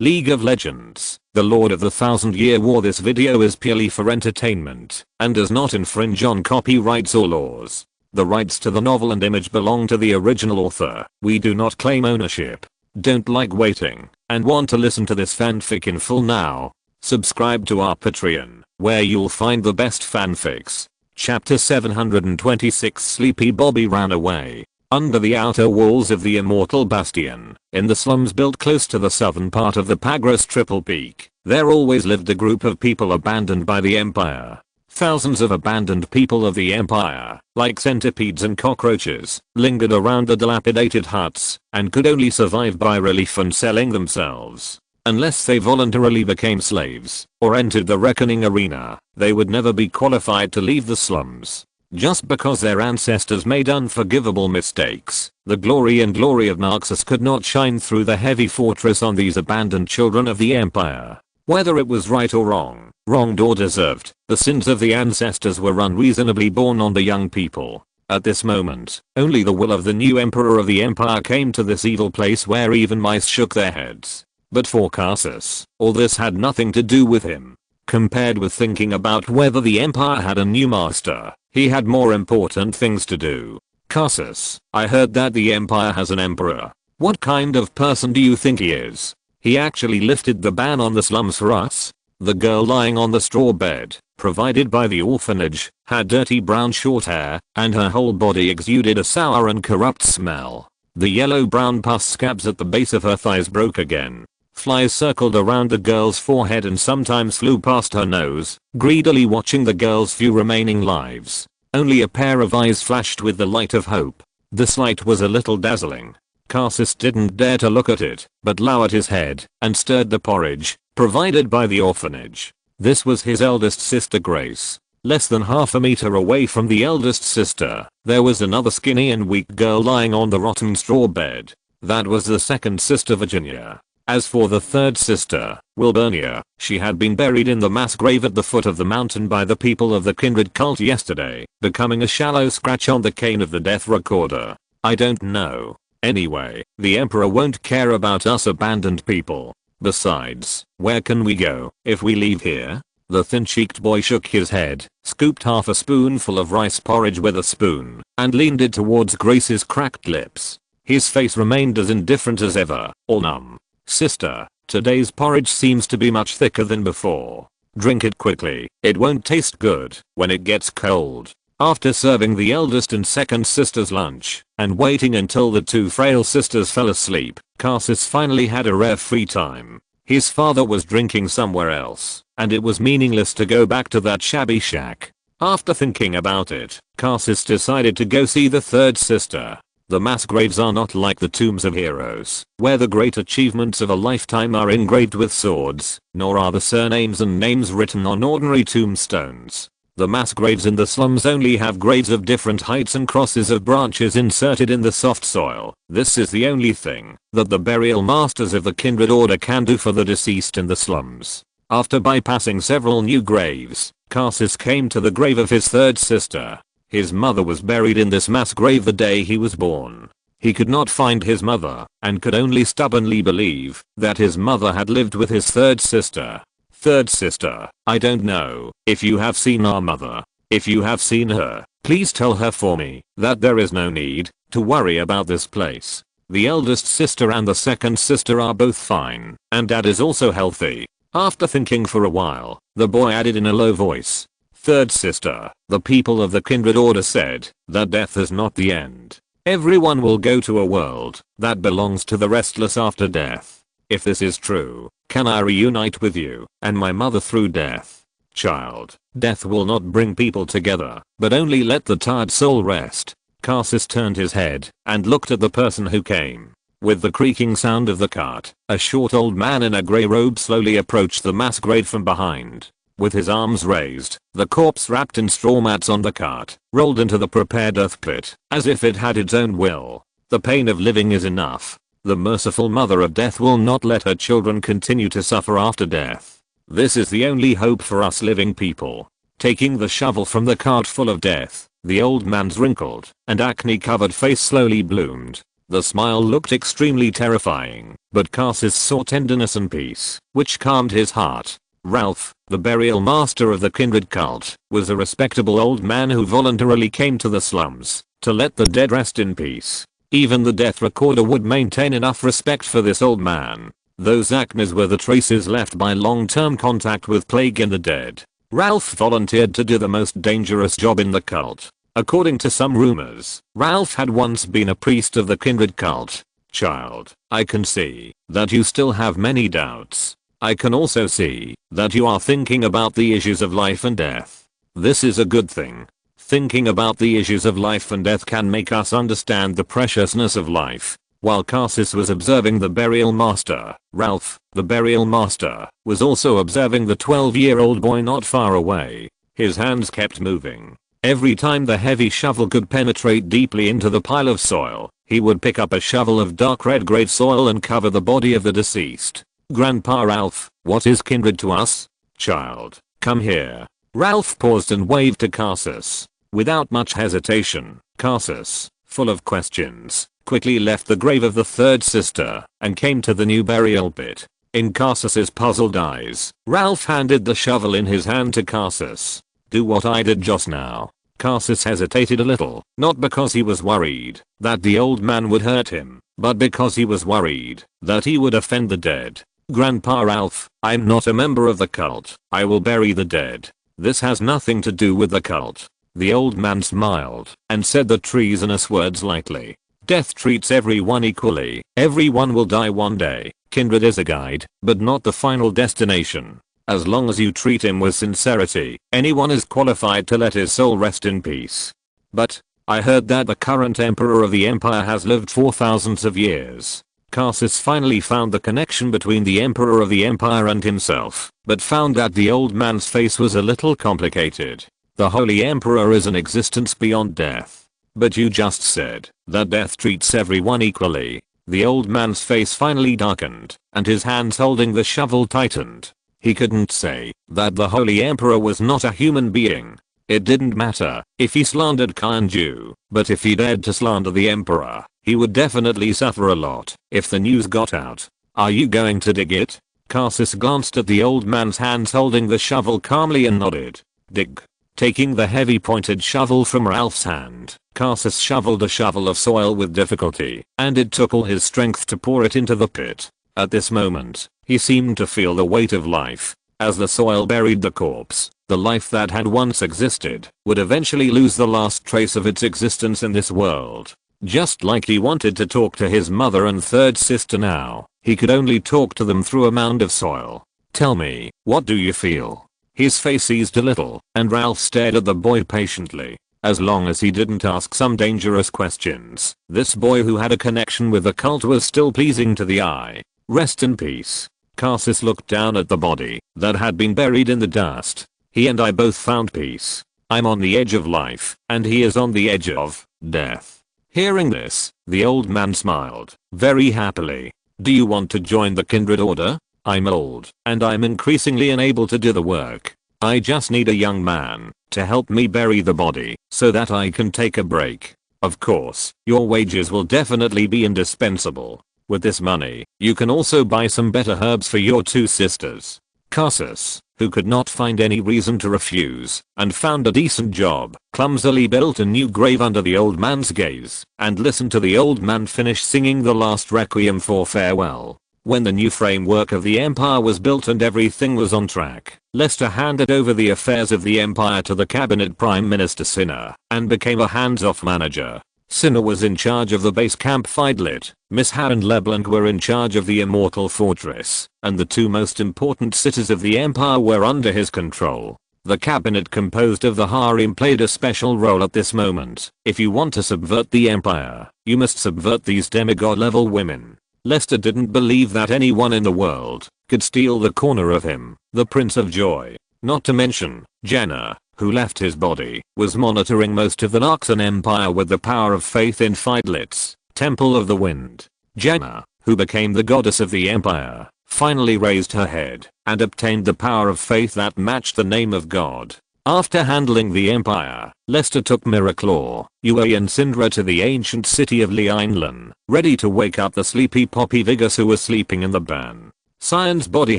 League of Legends, The Lord of the Thousand Year War. This video is purely for entertainment and does not infringe on copyrights or laws. The rights to the novel and image belong to the original author. We do not claim ownership. Don't like waiting and want to listen to this fanfic in full now? Subscribe to our Patreon, where you'll find the best fanfics. Chapter 726. Sleepy Bobby ran away. Under the outer walls of the Immortal Bastion, in the slums built close to the southern part of the Pagros Triple Peak, there always lived a group of people abandoned by the Empire. Thousands of abandoned people of the Empire, like centipedes and cockroaches, lingered around the dilapidated huts and could only survive by relief and selling themselves. Unless they voluntarily became slaves or entered the reckoning arena, they would never be qualified to leave the slums. Just because their ancestors made unforgivable mistakes, the glory of Narxus could not shine through the heavy fortress on these abandoned children of the Empire. Whether it was right or wrong, wronged or deserved, the sins of the ancestors were unreasonably borne on the young people. At this moment, only the will of the new emperor of the Empire came to this evil place where even mice shook their heads. But for Karsus, all this had nothing to do with him. Compared with thinking about whether the Empire had a new master, he had more important things to do. Karsus, I heard that the Empire has an emperor. What kind of person do you think he is? He actually lifted the ban on the slums for us? The girl lying on the straw bed, provided by the orphanage, had dirty brown short hair, and her whole body exuded a sour and corrupt smell. The yellow-brown pus scabs at the base of her thighs broke again. Flies circled around the girl's forehead and sometimes flew past her nose, greedily watching the girl's few remaining lives. Only a pair of eyes flashed with the light of hope. The sight was a little dazzling. Karsus didn't dare to look at it, but lowered his head and stirred the porridge, provided by the orphanage. This was his eldest sister Grace. Less than half a meter away from the eldest sister, there was another skinny and weak girl lying on the rotten straw bed. That was the second sister Virginia. As for the third sister, Wilburnia, she had been buried in the mass grave at the foot of the mountain by the people of the Kindred cult yesterday, becoming a shallow scratch on the cane of the death recorder. I don't know. Anyway, the Emperor won't care about us abandoned people. Besides, where can we go if we leave here? The thin-cheeked boy shook his head, scooped half a spoonful of rice porridge with a spoon, and leaned it towards Grace's cracked lips. His face remained as indifferent as ever, all numb. Sister, today's porridge seems to be much thicker than before. Drink it quickly, it won't taste good when it gets cold. After serving the eldest and second sister's lunch, and waiting until the two frail sisters fell asleep, Karsus finally had a rare free time. His father was drinking somewhere else, and it was meaningless to go back to that shabby shack. After thinking about it, Karsus decided to go see the third sister. The mass graves are not like the tombs of heroes, where the great achievements of a lifetime are engraved with swords, nor are the surnames and names written on ordinary tombstones. The mass graves in the slums only have graves of different heights and crosses of branches inserted in the soft soil. This is the only thing that the burial masters of the Kindred Order can do for the deceased in the slums. After bypassing several new graves, Karsus came to the grave of his third sister. His mother was buried in this mass grave the day he was born. He could not find his mother and could only stubbornly believe that his mother had lived with his third sister. Third sister, I don't know if you have seen our mother. If you have seen her, please tell her for me that there is no need to worry about this place. The eldest sister and the second sister are both fine, and dad is also healthy. After thinking for a while, the boy added in a low voice, third sister, the people of the Kindred Order said that death is not the end. Everyone will go to a world that belongs to the restless after death. If this is true, can I reunite with you and my mother through death? Child, death will not bring people together, but only let the tired soul rest. Karsus turned his head and looked at the person who came. With the creaking sound of the cart, a short old man in a grey robe slowly approached the mass grave from behind. With his arms raised, the corpse wrapped in straw mats on the cart, rolled into the prepared earth pit, as if it had its own will. The pain of living is enough. The merciful mother of death will not let her children continue to suffer after death. This is the only hope for us living people. Taking the shovel from the cart full of death, the old man's wrinkled and acne-covered face slowly bloomed. The smile looked extremely terrifying, but Karsus saw tenderness and peace, which calmed his heart. Ralph, the burial master of the kindred cult, was a respectable old man who voluntarily came to the slums to let the dead rest in peace. Even the death recorder would maintain enough respect for this old man. Those acnes were the traces left by long-term contact with plague in the dead. Ralph volunteered to do the most dangerous job in the cult. According to some rumors, Ralph had once been a priest of the kindred cult. Child, I can see that you still have many doubts. I can also see that you are thinking about the issues of life and death. This is a good thing. Thinking about the issues of life and death can make us understand the preciousness of life. While Karsus was observing the burial master, Ralph, the burial master, was also observing the 12-year-old boy not far away. His hands kept moving. Every time the heavy shovel could penetrate deeply into the pile of soil, he would pick up a shovel of dark red-gray soil and cover the body of the deceased. Grandpa Ralph, what is kindred to us? Child, come here. Ralph paused and waved to Karsus. Without much hesitation, Karsus, full of questions, quickly left the grave of the third sister and came to the new burial pit. In Karsus's puzzled eyes, Ralph handed the shovel in his hand to Karsus. Do what I did just now. Karsus hesitated a little, not because he was worried that the old man would hurt him, but because he was worried that he would offend the dead. Grandpa Ralph, I'm not a member of the cult. I will bury the dead. This has nothing to do with the cult. The old man smiled and said the treasonous words lightly. Death treats everyone equally. Everyone will die one day. Kindred is a guide, but not the final destination. As long as you treat him with sincerity, anyone is qualified to let his soul rest in peace. But, I heard that the current emperor of the empire has lived for thousands of years. Karsus finally found the connection between the emperor of the empire and himself, but found that the old man's face was a little complicated. The holy emperor is an existence beyond death. But you just said that death treats everyone equally. The old man's face finally darkened, and his hands holding the shovel tightened. He couldn't say that the holy emperor was not a human being. It didn't matter if he slandered Kainju, but if he dared to slander the emperor, he would definitely suffer a lot if the news got out. Are you going to dig it? Karsus glanced at the old man's hands holding the shovel calmly and nodded. Dig. Taking the heavy pointed shovel from Ralph's hand, Karsus shoveled a shovel of soil with difficulty, and it took all his strength to pour it into the pit. At this moment, he seemed to feel the weight of life. As the soil buried the corpse, the life that had once existed would eventually lose the last trace of its existence in this world. Just like he wanted to talk to his mother and third sister now, he could only talk to them through a mound of soil. Tell me, what do you feel? His face eased a little, and Ralph stared at the boy patiently. As long as he didn't ask some dangerous questions, this boy who had a connection with the cult was still pleasing to the eye. Rest in peace. Karsus looked down at the body that had been buried in the dust. He and I both found peace. I'm on the edge of life, and he is on the edge of death. Hearing this, the old man smiled very happily. Do you want to join the kindred order? I'm old, and I'm increasingly unable to do the work. I just need a young man to help me bury the body so that I can take a break. Of course, your wages will definitely be indispensable. With this money, you can also buy some better herbs for your two sisters. Karsus, who could not find any reason to refuse and found a decent job, clumsily built a new grave under the old man's gaze and listened to the old man finish singing the last requiem for farewell. When the new framework of the empire was built and everything was on track, Lester handed over the affairs of the empire to the cabinet Prime Minister Cinna and became a hands-off manager. Cinna was in charge of the base camp Fiedlit, Miss Ha and LeBlanc were in charge of the Immortal Fortress, and the two most important cities of the empire were under his control. The cabinet composed of the harem played a special role at this moment. If you want to subvert the empire, you must subvert these demigod-level women. Lester didn't believe that anyone in the world could steal the corner of him, the Prince of Joy. Not to mention, Jenna, who left his body, was monitoring most of the Noxan Empire with the power of faith in Fiedlit's Temple of the Wind. Jenna, who became the goddess of the empire, finally raised her head and obtained the power of faith that matched the name of God. After handling the empire, Lester took Miraclaw, Yue and Syndra to the ancient city of Lieinlin, ready to wake up the sleepy Poppy Vigus who was sleeping in the ban. Cyan's body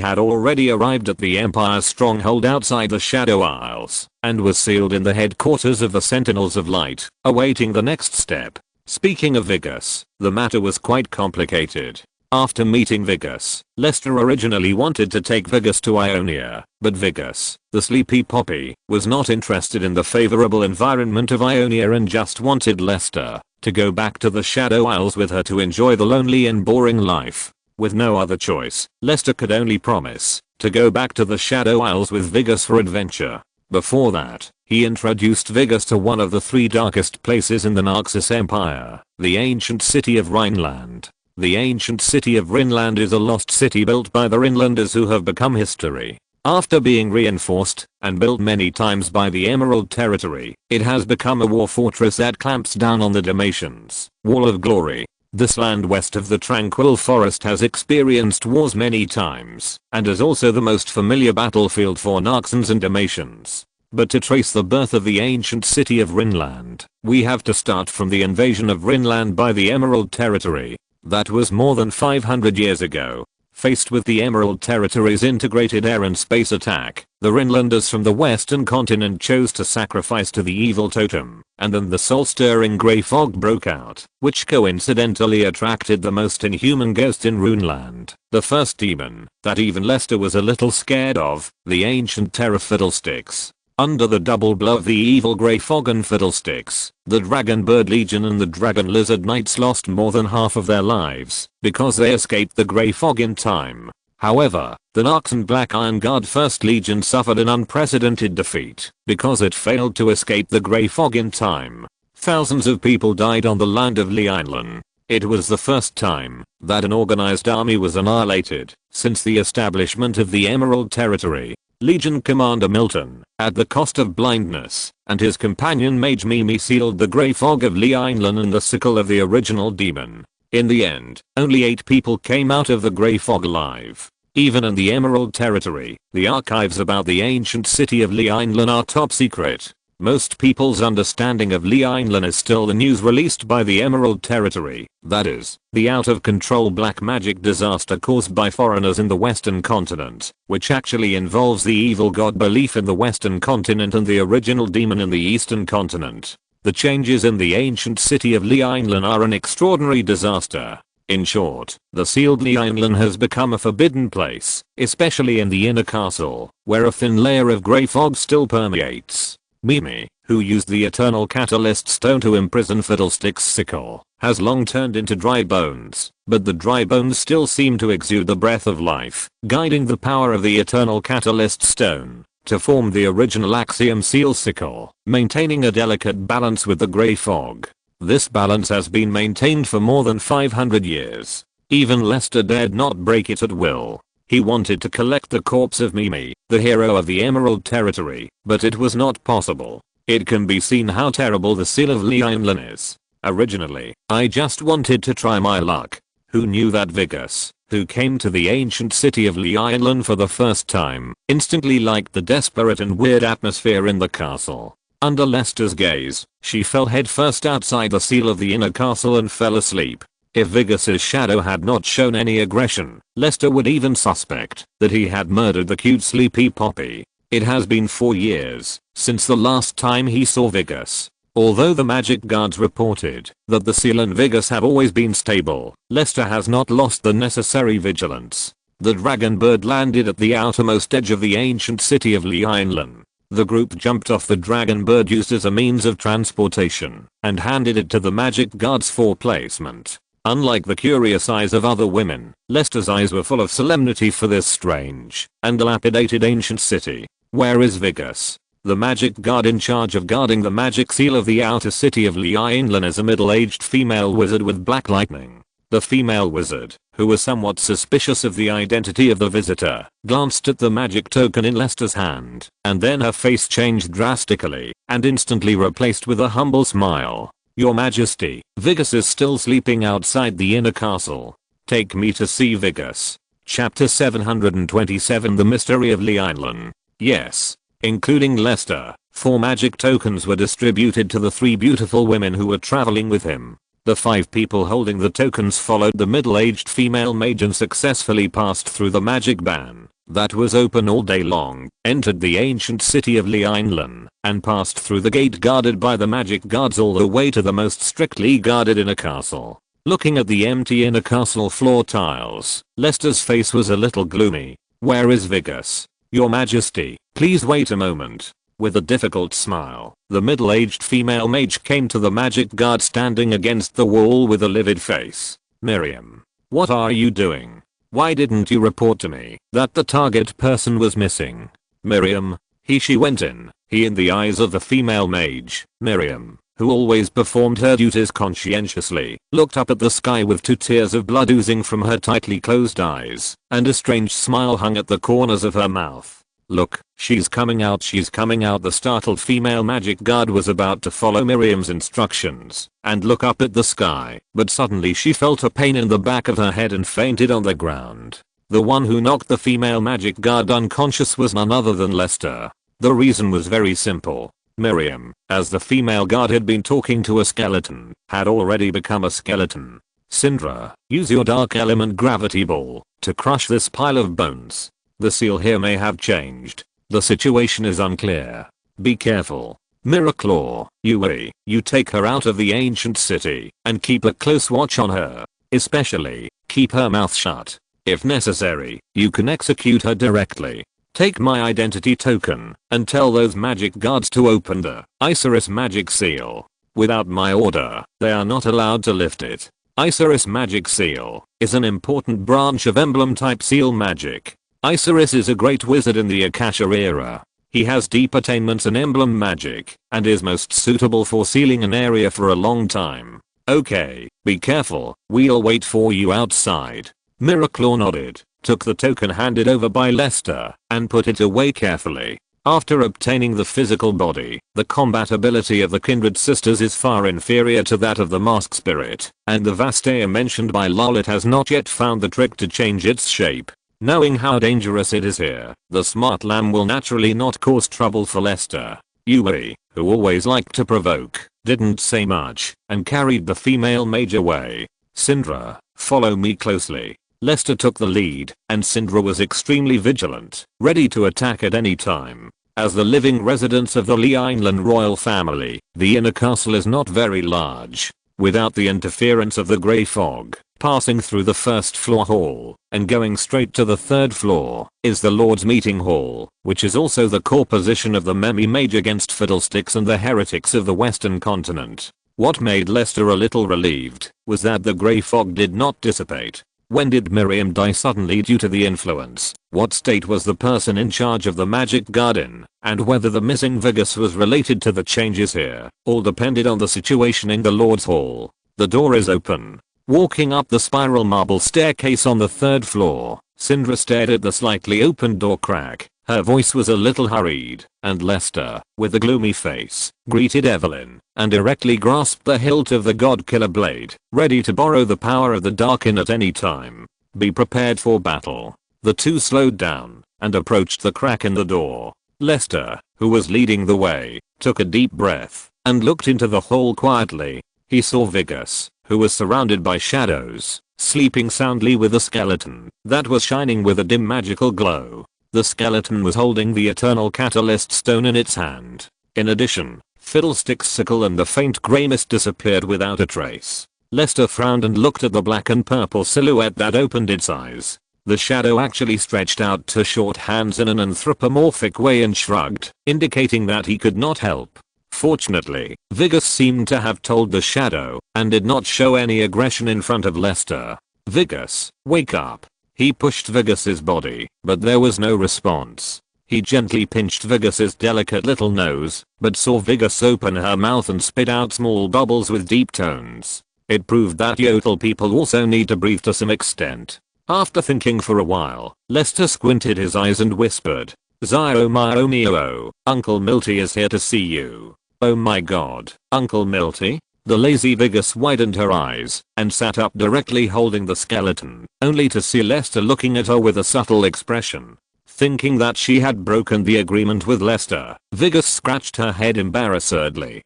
had already arrived at the Empire's stronghold outside the Shadow Isles, and was sealed in the headquarters of the Sentinels of Light, awaiting the next step. Speaking of Vigus, the matter was quite complicated. After meeting Vigus, Lester originally wanted to take Vigus to Ionia, but Vigus, the sleepy Poppy, was not interested in the favorable environment of Ionia and just wanted Lester to go back to the Shadow Isles with her to enjoy the lonely and boring life. With no other choice, Lester could only promise to go back to the Shadow Isles with Vigus for adventure. Before that, he introduced Vigus to one of the 3 darkest places in the Naxos Empire, the ancient city of Rhineland. The ancient city of Rhineland is a lost city built by the Rhinelanders who have become history. After being reinforced and built many times by the Emerald Territory, it has become a war fortress that clamps down on the Dalmatians' Wall of Glory. This land west of the Tranquil Forest has experienced wars many times and is also the most familiar battlefield for Naxans and Dalmatians. But to trace the birth of the ancient city of Rhineland, we have to start from the invasion of Rhineland by the Emerald Territory. That was more than 500 years ago. Faced with the Emerald Territory's integrated air and space attack, the Rhinelanders from the western continent chose to sacrifice to the evil totem, and then the soul-stirring grey fog broke out, which coincidentally attracted the most inhuman ghost in Runeland, the first demon that even Lester was a little scared of, the ancient Terror Fiddlesticks. Under the double blow of the evil grey fog and Fiddlesticks, the Dragonbird Legion and the Dragon Lizard Knights lost more than half of their lives because they escaped the grey fog in time. However, the Naxan Black Iron Guard 1st Legion suffered an unprecedented defeat because it failed to escape the grey fog in time. Thousands of people died on the land of Lieinlin. It was the first time that an organized army was annihilated since the establishment of the Emerald Territory. Legion Commander Milton, at the cost of blindness, and his companion Mage Mimi sealed the grey fog of Lieinlin and the sickle of the original demon. In the end, only 8 people came out of the grey fog alive. Even in the Emerald Territory, the archives about the ancient city of Lieinlin are top secret. Most people's understanding of Lieinlin is still the news released by the Emerald Territory, that is, the out-of-control black magic disaster caused by foreigners in the western continent, which actually involves the evil god belief in the western continent and the original demon in the eastern continent. The changes in the ancient city of Lieinlin are an extraordinary disaster. In short, the sealed Lieinlin has become a forbidden place, especially in the inner castle, where a thin layer of grey fog still permeates. Mimi, who used the Eternal Catalyst Stone to imprison Fiddlestick's sickle, has long turned into dry bones, but the dry bones still seem to exude the breath of life, guiding the power of the Eternal Catalyst Stone to form the original Axiom Seal sickle, maintaining a delicate balance with the grey fog. This balance has been maintained for more than 500 years. Even Lester dared not break it at will. He wanted to collect the corpse of Mimi, the hero of the Emerald Territory, but it was not possible. It can be seen how terrible the seal of Lieinlin is. Originally, I just wanted to try my luck. Who knew that Vigus, who came to the ancient city of Lieinlin for the first time, instantly liked the desperate and weird atmosphere in the castle. Under Lester's gaze, she fell headfirst outside the seal of the inner castle and fell asleep. If Vigus's shadow had not shown any aggression, Lester would even suspect that he had murdered the cute sleepy Poppy. It has been 4 years since the last time he saw Vigus. Although the magic guards reported that the seal and Vigus have always been stable, Lester has not lost the necessary vigilance. The Dragonbird landed at the outermost edge of the ancient city of Lieinlin. The group jumped off the Dragonbird used as a means of transportation and handed it to the magic guards for placement. Unlike the curious eyes of other women, Lester's eyes were full of solemnity for this strange and dilapidated ancient city. Where is Vigus? The magic guard in charge of guarding the magic seal of the outer city of Lieinlin is a middle-aged female wizard with black lightning. The female wizard, who was somewhat suspicious of the identity of the visitor, glanced at the magic token in Lester's hand, and then her face changed drastically and instantly replaced with a humble smile. Your Majesty, Vigus is still sleeping outside the inner castle. Take me to see Vigus. Chapter 727 The Mystery of Lieinlin. Yes. including Lester. 4 magic tokens were distributed to the 3 beautiful women who were traveling with him. The 5 people holding the tokens followed the middle-aged female mage and successfully passed through the magic ban that was open all day long, entered the ancient city of Lieinlan, and passed through the gate guarded by the magic guards all the way to the most strictly guarded inner castle. Looking at the empty inner castle floor tiles, Lester's face was a little gloomy. "Where is Vigus? Your Majesty, please wait a moment." With a difficult smile, the middle-aged female mage came to the magic guard standing against the wall with a livid face. "Miriam, what are you doing? Why didn't you report to me that the target person was missing?" "Miriam." She went in. In the eyes of the female mage, Miriam, who always performed her duties conscientiously, looked up at the sky with 2 tears of blood oozing from her tightly closed eyes, and a strange smile hung at the corners of her mouth. "Look, she's coming out, she's coming out." The startled female magic guard was about to follow Miriam's instructions and look up at the sky, but suddenly she felt a pain in the back of her head and fainted on the ground. The one who knocked the female magic guard unconscious was none other than Lester. The reason was very simple. Miriam, as the female guard had been talking to a skeleton, had already become a skeleton. "Syndra, use your dark element gravity ball to crush this pile of bones." The seal here may have changed. The situation is unclear. Be careful. Miraclaw, you take her out of the ancient city and keep a close watch on her. Especially, keep her mouth shut. If necessary, you can execute her directly. Take my identity token and tell those magic guards to open the Isurus magic seal. Without my order, they are not allowed to lift it. Isurus magic seal is an important branch of emblem type seal magic. Isurus is a great wizard in the Akasha era. He has deep attainments in emblem magic and is most suitable for sealing an area for a long time. "Okay, be careful, we'll wait for you outside." Miraclaw nodded, took the token handed over by Lester, and put it away carefully. After obtaining the physical body, the combat ability of the Kindred Sisters is far inferior to that of the Mask Spirit, and the Vastea mentioned by Lolit has not yet found the trick to change its shape. Knowing how dangerous it is here, the smart lamb will naturally not cause trouble for Lester. Yui, who always liked to provoke, didn't say much, and carried the female mage away. "Syndra, follow me closely." Lester took the lead, and Syndra was extremely vigilant, ready to attack at any time. As the living residents of the Lieinlan royal family, the inner castle is not very large. Without the interference of the grey fog, passing through the first floor hall and going straight to the 3rd floor is the Lord's Meeting Hall, which is also the core position of the Memi Mage against Fiddlesticks and the heretics of the Western continent. What made Lester a little relieved was that the grey fog did not dissipate. When did Miriam die suddenly due to the influence? What state was the person in charge of the magic garden? And whether the missing Vigus was related to the changes here, all depended on the situation in the Lord's Hall. The door is open. Walking up the spiral marble staircase on the 3rd floor, Syndra stared at the slightly opened door crack. Her voice was a little hurried, and Lester, with a gloomy face, greeted Evelyn, and directly grasped the hilt of the Godkiller blade, ready to borrow the power of the Darkin at any time. "Be prepared for battle." The two slowed down, and approached the crack in the door. Lester, who was leading the way, took a deep breath, and looked into the hall quietly. He saw Vigus, who was surrounded by shadows, sleeping soundly with a skeleton that was shining with a dim magical glow. The skeleton was holding the Eternal Catalyst Stone in its hand. In addition, Fiddlestick's sickle and the faint grey mist disappeared without a trace. Lester frowned and looked at the black and purple silhouette that opened its eyes. The shadow actually stretched out two short hands in an anthropomorphic way and shrugged, indicating that he could not help. Fortunately, Vigus seemed to have told the shadow, and did not show any aggression in front of Lester. "Vigus, wake up." He pushed Vigus's body, but there was no response. He gently pinched Vigus's delicate little nose, but saw Vigus open her mouth and spit out small bubbles with deep tones. It proved that Yotl people also need to breathe to some extent. After thinking for a while, Lester squinted his eyes and whispered, "Zio mio mio, Uncle Milty is here to see you." "Oh my god, Uncle Milty?" The lazy Vigus widened her eyes and sat up directly holding the skeleton, only to see Lester looking at her with a subtle expression. Thinking that she had broken the agreement with Lester, Vigus scratched her head embarrassedly.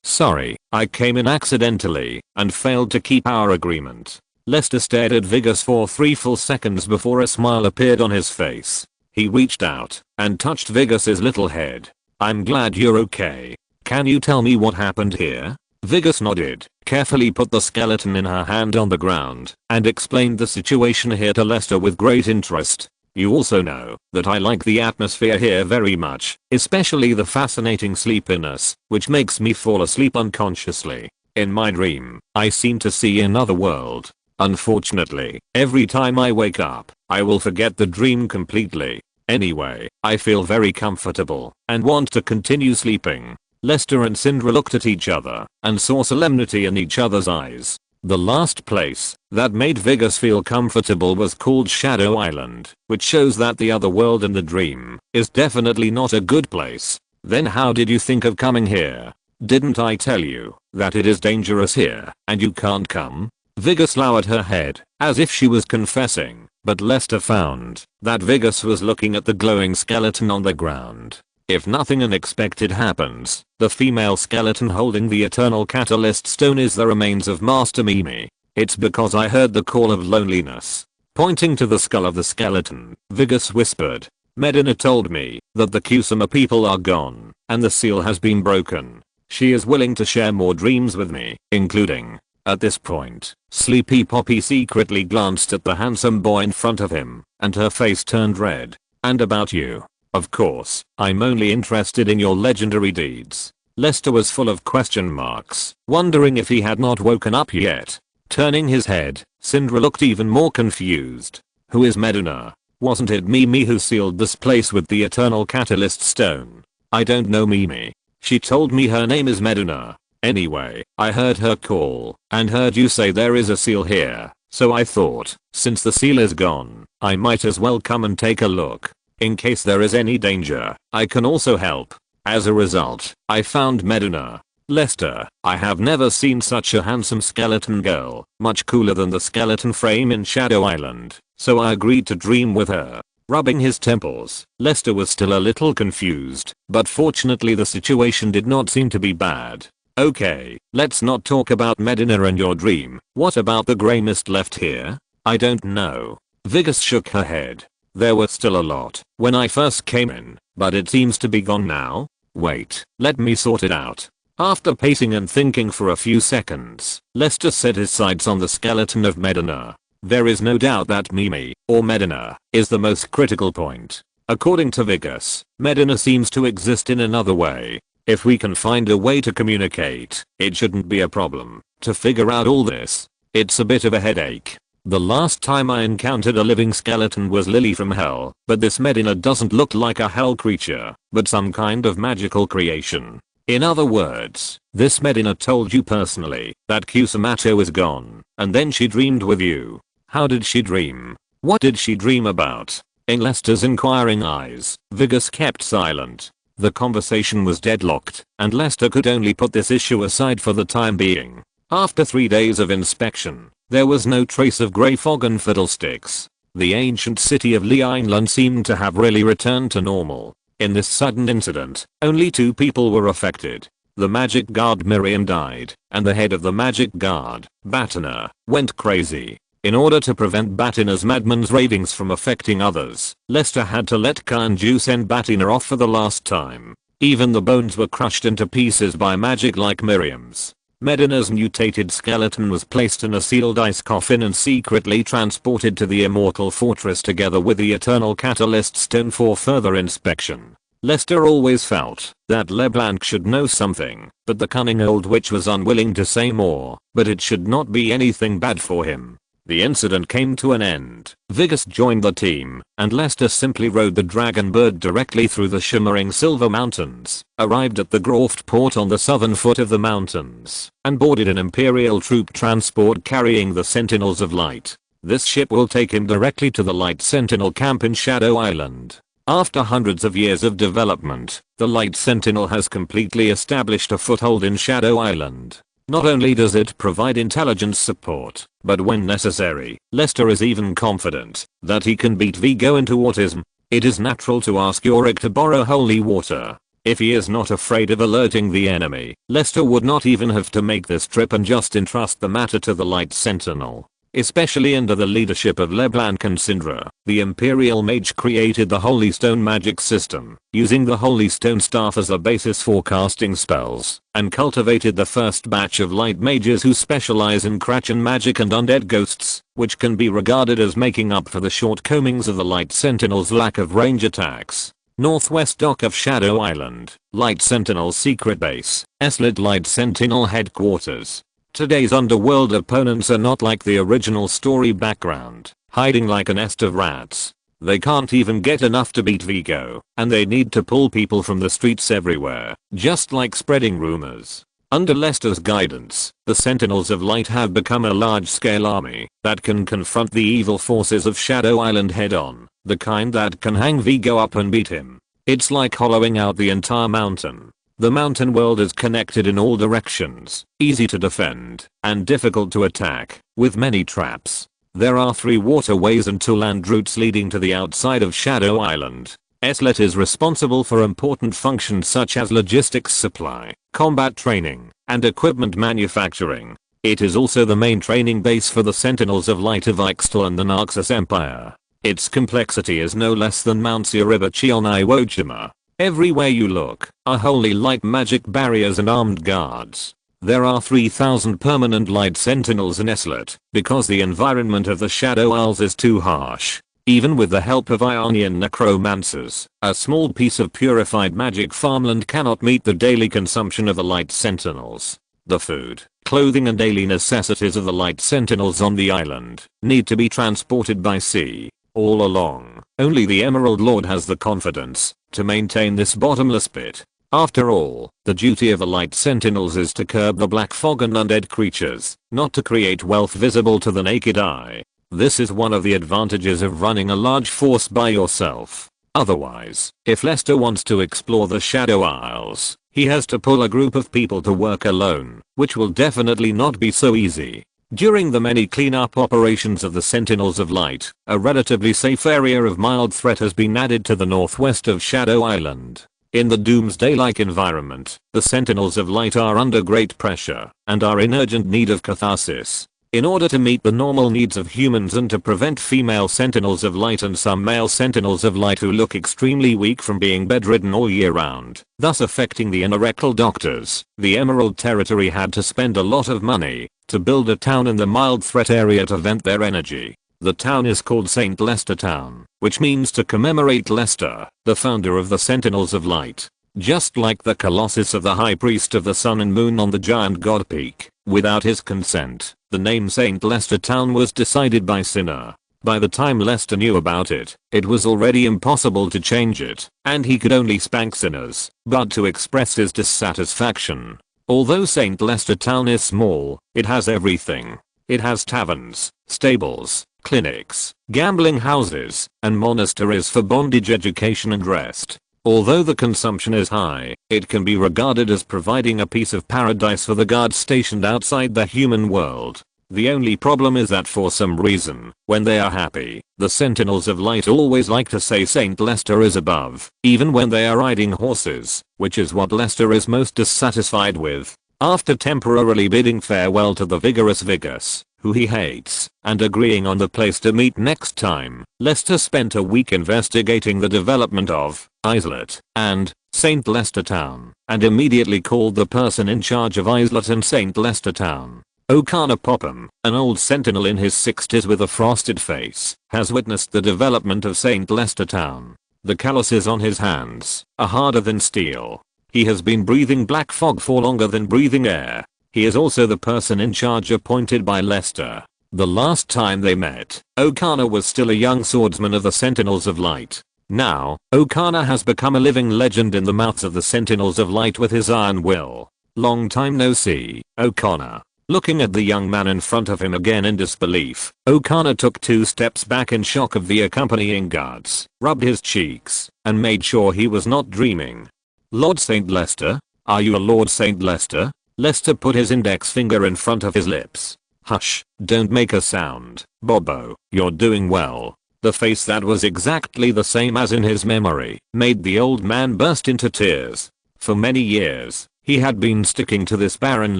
Sorry, I came in accidentally and failed to keep our agreement. Lester stared at Vigus for 3 full seconds before a smile appeared on his face. He reached out and touched Vigus's little head. I'm glad you're okay. Can you tell me what happened here? Vigus nodded, carefully put the skeleton in her hand on the ground, and explained the situation here to Lester with great interest. You also know that I like the atmosphere here very much, especially the fascinating sleepiness, which makes me fall asleep unconsciously. In my dream, I seem to see another world. Unfortunately, every time I wake up, I will forget the dream completely. Anyway, I feel very comfortable and want to continue sleeping. Lester and Syndra looked at each other and saw solemnity in each other's eyes. The last place that made Vigus feel comfortable was called Shadow Island, which shows that the other world in the dream is definitely not a good place. Then how did you think of coming here? Didn't I tell you that it is dangerous here and you can't come? Vigus lowered her head as if she was confessing, but Lester found that Vigus was looking at the glowing skeleton on the ground. If nothing unexpected happens, the female skeleton holding the Eternal Catalyst Stone is the remains of Master Mimi. It's because I heard the call of loneliness. Pointing to the skull of the skeleton, Vigus whispered. Medina told me that the Kusama people are gone, and the seal has been broken. She is willing to share more dreams with me, including. At this point, Sleepy Poppy secretly glanced at the handsome boy in front of him, and her face turned red. And about you? Of course, I'm only interested in your legendary deeds. Lester was full of question marks, wondering if he had not woken up yet. Turning his head, Syndra looked even more confused. Who is Medina? Wasn't it Mimi who sealed this place with the Eternal Catalyst Stone? I don't know Mimi. She told me her name is Medina. Anyway, I heard her call and heard you say there is a seal here, so I thought, since the seal is gone, I might as well come and take a look. In case there is any danger, I can also help. As a result, I found Medina. Lester, I have never seen such a handsome skeleton girl, much cooler than the skeleton frame in Shadow Island, so I agreed to dream with her. Rubbing his temples, Lester was still a little confused, but fortunately the situation did not seem to be bad. Okay, let's not talk about Medina and your dream. What about the grey mist left here? I don't know. Vigus shook her head. There was still a lot when I first came in, but it seems to be gone now. Wait, let me sort it out. After pacing and thinking for a few seconds, Lester set his sights on the skeleton of Medina. There is no doubt that Mimi, or Medina, is the most critical point. According to Vigus, Medina seems to exist in another way. If we can find a way to communicate, it shouldn't be a problem to figure out all this. It's a bit of a headache. The last time I encountered a living skeleton was Lily from Hell, but this Medina doesn't look like a hell creature, but some kind of magical creation. In other words, this Medina told you personally that Kusamato is gone, and then she dreamed with you. How did she dream? What did she dream about? In Lester's inquiring eyes, Vigus kept silent. The conversation was deadlocked, and Lester could only put this issue aside for the time being. After 3 days of inspection, there was no trace of grey fog and fiddlesticks. The ancient city of Lieinland seemed to have really returned to normal. In this sudden incident, only 2 people were affected. The magic guard Miriam died, and the head of the magic guard, Batina, went crazy. In order to prevent Batina's madman's ravings from affecting others, Lester had to let Kanju send Batina off for the last time. Even the bones were crushed into pieces by magic like Miriam's. Medina's mutated skeleton was placed in a sealed ice coffin and secretly transported to the Immortal Fortress together with the Eternal Catalyst Stone for further inspection. Lester always felt that LeBlanc should know something, but the cunning old witch was unwilling to say more, but it should not be anything bad for him. The incident came to an end. Vigus joined the team, and Lester simply rode the Dragon Bird directly through the shimmering Silver Mountains, arrived at the Groft port on the southern foot of the mountains, and boarded an Imperial troop transport carrying the Sentinels of Light. This ship will take him directly to the Light Sentinel camp in Shadow Island. After hundreds of years of development, the Light Sentinel has completely established a foothold in Shadow Island. Not only does it provide intelligence support, but when necessary, Lester is even confident that he can beat Vigo into autism. It is natural to ask Yorick to borrow holy water. If he is not afraid of alerting the enemy, Lester would not even have to make this trip and just entrust the matter to the Light Sentinel. Especially under the leadership of Leblanc and Syndra, the Imperial Mage created the Holy Stone magic system, using the Holy Stone staff as a basis for casting spells, and cultivated the first batch of light mages who specialize in Kratchen magic and undead ghosts, which can be regarded as making up for the shortcomings of the Light Sentinel's lack of range attacks. Northwest dock of Shadow Island, Light Sentinel secret base, Eslet Light Sentinel headquarters. Today's underworld opponents are not like the original story background, hiding like a nest of rats. They can't even get enough to beat Vigo, and they need to pull people from the streets everywhere, just like spreading rumors. Under Lester's guidance, the Sentinels of Light have become a large-scale army that can confront the evil forces of Shadow Island head-on, the kind that can hang Vigo up and beat him. It's like hollowing out the entire mountain. The mountain world is connected in all directions, easy to defend, and difficult to attack, with many traps. There are 3 waterways and 2 land routes leading to the outside of Shadow Island. Eslet is responsible for important functions such as logistics supply, combat training, and equipment manufacturing. It is also the main training base for the Sentinels of Light of Ixtal and the Naxos Empire. Its complexity is no less than Mount Suribachi on Iwo Jima. Everywhere you look are holy light magic barriers and armed guards. There are 3,000 permanent light sentinels in Eslet because the environment of the Shadow Isles is too harsh. Even with the help of Ionian necromancers, a small piece of purified magic farmland cannot meet the daily consumption of the light sentinels. The food, clothing and daily necessities of the light sentinels on the island need to be transported by sea. All along, only the Emerald Lord has the confidence to maintain this bottomless pit. After all, the duty of the Light Sentinels is to curb the black fog and undead creatures, not to create wealth visible to the naked eye. This is one of the advantages of running a large force by yourself. Otherwise, if Lester wants to explore the Shadow Isles, he has to pull a group of people to work alone, which will definitely not be so easy. During the many cleanup operations of the Sentinels of Light, a relatively safe area of mild threat has been added to the northwest of Shadow Island. In the doomsday-like environment, the Sentinels of Light are under great pressure and are in urgent need of catharsis. In order to meet the normal needs of humans and to prevent female Sentinels of Light and some male Sentinels of Light who look extremely weak from being bedridden all year round, thus affecting the anorectal doctors, the Emerald Territory had to spend a lot of money to build a town in the mild threat area to vent their energy. The town is called St. Lester Town, which means to commemorate Lester, the founder of the Sentinels of Light. Just like the Colossus of the High Priest of the Sun and Moon on the giant god peak, without his consent, the name St. Lester Town was decided by Sinner. By the time Lester knew about it, it was already impossible to change it, and he could only spank sinners, but to express his dissatisfaction. Although St. Lester Town is small, it has everything. It has taverns, stables, clinics, gambling houses, and monasteries for bondage education and rest. Although the consumption is high, it can be regarded as providing a piece of paradise for the guards stationed outside the human world. The only problem is that for some reason, when they are happy, the Sentinels of Light always like to say St. Lester is above, even when they are riding horses, which is what Lester is most dissatisfied with. After temporarily bidding farewell to the vigorous Vigus, who he hates, and agreeing on the place to meet next time, Lester spent a week investigating the development of Islet and St. Lester Town, and immediately called the person in charge of Islet and St. Lester Town. Okana Popham, an old sentinel in his 60s with a frosted face, has witnessed the development of St. Lester Town. The calluses on his hands are harder than steel. He has been breathing black fog for longer than breathing air. He is also the person in charge appointed by Lester. The last time they met, Okana was still a young swordsman of the Sentinels of Light. Now, Okana has become a living legend in the mouths of the Sentinels of Light with his iron will. Long time no see, Okana. Looking at the young man in front of him again in disbelief, Okana took 2 steps back in shock of the accompanying guards, rubbed his cheeks, and made sure he was not dreaming. Lord St. Lester? Are you a Lord St. Lester? Lester put his index finger in front of his lips. Hush, don't make a sound, Bobo, you're doing well. The face that was exactly the same as in his memory made the old man burst into tears. For many years, he had been sticking to this barren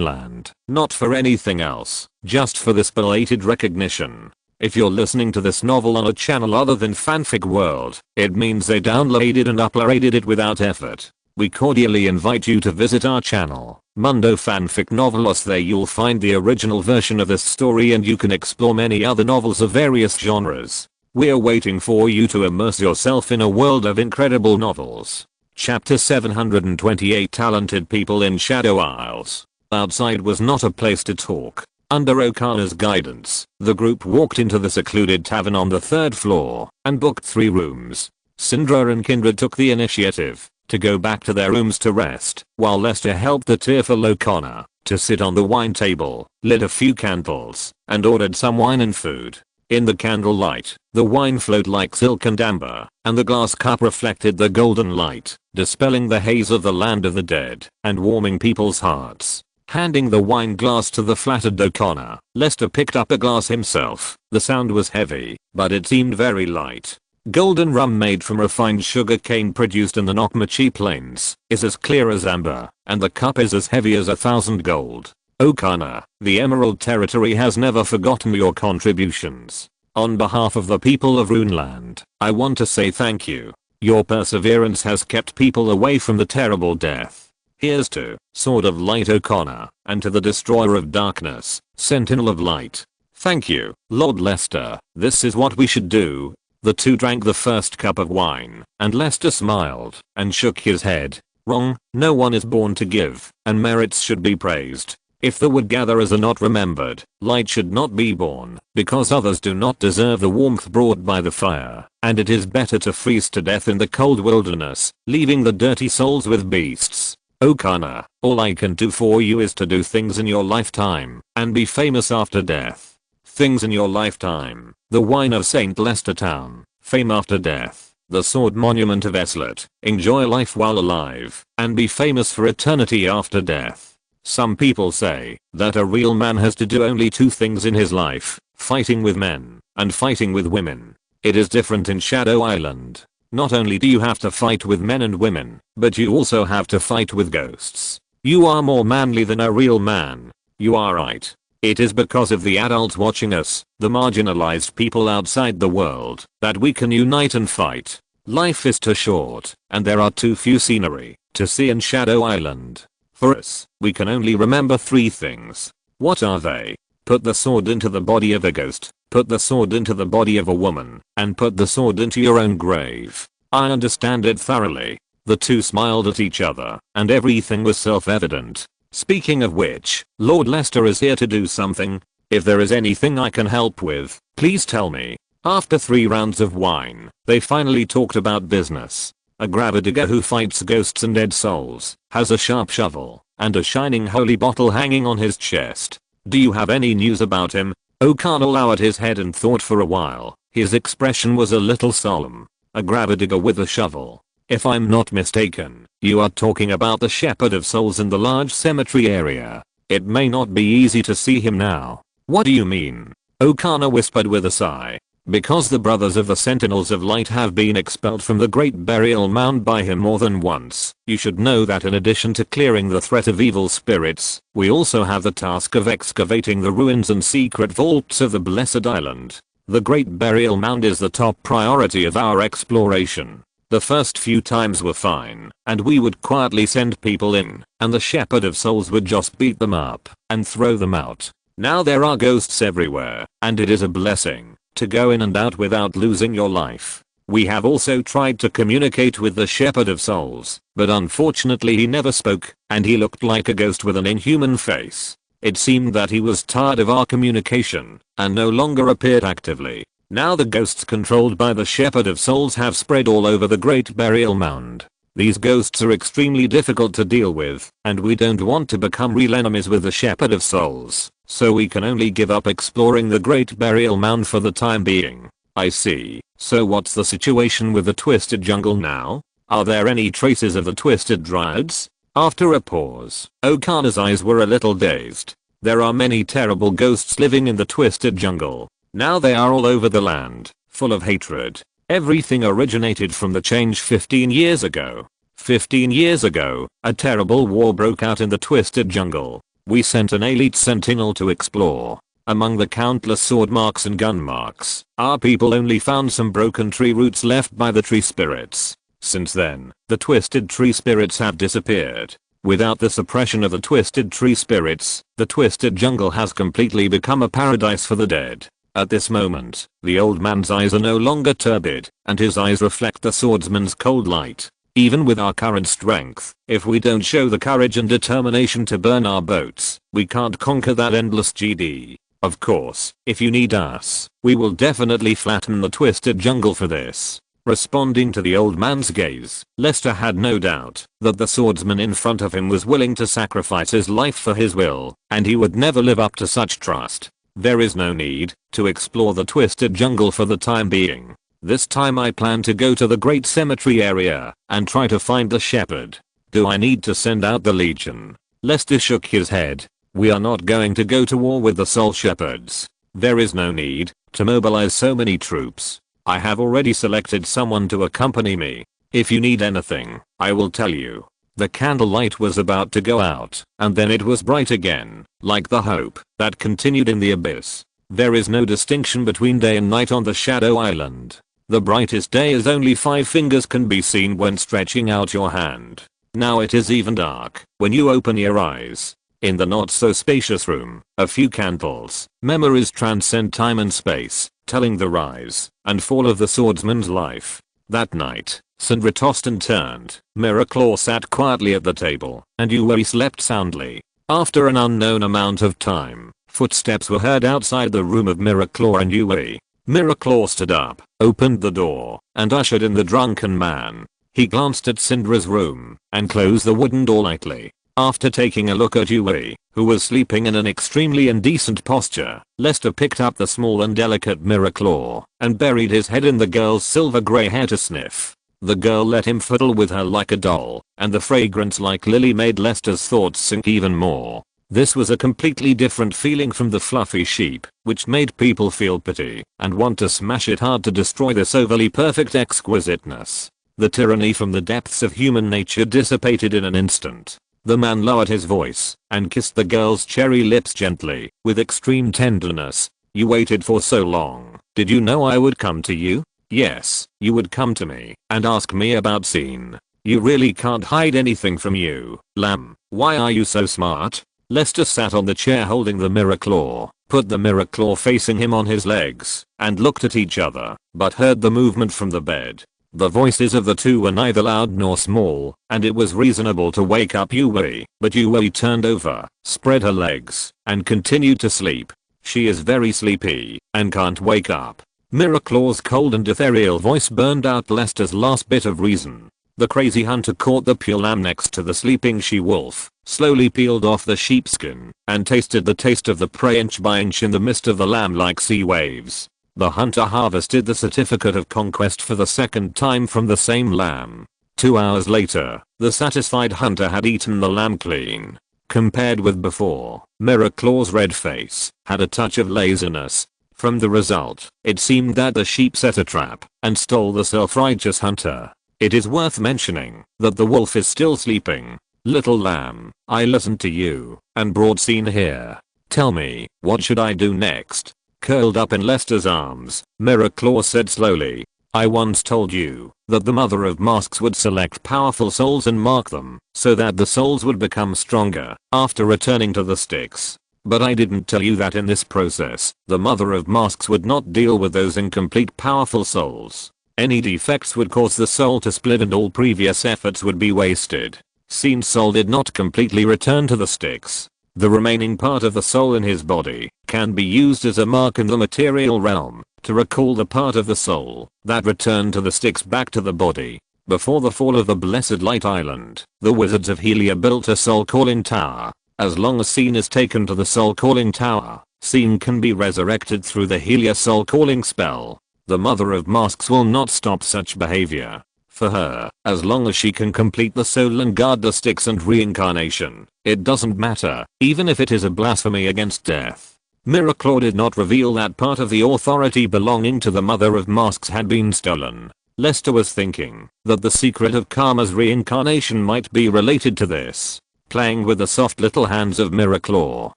land, not for anything else, just for this belated recognition. If you're listening to this novel on a channel other than Fanfic World, it means they downloaded and uploaded it without effort. We cordially invite you to visit our channel, Mundo Fanfic Novelos. There you'll find the original version of this story and you can explore many other novels of various genres. We're waiting for you to immerse yourself in a world of incredible novels. Chapter 728 Talented People in Shadow Isles. Outside was not a place to talk. Under Okana's guidance, the group walked into the secluded tavern on the 3rd floor and booked 3 rooms. Syndra and Kindred took the initiative to go back to their rooms to rest, while Lester helped the tearful Okana to sit on the wine table, lit a few candles, and ordered some wine and food. In the candlelight, the wine flowed like silk and amber, and the glass cup reflected the golden light, dispelling the haze of the land of the dead, and warming people's hearts. Handing the wine glass to the flattered Okana, Lester picked up a glass himself. The sound was heavy, but it seemed very light. Golden rum made from refined sugar cane produced in the Nokmachi plains is as clear as amber, and the cup is as heavy as 1,000 gold. Okana, the Emerald Territory has never forgotten your contributions. On behalf of the people of Runeland, I want to say thank you. Your perseverance has kept people away from the terrible death. Here's to Sword of Light Okana, and to the Destroyer of Darkness, Sentinel of Light. Thank you, Lord Lester. This is what we should do. The two drank the first cup of wine, and Lester smiled and shook his head. Wrong, no one is born to give, and merits should be praised. If the wood gatherers are not remembered, light should not be born, because others do not deserve the warmth brought by the fire, and it is better to freeze to death in the cold wilderness, leaving the dirty souls with beasts. Okana, all I can do for you is to do things in your lifetime, and be famous after death. Things in your lifetime: the wine of St. Lester Town, fame after death, the sword monument of Eslet, enjoy life while alive, and be famous for eternity after death. Some people say that a real man has to do only 2 things in his life, fighting with men, and fighting with women. It is different in Shadow Island. Not only do you have to fight with men and women, but you also have to fight with ghosts. You are more manly than a real man. You are right. It is because of the adults watching us, the marginalized people outside the world, that we can unite and fight. Life is too short, and there are too few scenery to see in Shadow Island. For us, we can only remember 3 things. What are they? Put the sword into the body of a ghost, put the sword into the body of a woman, and put the sword into your own grave. I understand it thoroughly. The two smiled at each other, and everything was self-evident. Speaking of which, Lord Lester is here to do something. If there is anything I can help with, please tell me. After 3 rounds of wine, they finally talked about business. A gravidigger who fights ghosts and dead souls, has a sharp shovel, and a shining holy bottle hanging on his chest. Do you have any news about him? Okana lowered his head and thought for a while. His expression was a little solemn. A gravidigger with a shovel. If I'm not mistaken, you are talking about the Shepherd of Souls in the large cemetery area. It may not be easy to see him now. What do you mean? Okana whispered with a sigh. Because the brothers of the Sentinels of Light have been expelled from the Great Burial Mound by him more than once, you should know that in addition to clearing the threat of evil spirits, we also have the task of excavating the ruins and secret vaults of the Blessed Island. The Great Burial Mound is the top priority of our exploration. The first few times were fine, and we would quietly send people in, and the Shepherd of Souls would just beat them up and throw them out. Now there are ghosts everywhere, and it is a blessing to go in and out without losing your life. We have also tried to communicate with the Shepherd of Souls, but unfortunately he never spoke, and he looked like a ghost with an inhuman face. It seemed that he was tired of our communication, and no longer appeared actively. Now the ghosts controlled by the Shepherd of Souls have spread all over the Great Burial Mound. These ghosts are extremely difficult to deal with, and we don't want to become real enemies with the Shepherd of Souls, so we can only give up exploring the Great Burial Mound for the time being. I see. So what's the situation with the Twisted Jungle now? Are there any traces of the Twisted Dryads? After a pause, Okana's eyes were a little dazed. There are many terrible ghosts living in the Twisted Jungle. Now they are all over the land, full of hatred. Everything originated from the change 15 years ago. 15 years ago, a terrible war broke out in the Twisted Jungle. We sent an elite sentinel to explore. Among the countless sword marks and gun marks, our people only found some broken tree roots left by the tree spirits. Since then, the twisted tree spirits have disappeared. Without the suppression of the twisted tree spirits, the Twisted Jungle has completely become a paradise for the dead. At this moment, the old man's eyes are no longer turbid, and his eyes reflect the swordsman's cold light. Even with our current strength, if we don't show the courage and determination to burn our boats, we can't conquer that endless GD. Of course, if you need us, we will definitely flatten the Twisted Jungle for this. Responding to the old man's gaze, Lester had no doubt that the swordsman in front of him was willing to sacrifice his life for his will, and he would never live up to such trust. There is no need to explore the Twisted Jungle for the time being. This time I plan to go to the Great Cemetery area and try to find the shepherd. Do I need to send out the Legion? Lester shook his head. We are not going to go to war with the Soul Shepherds. There is no need to mobilize so many troops. I have already selected someone to accompany me. If you need anything, I will tell you. The candlelight was about to go out, and then it was bright again, like the hope that continued in the abyss. There is no distinction between day and night on the Shadow Island. The brightest day is only 5 fingers can be seen when stretching out your hand. Now it is even dark when you open your eyes. In the not so spacious room, a few candles, memories transcend time and space, telling the rise and fall of the swordsman's life. That night, Sindri tossed and turned. Miraclaw sat quietly at the table, and Yui slept soundly. After an unknown amount of time, footsteps were heard outside the room of Miraclaw and Yui. Miraclaw stood up, opened the door, and ushered in the drunken man. He glanced at Sindri's room and closed the wooden door lightly. After taking a look at Yui, who was sleeping in an extremely indecent posture, Lester picked up the small and delicate Miraclaw and buried his head in the girl's silver grey hair to sniff. The girl let him fiddle with her like a doll, and the fragrance like lily made Lester's thoughts sink even more. This was a completely different feeling from the fluffy sheep, which made people feel pity and want to smash it hard to destroy this overly perfect exquisiteness. The tyranny from the depths of human nature dissipated in an instant. The man lowered his voice and kissed the girl's cherry lips gently, with extreme tenderness. You waited for so long. Did you know I would come to you? Yes, you would come to me and ask me about Scene. You really can't hide anything from you, lamb. Why are you so smart? Lester sat on the chair holding the Miraclaw, put the Miraclaw facing him on his legs, and looked at each other, but heard the movement from the bed. The voices of the two were neither loud nor small, and it was reasonable to wake up Yui, but Yui turned over, spread her legs, and continued to sleep. She is very sleepy, and can't wake up. Miraclaw's cold and ethereal voice burned out Lester's last bit of reason. The crazy hunter caught the pure lamb next to the sleeping she-wolf, slowly peeled off the sheepskin, and tasted the taste of the prey inch by inch in the mist of the lamb like sea waves. The hunter harvested the certificate of conquest for the second time from the same lamb. 2 hours later, the satisfied hunter had eaten the lamb clean. Compared with before, Miraclaw's red face had a touch of laziness. From the result, it seemed that the sheep set a trap and stole the self-righteous hunter. It is worth mentioning that the wolf is still sleeping. Little lamb, I listened to you and brought Scene here. Tell me, what should I do next? Curled up in Lester's arms, Miraclaw said slowly. I once told you that the Mother of Masks would select powerful souls and mark them so that the souls would become stronger after returning to the Styx. But I didn't tell you that in this process, the Mother of Masks would not deal with those incomplete powerful souls. Any defects would cause the soul to split and all previous efforts would be wasted. Scene's soul did not completely return to the Styx. The remaining part of the soul in his body can be used as a mark in the material realm to recall the part of the soul that returned to the Styx back to the body. Before the fall of the Blessed Light Island, the Wizards of Helia built a soul calling tower. As long as Scene is taken to the soul calling tower, Scene can be resurrected through the Helia soul calling spell. The Mother of Masks will not stop such behavior. For her, as long as she can complete the soul and guard the Styx and reincarnation, it doesn't matter, even if it is a blasphemy against death. Miraclaw did not reveal that part of the authority belonging to the Mother of Masks had been stolen. Lester was thinking that the secret of Karma's reincarnation might be related to this. Playing with the soft little hands of Miraclaw,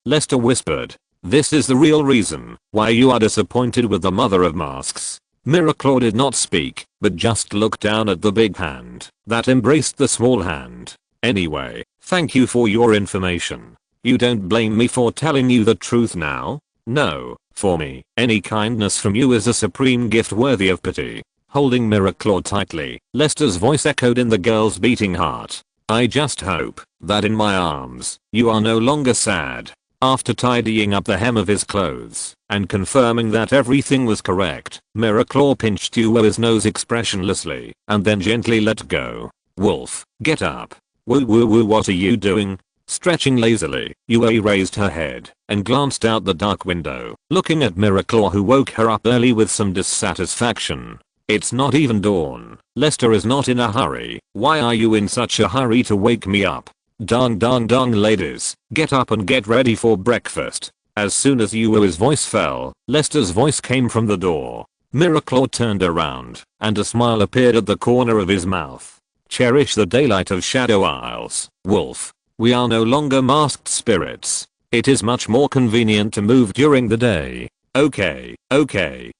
Lester whispered, "This is the real reason why you are disappointed with the Mother of Masks." Miraclaw did not speak, but just looked down at the big hand that embraced the small hand. "Anyway, thank you for your information. You don't blame me for telling you the truth now? No, for me, any kindness from you is a supreme gift worthy of pity." Holding Miraclaw tightly, Lester's voice echoed in the girl's beating heart. "I just hope that in my arms, you are no longer sad." After tidying up the hem of his clothes and confirming that everything was correct, Miraclaw pinched Yui's nose expressionlessly and then gently let go. "Wolf, get up." "Woo woo woo, what are you doing?" Stretching lazily, Yui raised her head and glanced out the dark window, looking at Miraclaw, who woke her up early with some dissatisfaction. "It's not even dawn. Lester is not in a hurry. Why are you in such a hurry to wake me up?" "Dong dong dong, ladies, get up and get ready for breakfast." As soon as Yui's voice fell, Lester's voice came from the door. Miraclaw turned around, and a smile appeared at the corner of his mouth. "Cherish the daylight of Shadow Isles, Wolf. We are no longer masked spirits. It is much more convenient to move during the day." Okay,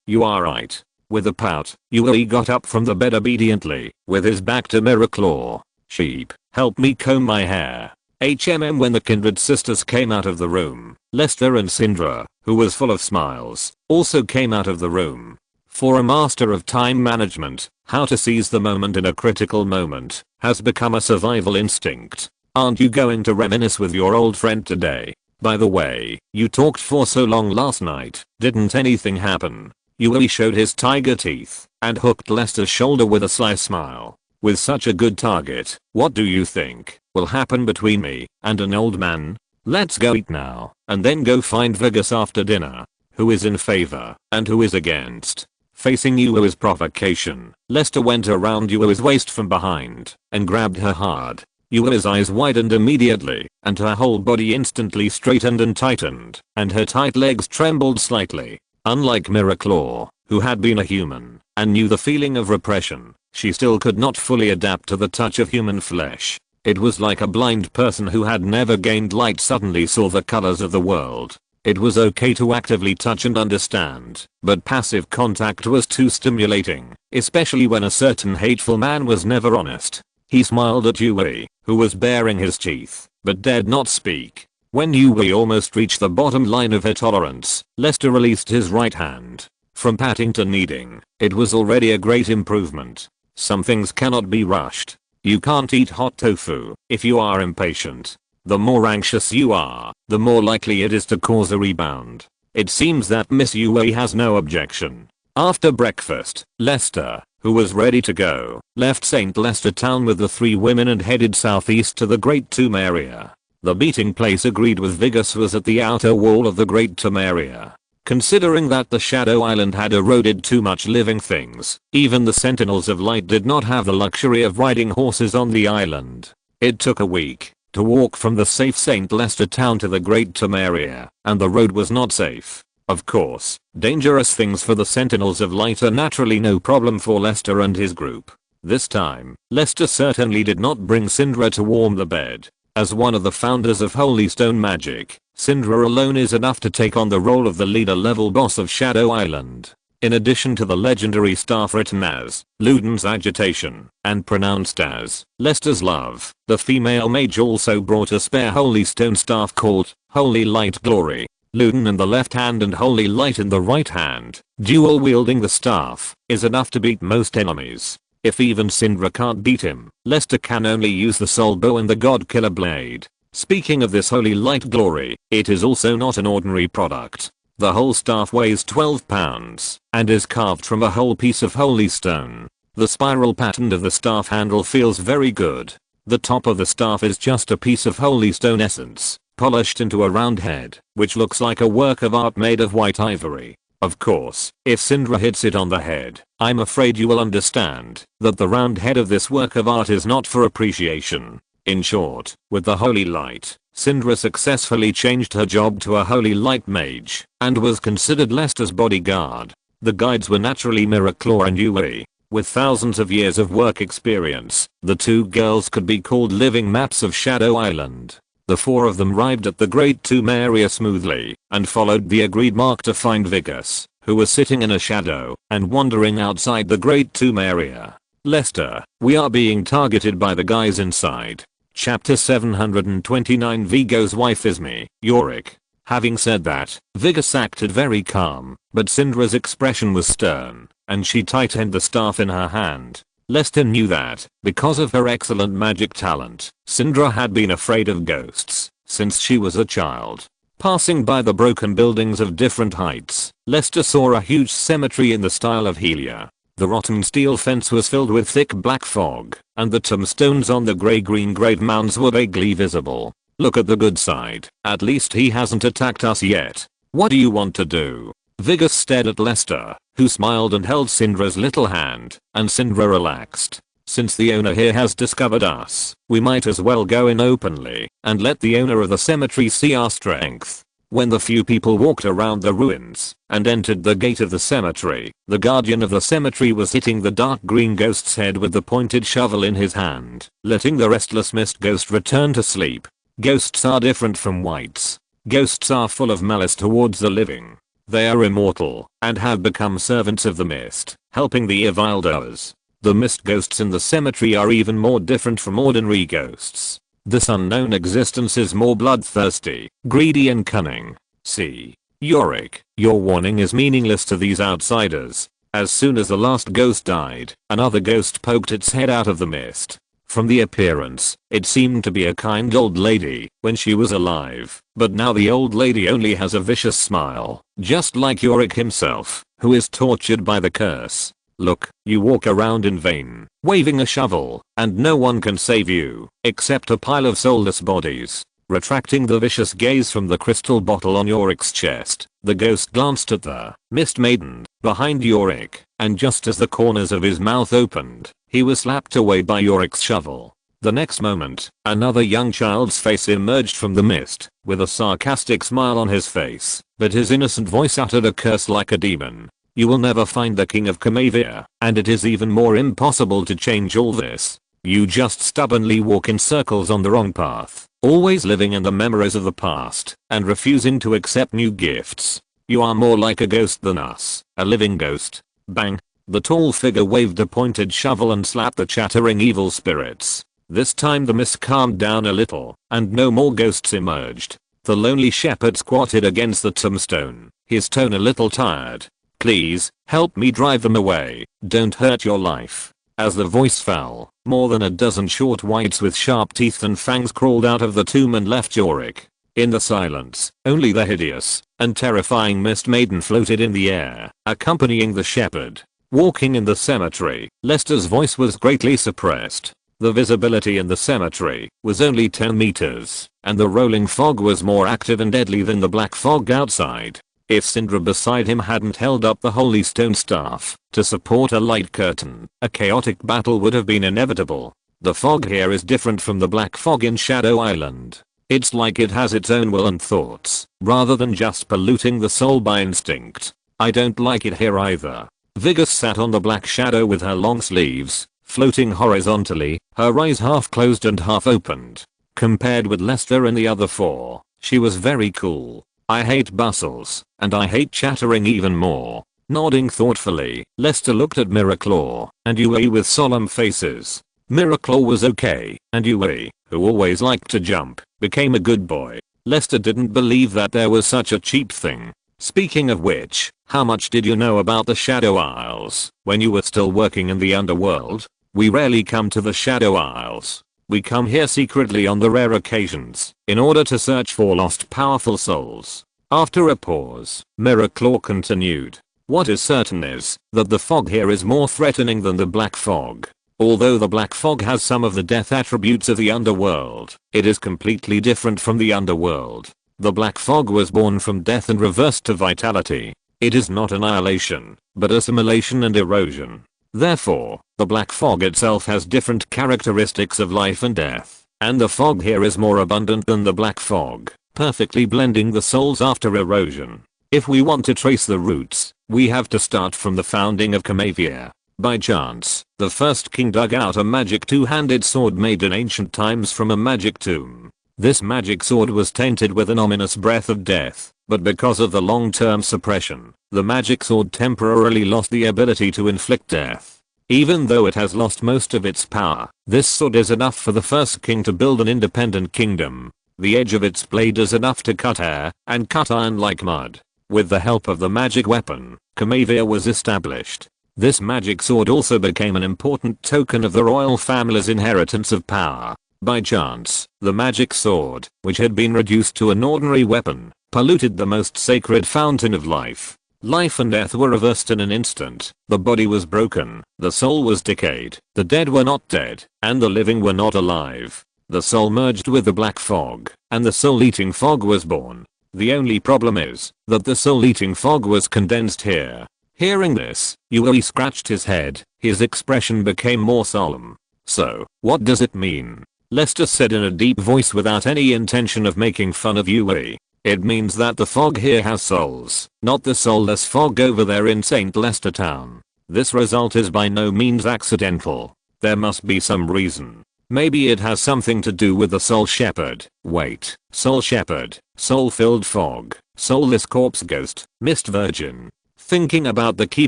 you are right." With a pout, Yui got up from the bed obediently, with his back to Miraclaw. "Sheep, help me comb my hair." When the kindred sisters came out of the room, Lester and Syndra, who was full of smiles, also came out of the room. For a master of time management, how to seize the moment in a critical moment has become a survival instinct. "Aren't you going to reminisce with your old friend today? By the way, you talked for so long last night, didn't anything happen?" Yui showed his tiger teeth and hooked Lester's shoulder with a sly smile. "With such a good target, what do you think will happen between me and an old man? Let's go eat now, and then go find Vegas after dinner." Who is in favor and who is against? Facing Yui's provocation, Lester went around Yui's waist from behind and grabbed her hard. Yui's eyes widened immediately, and her whole body instantly straightened and tightened, and her tight legs trembled slightly. Unlike Miraclaw, who had been a human and knew the feeling of repression, she still could not fully adapt to the touch of human flesh. It was like a blind person who had never gained light suddenly saw the colors of the world. It was okay to actively touch and understand, but passive contact was too stimulating, especially when a certain hateful man was never honest. He smiled at Yui, who was baring his teeth, but dared not speak. When Yui almost reached the bottom line of her tolerance, Lester released his right hand. From patting to kneading, it was already a great improvement. Some things cannot be rushed. You can't eat hot tofu if you are impatient. The more anxious you are, the more likely it is to cause a rebound. It seems that Miss Yui has no objection. After breakfast, Lester, who was ready to go, left St. Lester Town with the three women and headed southeast to the Great Tomb area. The meeting place agreed with Vegas was at the outer wall of the Great Tomb area. Considering that the Shadow Island had eroded too much living things, even the Sentinels of Light did not have the luxury of riding horses on the island. It took a week to walk from the safe St. Lester Town to the Great Tomb area, and the road was not safe. Of course, dangerous things for the Sentinels of Light are naturally no problem for Lester and his group. This time, Lester certainly did not bring Syndra to warm the bed. As one of the founders of Holy Stone Magic, Syndra alone is enough to take on the role of the leader-level boss of Shadow Island. In addition to the legendary staff written as Luden's Agitation and pronounced as Lester's Love, the female mage also brought a spare Holy Stone staff called Holy Light Glory. Luden in the left hand and Holy Light in the right hand, dual wielding the staff, is enough to beat most enemies. If even Syndra can't beat him, Lester can only use the Soul Bow and the God Killer Blade. Speaking of this Holy Light Glory, it is also not an ordinary product. The whole staff weighs 12 pounds and is carved from a whole piece of holy stone. The spiral pattern of the staff handle feels very good. The top of the staff is just a piece of holy stone essence, polished into a round head, which looks like a work of art made of white ivory. Of course, if Syndra hits it on the head, I'm afraid you will understand that the round head of this work of art is not for appreciation. In short, with the holy light, Syndra successfully changed her job to a holy light mage and was considered Lester's bodyguard. The guides were naturally Miraclaw and Yui. With thousands of years of work experience, the two girls could be called living maps of Shadow Island. The four of them arrived at the Great Tomb area smoothly and followed the agreed mark to find Vigus, who was sitting in a shadow and wandering outside the Great Tomb area. Lester, we are being targeted by the guys inside. Chapter 729. Vigo's wife is me, Yorick. Having said that, Vigus acted very calm, but Syndra's expression was stern, and she tightened the staff in her hand. Lester knew that, because of her excellent magic talent, Syndra had been afraid of ghosts since she was a child. Passing by the broken buildings of different heights, Lester saw a huge cemetery in the style of Helia. The rotten steel fence was filled with thick black fog, and the tombstones on the grey-green grave mounds were vaguely visible. Look at the good side, at least he hasn't attacked us yet. What do you want to do? Vigus stared at Lester, who smiled and held Syndra's little hand, and Syndra relaxed. Since the owner here has discovered us, we might as well go in openly and let the owner of the cemetery see our strength. When the few people walked around the ruins and entered the gate of the cemetery, the guardian of the cemetery was hitting the dark green ghost's head with the pointed shovel in his hand, letting the restless mist ghost return to sleep. Ghosts are different from wights. Ghosts are full of malice towards the living. They are immortal and have become servants of the mist, helping the evil doers. The mist ghosts in the cemetery are even more different from ordinary ghosts. This unknown existence is more bloodthirsty, greedy and cunning. See, Yorick, your warning is meaningless to these outsiders. As soon as the last ghost died, another ghost poked its head out of the mist. From the appearance, it seemed to be a kind old lady when she was alive, but now the old lady only has a vicious smile, just like Yorick himself, who is tortured by the curse. Look, you walk around in vain, waving a shovel, and no one can save you, except a pile of soulless bodies. Retracting the vicious gaze from the crystal bottle on Yorick's chest, the ghost glanced at the Mist Maiden behind Yorick, and just as the corners of his mouth opened, he was slapped away by Yorick's shovel. The next moment, another young child's face emerged from the mist, with a sarcastic smile on his face, but his innocent voice uttered a curse like a demon. You will never find the king of Camavia, and it is even more impossible to change all this. You just stubbornly walk in circles on the wrong path, always living in the memories of the past, and refusing to accept new gifts. You are more like a ghost than us, a living ghost. Bang! The tall figure waved a pointed shovel and slapped the chattering evil spirits. This time the mist calmed down a little, and no more ghosts emerged. The lonely shepherd squatted against the tombstone, his tone a little tired. Please, help me drive them away, don't hurt your life. As the voice fell, more than a dozen short wights with sharp teeth and fangs crawled out of the tomb and left Yorick. In the silence, only the hideous and terrifying Mist Maiden floated in the air, accompanying the shepherd. Walking in the cemetery, Lester's voice was greatly suppressed. The visibility in the cemetery was only 10 meters, and the rolling fog was more active and deadly than the black fog outside. If Syndra beside him hadn't held up the holy stone staff to support a light curtain, a chaotic battle would have been inevitable. The fog here is different from the black fog in Shadow Island. It's like it has its own will and thoughts, rather than just polluting the soul by instinct. I don't like it here either. Vigus sat on the black shadow with her long sleeves floating horizontally, her eyes half closed and half opened. Compared with Lester and the other four, she was very cool. I hate bustles, and I hate chattering even more. Nodding thoughtfully, Lester looked at Miraclaw and Yui with solemn faces. Miraclaw was okay, and Yui, who always liked to jump, became a good boy. Lester didn't believe that there was such a cheap thing. Speaking of which, how much did you know about the Shadow Isles when you were still working in the underworld? We rarely come to the Shadow Isles. We come here secretly on the rare occasions, in order to search for lost powerful souls. After a pause, Miraclaw continued. What is certain is that the fog here is more threatening than the black fog. Although the black fog has some of the death attributes of the underworld, it is completely different from the underworld. The black fog was born from death and reversed to vitality. It is not annihilation, but assimilation and erosion. Therefore, the black fog itself has different characteristics of life and death. and the fog here is more abundant than the black fog, perfectly blending the souls after erosion. If we want to trace the roots, we have to start from the founding of Camavia. By chance, the first king dug out a magic two-handed sword made in ancient times from a magic tomb. This magic sword was tainted with an ominous breath of death, but because of the long-term suppression, the magic sword temporarily lost the ability to inflict death. Even though it has lost most of its power, this sword is enough for the first king to build an independent kingdom. The edge of its blade is enough to cut air and cut iron like mud. With the help of the magic weapon, Camavia was established. This magic sword also became an important token of the royal family's inheritance of power. By chance, the magic sword, which had been reduced to an ordinary weapon, polluted the most sacred fountain of life. Life and death were reversed in an instant. The body was broken, the soul was decayed, the dead were not dead, and the living were not alive. The soul merged with the black fog, and the soul-eating fog was born. The only problem is that the soul-eating fog was condensed here. Hearing this, Yui scratched his head. His expression became more solemn. So, what does it mean? Lester said in a deep voice without any intention of making fun of Yui. It means that the fog here has souls, not the soulless fog over there in St. Lester Town. This result is by no means accidental. There must be some reason. Maybe it has something to do with the soul shepherd. Wait, soul shepherd, soul-filled fog, soulless corpse ghost, mist virgin. Thinking about the key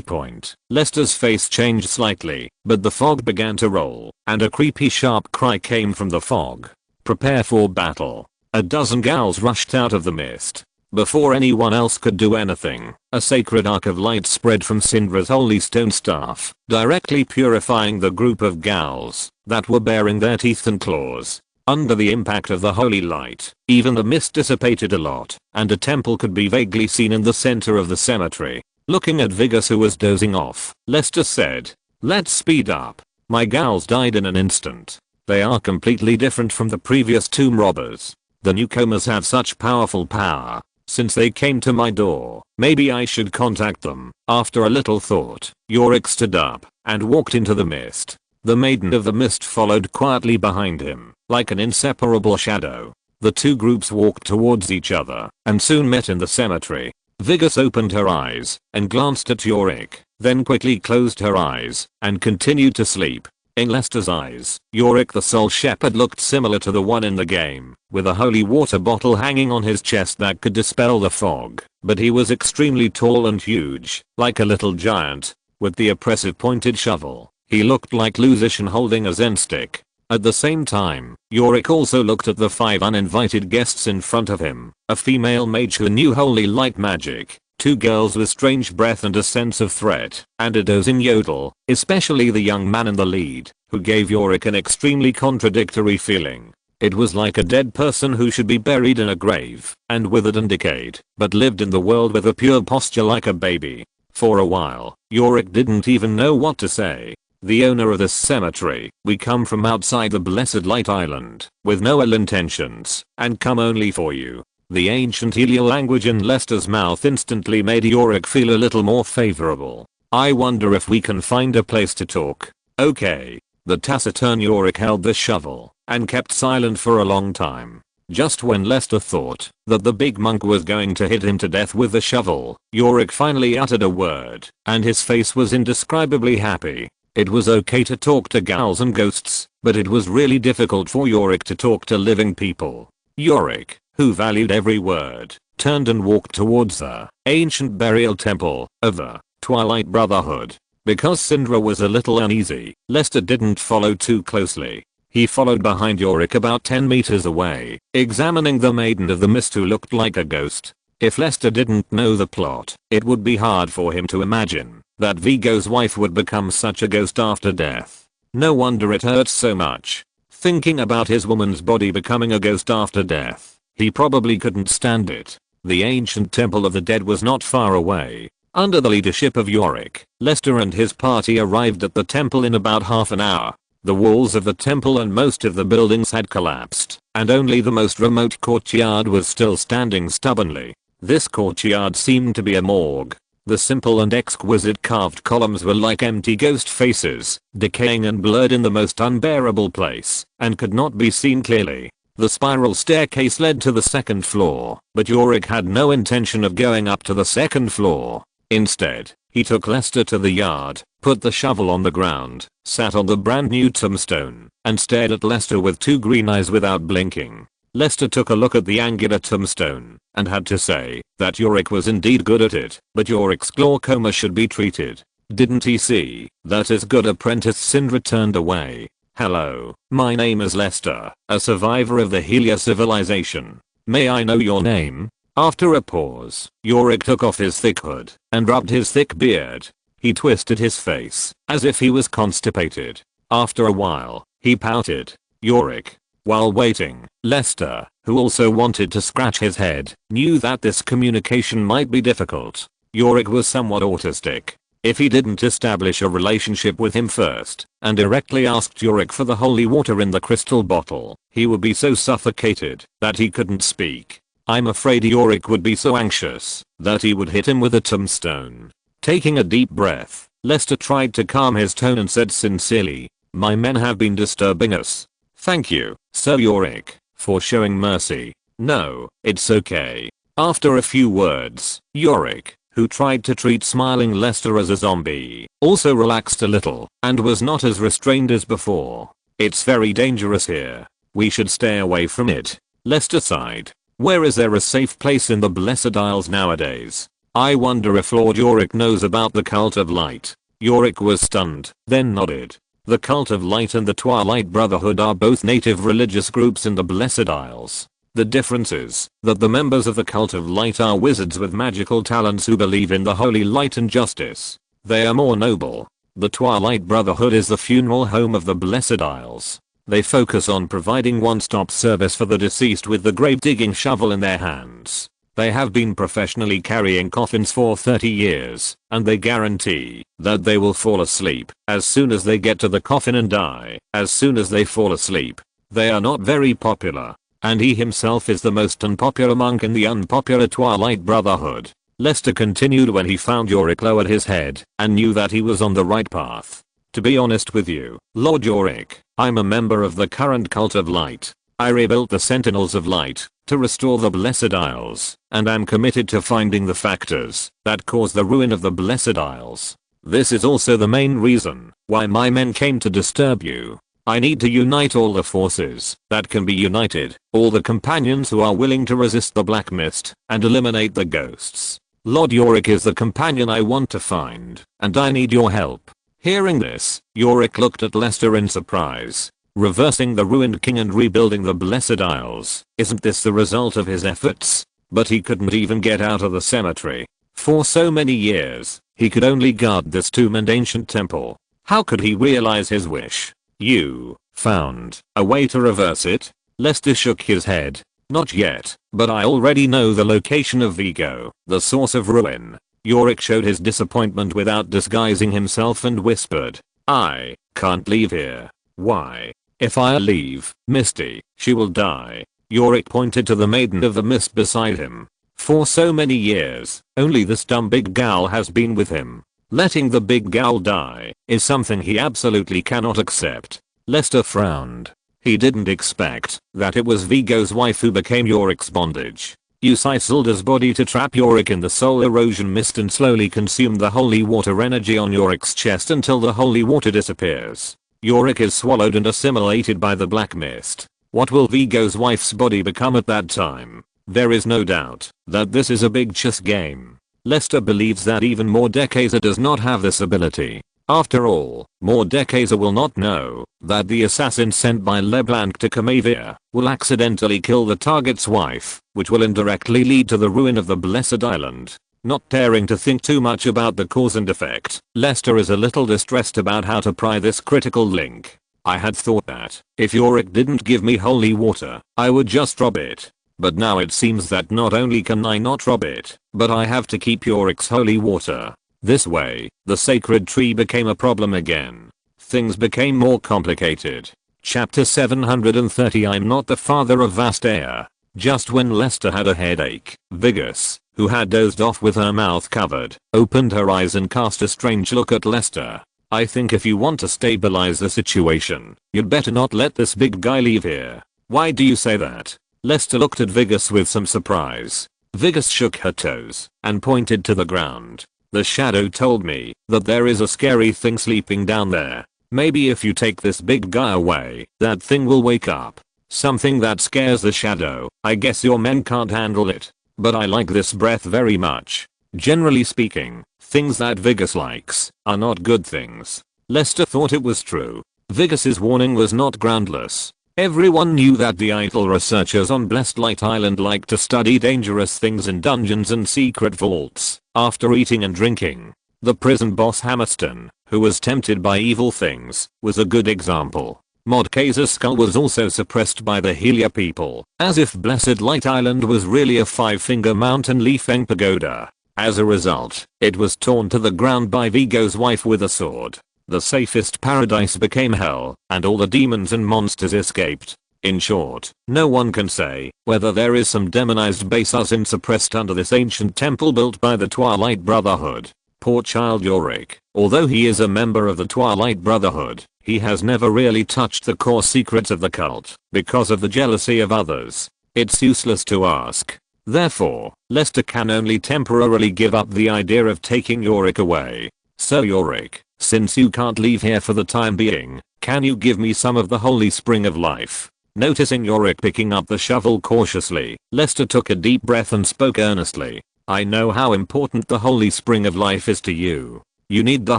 point, Lester's face changed slightly, but the fog began to roll, and a creepy sharp cry came from the fog. Prepare for battle. A dozen ghouls rushed out of the mist. Before anyone else could do anything, a sacred arc of light spread from Syndra's holy stone staff, directly purifying the group of ghouls that were baring their teeth and claws. Under the impact of the holy light, even the mist dissipated a lot, and a temple could be vaguely seen in the center of the cemetery. Looking at Vigus, who was dozing off, Lester said, "Let's speed up. My ghouls died in an instant. They are completely different from the previous tomb robbers. The newcomers have such powerful power. Since they came to my door, maybe I should contact them." After a little thought, Yorick stood up and walked into the mist. The Maiden of the Mist followed quietly behind him, like an inseparable shadow. The two groups walked towards each other and soon met in the cemetery. Vigus opened her eyes and glanced at Yorick, then quickly closed her eyes and continued to sleep. In Lester's eyes, Yorick the Soul Shepherd looked similar to the one in the game, with a holy water bottle hanging on his chest that could dispel the fog, but he was extremely tall and huge, like a little giant, with the oppressive pointed shovel. He looked like Lucian holding a Zen stick. At the same time, Yorick also looked at the 5 uninvited guests in front of him, a female mage who knew holy light magic, 2 girls with strange breath and a sense of threat, and a dozing yodel, especially the young man in the lead, who gave Yorick an extremely contradictory feeling. It was like a dead person who should be buried in a grave, and withered and decayed, but lived in the world with a pure posture like a baby. For a while, Yorick didn't even know what to say. "The owner of this cemetery, we come from outside the Blessed Light Island, with no ill intentions, and come only for you." The ancient Helio language in Lester's mouth instantly made Yorick feel a little more favorable. "I wonder if we can find a place to talk." "Okay." The taciturn Yorick held the shovel, and kept silent for a long time. Just when Lester thought that the big monk was going to hit him to death with the shovel, Yorick finally uttered a word, and his face was indescribably happy. It was okay to talk to ghouls and ghosts, but it was really difficult for Yorick to talk to living people. Yorick, who valued every word, turned and walked towards the ancient burial temple of the Twilight Brotherhood. Because Syndra was a little uneasy, Lester didn't follow too closely. He followed behind Yorick about 10 meters away, examining the Maiden of the Mist who looked like a ghost. If Lester didn't know the plot, it would be hard for him to imagine that Vigo's wife would become such a ghost after death. No wonder it hurts so much. Thinking about his woman's body becoming a ghost after death, he probably couldn't stand it. The ancient temple of the dead was not far away. Under the leadership of Yorick, Lester and his party arrived at the temple in about half an hour. The walls of the temple and most of the buildings had collapsed, and only the most remote courtyard was still standing stubbornly. This courtyard seemed to be a morgue. The simple and exquisite carved columns were like empty ghost faces, decaying and blurred in the most unbearable place, and could not be seen clearly. The spiral staircase led to the second floor, but Yorick had no intention of going up to the second floor. Instead, he took Lester to the yard, put the shovel on the ground, sat on the brand new tombstone, and stared at Lester with two green eyes without blinking. Lester took a look at the angular tombstone, and had to say that Yorick was indeed good at it, but Yorick's glaucoma should be treated. Didn't he see that his good apprentice Sindra turned away? Hello, my name is Lester, a survivor of the Helia civilization. May I know your name? After a pause, Yorick took off his thick hood and rubbed his thick beard. He twisted his face as if he was constipated. After a while, he pouted. Yorick. While waiting, Lester, who also wanted to scratch his head, knew that this communication might be difficult. Yorick was somewhat autistic. If he didn't establish a relationship with him first, and directly asked Yorick for the holy water in the crystal bottle, he would be so suffocated that he couldn't speak. I'm afraid Yorick would be so anxious that he would hit him with a tombstone. Taking a deep breath, Lester tried to calm his tone and said sincerely, "My men have been disturbing us." "Thank you, Sir Yorick, for showing mercy." "No, it's okay." After a few words, Yorick, who tried to treat smiling Lester as a zombie, also relaxed a little and was not as restrained as before. "It's very dangerous here. We should stay away from it." Lester sighed. Where is there a safe place in the Blessed Isles nowadays? I wonder if Lord Yorick knows about the Cult of Light. Yorick was stunned, then nodded. The Cult of Light and the Twilight Brotherhood are both native religious groups in the Blessed Isles. The difference is that the members of the Cult of Light are wizards with magical talents who believe in the holy light and justice. They are more noble. The Twilight Brotherhood is the funeral home of the Blessed Isles. They focus on providing one-stop service for the deceased with the grave-digging shovel in their hands. They have been professionally carrying coffins for 30 years, and they guarantee that they will fall asleep as soon as they get to the coffin and die as soon as they fall asleep. They are not very popular, and he himself is the most unpopular monk in the unpopular Twilight Brotherhood. Lester continued when he found Yorick lowered his head and knew that he was on the right path. To be honest with you, Lord Yorick, I'm a member of the current Cult of Light. I rebuilt the Sentinels of Light to restore the Blessed Isles, and I'm committed to finding the factors that cause the ruin of the Blessed Isles. This is also the main reason why my men came to disturb you. I need to unite all the forces that can be united, all the companions who are willing to resist the Black Mist and eliminate the ghosts. Lord Yorick is the companion I want to find, and I need your help. Hearing this, Yorick looked at Lester in surprise. Reversing the ruined king and rebuilding the Blessed Isles, isn't this the result of his efforts? But he couldn't even get out of the cemetery. For so many years, he could only guard this tomb and ancient temple. How could he realize his wish? You found a way to reverse it? Lester shook his head. Not yet, but I already know the location of Vigo, the source of ruin. Yorick showed his disappointment without disguising himself and whispered, I can't leave here. Why? If I leave, Misty, she will die. Yorick pointed to the Maiden of the Mist beside him. For so many years, only this dumb big gal has been with him. Letting the big gal die is something he absolutely cannot accept. Lester frowned. He didn't expect that it was Vigo's wife who became Yorick's bondage. Use Isilda's body to trap Yorick in the soul erosion mist and slowly consume the holy water energy on Yorick's chest until the holy water disappears. Yorick is swallowed and assimilated by the black mist. What will Vigo's wife's body become at that time? There is no doubt that this is a big chess game. Lester believes that even Mordekaiser does not have this ability. After all, Mordekaiser will not know that the assassin sent by LeBlanc to Camavia will accidentally kill the target's wife, which will indirectly lead to the ruin of the Blessed Island. Not daring to think too much about the cause and effect, Lester is a little distressed about how to pry this critical link. I had thought that if Yorick didn't give me holy water, I would just rob it. But now it seems that not only can I not rob it, but I have to keep Yorick's holy water. This way, the sacred tree became a problem again. Things became more complicated. Chapter 730 I'm not the father of Vastea. Just when Lester had a headache, Vigus, who had dozed off with her mouth covered, opened her eyes and cast a strange look at Lester. I think if you want to stabilize the situation, you'd better not let this big guy leave here. Why do you say that? Lester looked at Vigus with some surprise. Vigus shook her toes and pointed to the ground. The shadow told me that there is a scary thing sleeping down there. Maybe if you take this big guy away, that thing will wake up. Something that scares the shadow. I guess your men can't handle it. But I like this breath very much. Generally speaking, things that Vigus likes are not good things. Lester thought it was true. Vigus's warning was not groundless. Everyone knew that the idle researchers on Blessed Light Island liked to study dangerous things in dungeons and secret vaults after eating and drinking. The prison boss Hammerstone, who was tempted by evil things, was a good example. Modka's skull was also suppressed by the Helia people, as if Blessed Light Island was really a 5-finger mountain leafing pagoda. As a result, it was torn to the ground by Vigo's wife with a sword. The safest paradise became hell, and all the demons and monsters escaped. In short, no one can say whether there is some demonized Basasin suppressed under this ancient temple built by the Twilight Brotherhood. Poor child Yorick. Although he is a member of the Twilight Brotherhood, he has never really touched the core secrets of the cult because of the jealousy of others. It's useless to ask. Therefore, Lester can only temporarily give up the idea of taking Yorick away. So Yorick, since you can't leave here for the time being, can you give me some of the holy spring of life? Noticing Yorick picking up the shovel cautiously, Lester took a deep breath and spoke earnestly. I know how important the holy spring of life is to you. You need the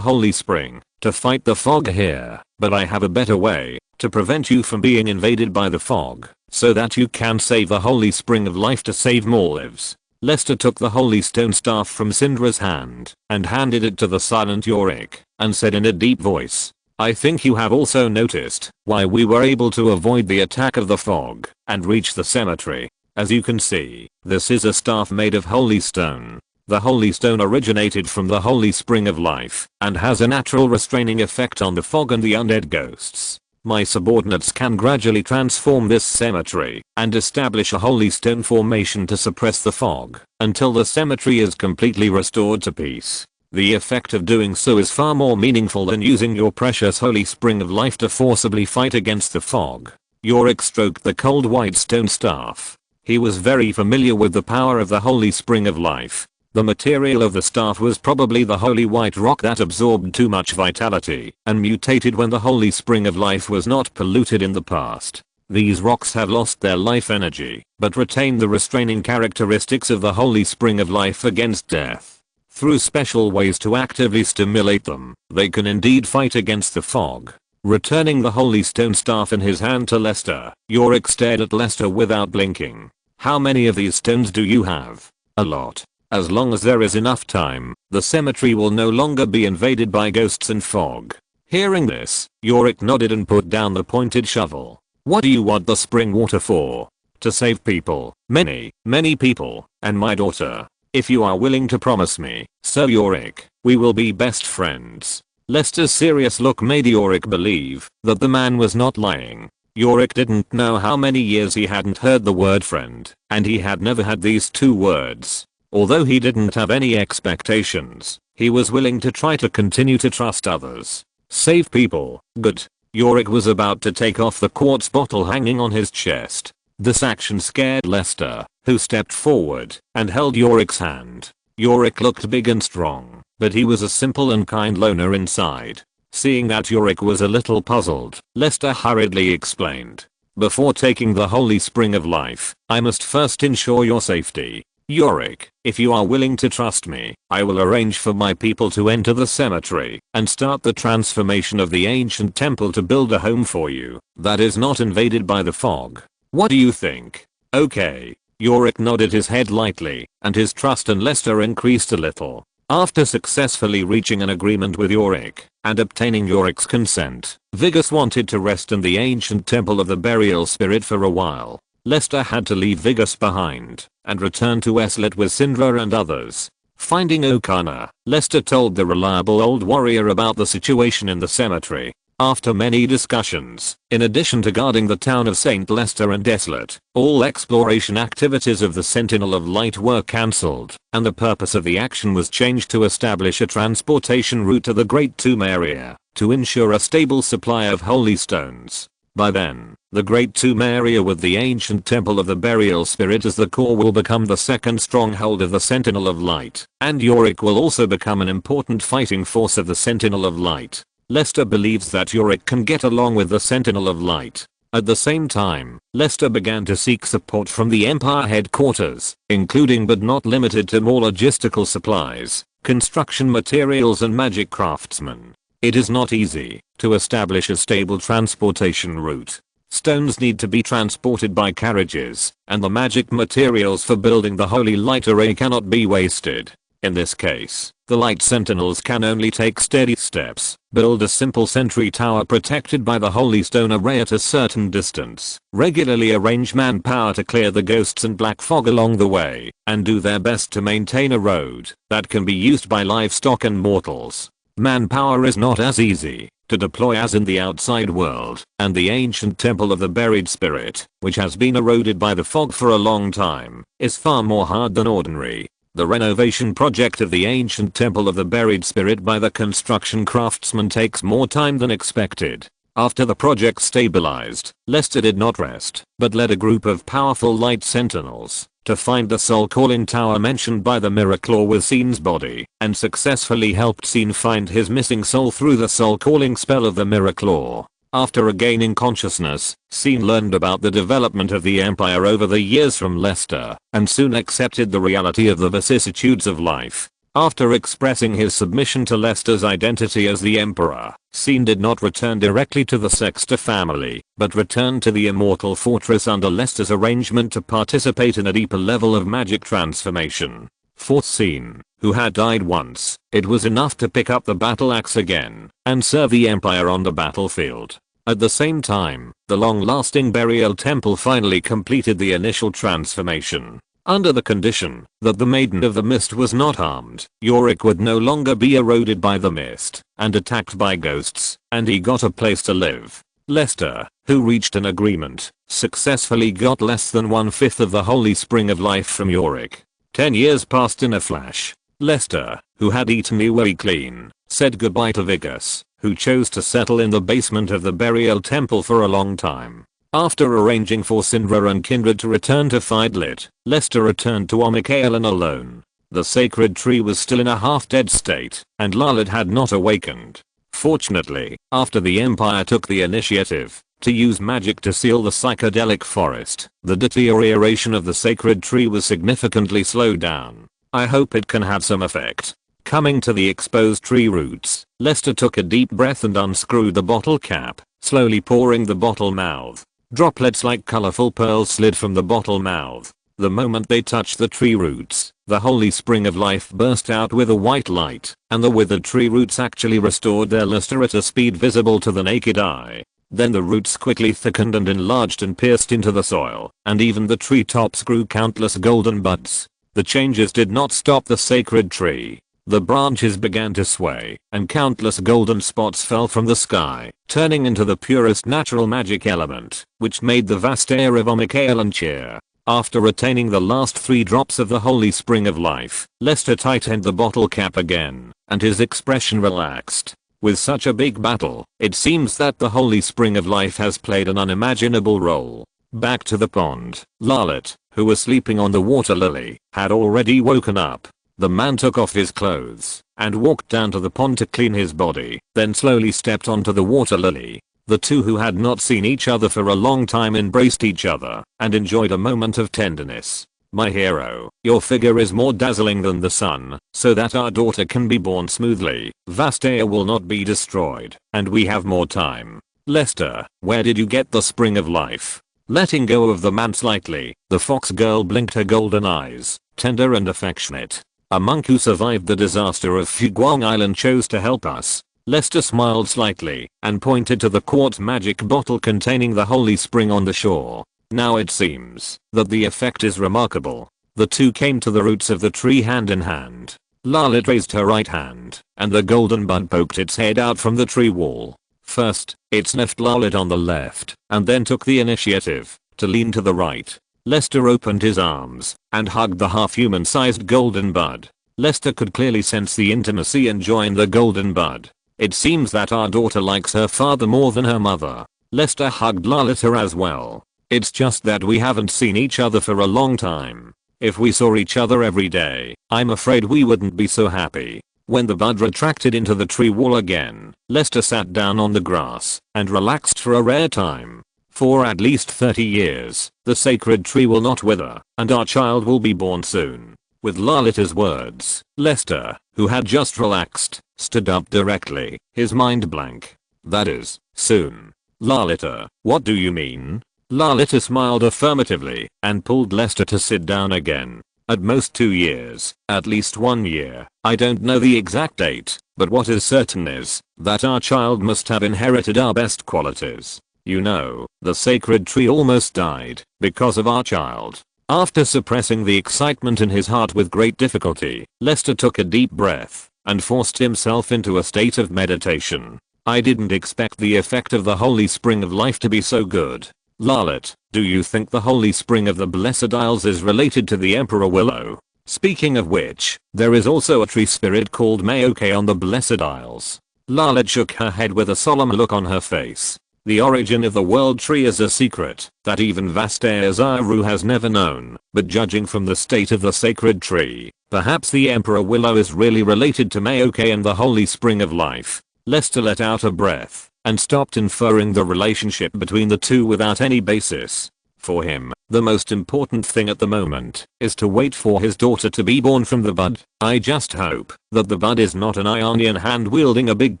holy spring to fight the fog here, but I have a better way to prevent you from being invaded by the fog, so that you can save the holy spring of life to save more lives. Lester took the holy stone staff from Syndra's hand and handed it to the silent Yorick and said in a deep voice, I think you have also noticed why we were able to avoid the attack of the fog and reach the cemetery. As you can see, this is a staff made of holy stone. The holy stone originated from the holy spring of life and has a natural restraining effect on the fog and the undead ghosts. My subordinates can gradually transform this cemetery and establish a holy stone formation to suppress the fog until the cemetery is completely restored to peace. The effect of doing so is far more meaningful than using your precious holy spring of life to forcibly fight against the fog. Yorick stroked the cold white stone staff. He was very familiar with the power of the holy spring of life. The material of the staff was probably the holy white rock that absorbed too much vitality and mutated when the holy spring of life was not polluted in the past. These rocks have lost their life energy, but retain the restraining characteristics of the holy spring of life against death. Through special ways to actively stimulate them, they can indeed fight against the fog. Returning the holy stone staff in his hand to Lester, Yorick stared at Lester without blinking. How many of these stones do you have? A lot. As long as there is enough time, the cemetery will no longer be invaded by ghosts and fog. Hearing this, Yorick nodded and put down the pointed shovel. What do you want the spring water for? To save people. Many people, and my daughter. If you are willing to promise me, Sir Yorick, we will be best friends. Lester's serious look made Yorick believe that the man was not lying. Yorick didn't know how many years he hadn't heard the word friend, and he had never had these two words. Although he didn't have any expectations, he was willing to try to continue to trust others. Save people, good. Yorick was about to take off the quartz bottle hanging on his chest. This action scared Lester, who stepped forward and held Yorick's hand. Yorick looked big and strong, but he was a simple and kind loner inside. Seeing that Yorick was a little puzzled, Lester hurriedly explained. Before taking the holy spring of life, I must first ensure your safety. Yorick, if you are willing to trust me, I will arrange for my people to enter the cemetery and start the transformation of the ancient temple to build a home for you that is not invaded by the fog. What do you think? Okay. Yorick nodded his head lightly, and his trust in Lester increased a little. After successfully reaching an agreement with Yorick and obtaining Yorick's consent, Vigus wanted to rest in the ancient temple of the burial spirit for a while. Lester had to leave Vigus behind and return to Eslet with Syndra and others. Finding Okana, Lester told the reliable old warrior about the situation in the cemetery. After many discussions, in addition to guarding the town of St. Leicester and Desolate, all exploration activities of the Sentinel of Light were cancelled, and the purpose of the action was changed to establish a transportation route to the Great Tomb area, to ensure a stable supply of holy stones. By then, the Great Tomb area with the ancient Temple of the Burial Spirit as the core will become the second stronghold of the Sentinel of Light, and Yorick will also become an important fighting force of the Sentinel of Light. Lester believes that Yorick can get along with the Sentinel of Light. At the same time, Lester began to seek support from the Empire headquarters, including but not limited to more logistical supplies, construction materials and magic craftsmen. It is not easy to establish a stable transportation route. Stones need to be transported by carriages, and the magic materials for building the Holy Light Array cannot be wasted. In this case, the Light Sentinels can only take steady steps, build a simple sentry tower protected by the Holy Stone Array at a certain distance, regularly arrange manpower to clear the ghosts and black fog along the way, and do their best to maintain a road that can be used by livestock and mortals. Manpower is not as easy to deploy as in the outside world, and the ancient Temple of the Buried Spirit, which has been eroded by the fog for a long time, is far more hard than ordinary. The renovation project of the ancient Temple of the Buried Spirit by the construction craftsmen takes more time than expected. After the project stabilized, Lester did not rest, but led a group of powerful light sentinels to find the soul calling tower mentioned by the Miraclaw with Scene's body, and successfully helped Scene find his missing soul through the soul calling spell of the Miraclaw. After regaining consciousness, Scene learned about the development of the Empire over the years from Lester, and soon accepted the reality of the vicissitudes of life. After expressing his submission to Lester's identity as the Emperor, Scene did not return directly to the Sexter family, but returned to the Immortal Fortress under Lester's arrangement to participate in a deeper level of magic transformation. For Scene, who had died once, it was enough to pick up the battle axe again, and serve the Empire on the battlefield. At the same time, the long-lasting burial temple finally completed the initial transformation. Under the condition that the Maiden of the Mist was not harmed, Yorick would no longer be eroded by the mist and attacked by ghosts, and he got a place to live. Lester, who reached an agreement, successfully got less than 1/5 of the Holy Spring of Life from Yorick. 10 years passed in a flash. Lester, who had eaten Iway clean, said goodbye to Vigus, who chose to settle in the basement of the burial temple for a long time. After arranging for Syndra and Kindred to return to Fidlit, Lester returned to Omikaelan alone. The sacred tree was still in a half-dead state, and Lalad had not awakened. Fortunately, after the Empire took the initiative to use magic to seal the psychedelic forest, the deterioration of the sacred tree was significantly slowed down. I hope it can have some effect. Coming to the exposed tree roots, Lester took a deep breath and unscrewed the bottle cap, slowly pouring the bottle mouth. Droplets like colorful pearls slid from the bottle mouth. The moment they touched the tree roots, the Holy Spring of Life burst out with a white light, and the withered tree roots actually restored their luster at a speed visible to the naked eye. Then the roots quickly thickened and enlarged and pierced into the soil, and even the tree tops grew countless golden buds. The changes did not stop the sacred tree. The branches began to sway, and countless golden spots fell from the sky, turning into the purest natural magic element, which made the vast air of Omikaelan cheer. After retaining the last 3 drops of the Holy Spring of Life, Lester tightened the bottle cap again, and his expression relaxed. With such a big battle, it seems that the Holy Spring of Life has played an unimaginable role. Back to the pond, Lalad, who was sleeping on the water lily, had already woken up. The man took off his clothes and walked down to the pond to clean his body, then slowly stepped onto the water lily. The two who had not seen each other for a long time embraced each other and enjoyed a moment of tenderness. My hero, your figure is more dazzling than the sun, so that our daughter can be born smoothly. Vastair will not be destroyed, and we have more time. Lester, where did you get the Spring of Life? Letting go of the man slightly, the fox girl blinked her golden eyes, tender and affectionate. A monk who survived the disaster of Fuguang Island chose to help us. Lester smiled slightly and pointed to the quartz magic bottle containing the Holy Spring on the shore. Now it seems that the effect is remarkable. The two came to the roots of the tree hand in hand. Lalad raised her right hand, and the golden bud poked its head out from the tree wall. First, it sniffed Lalit on the left, and then took the initiative to lean to the right. Lester opened his arms and hugged the half-human sized golden bud. Lester could clearly sense the intimacy and joy in the golden bud. It seems that our daughter likes her father more than her mother. Lester hugged Lalita as well. It's just that we haven't seen each other for a long time. If we saw each other every day, I'm afraid we wouldn't be so happy. When the bud retracted into the tree wall again, Lester sat down on the grass and relaxed for a rare time. For at least 30 years, the sacred tree will not wither, and our child will be born soon. With Lalita's words, Lester, who had just relaxed, stood up directly, his mind blank. That is, soon. Lalita, what do you mean? Lalita smiled affirmatively and pulled Lester to sit down again. At most 2 years, at least 1 year. I don't know the exact date, but what is certain is that our child must have inherited our best qualities. You know, the sacred tree almost died because of our child. After suppressing the excitement in his heart with great difficulty, Lester took a deep breath and forced himself into a state of meditation. I didn't expect the effect of the holy spring of life to be so good. Lalit, do you think the holy spring of the Blessed Isles is related to the Emperor Willow? Speaking of which, there is also a tree spirit called Maoke on the Blessed Isles. Lalit shook her head with a solemn look on her face. The origin of the world tree is a secret that even Vastaya Zaru has never known, but judging from the state of the sacred tree, perhaps the Emperor Willow is really related to Maoke and the holy spring of life. Lester let out a breath and stopped inferring the relationship between the two without any basis. For him, the most important thing at the moment is to wait for his daughter to be born from the bud. I just hope that the bud is not an Ionian hand wielding a big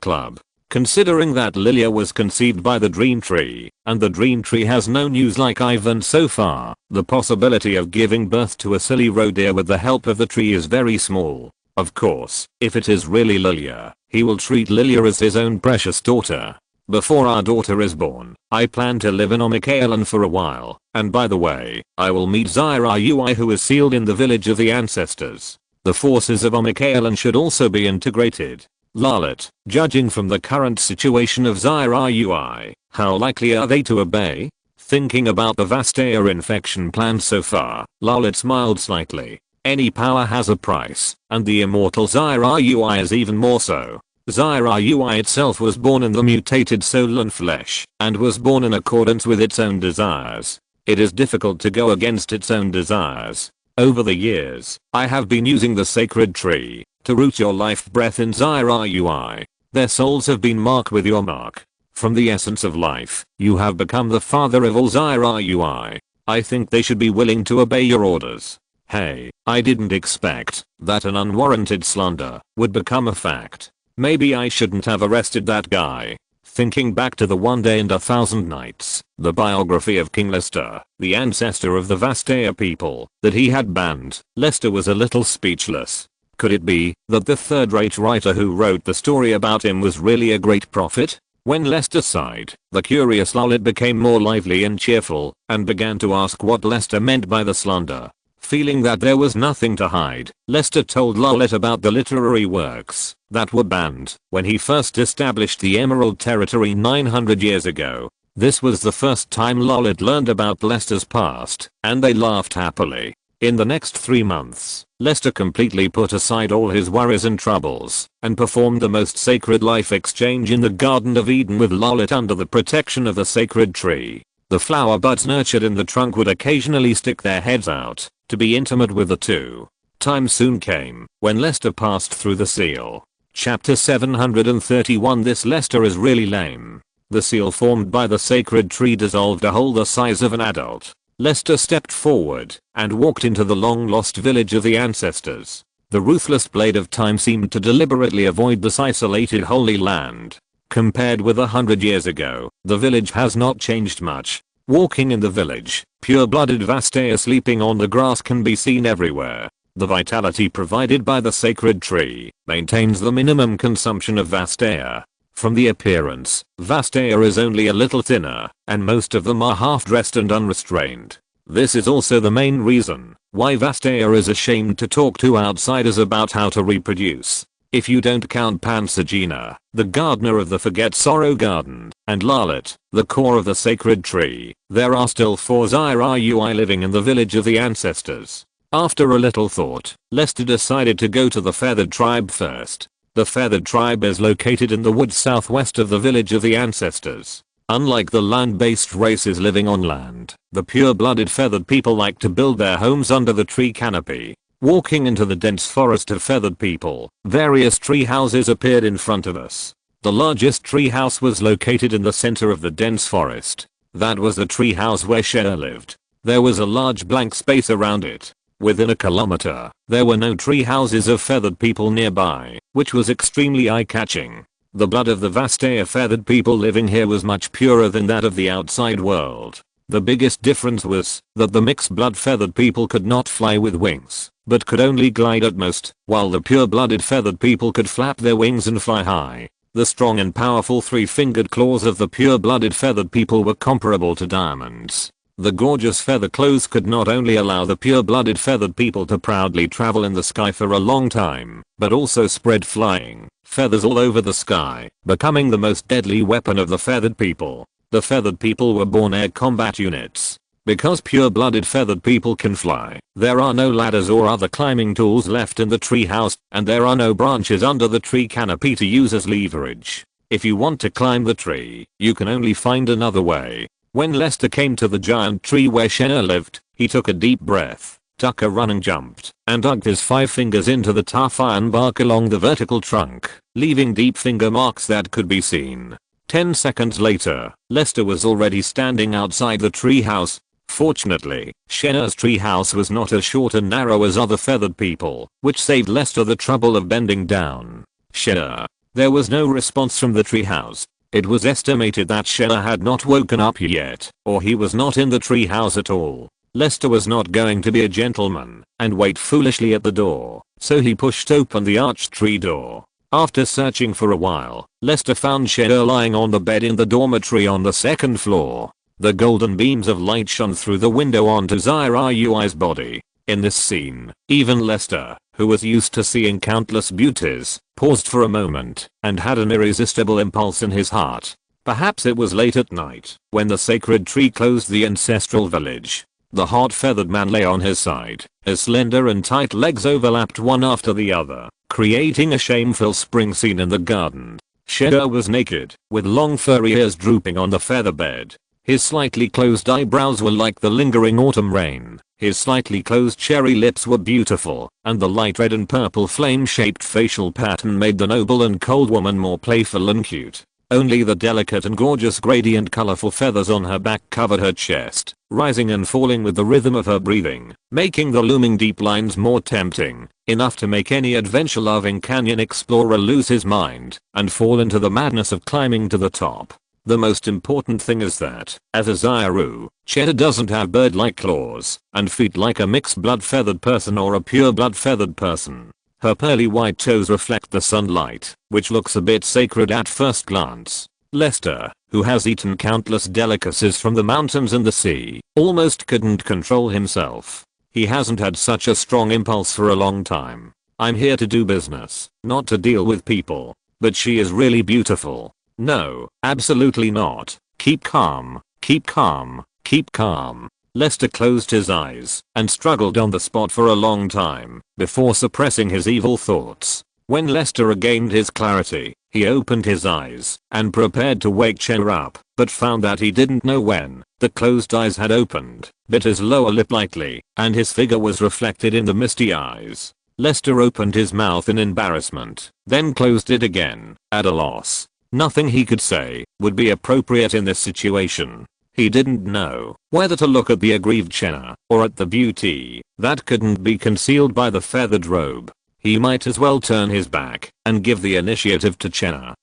club. Considering that Lilia was conceived by the dream tree, and the dream tree has no news like Ivan so far, the possibility of giving birth to a silly reindeer with the help of the tree is very small. Of course, if it is really Lilia, he will treat Lilia as his own precious daughter. Before our daughter is born, I plan to live in Omikaelan for a while, and by the way, I will meet Zyra Ui who is sealed in the village of the ancestors. The forces of Omikaelan should also be integrated. Lalit, judging from the current situation of Zyra Ui, how likely are they to obey? Thinking about the Vastaya infection planned so far, Lalit smiled slightly. Any power has a price, and the immortal Zyra Ui is even more so. Zyra Ui itself was born in the mutated soul and flesh, and was born in accordance with its own desires. It is difficult to go against its own desires. Over the years, I have been using the sacred tree to root your life breath in Zyra Ui. Their souls have been marked with your mark. From the essence of life, you have become the father of all Zyra Ui. I think they should be willing to obey your orders. Hey, I didn't expect that an unwarranted slander would become a fact. Maybe I shouldn't have arrested that guy. Thinking back to the One Day and a Thousand Nights, the biography of King Lester, the ancestor of the Vastaya people, that he had banned, Lester was a little speechless. Could it be that the third-rate writer who wrote the story about him was really a great prophet? When Lester sighed, the curious Lalit became more lively and cheerful, and began to ask what Lester meant by the slander. Feeling that there was nothing to hide, Lester told Lalit about the literary works that were banned when he first established the Emerald Territory 900 years ago. This was the first time Lalit learned about Lester's past, and they laughed happily. In the next 3 months, Lester completely put aside all his worries and troubles, and performed the most sacred life exchange in the Garden of Eden with Lalit under the protection of the sacred tree. The flower buds nurtured in the trunk would occasionally stick their heads out to be intimate with the two. Time soon came when Lester passed through the seal. Chapter 731. This Lester is really lame. The seal formed by the sacred tree dissolved a hole the size of an adult. Lester stepped forward and walked into the long-lost village of the ancestors. The ruthless blade of time seemed to deliberately avoid this isolated holy land. Compared with 100 years ago, the village has not changed much. Walking in the village, pure-blooded Vastaya sleeping on the grass can be seen everywhere. The vitality provided by the sacred tree maintains the minimum consumption of Vastaya. From the appearance, Vastaya is only a little thinner, and most of them are half-dressed and unrestrained. This is also the main reason why Vastaya is ashamed to talk to outsiders about how to reproduce. If you don't count Pansagina, the gardener of the Forget Sorrow Garden, and Lalit, the core of the sacred tree, there are still 4 Zirui living in the village of the ancestors. After a little thought, Lester decided to go to the Feathered Tribe first. The Feathered Tribe is located in the woods southwest of the village of the ancestors. Unlike the land-based races living on land, the pure-blooded feathered people like to build their homes under the tree canopy. Walking into the dense forest of feathered people, various tree houses appeared in front of us. The largest tree house was located in the center of the dense forest. That was the tree house where Shea lived. There was a large blank space around it. Within a kilometer, there were no tree houses of feathered people nearby, which was extremely eye-catching. The blood of the Vastea feathered people living here was much purer than that of the outside world. The biggest difference was that the mixed blood feathered people could not fly with wings, but could only glide at most, while the pure-blooded feathered people could flap their wings and fly high. The strong and powerful 3-fingered claws of the pure-blooded feathered people were comparable to diamonds. The gorgeous feather clothes could not only allow the pure-blooded feathered people to proudly travel in the sky for a long time, but also spread flying feathers all over the sky, becoming the most deadly weapon of the feathered people. The feathered people were born air combat units. Because pure-blooded feathered people can fly, there are no ladders or other climbing tools left in the tree house, and there are no branches under the tree canopy to use as leverage. If you want to climb the tree, you can only find another way. When Lester came to the giant tree where Shea lived, he took a deep breath, took a run and jumped, and dug his 5 fingers into the tough iron bark along the vertical trunk, leaving deep finger marks that could be seen. 10 seconds later, Lester was already standing outside the tree house. Fortunately, Shea's tree house was not as short and narrow as other feathered people, which saved Lester the trouble of bending down. Shea. There was no response from the tree house. It was estimated that Shea had not woken up yet, or he was not in the tree house at all. Lester was not going to be a gentleman and wait foolishly at the door, so he pushed open the arched tree door. After searching for a while, Lester found Shea lying on the bed in the dormitory on the 2nd floor. The golden beams of light shone through the window onto Zirui's body. In this scene, even Lester, who was used to seeing countless beauties, paused for a moment and had an irresistible impulse in his heart. Perhaps it was late at night when the sacred tree closed the ancestral village. The hard-feathered man lay on his side. His slender and tight legs overlapped one after the other, creating a shameful spring scene in the garden. Shea was naked, with long furry hairs drooping on the feather bed. His slightly closed eyebrows were like the lingering autumn rain. His slightly closed cherry lips were beautiful, and the light red and purple flame-shaped facial pattern made the noble and cold woman more playful and cute. Only the delicate and gorgeous gradient colorful feathers on her back covered her chest, rising and falling with the rhythm of her breathing, making the looming deep lines more tempting, enough to make any adventure-loving canyon explorer lose his mind and fall into the madness of climbing to the top. The most important thing is that, as a Ziru, Shea doesn't have bird-like claws and feet like a mixed-blood feathered person or a pure-blood feathered person. Her pearly white toes reflect the sunlight, which looks a bit sacred at first glance. Lester, who has eaten countless delicacies from the mountains and the sea, almost couldn't control himself. He hasn't had such a strong impulse for a long time. I'm here to do business, not to deal with people. But she is really beautiful. No, absolutely not. Keep calm, keep calm, keep calm. Lester closed his eyes and struggled on the spot for a long time before suppressing his evil thoughts. When Lester regained his clarity, he opened his eyes and prepared to wake Shea up, but found that he didn't know when. The closed eyes had opened, bit his lower lip lightly, and his figure was reflected in the misty eyes. Lester opened his mouth in embarrassment, then closed it again, at a loss. Nothing he could say would be appropriate in this situation. He didn't know whether to look at the aggrieved Shea or at the beauty that couldn't be concealed by the feathered robe. He might as well turn his back and give the initiative to Shea.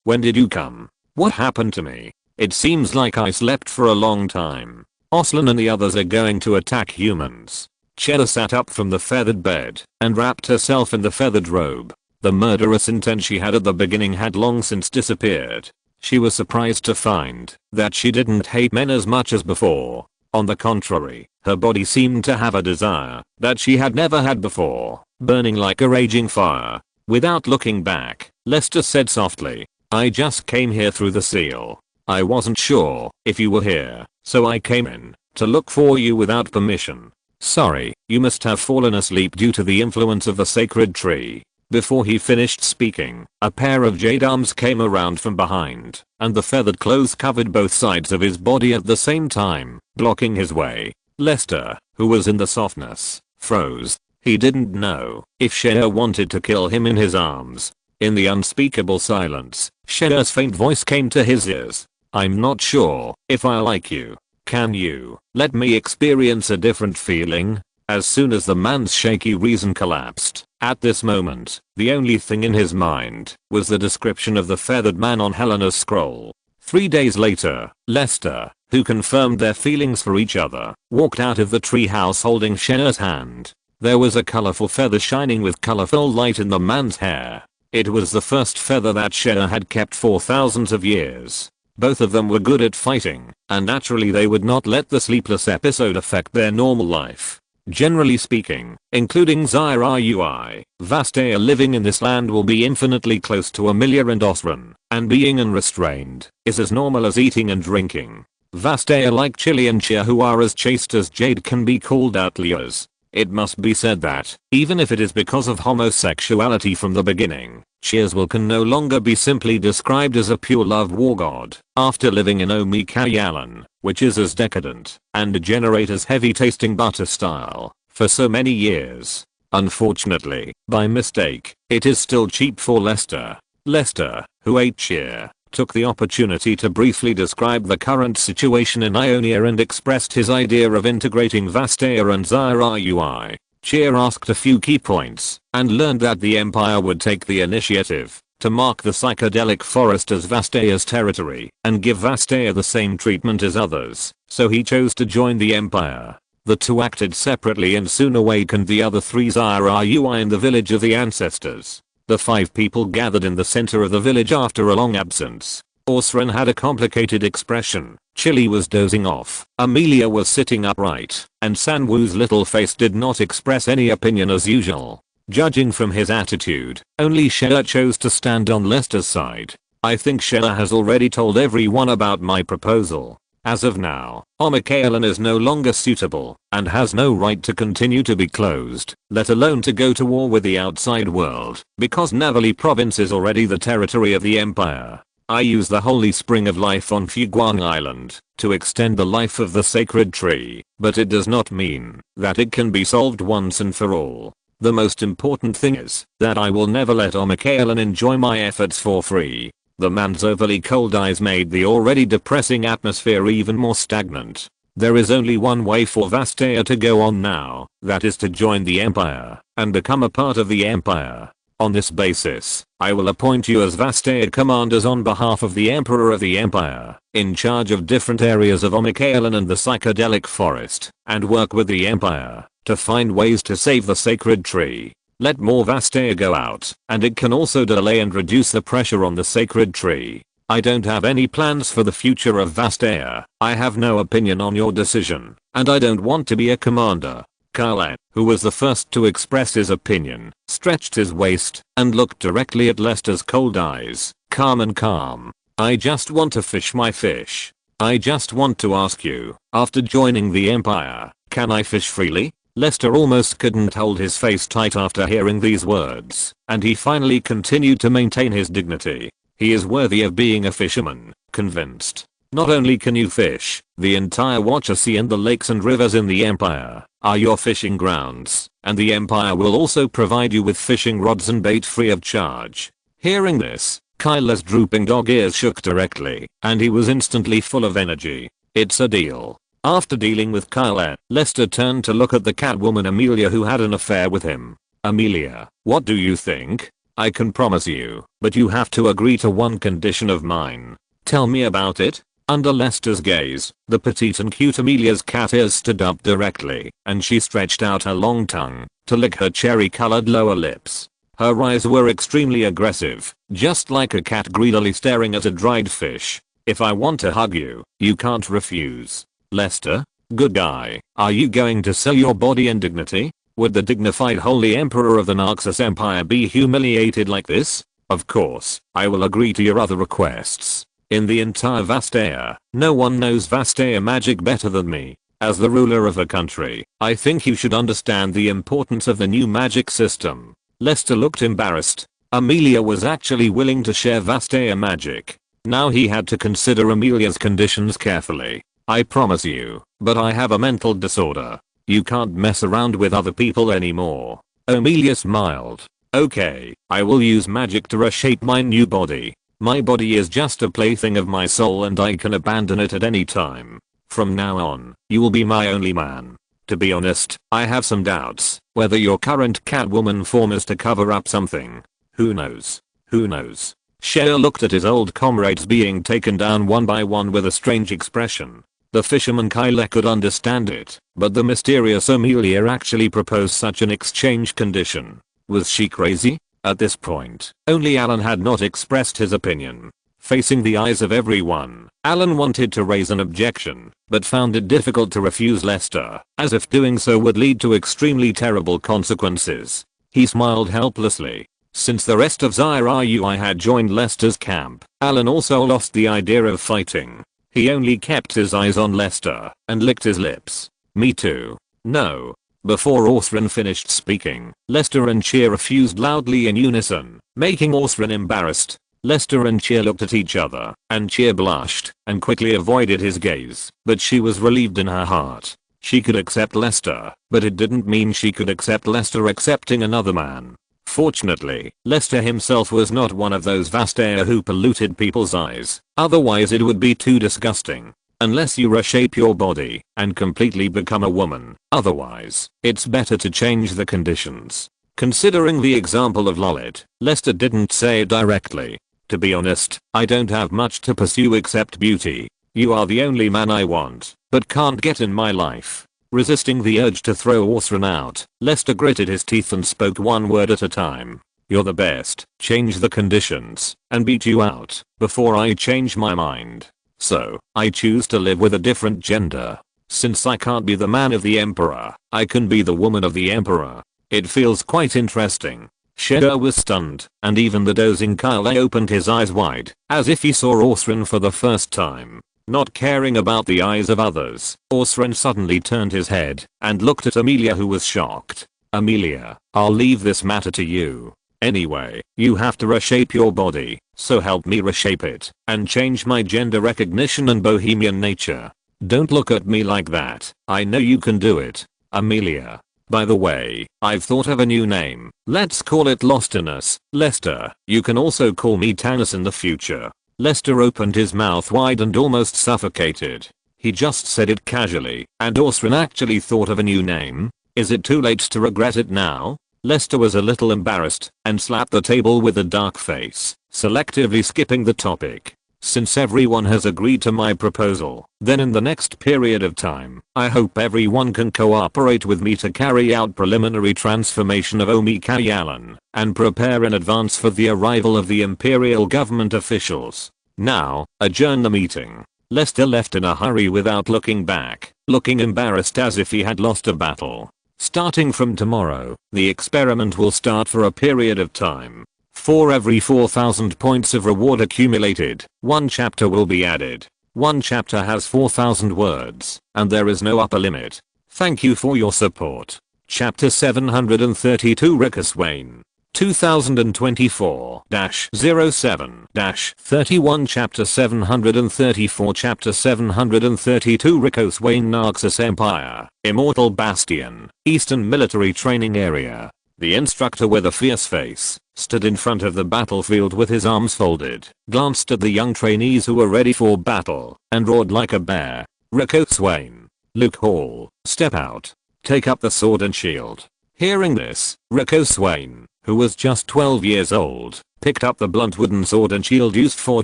When did you come? What happened to me? It seems like I slept for a long time. Oslan and the others are going to attack humans. Shea sat up from the feathered bed and wrapped herself in the feathered robe. The murderous intent she had at the beginning had long since disappeared. She was surprised to find that she didn't hate men as much as before. On the contrary, her body seemed to have a desire that she had never had before, burning like a raging fire. Without looking back, Lester said softly, "I just came here through the seal. I wasn't sure if you were here, so I came in to look for you without permission. Sorry, you must have fallen asleep due to the influence of the sacred tree." Before he finished speaking, a pair of jade arms came around from behind, and the feathered clothes covered both sides of his body at the same time, blocking his way. Lester, who was in the softness, froze. He didn't know if Shea wanted to kill him in his arms. In the unspeakable silence, Shea's faint voice came to his ears. "I'm not sure if I like you. Can you let me experience a different feeling?" As soon as the man's shaky reason collapsed, at this moment, the only thing in his mind was the description of the feathered man on Helena's scroll. 3 days later, Lester, who confirmed their feelings for each other, walked out of the treehouse holding Shea's hand. There was a colorful feather shining with colorful light in the man's hair. It was the first feather that Shea had kept for thousands of years. Both of them were good at fighting, and naturally they would not let the sleepless episode affect their normal life. Generally speaking, including Zyrui, Vastea living in this land will be infinitely close to Amelia and Osran, and being unrestrained is as normal as eating and drinking. Vastea like Chili and Chia, who are as chaste as jade, can be called outliers. It must be said that, even if it is because of homosexuality from the beginning, Chia's will can no longer be simply described as a pure love war god. After living in Omikayalan, which is as decadent and degenerate as heavy tasting butter style, for so many years. Unfortunately, by mistake, it is still cheap for Lester. Lester, who ate Chia, took the opportunity to briefly describe the current situation in Ionia and expressed his idea of integrating Vastea and Zyrui. Chia asked a few key points and learned that the Empire would take the initiative to mark the psychedelic forest as Vastea's territory and give Vastea the same treatment as others, so he chose to join the Empire. The two acted separately and soon awakened the other 3 Zyrui in the village of the ancestors. The 5 people gathered in the center of the village after a long absence. Osran had a complicated expression, Chili was dozing off, Amelia was sitting upright, and Sanwoo's little face did not express any opinion as usual. Judging from his attitude, only Shea chose to stand on Lester's side. "I think Shea has already told everyone about my proposal. As of now, Omikayalan is no longer suitable, and has no right to continue to be closed, let alone to go to war with the outside world, because Navali province is already the territory of the Empire. I use the holy spring of life on Fuguang Island to extend the life of the sacred tree, but it does not mean that it can be solved once and for all. The most important thing is that I will never let Omikayalan enjoy my efforts for free." The man's overly cold eyes made the already depressing atmosphere even more stagnant. There is only one way for Vastea to go on now, that is to join the Empire and become a part of the Empire. On this basis, I will appoint you as Vastea commanders on behalf of the Emperor of the Empire, in charge of different areas of Omikayalan and the psychedelic forest, and work with the Empire to find ways to save the sacred tree. Let more Vastea go out, and it can also delay and reduce the pressure on the sacred tree. I don't have any plans for the future of Vastea. I have no opinion on your decision, and I don't want to be a commander. Kyle, who was the first to express his opinion, stretched his waist and looked directly at Lester's cold eyes, calm and calm. "I just want to fish my fish. I just want to ask you, after joining the Empire, can I fish freely?" Lester almost couldn't hold his face tight after hearing these words, and he finally continued to maintain his dignity. He is worthy of being a fisherman, convinced. Not only can you fish, the entire Watcher Sea and the lakes and rivers in the Empire are your fishing grounds, and the Empire will also provide you with fishing rods and bait free of charge. Hearing this, Kyle's drooping dog ears shook directly, and he was instantly full of energy. It's a deal. After dealing with Kyle, Lester turned to look at the catwoman Amelia, who had an affair with him. "Amelia, what do you think? I can promise you, but you have to agree to one condition of mine." "Tell me about it." Under Lester's gaze, the petite and cute Amelia's cat ears stood up directly, and she stretched out her long tongue to lick her cherry-colored lower lips. Her eyes were extremely aggressive, just like a cat greedily staring at a dried fish. "If I want to hug you, you can't refuse." "Lester, good guy, are you going to sell your body and dignity?" Would the dignified holy emperor of the Naxos Empire be humiliated like this? Of course, I will agree to your other requests. In the entire Vastaya, no one knows Vastaya magic better than me. As the ruler of the country, I think you should understand the importance of the new magic system. Lester looked embarrassed. Amelia was actually willing to share Vastaya magic. Now he had to consider Amelia's conditions carefully. I promise you, but I have a mental disorder. You can't mess around with other people anymore. Amelia smiled. Okay, I will use magic to reshape my new body. My body is just a plaything of my soul and I can abandon it at any time. From now on, you will be my only man. To be honest, I have some doubts whether your current Catwoman form is to cover up something. Who knows? Who knows? Shea looked at his old comrades being taken down one by one with a strange expression. The fisherman Kyle could understand it, but the mysterious Amelia actually proposed such an exchange condition. Was she crazy? At this point, only Alan had not expressed his opinion. Facing the eyes of everyone, Alan wanted to raise an objection, but found it difficult to refuse Lester, as if doing so would lead to extremely terrible consequences. He smiled helplessly. Since the rest of Zyrui had joined Lester's camp, Alan also lost the idea of fighting. He only kept his eyes on Lester and licked his lips. Me too. No. Before Osrin finished speaking, Lester and Cheer refused loudly in unison, making Osrin embarrassed. Lester and Cheer looked at each other, and Cheer blushed and quickly avoided his gaze, but she was relieved in her heart. She could accept Lester, but it didn't mean she could accept Lester accepting another man. Fortunately, Lester himself was not one of those Vastaya who polluted people's eyes, otherwise it would be too disgusting. Unless you reshape your body and completely become a woman, otherwise, it's better to change the conditions. Considering the example of Lolit, Lester didn't say it directly. To be honest, I don't have much to pursue except beauty. You are the only man I want, but can't get in my life. Resisting the urge to throw Osrin out, Lester gritted his teeth and spoke one word at a time. You're the best, change the conditions, and beat you out, before I change my mind. So, I choose to live with a different gender. Since I can't be the man of the Emperor, I can be the woman of the Emperor. It feels quite interesting. Shea was stunned, and even the dozing Kyle opened his eyes wide, as if he saw Osrin for the first time. Not caring about the eyes of others, Osrin suddenly turned his head and looked at Amelia, who was shocked. Amelia, I'll leave this matter to you. Anyway, you have to reshape your body, so help me reshape it and change my gender recognition and bohemian nature. Don't look at me like that. I know you can do it. Amelia. By the way, I've thought of a new name. Let's call it Lostinus. Lester, you can also call me Tanis in the future. Lester opened his mouth wide and almost suffocated. He just said it casually, and Osrin actually thought of a new name. Is it too late to regret it now? Lester was a little embarrassed and slapped the table with a dark face, selectively skipping the topic. Since everyone has agreed to my proposal, then in the next period of time, I hope everyone can cooperate with me to carry out preliminary transformation of Omika Yalan and prepare in advance for the arrival of the Imperial government officials. Now, adjourn the meeting. Lester left in a hurry without looking back, looking embarrassed as if he had lost a battle. Starting from tomorrow, the experiment will start for a period of time. For every 4,000 points of reward accumulated, one chapter will be added. One chapter has 4,000 words, and there is no upper limit. Thank you for your support. Chapter 732 Rickus Wayne. 2024-07-31 Chapter 734 Chapter 732 Rickus Wayne Naxos Empire, Immortal Bastion, Eastern Military Training Area. The instructor with a fierce face stood in front of the battlefield with his arms folded, glanced at the young trainees who were ready for battle, and roared like a bear. Rickus Wayne. Luke Hall, step out. Take up the sword and shield. Hearing this, Rickus Wayne, who was just 12 years old, picked up the blunt wooden sword and shield used for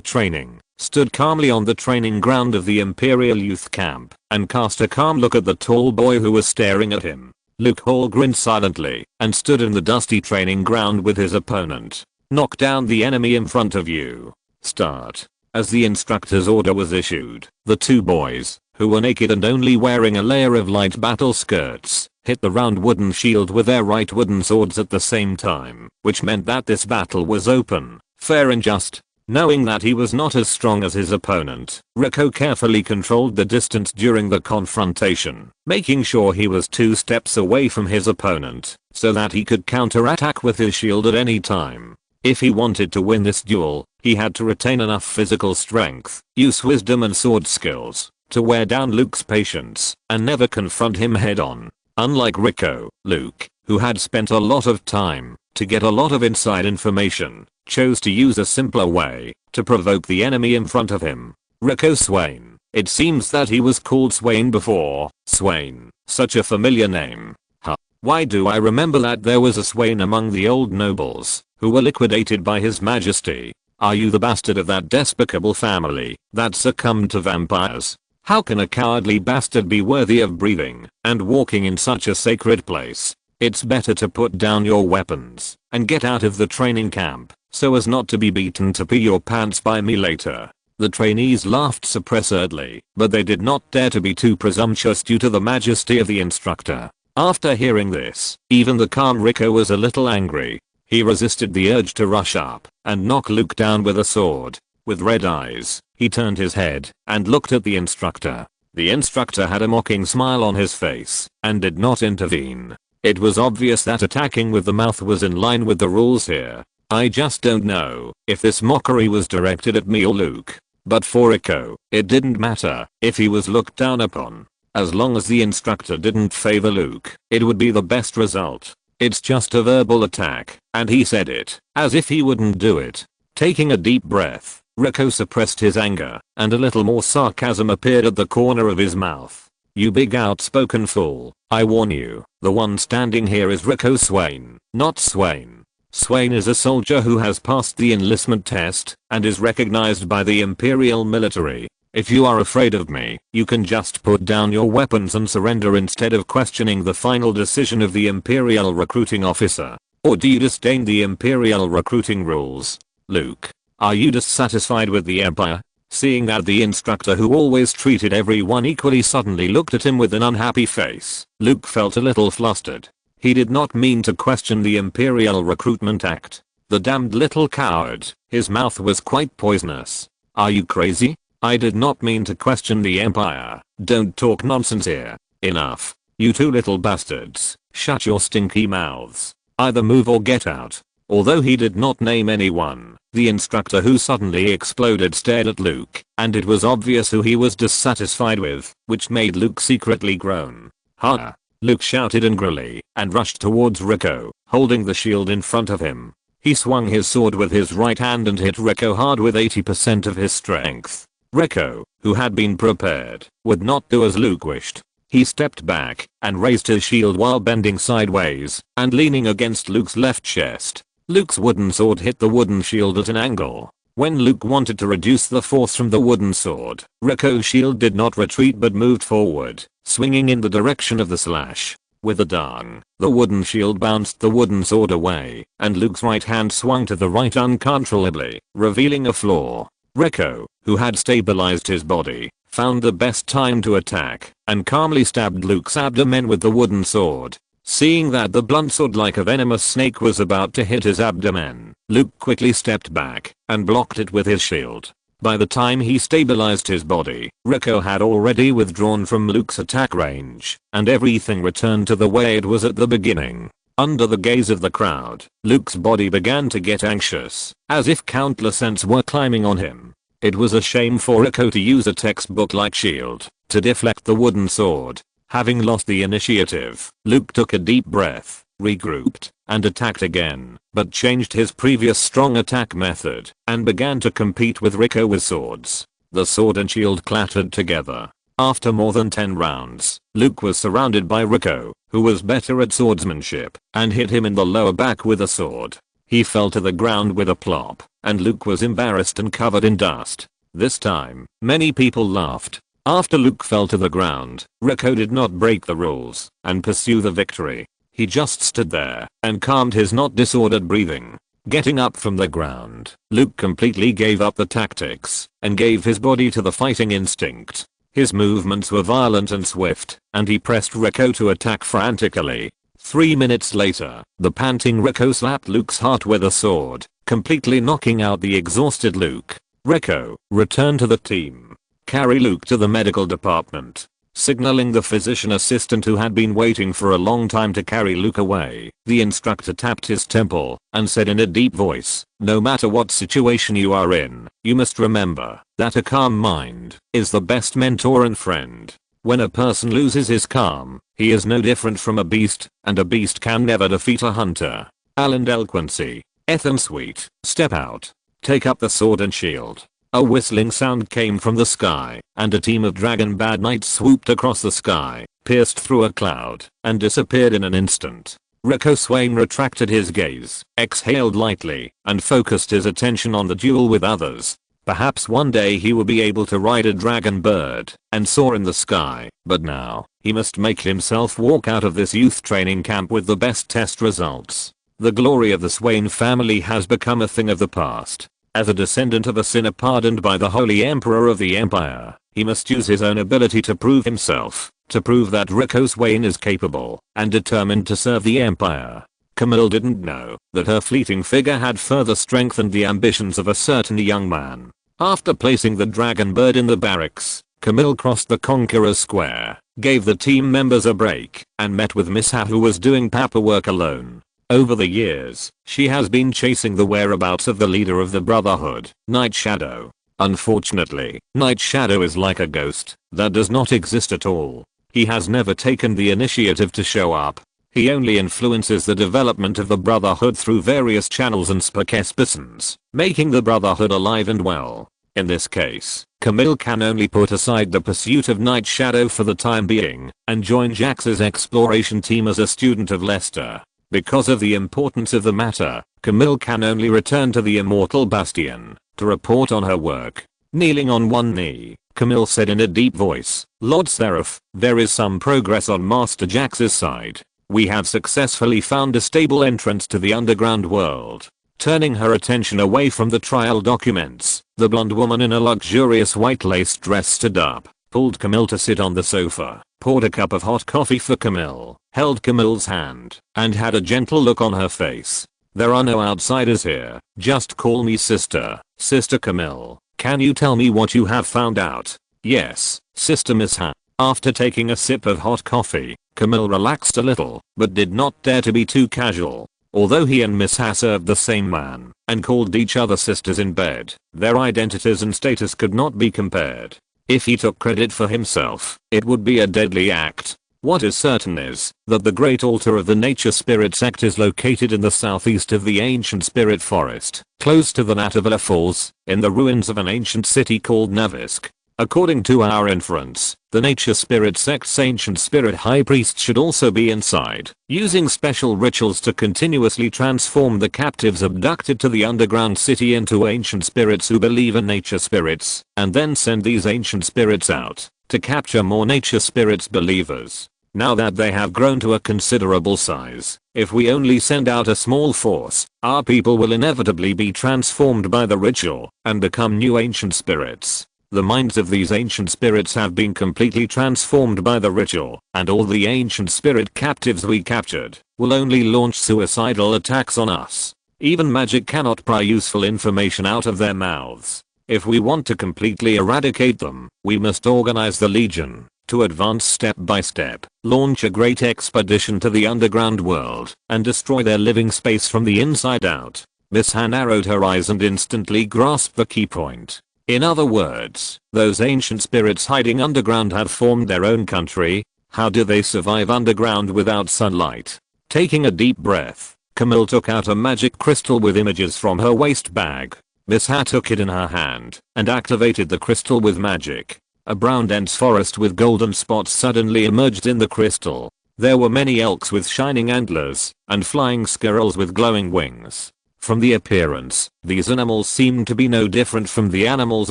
training, stood calmly on the training ground of the Imperial Youth Camp, and cast a calm look at the tall boy who was staring at him. Luke Hall grinned silently and stood in the dusty training ground with his opponent. Knock down the enemy in front of you. Start. As the instructor's order was issued, the two boys, who were naked and only wearing a layer of light battle skirts, hit the round wooden shield with their right wooden swords at the same time, which meant that this battle was open, fair and just. Knowing that he was not as strong as his opponent, Rico carefully controlled the distance during the confrontation, making sure he was 2 steps away from his opponent, so that he could counterattack with his shield at any time. If he wanted to win this duel, he had to retain enough physical strength, use wisdom and sword skills, to wear down Luke's patience, and never confront him head on. Unlike Rico, Luke, who had spent a lot of time to get a lot of inside information, chose to use a simpler way to provoke the enemy in front of him. Rico Swain. It seems that he was called Swain before. Swain, such a familiar name. Huh. Why do I remember that there was a Swain among the old nobles who were liquidated by his majesty? Are you the bastard of that despicable family that succumbed to vampires? How can a cowardly bastard be worthy of breathing and walking in such a sacred place? It's better to put down your weapons and get out of the training camp, so as not to be beaten to pee your pants by me later. The trainees laughed suppressedly, but they did not dare to be too presumptuous due to the majesty of the instructor. After hearing this, even the calm Rico was a little angry. He resisted the urge to rush up and knock Luke down with a sword. With red eyes, he turned his head and looked at the instructor. The instructor had a mocking smile on his face and did not intervene. It was obvious that attacking with the mouth was in line with the rules here. I just don't know if this mockery was directed at me or Luke. But for Rico, it didn't matter if he was looked down upon. As long as the instructor didn't favor Luke, it would be the best result. It's just a verbal attack, and he said it as if he wouldn't do it. Taking a deep breath, Rico suppressed his anger, and a little more sarcasm appeared at the corner of his mouth. You big outspoken fool, I warn you, the one standing here is Rico Swain, not Swain. Swain is a soldier who has passed the enlistment test and is recognized by the Imperial military. If you are afraid of me, you can just put down your weapons and surrender instead of questioning the final decision of the Imperial recruiting officer. Or do you disdain the Imperial recruiting rules? Luke, are you dissatisfied with the Empire? Seeing that the instructor who always treated everyone equally suddenly looked at him with an unhappy face, Luke felt a little flustered. He did not mean to question the Imperial Recruitment Act. The damned little coward, his mouth was quite poisonous. Are you crazy? I did not mean to question the Empire. Don't talk nonsense here. Enough. You 2 little bastards, shut your stinky mouths. Either move or get out. Although he did not name anyone, the instructor who suddenly exploded stared at Luke, and it was obvious who he was dissatisfied with, which made Luke secretly groan. Ha! Luke shouted angrily, and rushed towards Rico, holding the shield in front of him. He swung his sword with his right hand and hit Rico hard with 80% of his strength. Rico, who had been prepared, would not do as Luke wished. He stepped back, and raised his shield while bending sideways, and leaning against Luke's left chest. Luke's wooden sword hit the wooden shield at an angle. When Luke wanted to reduce the force from the wooden sword, Rico's shield did not retreat but moved forward, swinging in the direction of the slash. With a dang, the wooden shield bounced the wooden sword away, and Luke's right hand swung to the right uncontrollably, revealing a flaw. Rico, who had stabilized his body, found the best time to attack, and calmly stabbed Luke's abdomen with the wooden sword. Seeing that the blunt sword like a venomous snake was about to hit his abdomen, Luke quickly stepped back and blocked it with his shield. By the time he stabilized his body, Rico had already withdrawn from Luke's attack range, and everything returned to the way it was at the beginning. Under the gaze of the crowd, Luke's body began to get anxious, as if countless ants were climbing on him. It was a shame for Rico to use a textbook-like shield to deflect the wooden sword. Having lost the initiative, Luke took a deep breath, regrouped, and attacked again, but changed his previous strong attack method, and began to compete with Rico with swords. The sword and shield clattered together. After more than 10 rounds, Luke was surrounded by Rico, who was better at swordsmanship, and hit him in the lower back with a sword. He fell to the ground with a plop, and Luke was embarrassed and covered in dust. This time, many people laughed. After Luke fell to the ground, Rico did not break the rules and pursue the victory. He just stood there and calmed his not disordered breathing. Getting up from the ground, Luke completely gave up the tactics and gave his body to the fighting instinct. His movements were violent and swift, and he pressed Rico to attack frantically. 3 minutes later, the panting Rico slapped Luke's heart with a sword, completely knocking out the exhausted Luke. Rico, return to the team. Carry Luke to the medical department. Signaling the physician assistant who had been waiting for a long time to carry Luke away, the instructor tapped his temple and said in a deep voice, no matter what situation you are in, you must remember that a calm mind is the best mentor and friend. When a person loses his calm, he is no different from a beast, and a beast can never defeat a hunter. Alan Delquency. Ethan Sweet. Step out. Take up the sword and shield. A whistling sound came from the sky, and a team of dragon bad knights swooped across the sky, pierced through a cloud, and disappeared in an instant. Rico Swain retracted his gaze, exhaled lightly, and focused his attention on the duel with others. Perhaps one day he will be able to ride a dragon bird and soar in the sky, but now, he must make himself walk out of this youth training camp with the best test results. The glory of the Swain family has become a thing of the past. As a descendant of a sinner pardoned by the Holy Emperor of the Empire, he must use his own ability to prove himself, to prove that Rico Swain is capable and determined to serve the Empire. Camille didn't know that her fleeting figure had further strengthened the ambitions of a certain young man. After placing the dragon bird in the barracks, Camille crossed the Conqueror's Square, gave the team members a break, and met with Miss Ha, who was doing paperwork alone. Over the years, she has been chasing the whereabouts of the leader of the Brotherhood, Night Shadow. Unfortunately, Night Shadow is like a ghost that does not exist at all. He has never taken the initiative to show up. He only influences the development of the Brotherhood through various channels and spokespersons, making the Brotherhood alive and well. In this case, Camille can only put aside the pursuit of Night Shadow for the time being, and join Jax's exploration team as a student of Lester. Because of the importance of the matter, Camille can only return to the Immortal Bastion to report on her work. Kneeling on one knee, Camille said in a deep voice, Lord Seraph, there is some progress on Master Jax's side. We have successfully found a stable entrance to the underground world. Turning her attention away from the trial documents, the blonde woman in a luxurious white lace dress stood up, pulled Camille to sit on the sofa, poured a cup of hot coffee for Camille, held Camille's hand, and had a gentle look on her face. There are no outsiders here, just call me sister. Sister Camille, can you tell me what you have found out? Yes, Sister Miss Ha. After taking a sip of hot coffee, Camille relaxed a little, but did not dare to be too casual. Although he and Miss Ha served the same man, and called each other sisters in bed, their identities and status could not be compared. If he took credit for himself, it would be a deadly act. What is certain is that the great altar of the Nature Spirit sect is located in the southeast of the ancient spirit forest, close to the Natavala Falls, in the ruins of an ancient city called Navisk. According to our inference, the Nature Spirit sect's ancient spirit high priest should also be inside, using special rituals to continuously transform the captives abducted to the underground city into ancient spirits who believe in nature spirits, and then send these ancient spirits out to capture more nature spirits believers. Now that they have grown to a considerable size, if we only send out a small force, our people will inevitably be transformed by the ritual and become new ancient spirits. The minds of these ancient spirits have been completely transformed by the ritual, and all the ancient spirit captives we captured will only launch suicidal attacks on us. Even magic cannot pry useful information out of their mouths. If we want to completely eradicate them, we must organize the Legion to advance step by step, launch a great expedition to the underground world, and destroy their living space from the inside out. Miss Han narrowed her eyes and instantly grasped the key point. In other words, those ancient spirits hiding underground have formed their own country. How do they survive underground without sunlight? Taking a deep breath, Camille took out a magic crystal with images from her waist bag. Miss Ha took it in her hand and activated the crystal with magic. A brown dense forest with golden spots suddenly emerged in the crystal. There were many elks with shining antlers and flying squirrels with glowing wings. From the appearance, these animals seem to be no different from the animals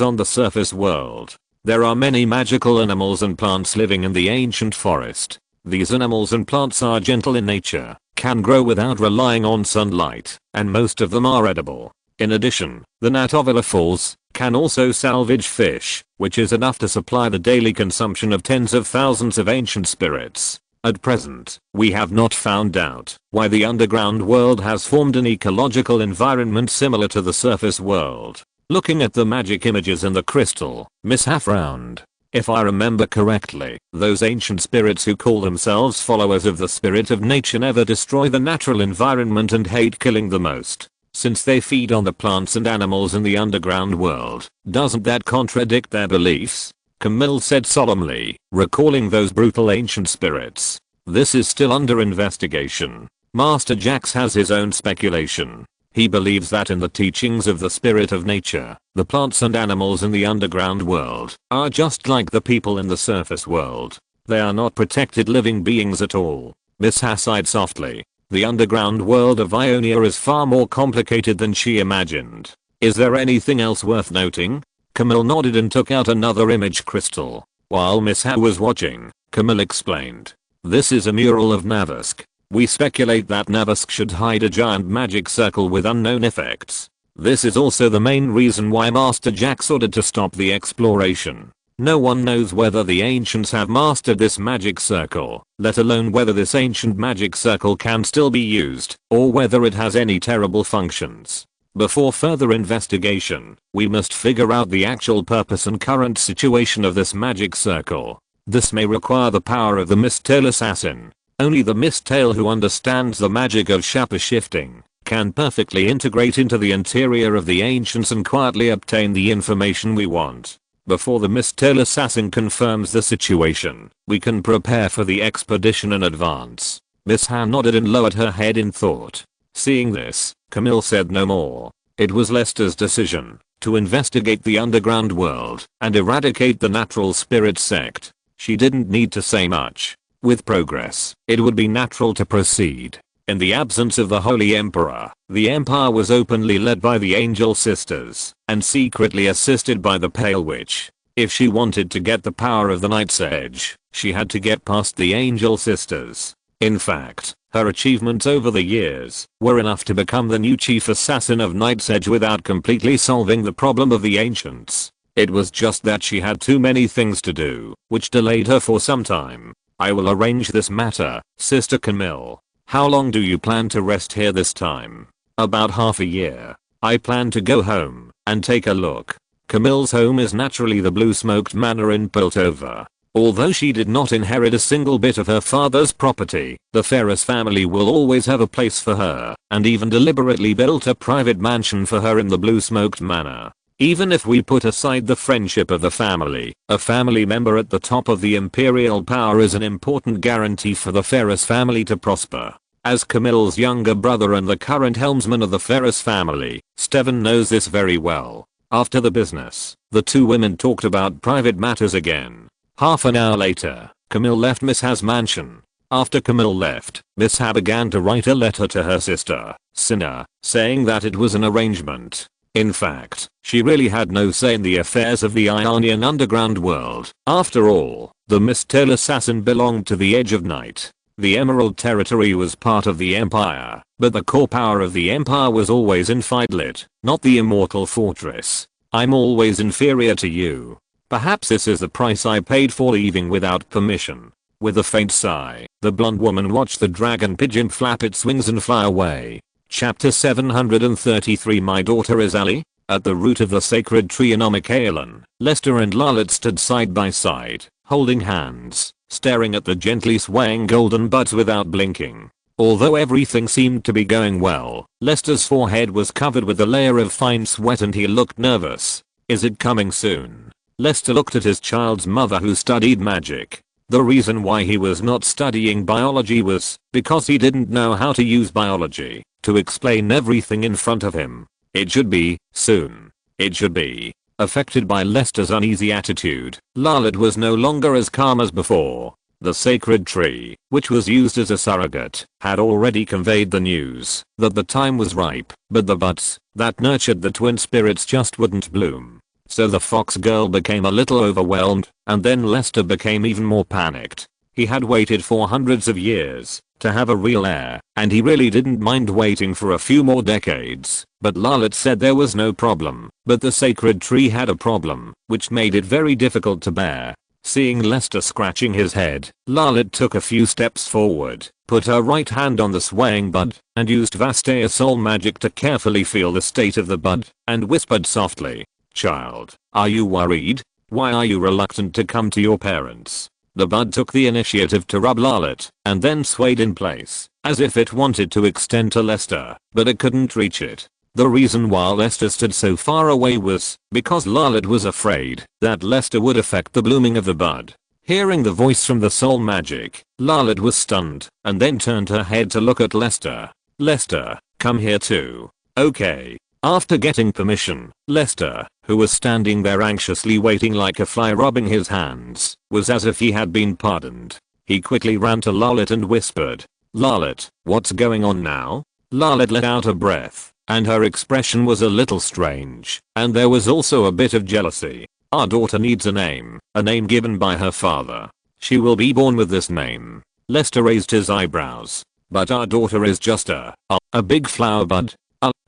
on the surface world. There are many magical animals and plants living in the ancient forest. These animals and plants are gentle in nature, can grow without relying on sunlight, and most of them are edible. In addition, the Natavala Falls can also salvage fish, which is enough to supply the daily consumption of tens of thousands of ancient spirits. At present, we have not found out why the underground world has formed an ecological environment similar to the surface world. Looking at the magic images in the crystal, Miss Ha frowned. If I remember correctly, those ancient spirits who call themselves followers of the spirit of nature never destroy the natural environment and hate killing the most. Since they feed on the plants and animals in the underground world, doesn't that contradict their beliefs? Camille said solemnly, recalling those brutal ancient spirits. This is still under investigation. Master Jax has his own speculation. He believes that in the teachings of the spirit of nature, the plants and animals in the underground world are just like the people in the surface world. They are not protected living beings at all. Miss Ha sighed softly. The underground world of Ionia is far more complicated than she imagined. Is there anything else worth noting? Camille nodded and took out another image crystal. While Miss Ha was watching, Camille explained. This is a mural of Navasq. We speculate that Navasq should hide a giant magic circle with unknown effects. This is also the main reason why Master Jax ordered to stop the exploration. No one knows whether the ancients have mastered this magic circle, let alone whether this ancient magic circle can still be used, or whether it has any terrible functions. Before further investigation, we must figure out the actual purpose and current situation of this magic circle. This may require the power of the Mistale assassin. Only the Mistale who understands the magic of shaper shifting can perfectly integrate into the interior of the ancients and quietly obtain the information we want. Before the Mistale assassin confirms the situation, we can prepare for the expedition in advance. Miss Ha nodded and lowered her head in thought. Seeing this, Camille said no more. It was Lester's decision to investigate the underground world and eradicate the natural spirit sect. She didn't need to say much. With progress, it would be natural to proceed. In the absence of the Holy Emperor, the Empire was openly led by the Angel Sisters and secretly assisted by the Pale Witch. If she wanted to get the power of the Night's Edge, she had to get past the Angel Sisters. In fact, her achievements over the years were enough to become the new chief assassin of Night's Edge without completely solving the problem of the ancients. It was just that she had too many things to do, which delayed her for some time. I will arrange this matter, Sister Camille. How long do you plan to rest here this time? About half a year. I plan to go home and take a look. Camille's home is naturally the Blue Smoked Manor in Piltover. Although she did not inherit a single bit of her father's property, the Ferris family will always have a place for her, and even deliberately built a private mansion for her in the Blue Smoked Manor. Even if we put aside the friendship of the family, a family member at the top of the imperial power is an important guarantee for the Ferris family to prosper. As Camille's younger brother and the current helmsman of the Ferris family, Steven knows this very well. After the business, the two women talked about private matters again. Half an hour later, Camille left Miss Ha's mansion. After Camille left, Miss Ha began to write a letter to her sister, Cinna, saying that it was an arrangement. In fact, she really had no say in the affairs of the Ionian underground world. After all, the Mistale assassin belonged to the Edge of Night. The Emerald Territory was part of the Empire, but the core power of the Empire was always in Fidlit, not the Immortal Fortress. I'm always inferior to you. Perhaps this is the price I paid for leaving without permission. With a faint sigh, the blonde woman watched the dragon pigeon flap its wings and fly away. Chapter 733 My daughter is Ali? At the root of the sacred tree in Omikaelan, Lester and Lalit stood side by side, holding hands, staring at the gently swaying golden buds without blinking. Although everything seemed to be going well, Lester's forehead was covered with a layer of fine sweat and he looked nervous. Is it coming soon? Lester looked at his child's mother who studied magic. The reason why he was not studying biology was because he didn't know how to use biology to explain everything in front of him. It should be soon. It should be. Affected by Lester's uneasy attitude, Lalit was no longer as calm as before. The sacred tree, which was used as a surrogate, had already conveyed the news that the time was ripe, but the buds that nurtured the twin spirits just wouldn't bloom. So the fox girl became a little overwhelmed, and then Lester became even more panicked. He had waited for hundreds of years to have a real heir, and he really didn't mind waiting for a few more decades. But Lalith said there was no problem, but the sacred tree had a problem, which made it very difficult to bear. Seeing Lester scratching his head, Lalith took a few steps forward, put her right hand on the swaying bud, and used Vastea soul magic to carefully feel the state of the bud, and whispered softly, "Child, are you worried? Why are you reluctant to come to your parents?" The bud took the initiative to rub Lalith, and then swayed in place, as if it wanted to extend to Lester, but it couldn't reach it. The reason why Lester stood so far away was because Lalith was afraid that Lester would affect the blooming of the bud. Hearing the voice from the soul magic, Lalith was stunned, and then turned her head to look at Lester. "Lester, come here too." "Okay." After getting permission, Lester, who was standing there anxiously waiting like a fly rubbing his hands, was as if he had been pardoned. He quickly ran to Lalith and whispered, "Lalith, what's going on now?" Lalith let out a breath, and her expression was a little strange, and there was also a bit of jealousy. "Our daughter needs a name given by her father. She will be born with this name." Lester raised his eyebrows. "But our daughter is just a big flower bud.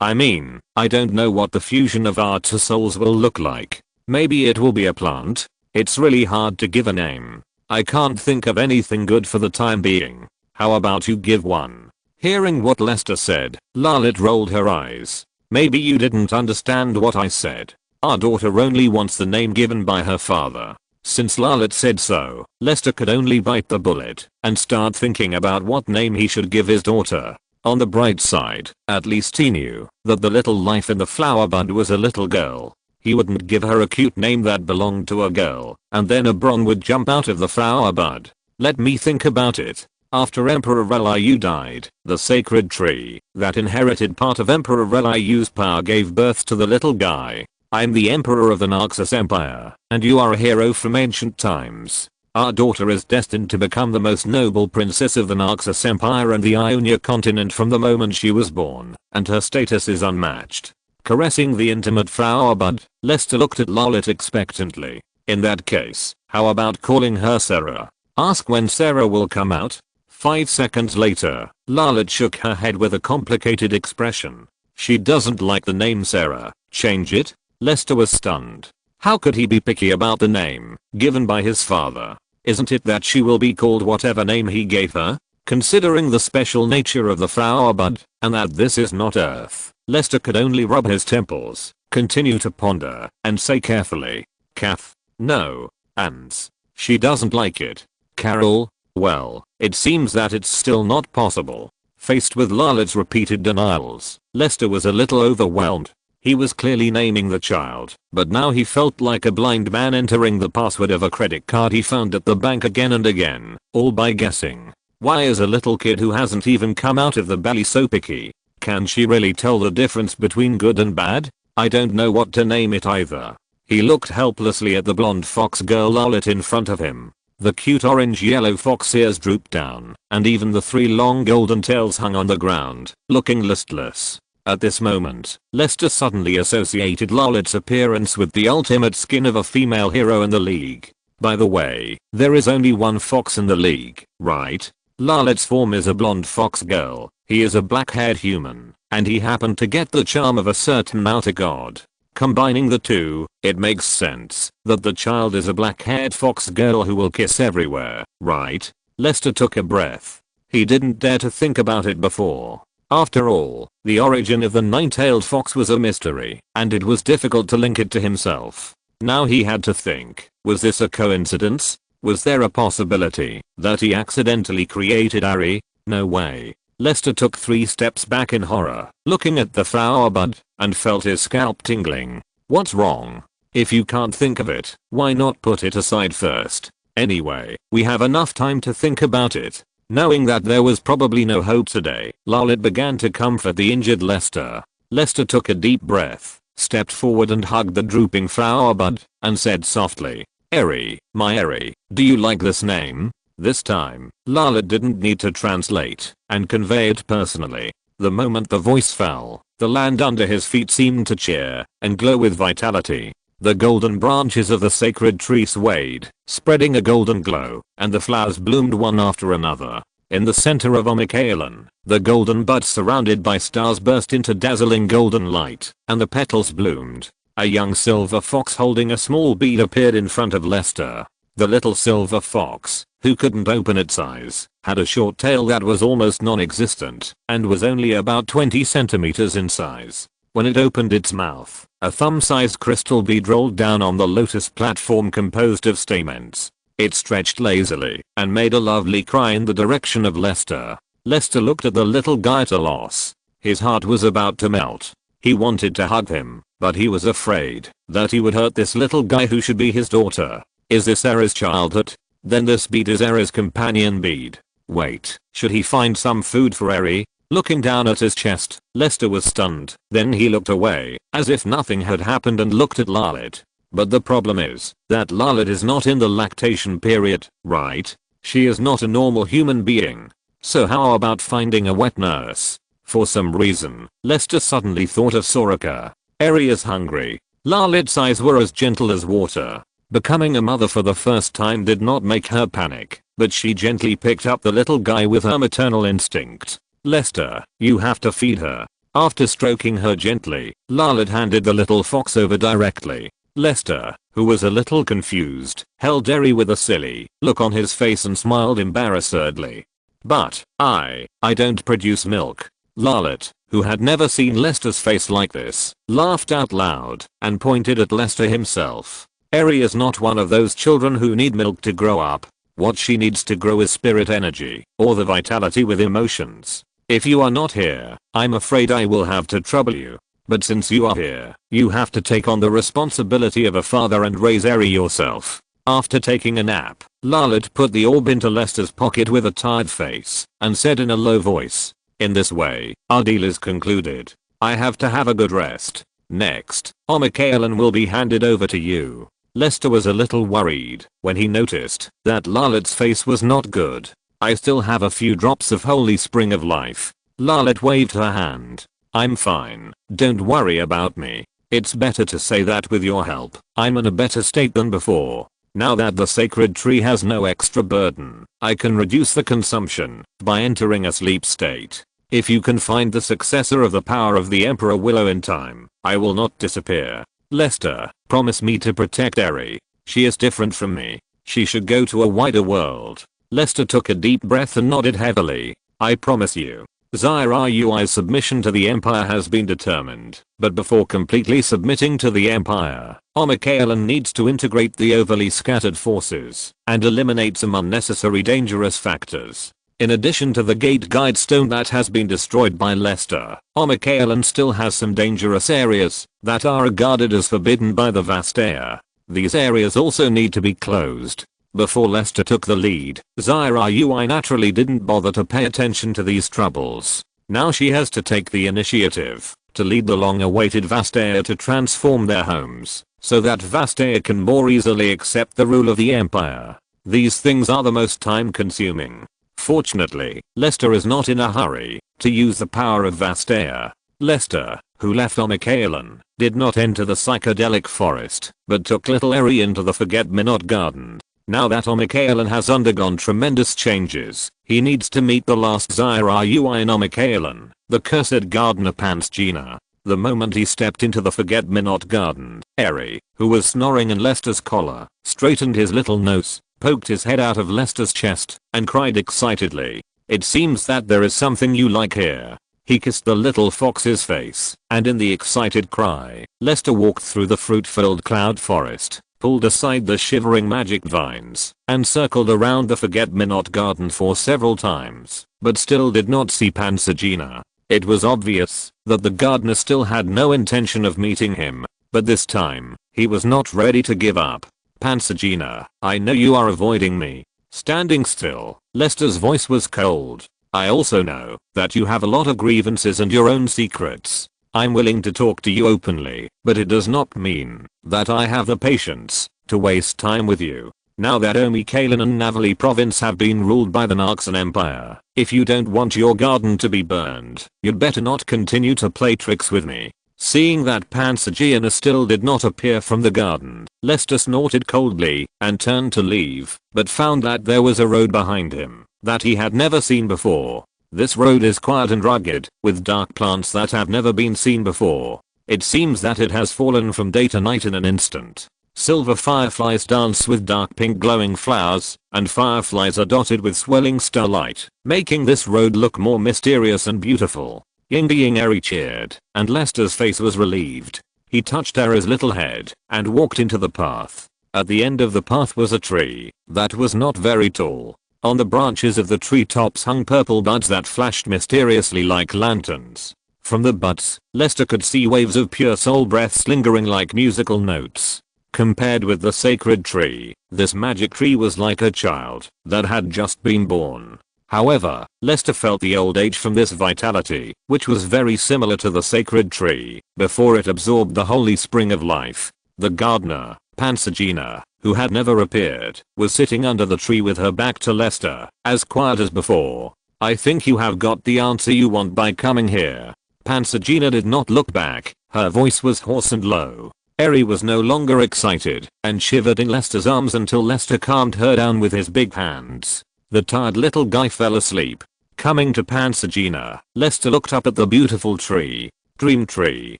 I don't know what the fusion of our two souls will look like. Maybe it will be a plant. It's really hard to give a name. I can't think of anything good for the time being. How about you give one?" Hearing what Lester said, Lalith rolled her eyes. "Maybe you didn't understand what I said. Our daughter only wants the name given by her father." Since Lalith said so, Lester could only bite the bullet and start thinking about what name he should give his daughter. On the bright side, at least he knew that the little life in the flower bud was a little girl. He wouldn't give her a cute name that belonged to a girl, and then a Bron would jump out of the flower bud. Let me think about it. After Emperor Reliu died, the sacred tree that inherited part of Emperor Reliu's power gave birth to the little guy. "I'm the Emperor of the Naxos Empire, and you are a hero from ancient times. Our daughter is destined to become the most noble princess of the Naxos Empire and the Ionia continent from the moment she was born, and her status is unmatched." Caressing the intimate flower bud, Lester looked at Lalith expectantly. "In that case, how about calling her Sarah? Ask when Sarah will come out." 5 seconds later, Lalith shook her head with a complicated expression. "She doesn't like the name Sarah. Change it?" Lester was stunned. How could he be picky about the name given by his father? Isn't it that she will be called whatever name he gave her? Considering the special nature of the flower bud, and that this is not Earth, Lester could only rub his temples, continue to ponder, and say carefully, "Kath? No. Ans. She doesn't like it. Carol? Well, it seems that it's still not possible." Faced with Lalith's repeated denials, Lester was a little overwhelmed. He was clearly naming the child, but now he felt like a blind man entering the password of a credit card he found at the bank again and again, all by guessing. Why is a little kid who hasn't even come out of the belly so picky? Can she really tell the difference between good and bad? I don't know what to name it either. He looked helplessly at the blonde fox girl Lalith in front of him. The cute orange-yellow fox ears drooped down, and even the 3 long golden tails hung on the ground, looking listless. At this moment, Lester suddenly associated Lalith's appearance with the ultimate skin of a female hero in the league. By the way, there is only one fox in the league, right? Lalith's form is a blonde fox girl, he is a black-haired human, and he happened to get the charm of a certain outer god. Combining the two, it makes sense that the child is a black-haired fox girl who will kiss everywhere, right? Lester took a breath. He didn't dare to think about it before. After all, the origin of the 9-tailed fox was a mystery, and it was difficult to link it to himself. Now he had to think, was this a coincidence? Was there a possibility that he accidentally created Ari? No way. Lester took 3 steps back in horror, looking at the flower bud, and felt his scalp tingling. What's wrong? If you can't think of it, why not put it aside first? Anyway, we have enough time to think about it. Knowing that there was probably no hope today, Lalith began to comfort the injured Lester. Lester took a deep breath, stepped forward and hugged the drooping flower bud, and said softly, "Eri, my Eri, do you like this name?" This time, Lalith didn't need to translate, and convey it personally. The moment the voice fell, the land under his feet seemed to cheer and glow with vitality. The golden branches of the sacred tree swayed, spreading a golden glow, and the flowers bloomed one after another. In the center of Omikaelan, the golden buds surrounded by stars burst into dazzling golden light, and the petals bloomed. A young silver fox holding a small bead appeared in front of Lester. The little silver fox, who couldn't open its eyes, had a short tail that was almost non-existent, and was only about 20 centimeters in size. When it opened its mouth, a thumb-sized crystal bead rolled down on the lotus platform composed of stamens. It stretched lazily and made a lovely cry in the direction of Lester. Lester looked at the little guy at a loss. His heart was about to melt. He wanted to hug him, but he was afraid that he would hurt this little guy who should be his daughter. Is this Eri's childhood? Then this bead is Eri's companion bead. Wait, should he find some food for Eri? Looking down at his chest, Lester was stunned. Then he looked away, as if nothing had happened, and looked at Lalit. But the problem is that Lalit is not in the lactation period, right? She is not a normal human being. So how about finding a wet nurse? For some reason, Lester suddenly thought of Soraka. Eri is hungry. Lalit's eyes were as gentle as water. Becoming a mother for the first time did not make her panic, but she gently picked up the little guy with her maternal instinct. Lester, you have to feed her. After stroking her gently, Lalit handed the little fox over directly. Lester, who was a little confused, held Eri with a silly look on his face and smiled embarrassedly. But, I don't produce milk. Lalit, who had never seen Lester's face like this, laughed out loud and pointed at Lester himself. Eri is not one of those children who need milk to grow up. What she needs to grow is spirit energy, or the vitality with emotions. If you are not here, I'm afraid I will have to trouble you. But since you are here, you have to take on the responsibility of a father and raise Eri yourself. After taking a nap, Lalit put the orb into Lester's pocket with a tired face and said in a low voice, "In this way, our deal is concluded. I have to have a good rest. Next, Omikaelan will be handed over to you." Lester was a little worried when he noticed that Lalit's face was not good. "I still have a few drops of holy spring of life." Lalit waved her hand. "I'm fine, don't worry about me. It's better to say that with your help, I'm in a better state than before. Now that the sacred tree has no extra burden, I can reduce the consumption by entering a sleep state. If you can find the successor of the power of the Emperor Willow in time, I will not disappear. Lester, promise me to protect Eri. She is different from me. She should go to a wider world." Lester took a deep breath and nodded heavily. "I promise you." Zairui's submission to the Empire has been determined, but before completely submitting to the Empire, Omikaelan needs to integrate the overly scattered forces and eliminate some unnecessary dangerous factors. In addition to the gate guide stone that has been destroyed by Lester, Omikaelan still has some dangerous areas that are regarded as forbidden by the Vastaya. These areas also need to be closed. Before Lester took the lead, Zairui naturally didn't bother to pay attention to these troubles. Now she has to take the initiative to lead the long-awaited Vastaya to transform their homes, so that Vastaya can more easily accept the rule of the Empire. These things are the most time-consuming. Fortunately, Lester is not in a hurry to use the power of Vastaya. Lester, who left Omikaelan, did not enter the psychedelic forest, but took little Eri into the Forget-Me-Not garden. Now that Omikaelan has undergone tremendous changes, he needs to meet the last Zairui in Omikaelan, the cursed gardener Pansgina. The moment he stepped into the Forget-Me-Not garden, Eri, who was snoring in Lester's collar, straightened his little nose, poked his head out of Lester's chest, and cried excitedly. "It seems that there is something you like here." He kissed the little fox's face, and in the excited cry, Lester walked through the fruit-filled cloud forest, pulled aside the shivering magic vines, and circled around the Forget-Me-Not garden for several times, but still did not see Pansgina. It was obvious that the gardener still had no intention of meeting him, but this time, he was not ready to give up. "Pansgina, I know you are avoiding me." Standing still, Lester's voice was cold. "I also know that you have a lot of grievances and your own secrets. I'm willing to talk to you openly, but it does not mean that I have the patience to waste time with you. Now that Omikaelan and Navali province have been ruled by the Narxan Empire, if you don't want your garden to be burned, you'd better not continue to play tricks with me." Seeing that Pansgina still did not appear from the garden, Lester snorted coldly and turned to leave, but found that there was a road behind him. that he had never seen before. This road is quiet and rugged, with dark plants that have never been seen before. It seems that it has fallen from day to night in an instant. Silver fireflies dance with dark pink glowing flowers, and fireflies are dotted with swirling starlight, making this road look more mysterious and beautiful. Ying Ying Eri cheered, and Lester's face was relieved. He touched Eri's little head, and walked into the path. At the end of the path was a tree, that was not very tall. On the branches of the treetops hung purple buds that flashed mysteriously like lanterns. From the buds, Lester could see waves of pure soul breaths lingering like musical notes. Compared with the sacred tree, this magic tree was like a child that had just been born. However, Lester felt the old age from this vitality, which was very similar to the sacred tree, before it absorbed the holy spring of life. The gardener, Pansagina, who had never appeared, was sitting under the tree with her back to Lester, as quiet as before. I think you have got the answer you want by coming here. Pansagina did not look back, her voice was hoarse and low. Eri was no longer excited, and shivered in Lester's arms until Lester calmed her down with his big hands. The tired little guy fell asleep. Coming to Pansagina, Lester looked up at the beautiful tree. Dream tree,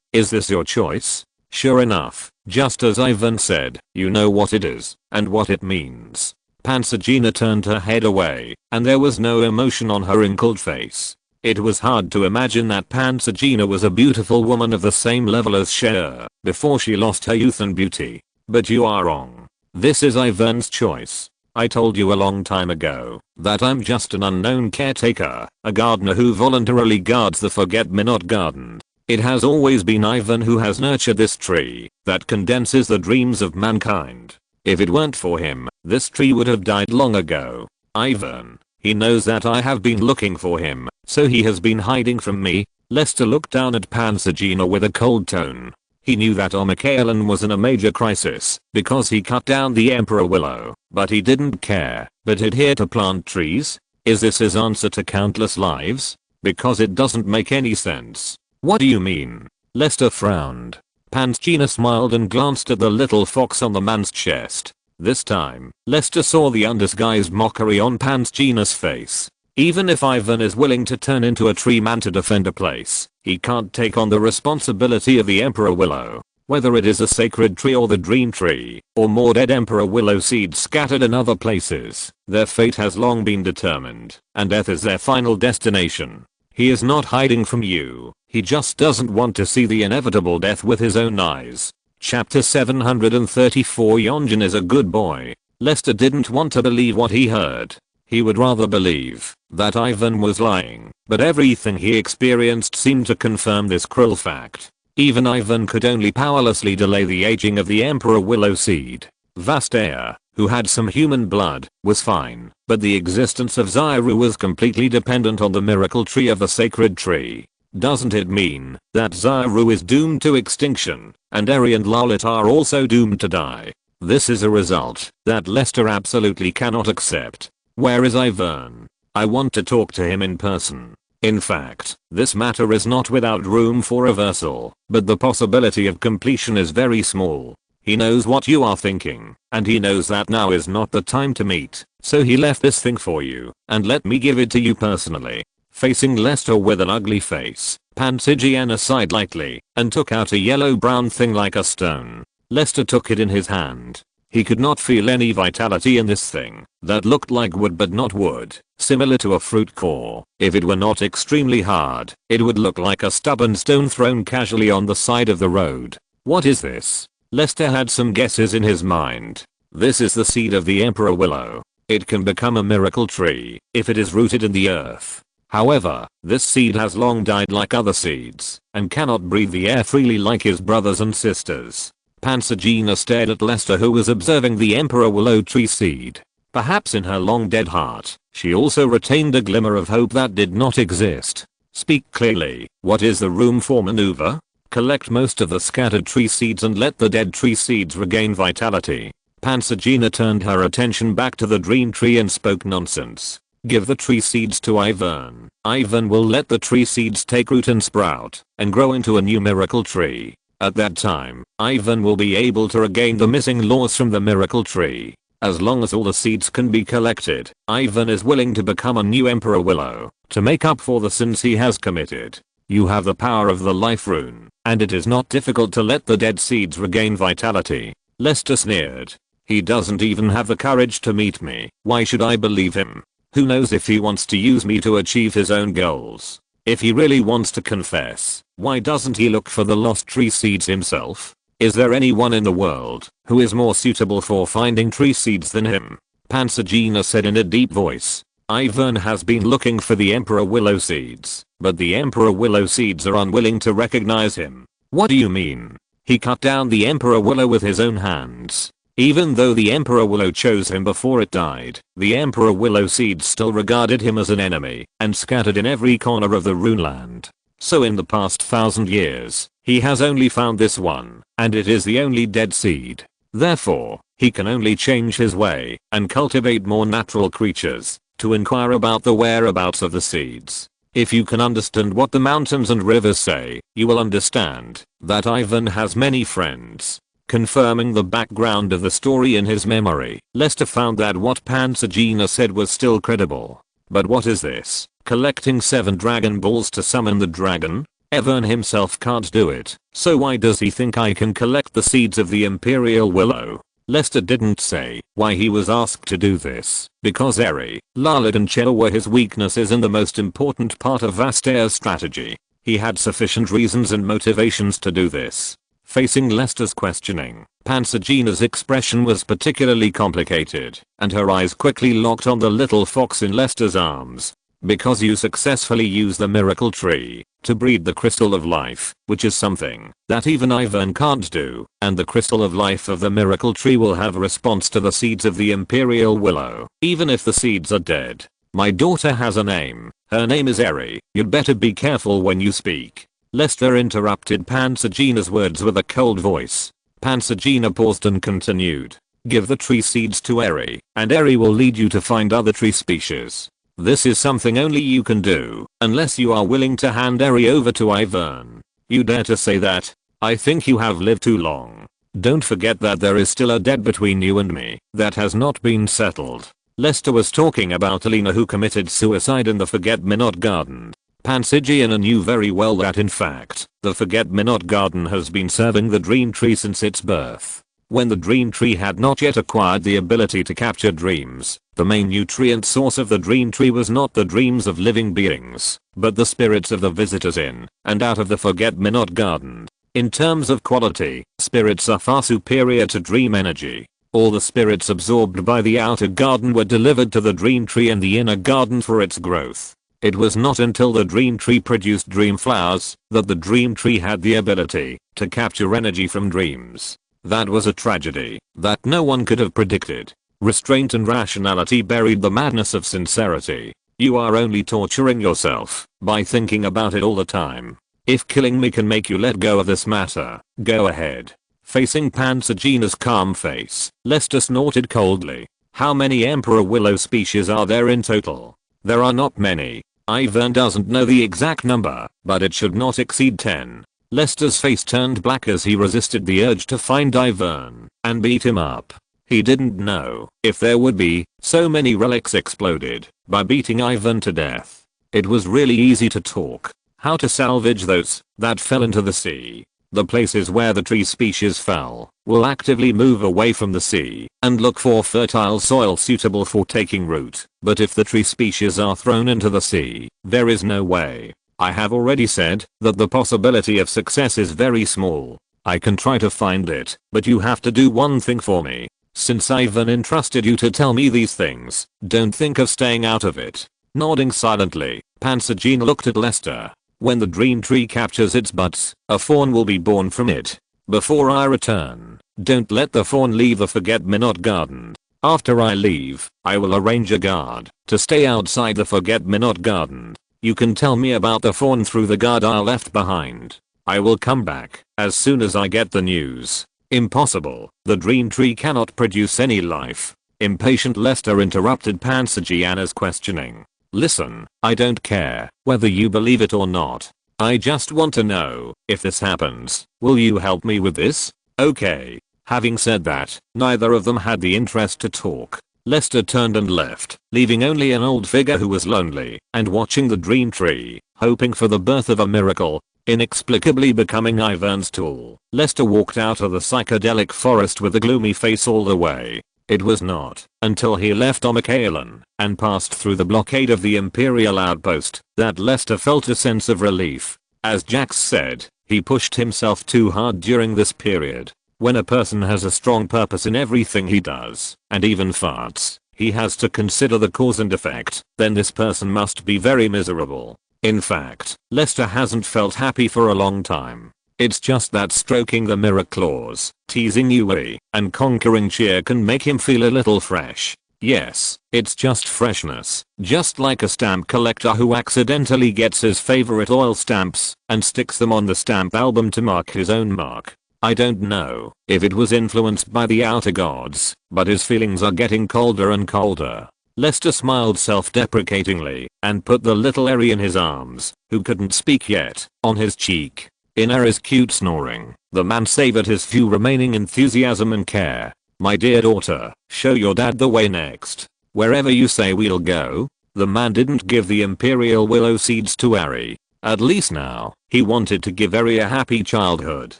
is this your choice? Sure enough, just as Ivan said, you know what it is, and what it means. Pansagina turned her head away, and there was no emotion on her wrinkled face. It was hard to imagine that Pansagina was a beautiful woman of the same level as Cher, before she lost her youth and beauty. But you are wrong. This is Ivan's choice. I told you a long time ago that I'm just an unknown caretaker, a gardener who voluntarily guards the forget-me-not garden. It has always been Ivan who has nurtured this tree that condenses the dreams of mankind. If it weren't for him, this tree would have died long ago. Ivan, he knows that I have been looking for him, so he has been hiding from me. Lester looked down at Pansagina with a cold tone. He knew that Omikaelan was in a major crisis because he cut down the Emperor Willow, but he didn't care, but he'd here to plant trees? Is this his answer to countless lives? Because it doesn't make any sense. What do you mean? Lester frowned. Pansagina smiled and glanced at the little fox on the man's chest. This time, Lester saw the undisguised mockery on Pansagina's face. Even if Ivan is willing to turn into a tree man to defend a place, he can't take on the responsibility of the Emperor Willow. Whether it is a sacred tree or the dream tree, or more dead Emperor Willow seeds scattered in other places, their fate has long been determined, and death is their final destination. He is not hiding from you, he just doesn't want to see the inevitable death with his own eyes. Chapter 734 Yonjan is a good boy. Lester didn't want to believe what he heard. He would rather believe that Ivan was lying, but everything he experienced seemed to confirm this cruel fact. Even Ivan could only powerlessly delay the aging of the Emperor Willow seed. Vastea, who had some human blood, was fine, but the existence of Zyru was completely dependent on the miracle tree of the sacred tree. Doesn't it mean that Zyru is doomed to extinction, and Eri and Lalit are also doomed to die? This is a result that Lester absolutely cannot accept. Where is Ivan? I want to talk to him in person. In fact, this matter is not without room for reversal, but the possibility of completion is very small. He knows what you are thinking, and he knows that now is not the time to meet, so he left this thing for you, and let me give it to you personally. Facing Lester with an ugly face, Pansagina sighed lightly, and took out a yellow-brown thing like a stone. Lester took it in his hand. He could not feel any vitality in this thing that looked like wood but not wood, similar to a fruit core. If it were not extremely hard, it would look like a stubborn stone thrown casually on the side of the road. What is this? Lester had some guesses in his mind. This is the seed of the Emperor Willow. It can become a miracle tree if it is rooted in the earth. However, this seed has long died like other seeds, and cannot breathe the air freely like his brothers and sisters. Pansagina stared at Lester, who was observing the Emperor Willow tree seed. Perhaps in her long dead heart, she also retained a glimmer of hope that did not exist. Speak clearly. What is the room for maneuver? Collect most of the scattered tree seeds and let the dead tree seeds regain vitality. Pansagina turned her attention back to the dream tree and spoke nonsense. Give the tree seeds to Ivan. Ivan will let the tree seeds take root and sprout, and grow into a new miracle tree. At that time, Ivan will be able to regain the missing laws from the miracle tree. As long as all the seeds can be collected, Ivan is willing to become a new Emperor Willow, to make up for the sins he has committed. You have the power of the life rune, and it is not difficult to let the dead seeds regain vitality. Lester sneered. He doesn't even have the courage to meet me. Why should I believe him? Who knows if he wants to use me to achieve his own goals? If he really wants to confess, why doesn't he look for the lost tree seeds himself? Is there anyone in the world who is more suitable for finding tree seeds than him? Pansagina said in a deep voice. Ivan has been looking for the Emperor Willow seeds, but the Emperor Willow seeds are unwilling to recognize him. What do you mean? He cut down the Emperor Willow with his own hands. Even though the Emperor Willow chose him before it died, the Emperor Willow seeds still regarded him as an enemy and scattered in every corner of the Runeland. So in the past 1,000 years, he has only found this one, and it is the only dead seed. Therefore, he can only change his way and cultivate more natural creatures to inquire about the whereabouts of the seeds. If you can understand what the mountains and rivers say, you will understand that Ivan has many friends. Confirming the background of the story in his memory, Lester found that what Pansagina said was still credible. But what is this? Collecting 7 Dragon Balls to summon the dragon? Ivan himself can't do it, so why does he think I can collect the seeds of the Imperial Willow? Lester didn't say why he was asked to do this, because Eri, Lalid and Chell were his weaknesses and the most important part of Vastair's strategy. He had sufficient reasons and motivations to do this. Facing Lester's questioning, Pansagina's expression was particularly complicated, and her eyes quickly locked on the little fox in Lester's arms. Because you successfully use the miracle tree to breed the crystal of life, which is something that even Ivan can't do, and the crystal of life of the miracle tree will have a response to the seeds of the Imperial Willow, even if the seeds are dead. My daughter has a name. Her name is Eri. You'd better be careful when you speak. Lester interrupted Pansagina's words with a cold voice. Pansagina paused and continued. Give the tree seeds to Eri, and Eri will lead you to find other tree species. This is something only you can do, unless you are willing to hand Eri over to Ivan. You dare to say that? I think you have lived too long. Don't forget that there is still a debt between you and me that has not been settled. Lester was talking about Alina, who committed suicide in the Forget-Me-Not Garden. Pansagina knew very well that in fact, the Forget-Me-Not Garden has been serving the Dream Tree since its birth. When the Dream Tree had not yet acquired the ability to capture dreams, the main nutrient source of the Dream Tree was not the dreams of living beings, but the spirits of the visitors in and out of the Forget-Me-Not Garden. In terms of quality, spirits are far superior to dream energy. All the spirits absorbed by the outer garden were delivered to the Dream Tree and the inner garden for its growth. It was not until the Dream Tree produced dream flowers that the Dream Tree had the ability to capture energy from dreams. That was a tragedy that no one could have predicted. Restraint and rationality buried the madness of sincerity. You are only torturing yourself by thinking about it all the time. If killing me can make you let go of this matter, go ahead. Facing Pansagina's calm face, Lester snorted coldly. How many Emperor Willow species are there in total? There are not many. Ivan doesn't know the exact number, but it should not exceed 10. Lester's face turned black as he resisted the urge to find Ivan and beat him up. He didn't know if there would be so many relics exploded by beating Ivan to death. It was really easy to talk how to salvage those that fell into the sea. The places where the tree species fell will actively move away from the sea and look for fertile soil suitable for taking root. But if the tree species are thrown into the sea, there is no way. I have already said that the possibility of success is very small. I can try to find it, but you have to do one thing for me. Since Ivan entrusted you to tell me these things, don't think of staying out of it. Nodding silently, Pansagina looked at Lester. When the Dream Tree captures its buds, a fawn will be born from it. Before I return, don't let the fawn leave the Forget-Me-Not Garden. After I leave, I will arrange a guard to stay outside the Forget-Me-Not Garden. You can tell me about the fawn through the guard I left behind. I will come back as soon as I get the news. Impossible. The Dream Tree cannot produce any life. Impatient Lester interrupted Pansagina's questioning. Listen, I don't care whether you believe it or not. I just want to know, if this happens, will you help me with this? Okay. Having said that, neither of them had the interest to talk. Lester turned and left, leaving only an old figure who was lonely and watching the dream tree, hoping for the birth of a miracle, inexplicably becoming Ivern's tool. Lester walked out of the psychedelic forest with a gloomy face all the way. It was not until he left Omakalan and passed through the blockade of the Imperial outpost that Lester felt a sense of relief. As Jax said, he pushed himself too hard during this period. When a person has a strong purpose in everything he does, and even farts, he has to consider the cause and effect, then this person must be very miserable. In fact, Lester hasn't felt happy for a long time. It's just that stroking the mirror claws, teasing Yui, and conquering cheer can make him feel a little fresh. Yes, it's just freshness. Just like a stamp collector who accidentally gets his favorite oil stamps and sticks them on the stamp album to mark his own mark. I don't know if it was influenced by the outer gods, but his feelings are getting colder and colder. Lester smiled self-deprecatingly and put the little Eri in his arms, who couldn't speak yet, on his cheek. In Eri's cute snoring, the man savored his few remaining enthusiasm and care. My dear daughter, show your dad the way next. Wherever you say we'll go. The man didn't give the Imperial Willow seeds to Eri. At least now, he wanted to give Eri a happy childhood.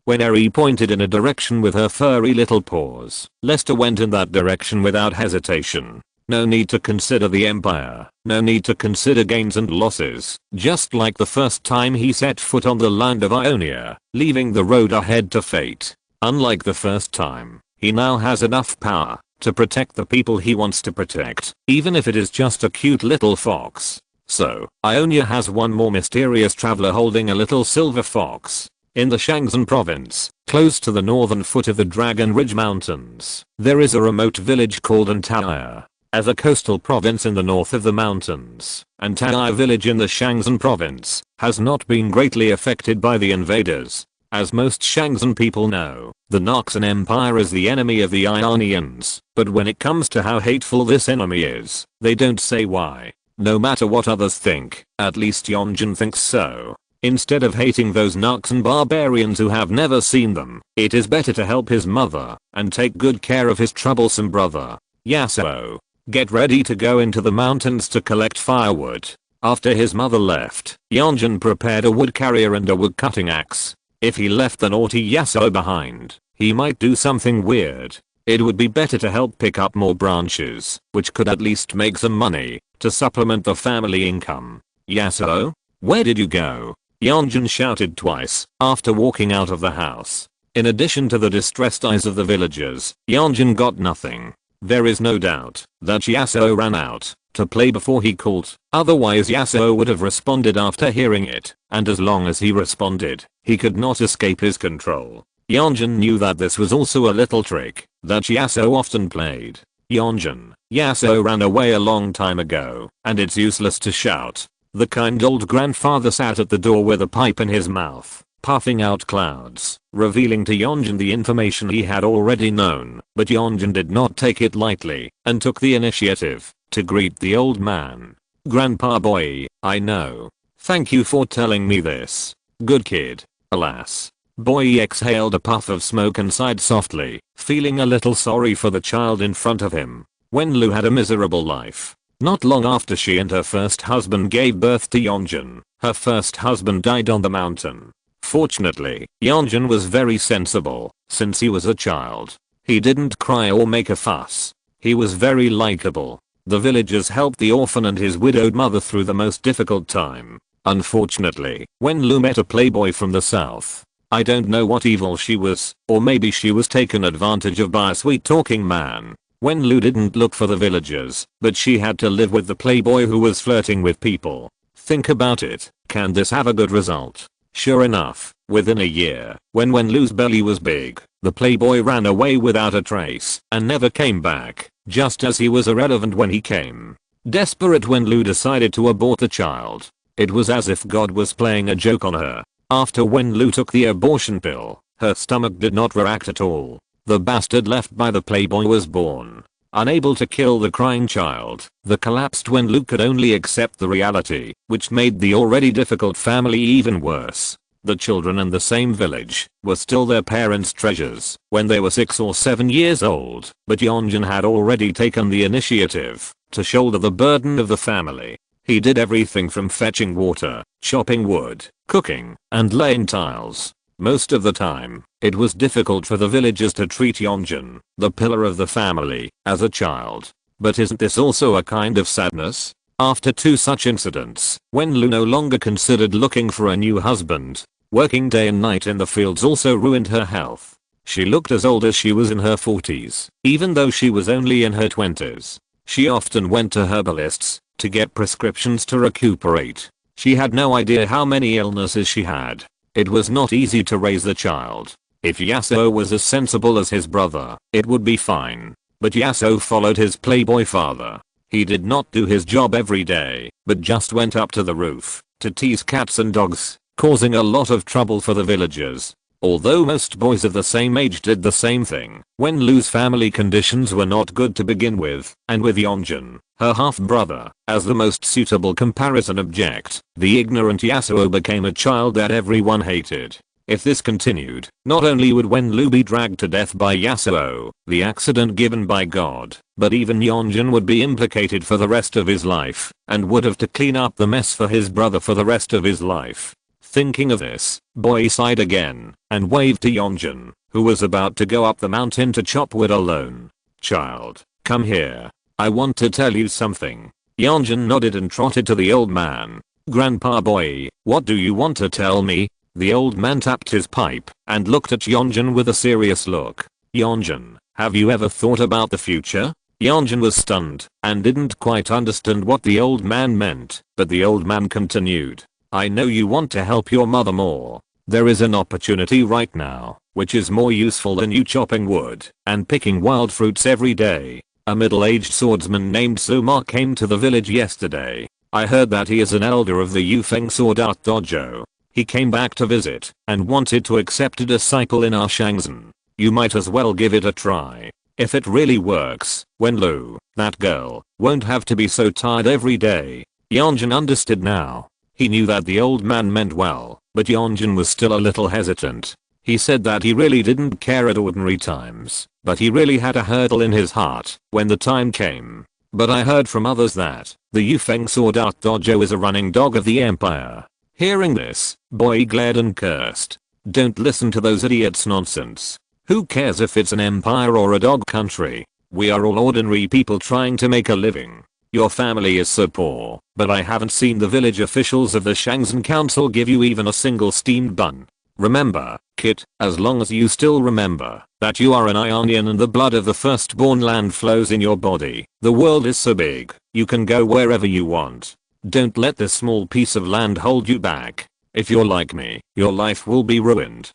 When Eri pointed in a direction with her furry little paws, Lester went in that direction without hesitation. No need to consider the Empire, no need to consider gains and losses, just like the first time he set foot on the land of Ionia, leaving the road ahead to fate. Unlike the first time, he now has enough power to protect the people he wants to protect, even if it is just a cute little fox. So, Ionia has one more mysterious traveler holding a little silver fox. In the Shangzhen province, close to the northern foot of the Dragon Ridge Mountains, there is a remote village called Antaya. As a coastal province in the north of the mountains, Antaya village in the Shangzhen province has not been greatly affected by the invaders. As most Shangzhen people know, the Noxan Empire is the enemy of the Ionians, but when it comes to how hateful this enemy is, they don't say why. No matter what others think, at least Yonjin thinks so. Instead of hating those Noxan barbarians who have never seen them, it is better to help his mother and take good care of his troublesome brother. Yasuo, get ready to go into the mountains to collect firewood. After his mother left, Yonjin prepared a wood carrier and a wood cutting axe. If he left the naughty Yasuo behind, he might do something weird. It would be better to help pick up more branches, which could at least make some money to supplement the family income. Yasuo? Where did you go? Yonjin shouted twice after walking out of the house. In addition to the distressed eyes of the villagers, Yonjin got nothing. There is no doubt that Yasuo ran out to play before he called, otherwise Yasuo would have responded after hearing it, and as long as he responded, he could not escape his control. Yonjin knew that this was also a little trick that Yasuo often played. Yasuo ran away a long time ago, and it's useless to shout. The kind old grandfather sat at the door with a pipe in his mouth, puffing out clouds, revealing to Yonjin the information he had already known, but Yonjin did not take it lightly and took the initiative to greet the old man. Grandpa boy, I know. Thank you for telling me this. Good kid. Alas. Boy exhaled a puff of smoke and sighed softly, feeling a little sorry for the child in front of him. Wenlu had a miserable life. Not long after she and her first husband gave birth to Yonjin, her first husband died on the mountain. Fortunately, Yonjin was very sensible, since he was a child. He didn't cry or make a fuss. He was very likable. The villagers helped the orphan and his widowed mother through the most difficult time. Unfortunately, Wenlu met a playboy from the south. I don't know what evil she was, or maybe she was taken advantage of by a sweet-talking man. Wenlu didn't look for the villagers, but she had to live with the playboy who was flirting with people. Think about it, can this have a good result? Sure enough, within a year, when Wenlu's belly was big, the playboy ran away without a trace and never came back, just as he was irrelevant when he came. Desperate, Wenlu decided to abort the child. It was as if God was playing a joke on her. After Wenlu took the abortion pill, her stomach did not react at all. The bastard left by the playboy was born. Unable to kill the crying child, the collapsed Wenlu could only accept the reality, which made the already difficult family even worse. The children in the same village were still their parents' treasures when they were 6 or 7 years old, but Yonjin had already taken the initiative to shoulder the burden of the family. He did everything from fetching water, chopping wood, cooking, and laying tiles. Most of the time, it was difficult for the villagers to treat Yonjin, the pillar of the family, as a child. But isn't this also a kind of sadness? After 2 such incidents, Wenlu no longer considered looking for a new husband. Working day and night in the fields also ruined her health. She looked as old as she was in her 40s, even though she was only in her 20s. She often went to herbalists to get prescriptions to recuperate. She had no idea how many illnesses she had. It was not easy to raise the child. If Yasuo was as sensible as his brother, it would be fine. But Yasuo followed his playboy father. He did not do his job every day, but just went up to the roof to tease cats and dogs, causing a lot of trouble for the villagers. Although most boys of the same age did the same thing, Wenlu's family conditions were not good to begin with, and with Yonjin, her half-brother, as the most suitable comparison object, the ignorant Yasuo became a child that everyone hated. If this continued, not only would Wenlu be dragged to death by Yasuo, the accident given by God, but even Yonjin would be implicated for the rest of his life, and would have to clean up the mess for his brother for the rest of his life. Thinking of this, Boy sighed again, and waved to Yonjin, who was about to go up the mountain to chop wood alone. "Child, come here. I want to tell you something." Yonjin nodded and trotted to the old man. "Grandpa Boy, what do you want to tell me?" The old man tapped his pipe and looked at Yonjin with a serious look. "Yonjin, have you ever thought about the future?" Yonjin was stunned and didn't quite understand what the old man meant, but the old man continued. "I know you want to help your mother more. There is an opportunity right now, which is more useful than you chopping wood and picking wild fruits every day. A middle-aged swordsman named Suma came to the village yesterday. I heard that he is an elder of the Yufeng Sword Art Dojo. He came back to visit and wanted to accept a disciple in our Shangzhen. You might as well give it a try. If it really works, Wenlu, that girl, won't have to be so tired every day." Yonjin understood now. He knew that the old man meant well, but Yonjin was still a little hesitant. He said that he really didn't care at ordinary times, but he really had a hurdle in his heart when the time came. "But I heard from others that the Yufeng Sword Art Dojo is a running dog of the empire." Hearing this, Boy glared and cursed. "Don't listen to those idiots' nonsense. Who cares if it's an empire or a dog country? We are all ordinary people trying to make a living. Your family is so poor, but I haven't seen the village officials of the Shangzhen Council give you even a single steamed bun. Remember, kid, as long as you still remember that you are an Ionian and the blood of the firstborn land flows in your body, the world is so big, you can go wherever you want. Don't let this small piece of land hold you back. If you're like me, your life will be ruined."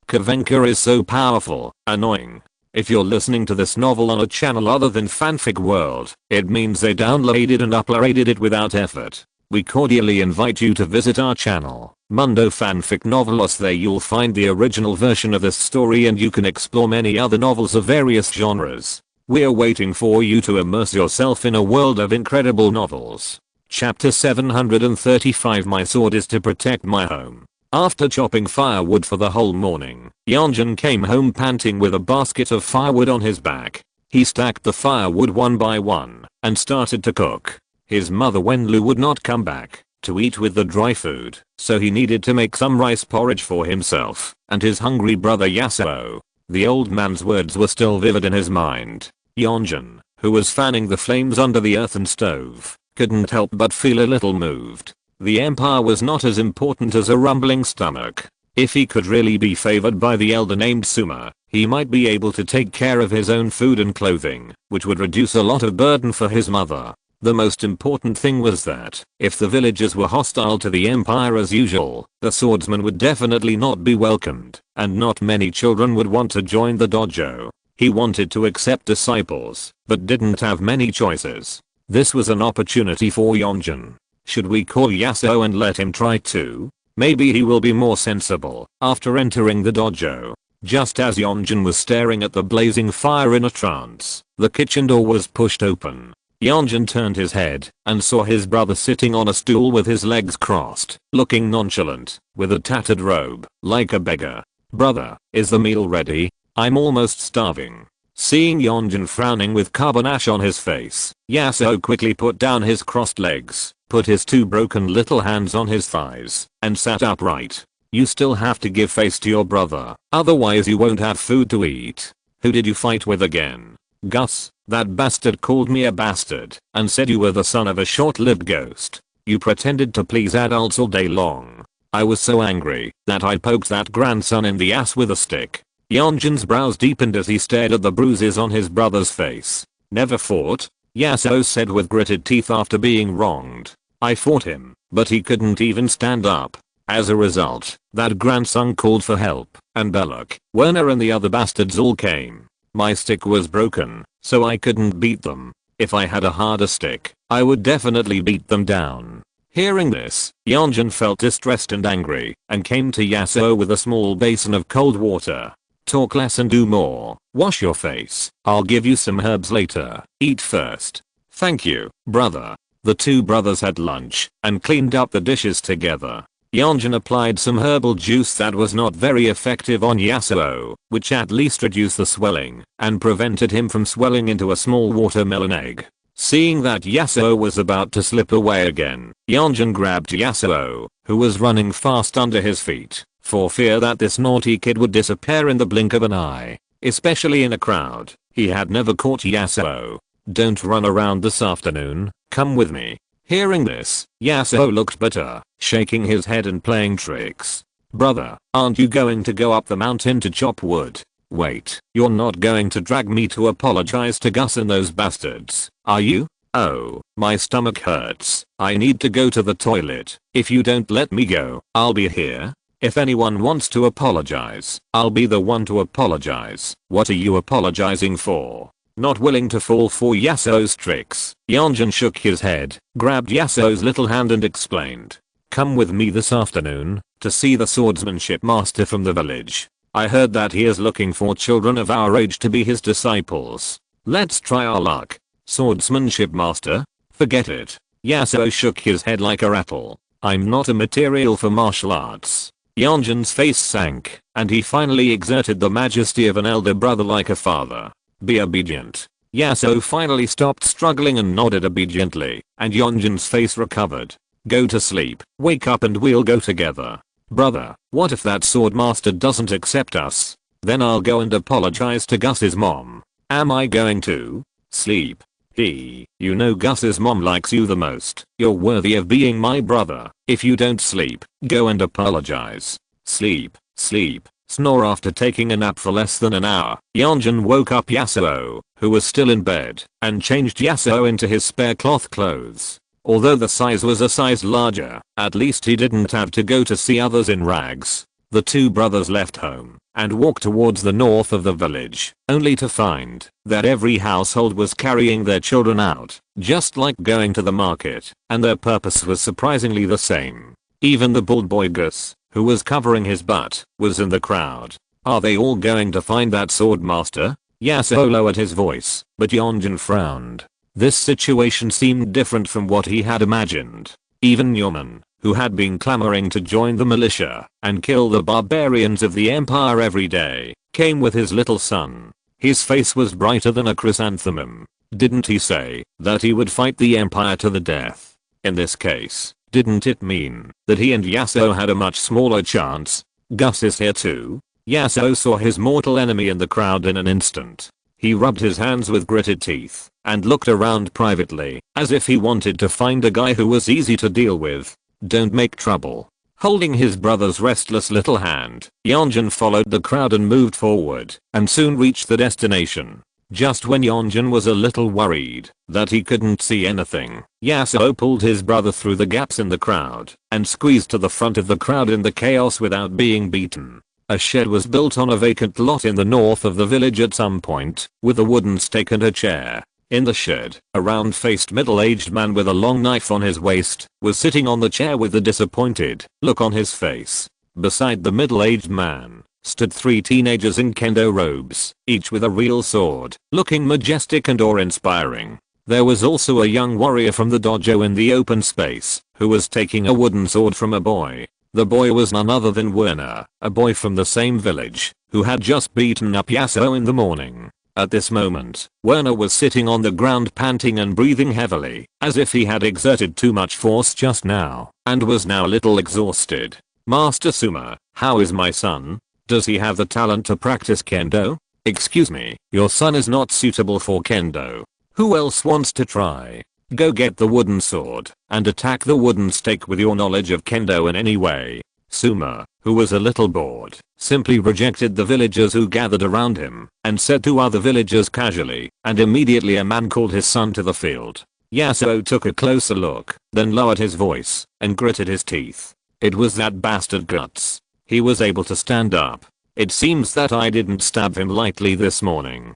Kavenka is so powerful, annoying. If you're listening to this novel on a channel other than Fanfic World, it means they downloaded and uploaded it without effort. We cordially invite you to visit our channel, Mundo Fanfic Novelos. There you'll find the original version of this story and you can explore many other novels of various genres. We're waiting for you to immerse yourself in a world of incredible novels. Chapter 735. My sword is to protect my home. After chopping firewood for the whole morning, Yonjin came home panting with a basket of firewood on his back. He stacked the firewood one by one and started to cook. His mother Wenlu would not come back to eat with the dry food, so he needed to make some rice porridge for himself and his hungry brother Yasuo. The old man's words were still vivid in his mind. Yonjin, who was fanning the flames under the earthen stove, couldn't help but feel a little moved. The empire was not as important as a rumbling stomach. If he could really be favored by the elder named Suma, he might be able to take care of his own food and clothing, which would reduce a lot of burden for his mother. The most important thing was that, if the villagers were hostile to the empire as usual, the swordsman would definitely not be welcomed, and not many children would want to join the dojo. He wanted to accept disciples, but didn't have many choices. This was an opportunity for Yonjin. Should we call Yasuo and let him try too? Maybe he will be more sensible after entering the dojo. Just as Yonjin was staring at the blazing fire in a trance, the kitchen door was pushed open. Yonjin turned his head and saw his brother sitting on a stool with his legs crossed, looking nonchalant, with a tattered robe, like a beggar. "Brother, is the meal ready? I'm almost starving." Seeing Yonjin frowning with carbon ash on his face, Yasuo quickly put down his crossed legs, put his two broken little hands on his thighs, and sat upright. "You still have to give face to your brother, otherwise you won't have food to eat. Who did you fight with again?" "Gus, that bastard called me a bastard and said you were the son of a short-lived ghost. You pretended to please adults all day long. I was so angry that I poked that grandson in the ass with a stick." Yonjin's brows deepened as he stared at the bruises on his brother's face. "Never fought?" Yasuo said with gritted teeth after being wronged. "I fought him, but he couldn't even stand up. As a result, that grandson called for help, and Belloc, Werner and the other bastards all came. My stick was broken, so I couldn't beat them. If I had a harder stick, I would definitely beat them down." Hearing this, Yonjin felt distressed and angry, and came to Yasuo with a small basin of cold water. "Talk less and do more. Wash your face. I'll give you some herbs later. Eat first." "Thank you, brother." The two brothers had lunch and cleaned up the dishes together. Yonjin applied some herbal juice that was not very effective on Yasuo, which at least reduced the swelling and prevented him from swelling into a small watermelon egg. Seeing that Yasuo was about to slip away again, Yonjin grabbed Yasuo, who was running fast under his feet, for fear that this naughty kid would disappear in the blink of an eye, especially in a crowd. He had never caught Yasuo. "Don't run around this afternoon, come with me." Hearing this, Yasuo looked bitter, shaking his head and playing tricks. "Brother, aren't you going to go up the mountain to chop wood? Wait, you're not going to drag me to apologize to Gus and those bastards, are you? Oh, my stomach hurts. I need to go to the toilet. If you don't let me go, I'll be here. If anyone wants to apologize, I'll be the one to apologize. What are you apologizing for?" Not willing to fall for Yasuo's tricks, Yonjin shook his head, grabbed Yasuo's little hand and explained. "Come with me this afternoon to see the swordsmanship master from the village. I heard that he is looking for children of our age to be his disciples. Let's try our luck." "Swordsmanship master? Forget it." Yasuo shook his head like a rattle. "I'm not a material for martial arts." Yonjin's face sank, and he finally exerted the majesty of an elder brother like a father. "Be obedient." Yasuo finally stopped struggling and nodded obediently, and Yonjin's face recovered. "Go to sleep, wake up and we'll go together." "Brother, what if that sword master doesn't accept us? Then I'll go and apologize to Gus's mom." "Am I going to?" "Sleep. You know Gus's mom likes you the most. You're worthy of being my brother. If you don't sleep, go and apologize." "Sleep, sleep." Snore. After taking a nap for less than an hour, Yonjin woke up Yasuo, who was still in bed, and changed Yasuo into his spare cloth clothes. Although the size was a size larger, at least he didn't have to go to see others in rags. The two brothers left home and walked towards the north of the village, only to find that every household was carrying their children out, just like going to the market, and their purpose was surprisingly the same. Even the bald boy Gus, who was covering his butt, was in the crowd. "Are they all going to find that sword master?" Yasuo lowered his voice, but Yonjin frowned. This situation seemed different from what he had imagined. Even Yeoman, who had been clamoring to join the militia and kill the barbarians of the empire every day, came with his little son. His face was brighter than a chrysanthemum. Didn't he say that he would fight the empire to the death? In this case, didn't it mean that he and Yasuo had a much smaller chance? "Gus is here too?" Yasuo saw his mortal enemy in the crowd in an instant. He rubbed his hands with gritted teeth and looked around privately, as if he wanted to find a guy who was easy to deal with. "Don't make trouble." Holding his brother's restless little hand, Yonjin followed the crowd and moved forward, and soon reached the destination. Just when Yonjin was a little worried that he couldn't see anything, Yasuo pulled his brother through the gaps in the crowd and squeezed to the front of the crowd in the chaos without being beaten. A shed was built on a vacant lot in the north of the village at some point, with a wooden stake and a chair. In the shed, a round-faced middle-aged man with a long knife on his waist was sitting on the chair with a disappointed look on his face. Beside the middle-aged man stood 3 teenagers in kendo robes, each with a real sword, looking majestic and awe-inspiring. There was also a young warrior from the dojo in the open space, who was taking a wooden sword from a boy. The boy was none other than Werner, a boy from the same village, who had just beaten up Yasuo in the morning. At this moment, Werner was sitting on the ground panting and breathing heavily, as if he had exerted too much force just now, and was now a little exhausted. Master Suma, how is my son? Does he have the talent to practice kendo? Excuse me, your son is not suitable for kendo. Who else wants to try? Go get the wooden sword, and attack the wooden stake with your knowledge of kendo in any way. Suma, who was a little bored, simply rejected the villagers who gathered around him, and said to other villagers casually, and immediately a man called his son to the field. Yasuo took a closer look, then lowered his voice, and gritted his teeth. It was that bastard Guts. He was able to stand up. It seems that I didn't stab him lightly this morning.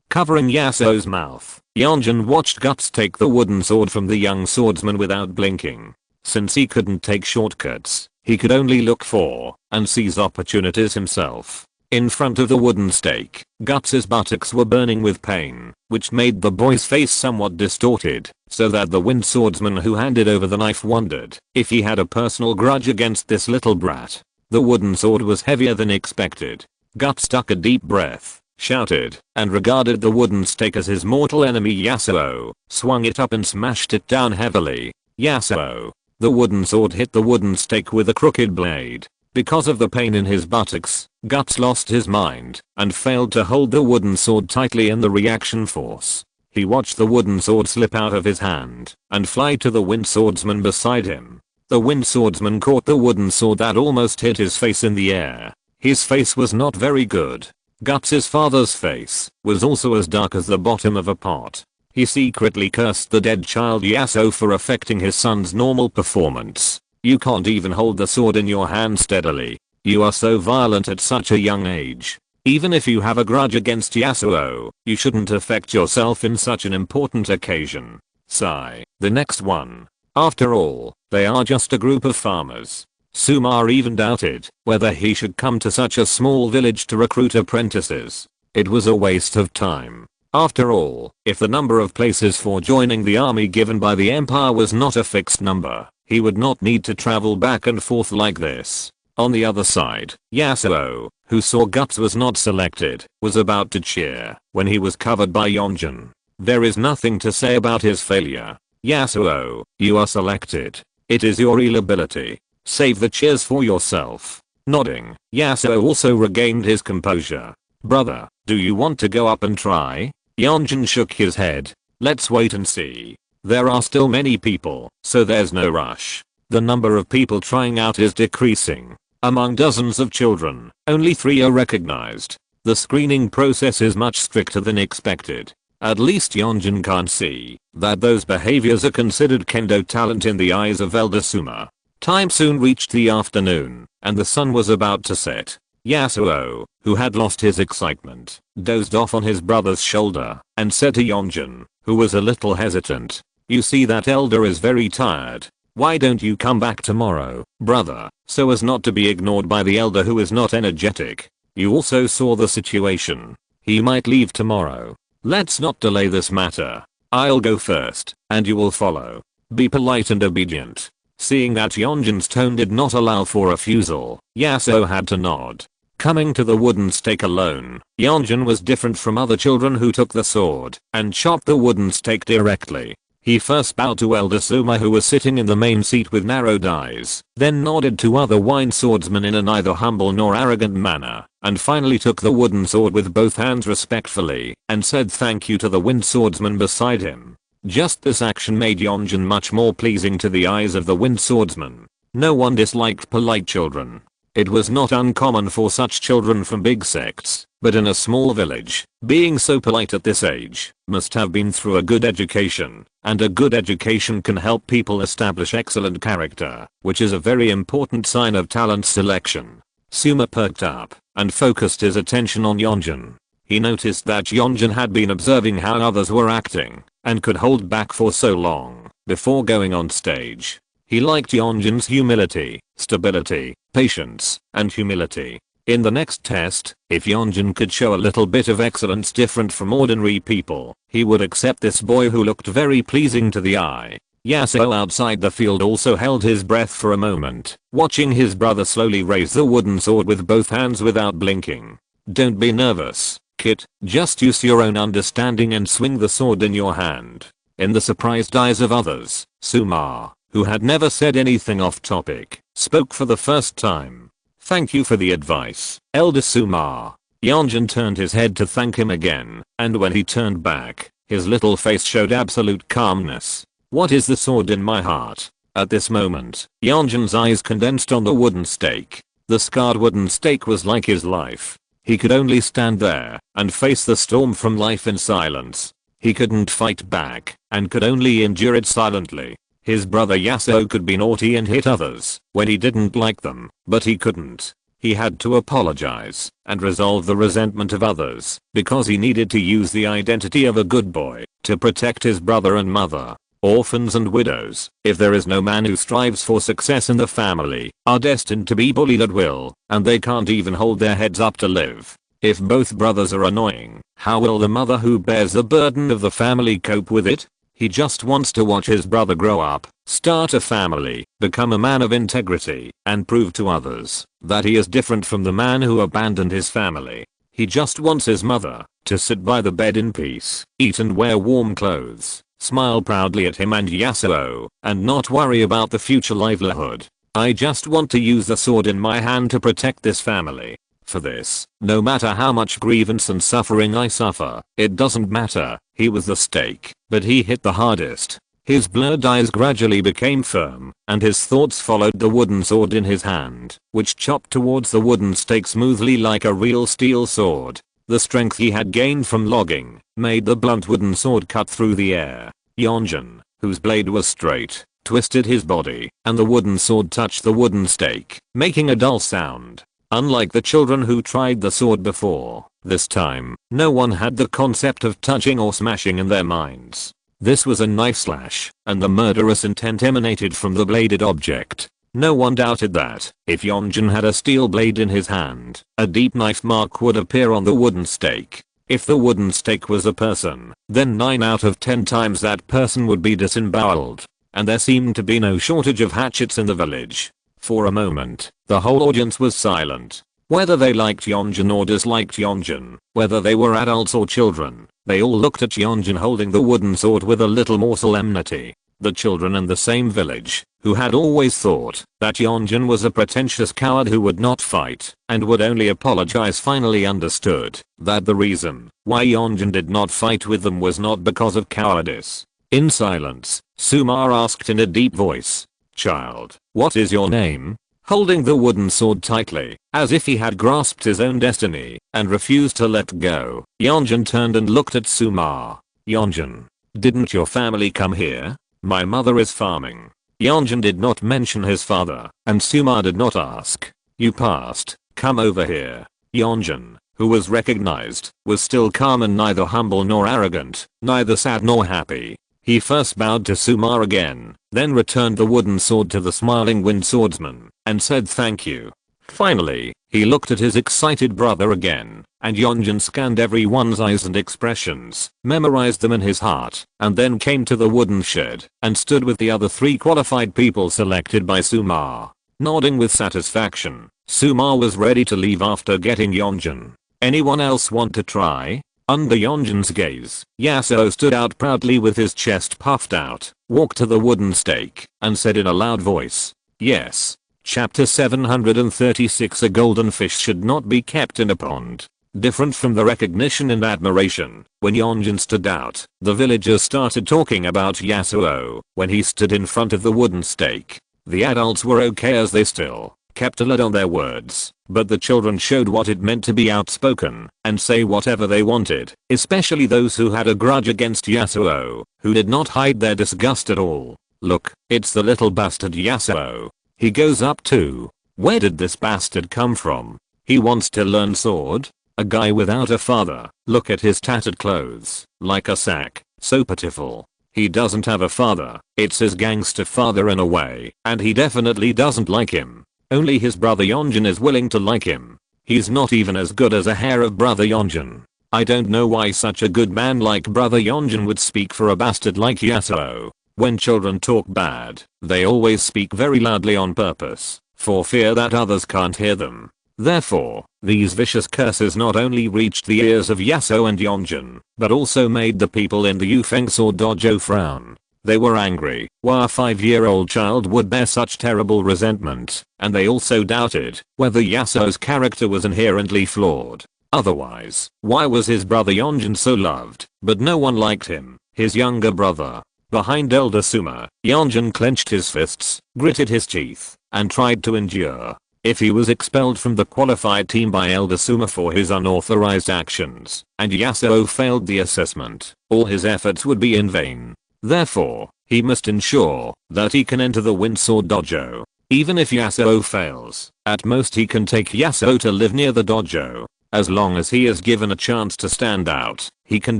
Covering Yasuo's mouth, Yonjin watched Guts take the wooden sword from the young swordsman without blinking. Since he couldn't take shortcuts, he could only look for and seize opportunities himself. In front of the wooden stake, Guts' buttocks were burning with pain, which made the boy's face somewhat distorted, so that the wind swordsman who handed over the knife wondered if he had a personal grudge against this little brat. The wooden sword was heavier than expected. Guts took a deep breath, shouted, and regarded the wooden stake as his mortal enemy. Yasuo swung it up and smashed it down heavily. Yasuo. The wooden sword hit the wooden stake with a crooked blade. Because of the pain in his buttocks, Guts lost his mind and failed to hold the wooden sword tightly in the reaction force. He watched the wooden sword slip out of his hand and fly to the wind swordsman beside him. The wind swordsman caught the wooden sword that almost hit his face in the air. His face was not very good. Guts' father's face was also as dark as the bottom of a pot. He secretly cursed the dead child Yasuo for affecting his son's normal performance. You can't even hold the sword in your hand steadily. You are so violent at such a young age. Even if you have a grudge against Yasuo, you shouldn't affect yourself in such an important occasion. Sigh. The next one. After all, they are just a group of farmers. Suma even doubted whether he should come to such a small village to recruit apprentices. It was a waste of time. After all, if the number of places for joining the army given by the Empire was not a fixed number, he would not need to travel back and forth like this. On the other side, Yasuo, who saw Guts was not selected, was about to cheer when he was covered by Yonjin. There is nothing to say about his failure. Yasuo, you are selected. It is your real ability. Save the cheers for yourself. Nodding, Yasuo also regained his composure. Brother, do you want to go up and try? Yonjin shook his head. Let's wait and see. There are still many people, so there's no rush. The number of people trying out is decreasing. Among dozens of children, only 3 are recognized. The screening process is much stricter than expected. At least Yonjin can see that those behaviors are considered kendo talent in the eyes of Elder Suma. Time soon reached the afternoon, and the sun was about to set. Yasuo, who had lost his excitement, dozed off on his brother's shoulder and said to Yonjin, who was a little hesitant, "You see, that elder is very tired. Why don't you come back tomorrow, brother, so as not to be ignored by the elder who is not energetic? You also saw the situation. He might leave tomorrow. Let's not delay this matter. I'll go first, and you will follow. Be polite and obedient." Seeing that Yonjin's tone did not allow for refusal, Yasuo had to nod. Coming to the wooden stake alone, Yonjin was different from other children who took the sword and chopped the wooden stake directly. He first bowed to Elder Suma, who was sitting in the main seat with narrowed eyes, then nodded to other wine swordsmen in a neither humble nor arrogant manner, and finally took the wooden sword with both hands respectfully and said thank you to the wind swordsman beside him. Just this action made Yonjin much more pleasing to the eyes of the wind swordsman. No one disliked polite children. It was not uncommon for such children from big sects, but in a small village, being so polite at this age must have been through a good education, and a good education can help people establish excellent character, which is a very important sign of talent selection. Suma perked up and focused his attention on Yonjin. He noticed that Yonjin had been observing how others were acting and could hold back for so long before going on stage. He liked Yonjin's humility, stability, patience, and humility. In the next test, if Yonjin could show a little bit of excellence different from ordinary people, he would accept this boy who looked very pleasing to the eye. Yasuo outside the field also held his breath for a moment, watching his brother slowly raise the wooden sword with both hands without blinking. Don't be nervous, kid, just use your own understanding and swing the sword in your hand. In the surprised eyes of others, Sumar, who had never said anything off topic, spoke for the first time. Thank you for the advice, Elder Sumar. Yonjin turned his head to thank him again, and when he turned back, his little face showed absolute calmness. What is the sword in my heart? At this moment, Yonjin's eyes condensed on the wooden stake. The scarred wooden stake was like his life. He could only stand there and face the storm from life in silence. He couldn't fight back and could only endure it silently. His brother Yasuo could be naughty and hit others when he didn't like them, but he couldn't. He had to apologize and resolve the resentment of others because he needed to use the identity of a good boy to protect his brother and mother. Orphans and widows, if there is no man who strives for success in the family, are destined to be bullied at will, and they can't even hold their heads up to live. If both brothers are annoying, how will the mother who bears the burden of the family cope with it? He just wants to watch his brother grow up, start a family, become a man of integrity, and prove to others that he is different from the man who abandoned his family. He just wants his mother to sit by the bed in peace, eat and wear warm clothes, smile proudly at him and Yasuo, and not worry about the future livelihood. I just want to use the sword in my hand to protect this family. For this, no matter how much grievance and suffering I suffer, it doesn't matter. He was the stake, but he hit the hardest. His blurred eyes gradually became firm, and his thoughts followed the wooden sword in his hand, which chopped towards the wooden stake smoothly like a real steel sword. The strength he had gained from logging made the blunt wooden sword cut through the air. Yonjin, whose blade was straight, twisted his body, and the wooden sword touched the wooden stake, making a dull sound. Unlike the children who tried the sword before, this time, no one had the concept of touching or smashing in their minds. This was a knife slash, and the murderous intent emanated from the bladed object. No one doubted that, if Yonjin had a steel blade in his hand, a deep knife mark would appear on the wooden stake. If the wooden stake was a person, then 9 out of 10 times that person would be disemboweled. And there seemed to be no shortage of hatchets in the village. For a moment, the whole audience was silent. Whether they liked Yonjin or disliked Yonjin, whether they were adults or children, they all looked at Yonjin holding the wooden sword with a little more solemnity. The children in the same village, who had always thought that Yonjin was a pretentious coward who would not fight and would only apologize, finally understood that the reason why Yonjin did not fight with them was not because of cowardice. In silence, Sumar asked in a deep voice, "Child, what is your name?" Holding the wooden sword tightly, as if he had grasped his own destiny and refused to let go, Yonjin turned and looked at Sumar. "Yonjin, didn't your family come here? My mother is farming." Yonjin did not mention his father, and Sumar did not ask. "You passed, come over here." Yonjin, who was recognized, was still calm and neither humble nor arrogant, neither sad nor happy. He first bowed to Sumar again, then returned the wooden sword to the smiling wind swordsman, and said thank you. Finally, he looked at his excited brother again, and Yonjin scanned everyone's eyes and expressions, memorized them in his heart, and then came to the wooden shed, and stood with the other 3 qualified people selected by Sumar. Nodding with satisfaction, Sumar was ready to leave after getting Yonjin. Anyone else want to try? Under Yonjin's gaze, Yasuo stood out proudly with his chest puffed out, walked to the wooden stake, and said in a loud voice, "Yes." Chapter 736. A golden fish should not be kept in a pond. Different from the recognition and admiration, when Yonjin stood out, the villagers started talking about Yasuo when he stood in front of the wooden stake. The adults were okay as they still kept a lid on their words, but the children showed what it meant to be outspoken and say whatever they wanted, especially those who had a grudge against Yasuo, who did not hide their disgust at all. "Look, it's the little bastard Yasuo. He goes up too. Where did this bastard come from? He wants to learn sword? A guy without a father. Look at his tattered clothes, like a sack, so pitiful. He doesn't have a father, it's his gangster father in a way, and he definitely doesn't like him. Only his brother Yonjin is willing to like him." He's not even as good as a hair of Brother Yonjin. I don't know why such a good man like Brother Yonjin would speak for a bastard like Yasuo. When children talk bad, they always speak very loudly on purpose, for fear that others can't hear them. Therefore, these vicious curses not only reached the ears of Yasuo and Yonjin, but also made the people in the Yufeng Sword Dojo frown. They were angry why a 5-year-old child would bear such terrible resentment, and they also doubted whether Yasuo's character was inherently flawed. Otherwise, why was his brother Yonjin so loved, but no one liked him, his younger brother? Behind Elder Suma, Yonjin clenched his fists, gritted his teeth, and tried to endure. If he was expelled from the qualified team by Elder Suma for his unauthorized actions, and Yasuo failed the assessment, all his efforts would be in vain. Therefore, he must ensure that he can enter the Wind Sword Dojo. Even if Yasuo fails, at most he can take Yasuo to live near the dojo. As long as he is given a chance to stand out, he can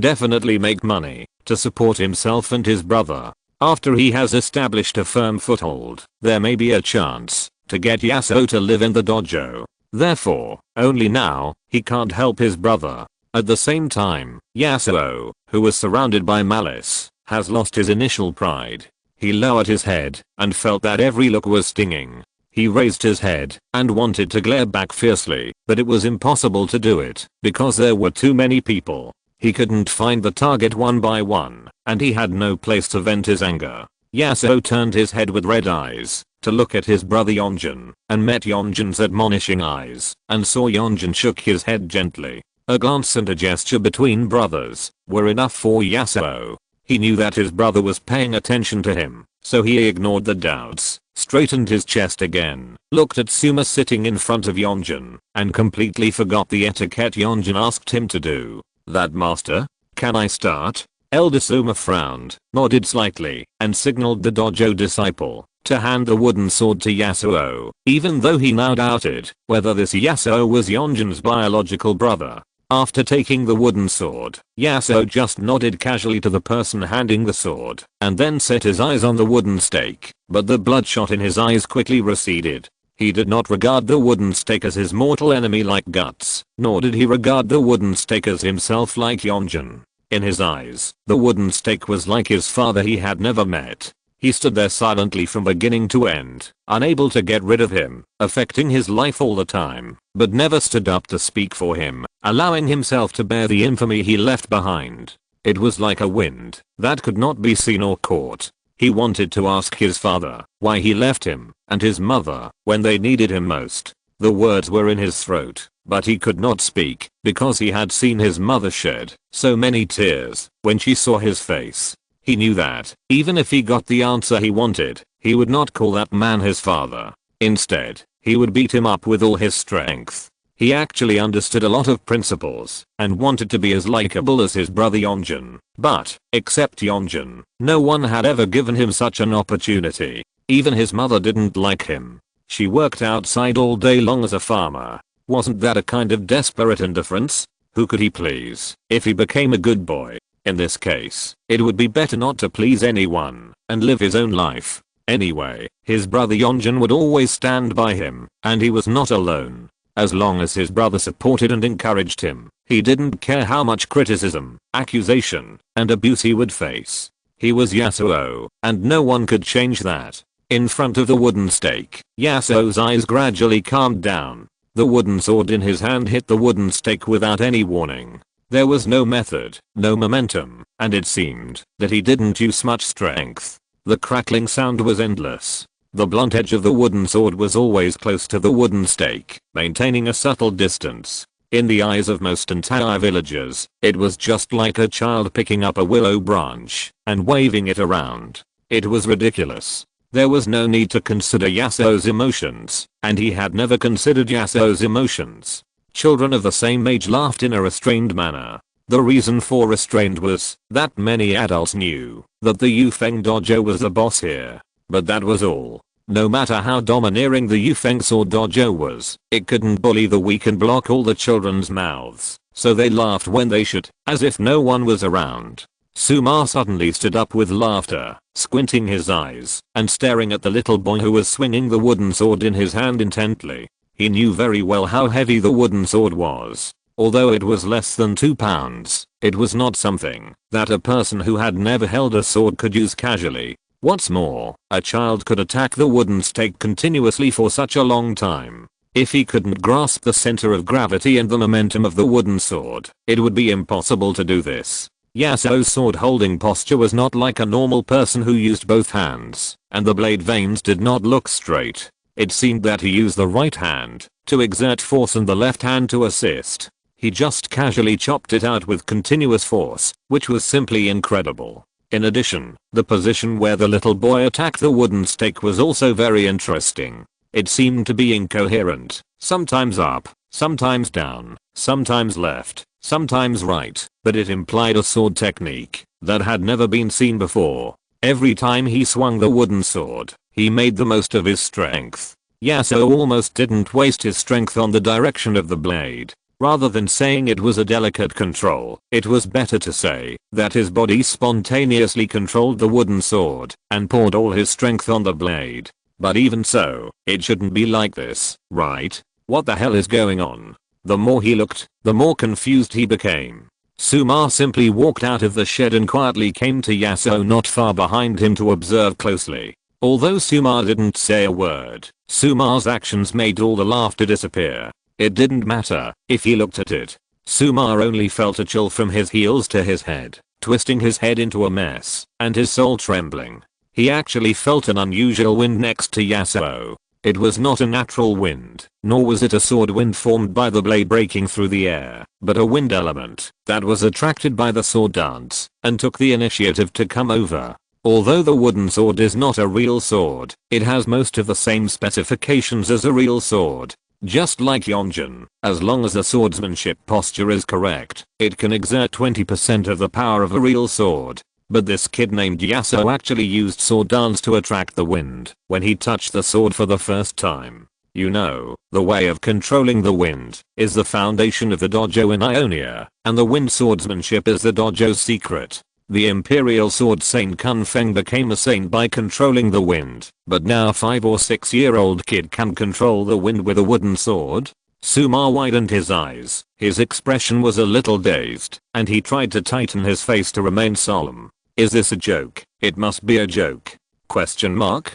definitely make money to support himself and his brother. After he has established a firm foothold, there may be a chance to get Yasuo to live in the dojo. Therefore, only now, he can't help his brother. At the same time, Yasuo, who was surrounded by malice, has lost his initial pride. He lowered his head and felt that every look was stinging. He raised his head and wanted to glare back fiercely, but it was impossible to do it because there were too many people. He couldn't find the target one by one, and he had no place to vent his anger. Yasuo turned his head with red eyes to look at his brother Yonjin, and met Yonjin's admonishing eyes, and saw Yonjin shook his head gently. A glance and a gesture between brothers were enough for Yasuo. He knew that his brother was paying attention to him, so he ignored the doubts, straightened his chest again, looked at Suma sitting in front of Yonjin, and completely forgot the etiquette Yonjin asked him to do. That master? Can I start? Elder Suma frowned, nodded slightly, and signaled the dojo disciple to hand the wooden sword to Yasuo, even though he now doubted whether this Yasuo was Yonjin's biological brother. After taking the wooden sword, Yasuo just nodded casually to the person handing the sword, and then set his eyes on the wooden stake, but the bloodshot in his eyes quickly receded. He did not regard the wooden stake as his mortal enemy like Guts, nor did he regard the wooden stake as himself like Yonjin. In his eyes, the wooden stake was like his father he had never met. He stood there silently from beginning to end, unable to get rid of him, affecting his life all the time, but never stood up to speak for him, allowing himself to bear the infamy he left behind. It was like a wind that could not be seen or caught. He wanted to ask his father why he left him, and his mother, when they needed him most. The words were in his throat, but he could not speak, because he had seen his mother shed so many tears when she saw his face. He knew that, even if he got the answer he wanted, he would not call that man his father. Instead, he would beat him up with all his strength. He actually understood a lot of principles, and wanted to be as likable as his brother Yonjin. But, except Yonjin, no one had ever given him such an opportunity. Even his mother didn't like him. She worked outside all day long as a farmer. Wasn't that a kind of desperate indifference? Who could he please if he became a good boy? In this case, it would be better not to please anyone and live his own life. Anyway, his brother Yonjin would always stand by him, and he was not alone. As long as his brother supported and encouraged him, he didn't care how much criticism, accusation, and abuse he would face. He was Yasuo, and no one could change that. In front of the wooden stake, Yasuo's eyes gradually calmed down. The wooden sword in his hand hit the wooden stake without any warning. There was no method, no momentum, and it seemed that he didn't use much strength. The crackling sound was endless. The blunt edge of the wooden sword was always close to the wooden stake, maintaining a subtle distance. In the eyes of most entire villagers, it was just like a child picking up a willow branch and waving it around. It was ridiculous. There was no need to consider Yasuo's emotions, and he had never considered Yasuo's emotions. Children of the same age laughed in a restrained manner. The reason for restraint was that many adults knew that the Yufeng Dojo was the boss here. But that was all. No matter how domineering the Yufeng Sword Dojo was, it couldn't bully the weak and block all the children's mouths, so they laughed when they should, as if no one was around. Suma suddenly stood up with laughter, squinting his eyes and staring at the little boy who was swinging the wooden sword in his hand intently. He knew very well how heavy the wooden sword was. Although it was less than 2 pounds, it was not something that a person who had never held a sword could use casually. What's more, a child could attack the wooden stake continuously for such a long time. If he couldn't grasp the center of gravity and the momentum of the wooden sword, it would be impossible to do this. Yasuo's sword holding posture was not like a normal person who used both hands, and the blade vanes did not look straight. It seemed that he used the right hand to exert force and the left hand to assist. He just casually chopped it out with continuous force, which was simply incredible. In addition, the position where the little boy attacked the wooden stake was also very interesting. It seemed to be incoherent, sometimes up, sometimes down, sometimes left, sometimes right, but it implied a sword technique that had never been seen before. Every time he swung the wooden sword, he made the most of his strength. Yasuo almost didn't waste his strength on the direction of the blade. Rather than saying it was a delicate control, it was better to say that his body spontaneously controlled the wooden sword and poured all his strength on the blade. But even so, it shouldn't be like this, right? What the hell is going on? The more he looked, the more confused he became. Sumar simply walked out of the shed and quietly came to Yasuo not far behind him to observe closely. Although Sumar didn't say a word, Sumar's actions made all the laughter disappear. It didn't matter if he looked at it. Sumar only felt a chill from his heels to his head, twisting his head into a mess, and his soul trembling. He actually felt an unusual wind next to Yasuo. It was not a natural wind, nor was it a sword wind formed by the blade breaking through the air, but a wind element that was attracted by the sword dance and took the initiative to come over. Although the wooden sword is not a real sword, it has most of the same specifications as a real sword. Just like Yonjin, as long as the swordsmanship posture is correct, it can exert 20% of the power of a real sword. But this kid named Yasuo actually used sword dance to attract the wind when he touched the sword for the first time. You know, the way of controlling the wind is the foundation of the dojo in Ionia, and the wind swordsmanship is the dojo's secret. The imperial sword saint Kun Feng became a saint by controlling the wind, but now 5 or 6 year old kid can control the wind with a wooden sword? Sumar widened his eyes, his expression was a little dazed, and he tried to tighten his face to remain solemn. Is this a joke? It must be a joke. Question mark?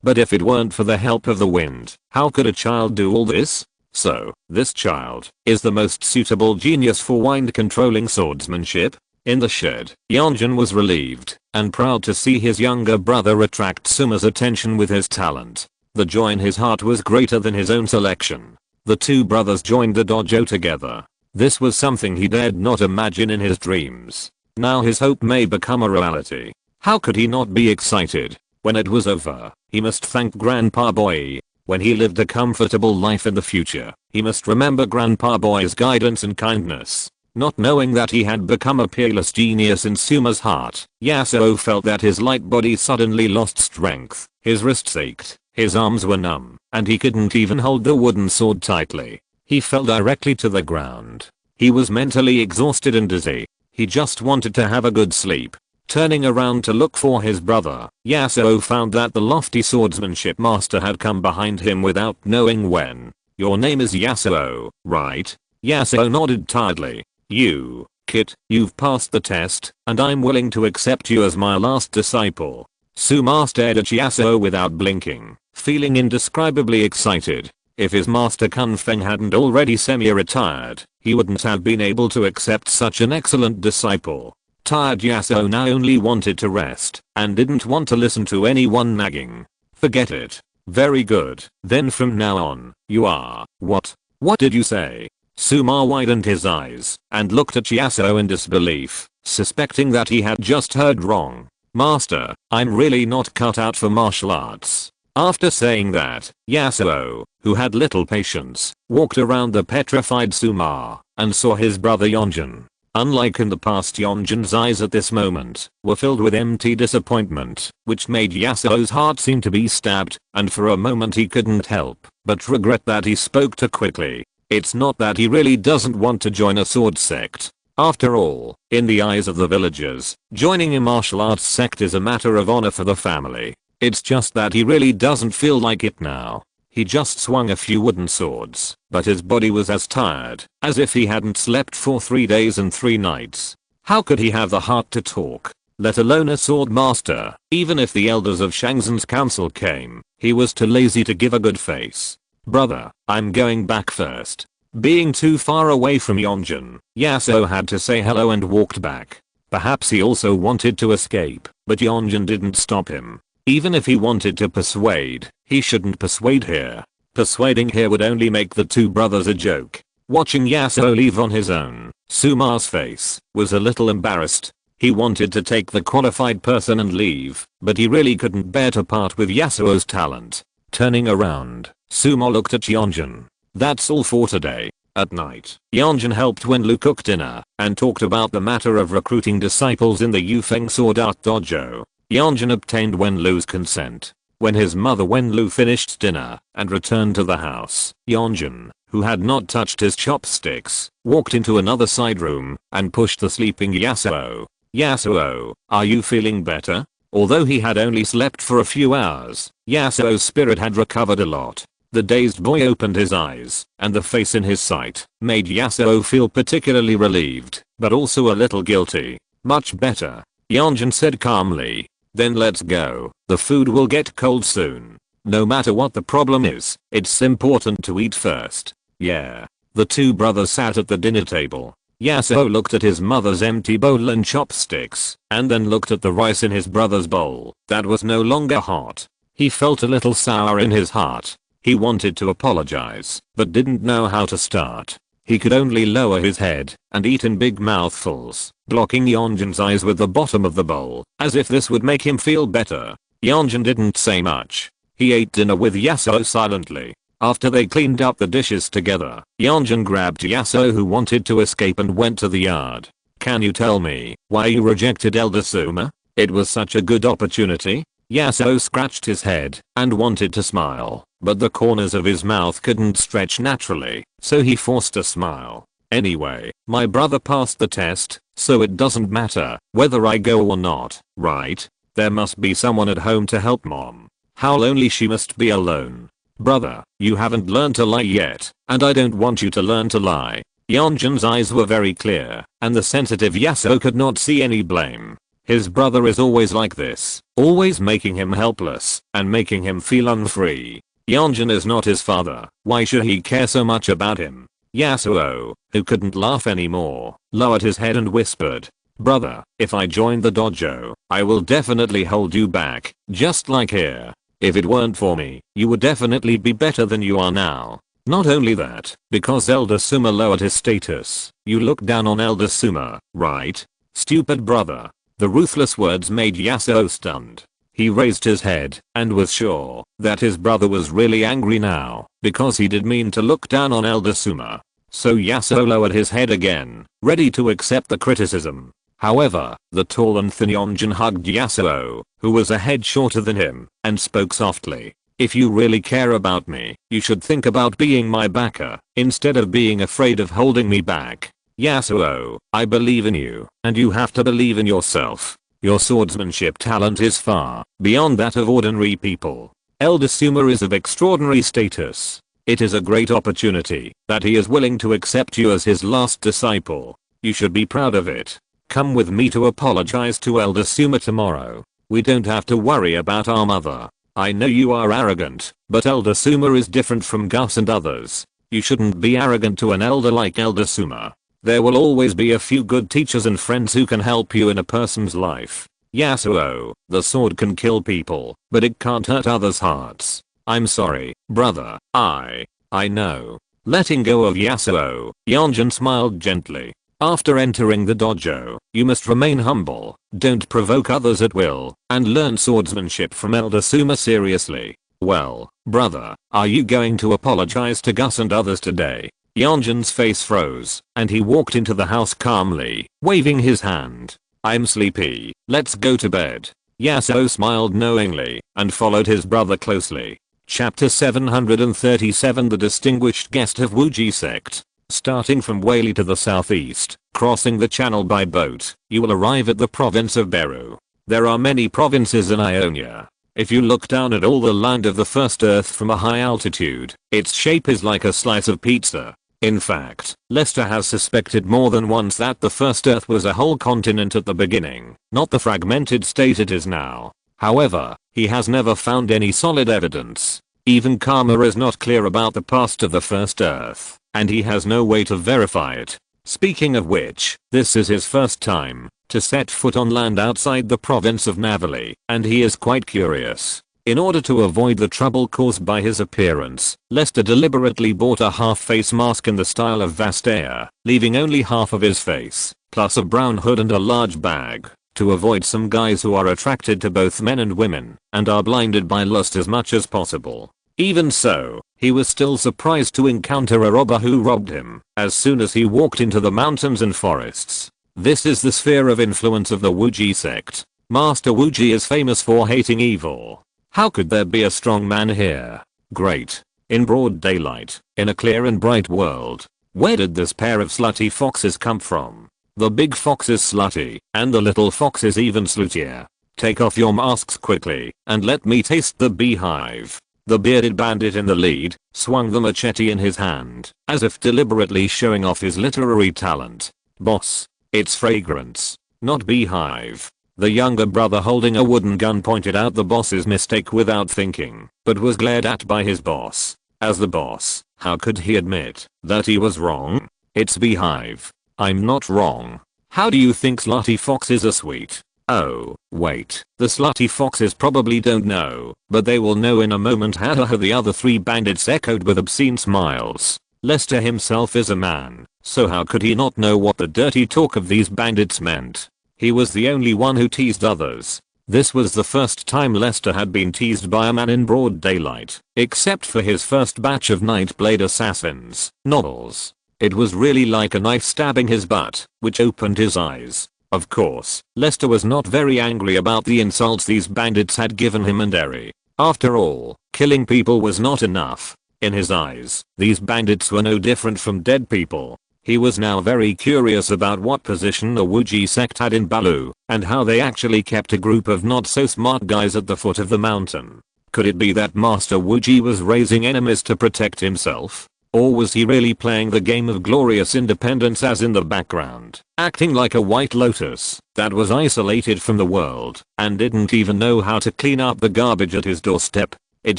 But if it weren't for the help of the wind, how could a child do all this? So, this child is the most suitable genius for wind controlling swordsmanship? In the shed, Yonjin was relieved and proud to see his younger brother attract Suma's attention with his talent. The joy in his heart was greater than his own selection. The two brothers joined the dojo together. This was something he dared not imagine in his dreams. Now his hope may become a reality. How could he not be excited? When it was over, he must thank Grandpa Boy. When he lived a comfortable life in the future, he must remember Grandpa Boy's guidance and kindness. Not knowing that he had become a peerless genius in Suma's heart, Yasuo felt that his light body suddenly lost strength, his wrists ached, his arms were numb, and he couldn't even hold the wooden sword tightly. He fell directly to the ground. He was mentally exhausted and dizzy. He just wanted to have a good sleep. Turning around to look for his brother, Yasuo found that the lofty swordsmanship master had come behind him without knowing when. Your name is Yasuo, right? Yasuo nodded tiredly. You, kid, you've passed the test, and I'm willing to accept you as my last disciple. Sumar stared at Yasuo without blinking, feeling indescribably excited. If his master Kun Feng hadn't already semi-retired, he wouldn't have been able to accept such an excellent disciple. Tired Yasuo now only wanted to rest, and didn't want to listen to anyone nagging. Forget it. Very good. Then from now on, you are, what? What did you say? Sumar widened his eyes and looked at Yasuo in disbelief, suspecting that he had just heard wrong. Master, I'm really not cut out for martial arts. After saying that, Yasuo, who had little patience, walked around the petrified Sumar and saw his brother Yonjin. Unlike in the past, Yonjin's eyes at this moment were filled with empty disappointment, which made Yasuo's heart seem to be stabbed, and for a moment he couldn't help but regret that he spoke too quickly. It's not that he really doesn't want to join a sword sect. After all, in the eyes of the villagers, joining a martial arts sect is a matter of honor for the family. It's just that he really doesn't feel like it now. He just swung a few wooden swords, but his body was as tired as if he hadn't slept for 3 days and 3 nights. How could he have the heart to talk, let alone a sword master? Even if the elders of Shangzhen's council came, he was too lazy to give a good face. Brother, I'm going back first. Being too far away from Yonjin, Yasuo had to say hello and walked back. Perhaps he also wanted to escape, but Yonjin didn't stop him. Even if he wanted to persuade, he shouldn't persuade here. Persuading here would only make the two brothers a joke. Watching Yasuo leave on his own, Suma's face was a little embarrassed. He wanted to take the qualified person and leave, but he really couldn't bear to part with Yasuo's talent. Turning around, Suma looked at Yonjin. That's all for today. At night, Yonjin helped Wenlu cook dinner and talked about the matter of recruiting disciples in the Yufeng Sword Art Dojo. Yonjin obtained Wenlu's consent. When his mother Wenlu finished dinner and returned to the house, Yonjin, who had not touched his chopsticks, walked into another side room and pushed the sleeping Yasuo. Yasuo, are you feeling better? Although he had only slept for a few hours, Yasuo's spirit had recovered a lot. The dazed boy opened his eyes, and the face in his sight made Yasuo feel particularly relieved, but also a little guilty. Much better, Yonjin said calmly. Then let's go. The food will get cold soon. No matter what the problem is, it's important to eat first. Yeah. The two brothers sat at the dinner table. Yasuo looked at his mother's empty bowl and chopsticks, and then looked at the rice in his brother's bowl that was no longer hot. He felt a little sour in his heart. He wanted to apologize, but didn't know how to start. He could only lower his head and eat in big mouthfuls, blocking Yonjin's eyes with the bottom of the bowl, as if this would make him feel better. Yonjin didn't say much. He ate dinner with Yasuo silently. After they cleaned up the dishes together, Yonjin grabbed Yasuo, who wanted to escape, and went to the yard. Can you tell me why you rejected Elder Suma? It was such a good opportunity. Yasuo scratched his head and wanted to smile, but the corners of his mouth couldn't stretch naturally, so he forced a smile. Anyway, my brother passed the test, so it doesn't matter whether I go or not, right? There must be someone at home to help mom. How lonely she must be alone. Brother, you haven't learned to lie yet, and I don't want you to learn to lie. Yonjin's eyes were very clear, and the sensitive Yasuo could not see any blame. His brother is always like this, always making him helpless and making him feel unfree. Yonjin is not his father. Why should he care so much about him? Yasuo, who couldn't laugh anymore, lowered his head and whispered, brother, if I join the dojo, I will definitely hold you back, just like here. If it weren't for me, you would definitely be better than you are now. Not only that, because Elder Suma lowered his status, you look down on Elder Suma, right? Stupid brother. The ruthless words made Yasuo stunned. He raised his head and was sure that his brother was really angry now, because he did mean to look down on Elder Suma. So Yasuo lowered his head again, ready to accept the criticism. However, the tall and thin Yonjin hugged Yasuo, who was a head shorter than him, and spoke softly. If you really care about me, you should think about being my backer, instead of being afraid of holding me back. Yasuo, I believe in you, and you have to believe in yourself. Your swordsmanship talent is far beyond that of ordinary people. Elder Suma is of extraordinary status. It is a great opportunity that he is willing to accept you as his last disciple. You should be proud of it. Come with me to apologize to Elder Suma tomorrow. We don't have to worry about our mother. I know you are arrogant, but Elder Suma is different from Gus and others. You shouldn't be arrogant to an elder like Elder Suma. There will always be a few good teachers and friends who can help you in a person's life. Yasuo, the sword can kill people, but it can't hurt others' hearts. I'm sorry, brother. I know. Letting go of Yasuo, Yonjin smiled gently. After entering the dojo, you must remain humble, don't provoke others at will, and learn swordsmanship from Elder Suma seriously. Well, brother, are you going to apologize to Gus and others today? Yonjin's face froze, and he walked into the house calmly, waving his hand. I'm sleepy, let's go to bed. Yasuo smiled knowingly, and followed his brother closely. Chapter 737 The Distinguished Guest of Wuji Sect. Starting from Whaley to the southeast, crossing the channel by boat, you will arrive at the province of Beru. There are many provinces in Ionia. If you look down at all the land of the first Earth from a high altitude, its shape is like a slice of pizza. In fact, Lester has suspected more than once that the first Earth was a whole continent at the beginning, not the fragmented state it is now. However, he has never found any solid evidence. Even Karma is not clear about the past of the first Earth, and he has no way to verify it. Speaking of which, this is his first time to set foot on land outside the province of Navali, and he is quite curious. In order to avoid the trouble caused by his appearance, Lester deliberately bought a half-face mask in the style of Vastea, leaving only half of his face, plus a brown hood and a large bag, to avoid some guys who are attracted to both men and women, and are blinded by lust as much as possible. Even so, he was still surprised to encounter a robber who robbed him as soon as he walked into the mountains and forests. This is the sphere of influence of the Wuji sect. Master Wuji is famous for hating evil. How could there be a strong man here? Great. In broad daylight, in a clear and bright world. Where did this pair of slutty foxes come from? The big fox is slutty, and the little fox is even sluttier. Take off your masks quickly, and let me taste the beehive. The bearded bandit in the lead swung the machete in his hand, as if deliberately showing off his literary talent. Boss, it's fragrance, not beehive. The younger brother holding a wooden gun pointed out the boss's mistake without thinking, but was glared at by his boss. As the boss, how could he admit that he was wrong? It's beehive. I'm not wrong. How do you think slutty foxes are sweet? Oh, wait, the slutty foxes probably don't know, but they will know in a moment. Hahaha, the other three bandits echoed with obscene smiles. Lester himself is a man, so how could he not know what the dirty talk of these bandits meant? He was the only one who teased others. This was the first time Lester had been teased by a man in broad daylight, except for his first batch of Nightblade Assassins novels. It was really like a knife stabbing his butt, which opened his eyes. Of course, Lester was not very angry about the insults these bandits had given him and Eri. After all, killing people was not enough. In his eyes, these bandits were no different from dead people. He was now very curious about what position the Wuji sect had in Balu, and how they actually kept a group of not so smart guys at the foot of the mountain. Could it be that Master Wuji was raising enemies to protect himself? Or was he really playing the game of glorious independence as in the background, acting like a white lotus that was isolated from the world and didn't even know how to clean up the garbage at his doorstep? It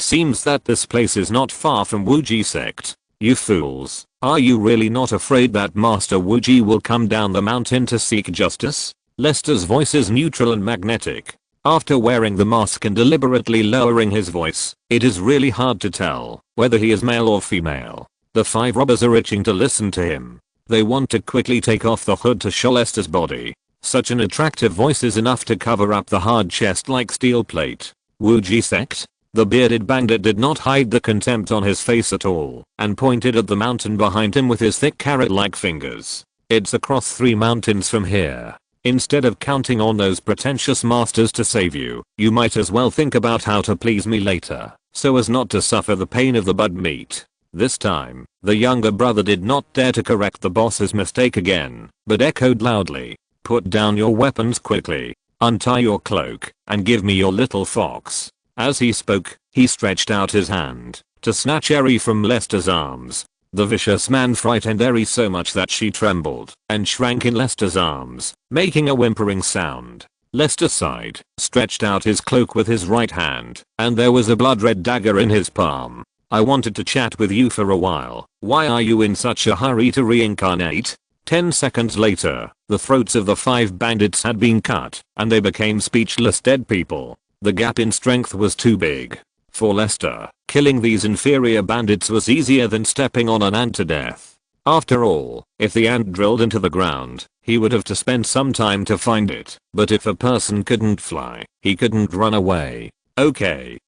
seems that this place is not far from Wuji sect. You fools, are you really not afraid that Master Wuji will come down the mountain to seek justice? Lester's voice is neutral and magnetic. After wearing the mask and deliberately lowering his voice, it is really hard to tell whether he is male or female. The five robbers are itching to listen to him. They want to quickly take off the hood to show Lester's body. Such an attractive voice is enough to cover up the hard chest like steel plate. Wuji sect? The bearded bandit did not hide the contempt on his face at all, and pointed at the mountain behind him with his thick carrot-like fingers. It's across 3 mountains from here. Instead of counting on those pretentious masters to save you, you might as well think about how to please me later, so as not to suffer the pain of the bud meat. This time, the younger brother did not dare to correct the boss's mistake again, but echoed loudly, "Put down your weapons quickly, untie your cloak, and give me your little fox." As he spoke, he stretched out his hand to snatch Eri from Lester's arms. The vicious man frightened Eri so much that she trembled and shrank in Lester's arms, making a whimpering sound. Lester sighed, stretched out his cloak with his right hand, and there was a blood-red dagger in his palm. "I wanted to chat with you for a while. Why are you in such a hurry to reincarnate?" 10 seconds later, the throats of the 5 bandits had been cut, and they became speechless dead people. The gap in strength was too big. For Lester, killing these inferior bandits was easier than stepping on an ant to death. After all, if the ant drilled into the ground, he would have to spend some time to find it. But if a person couldn't fly, he couldn't run away. Okay,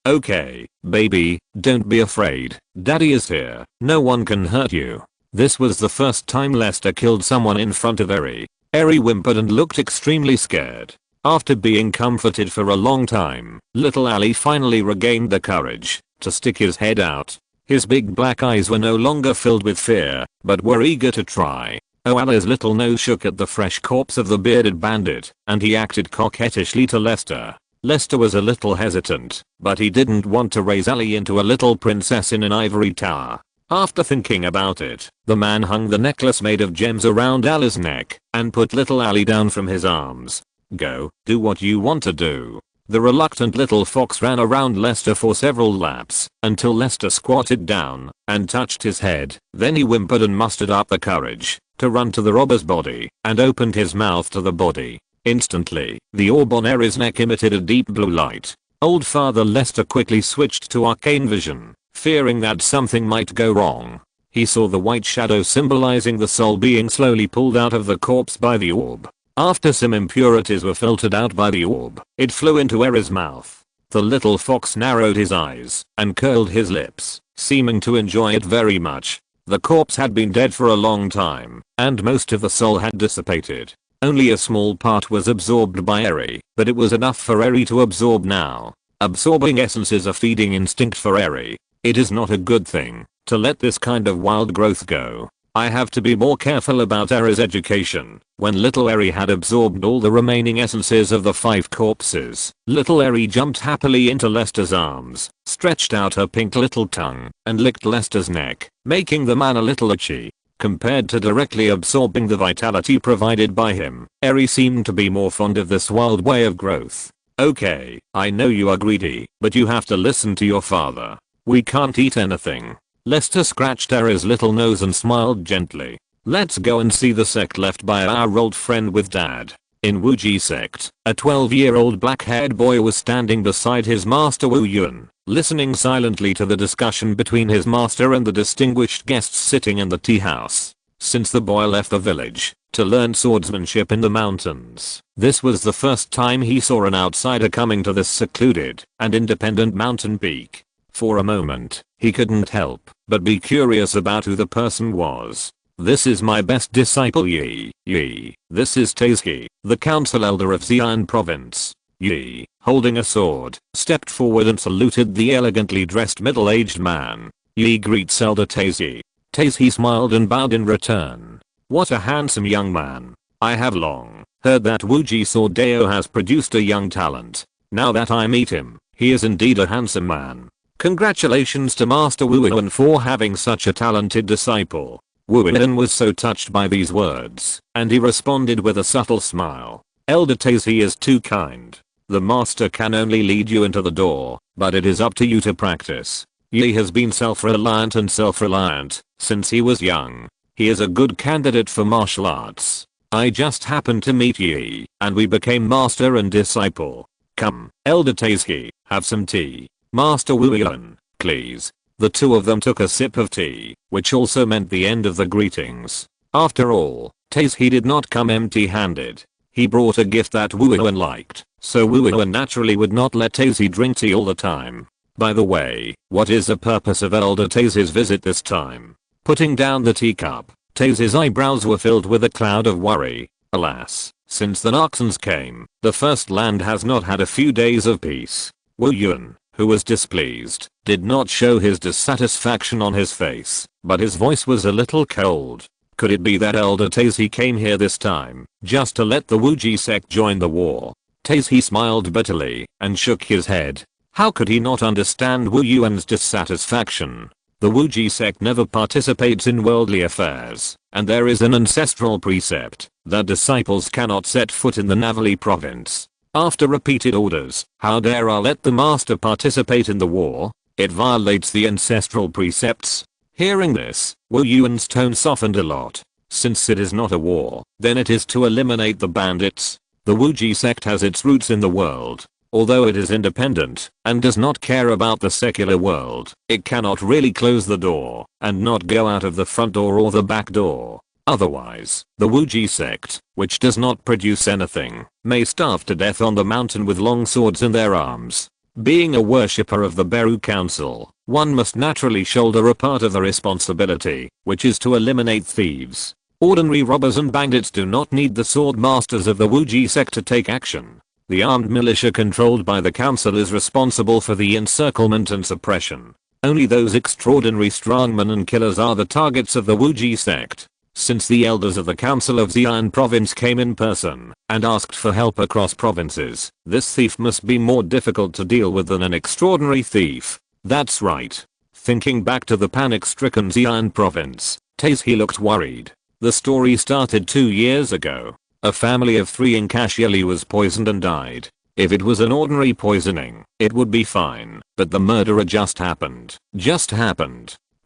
baby, don't be afraid. Daddy is here. No one can hurt you. This was the first time Lester killed someone in front of Eri. Eri whimpered and looked extremely scared. After being comforted for a long time, little Ali finally regained the courage to stick his head out. His big black eyes were no longer filled with fear, but were eager to try. Oh, Ali's little nose shook at the fresh corpse of the bearded bandit, and he acted coquettishly to Lester. Lester was a little hesitant, but he didn't want to raise Allie into a little princess in an ivory tower. After thinking about it, the man hung the necklace made of gems around Allie's neck and put little Allie down from his arms. Go, do what you want to do. The reluctant little fox ran around Lester for several laps until Lester squatted down and touched his head. Then he whimpered and mustered up the courage to run to the robber's body and opened his mouth to the body. Instantly, the orb on Ares' neck emitted a deep blue light. Old Father Lester quickly switched to arcane vision, fearing that something might go wrong. He saw the white shadow symbolizing the soul being slowly pulled out of the corpse by the orb. After some impurities were filtered out by the orb, it flew into Ares' mouth. The little fox narrowed his eyes and curled his lips, seeming to enjoy it very much. The corpse had been dead for a long time, and most of the soul had dissipated. Only a small part was absorbed by Eri, but it was enough for Eri to absorb now. Absorbing essence is a feeding instinct for Eri. It is not a good thing to let this kind of wild growth go. I have to be more careful about Eri's education. When little Eri had absorbed all the remaining essences of the 5 corpses, little Eri jumped happily into Lester's arms, stretched out her pink little tongue, and licked Lester's neck, making the man a little itchy. Compared to directly absorbing the vitality provided by him, Eri seemed to be more fond of this wild way of growth. Okay, I know you are greedy, but you have to listen to your father. We can't eat anything. Lester scratched Eri's little nose and smiled gently. Let's go and see the sect left by our old friend with dad. In Wuji sect, a 12-year-old black-haired boy was standing beside his master Wu Yun, listening silently to the discussion between his master and the distinguished guests sitting in the tea house. Since the boy left the village to learn swordsmanship in the mountains, this was the first time he saw an outsider coming to this secluded and independent mountain peak. For a moment, he couldn't help but be curious about who the person was. This is my best disciple Yi. This is Taizhi, the council elder of Xi'an province. Yi, holding a sword, stepped forward and saluted the elegantly dressed middle-aged man. Yi greets Elder Taizhi. Taizhi smiled and bowed in return. What a handsome young man. I have long heard that Wuji Sword Dao has produced a young talent. Now that I meet him, he is indeed a handsome man. Congratulations to Master Wu Yuan for having such a talented disciple. Wu Yuan was so touched by these words, and he responded with a subtle smile. Elder Taizhi is too kind. The master can only lead you into the door, but it is up to you to practice. Yi has been self-reliant since he was young. He is a good candidate for martial arts. I just happened to meet Yi, and we became master and disciple. Come, Elder Taizhi, have some tea. Master Wu Yuan, please. The two of them took a sip of tea, which also meant the end of the greetings. After all, Taizhi did not come empty-handed. He brought a gift that Wu Yuan liked, so Wu Yuan naturally would not let Taizhi drink tea all the time. By the way, what is the purpose of Elder Taizhi's visit this time? Putting down the teacup, Taizhi's eyebrows were filled with a cloud of worry. Alas, since the Naxxons came, the First Land has not had a few days of peace. Wu Yuan, who was displeased, did not show his dissatisfaction on his face, but his voice was a little cold. Could it be that Elder Taizhi came here this time, just to let the Wuji sect join the war? Taizhi smiled bitterly, and shook his head. How could he not understand Wu Yuan's dissatisfaction? The Wuji sect never participates in worldly affairs, and there is an ancestral precept that disciples cannot set foot in the Navali province. After repeated orders, how dare I let the master participate in the war? It violates the ancestral precepts. Hearing this, Wu Yuan's tone softened a lot. Since it is not a war, then it is to eliminate the bandits. The Wuji sect has its roots in the world. Although it is independent and does not care about the secular world, it cannot really close the door and not go out of the front door or the back door. Otherwise, the Wuji sect, which does not produce anything, may starve to death on the mountain with long swords in their arms. Being a worshipper of the Beru Council, one must naturally shoulder a part of the responsibility, which is to eliminate thieves. Ordinary robbers and bandits do not need the sword masters of the Wuji sect to take action. The armed militia controlled by the council is responsible for the encirclement and suppression. Only those extraordinary strongmen and killers are the targets of the Wuji sect. since the elders of the Council of Xi'an province came in person and asked for help across provinces, this thief must be more difficult to deal with than an extraordinary thief. That's right. Thinking back to the panic-stricken Xi'an province, Taeshi looked worried. The story started 2 years ago. A family of 3 in Kashyali was poisoned and died. If it was an ordinary poisoning, it would be fine, but the murderer just happened.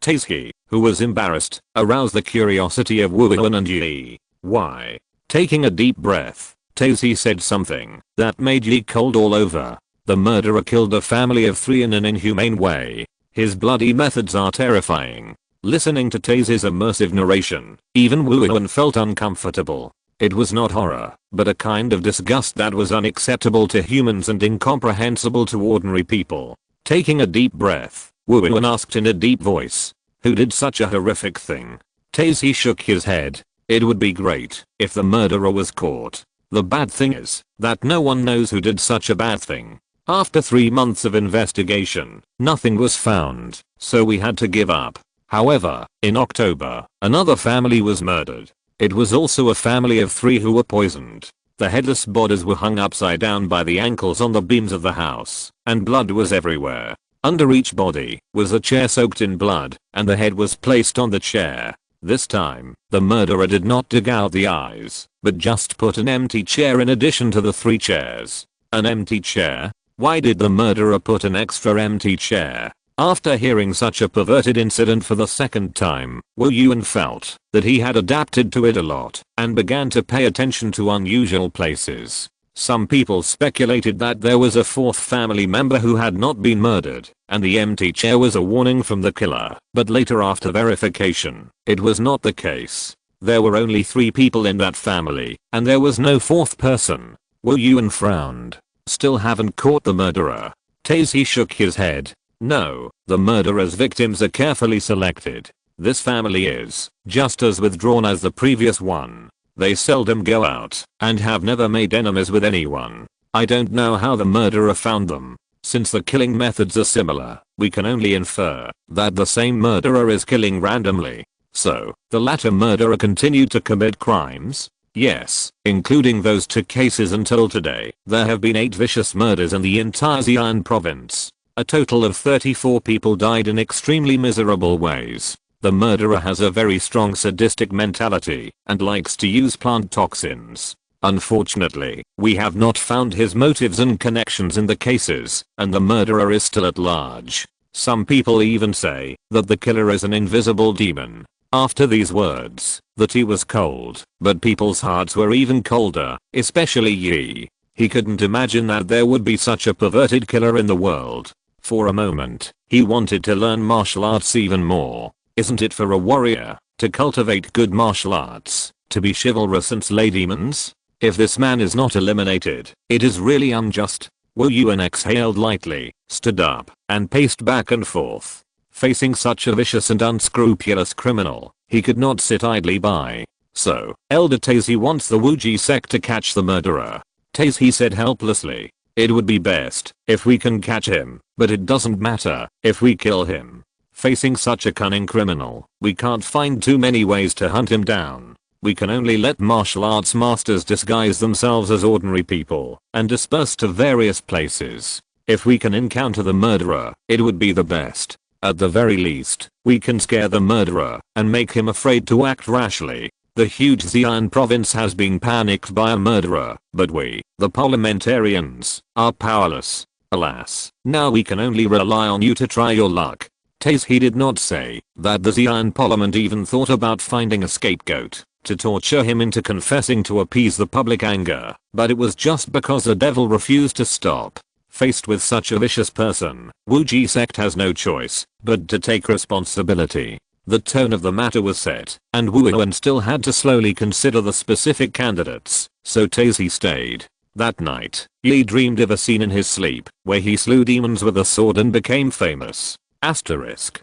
Taeshi, who was embarrassed, aroused the curiosity of Wu Yuan and Yi. Why? Taking a deep breath, Taeshi said something that made Yi cold all over. The murderer killed a family of 3 in an inhumane way. His bloody methods are terrifying. Listening to Taeshi's immersive narration, even Wu Yuan felt uncomfortable. It was not horror, but a kind of disgust that was unacceptable to humans and incomprehensible to ordinary people. Taking a deep breath, Wu Yuan asked in a deep voice, "Who did such a horrific thing?" Taeshi shook his head. It would be great if the murderer was caught. The bad thing is that no one knows who did such a bad thing. After 3 months of investigation, nothing was found, so we had to give up. However, in October, another family was murdered. It was also a family of 3 who were poisoned. The headless bodies were hung upside down by the ankles on the beams of the house, and blood was everywhere. Under each body was a chair soaked in blood, and the head was placed on the chair. This time, the murderer did not dig out the eyes, but just put an empty chair in addition to the 3 chairs. An empty chair? Why did the murderer put an extra empty chair? After hearing such a perverted incident for the second time, Wu Yuan felt that he had adapted to it a lot and began to pay attention to unusual places. Some people speculated that there was a 4th family member who had not been murdered, and the empty chair was a warning from the killer. But later, after verification, it was not the case. There were only 3 people in that family, and there was no 4th person. Wu Yuan frowned. Still haven't caught the murderer. Taeshi shook his head. No, the murderer's victims are carefully selected. This family is just as withdrawn as the previous one. They seldom go out and have never made enemies with anyone. I don't know how the murderer found them. Since the killing methods are similar, we can only infer that the same murderer is killing randomly. So, the latter murderer continued to commit crimes? Yes, including those 2 cases until today. There have been 8 vicious murders in the entire Xi'an province. A total of 34 people died in extremely miserable ways. The murderer has a very strong sadistic mentality and likes to use plant toxins. Unfortunately, we have not found his motives and connections in the cases, and the murderer is still at large. Some people even say that the killer is an invisible demon. After these words, that he was cold, but people's hearts were even colder, especially Yi. He couldn't imagine that there would be such a perverted killer in the world. For a moment, he wanted to learn martial arts even more. Isn't it for a warrior to cultivate good martial arts, to be chivalrous and slay demons? If this man is not eliminated, it is really unjust. Wu Yuan exhaled lightly, stood up, and paced back and forth. Facing such a vicious and unscrupulous criminal, he could not sit idly by. So, Elder Taeshi wants the Wuji sect to catch the murderer. Taeshi said helplessly. It would be best if we can catch him, but it doesn't matter if we kill him. Facing such a cunning criminal, we can't find too many ways to hunt him down. We can only let martial arts masters disguise themselves as ordinary people and disperse to various places. If we can encounter the murderer, it would be the best. At the very least, we can scare the murderer and make him afraid to act rashly. The huge Xi'an province has been panicked by a murderer, but we, the parliamentarians, are powerless. Alas, now we can only rely on you to try your luck. Taeshi did not say that the Xi'an parliament even thought about finding a scapegoat to torture him into confessing to appease the public anger, but it was just because the devil refused to stop. Faced with such a vicious person, Wuji sect has no choice but to take responsibility. The tone of the matter was set, and Wu Yuan still had to slowly consider the specific candidates, so Taeshi stayed. That night, Yi dreamed of a scene in his sleep where he slew demons with a sword and became famous. Asterisk.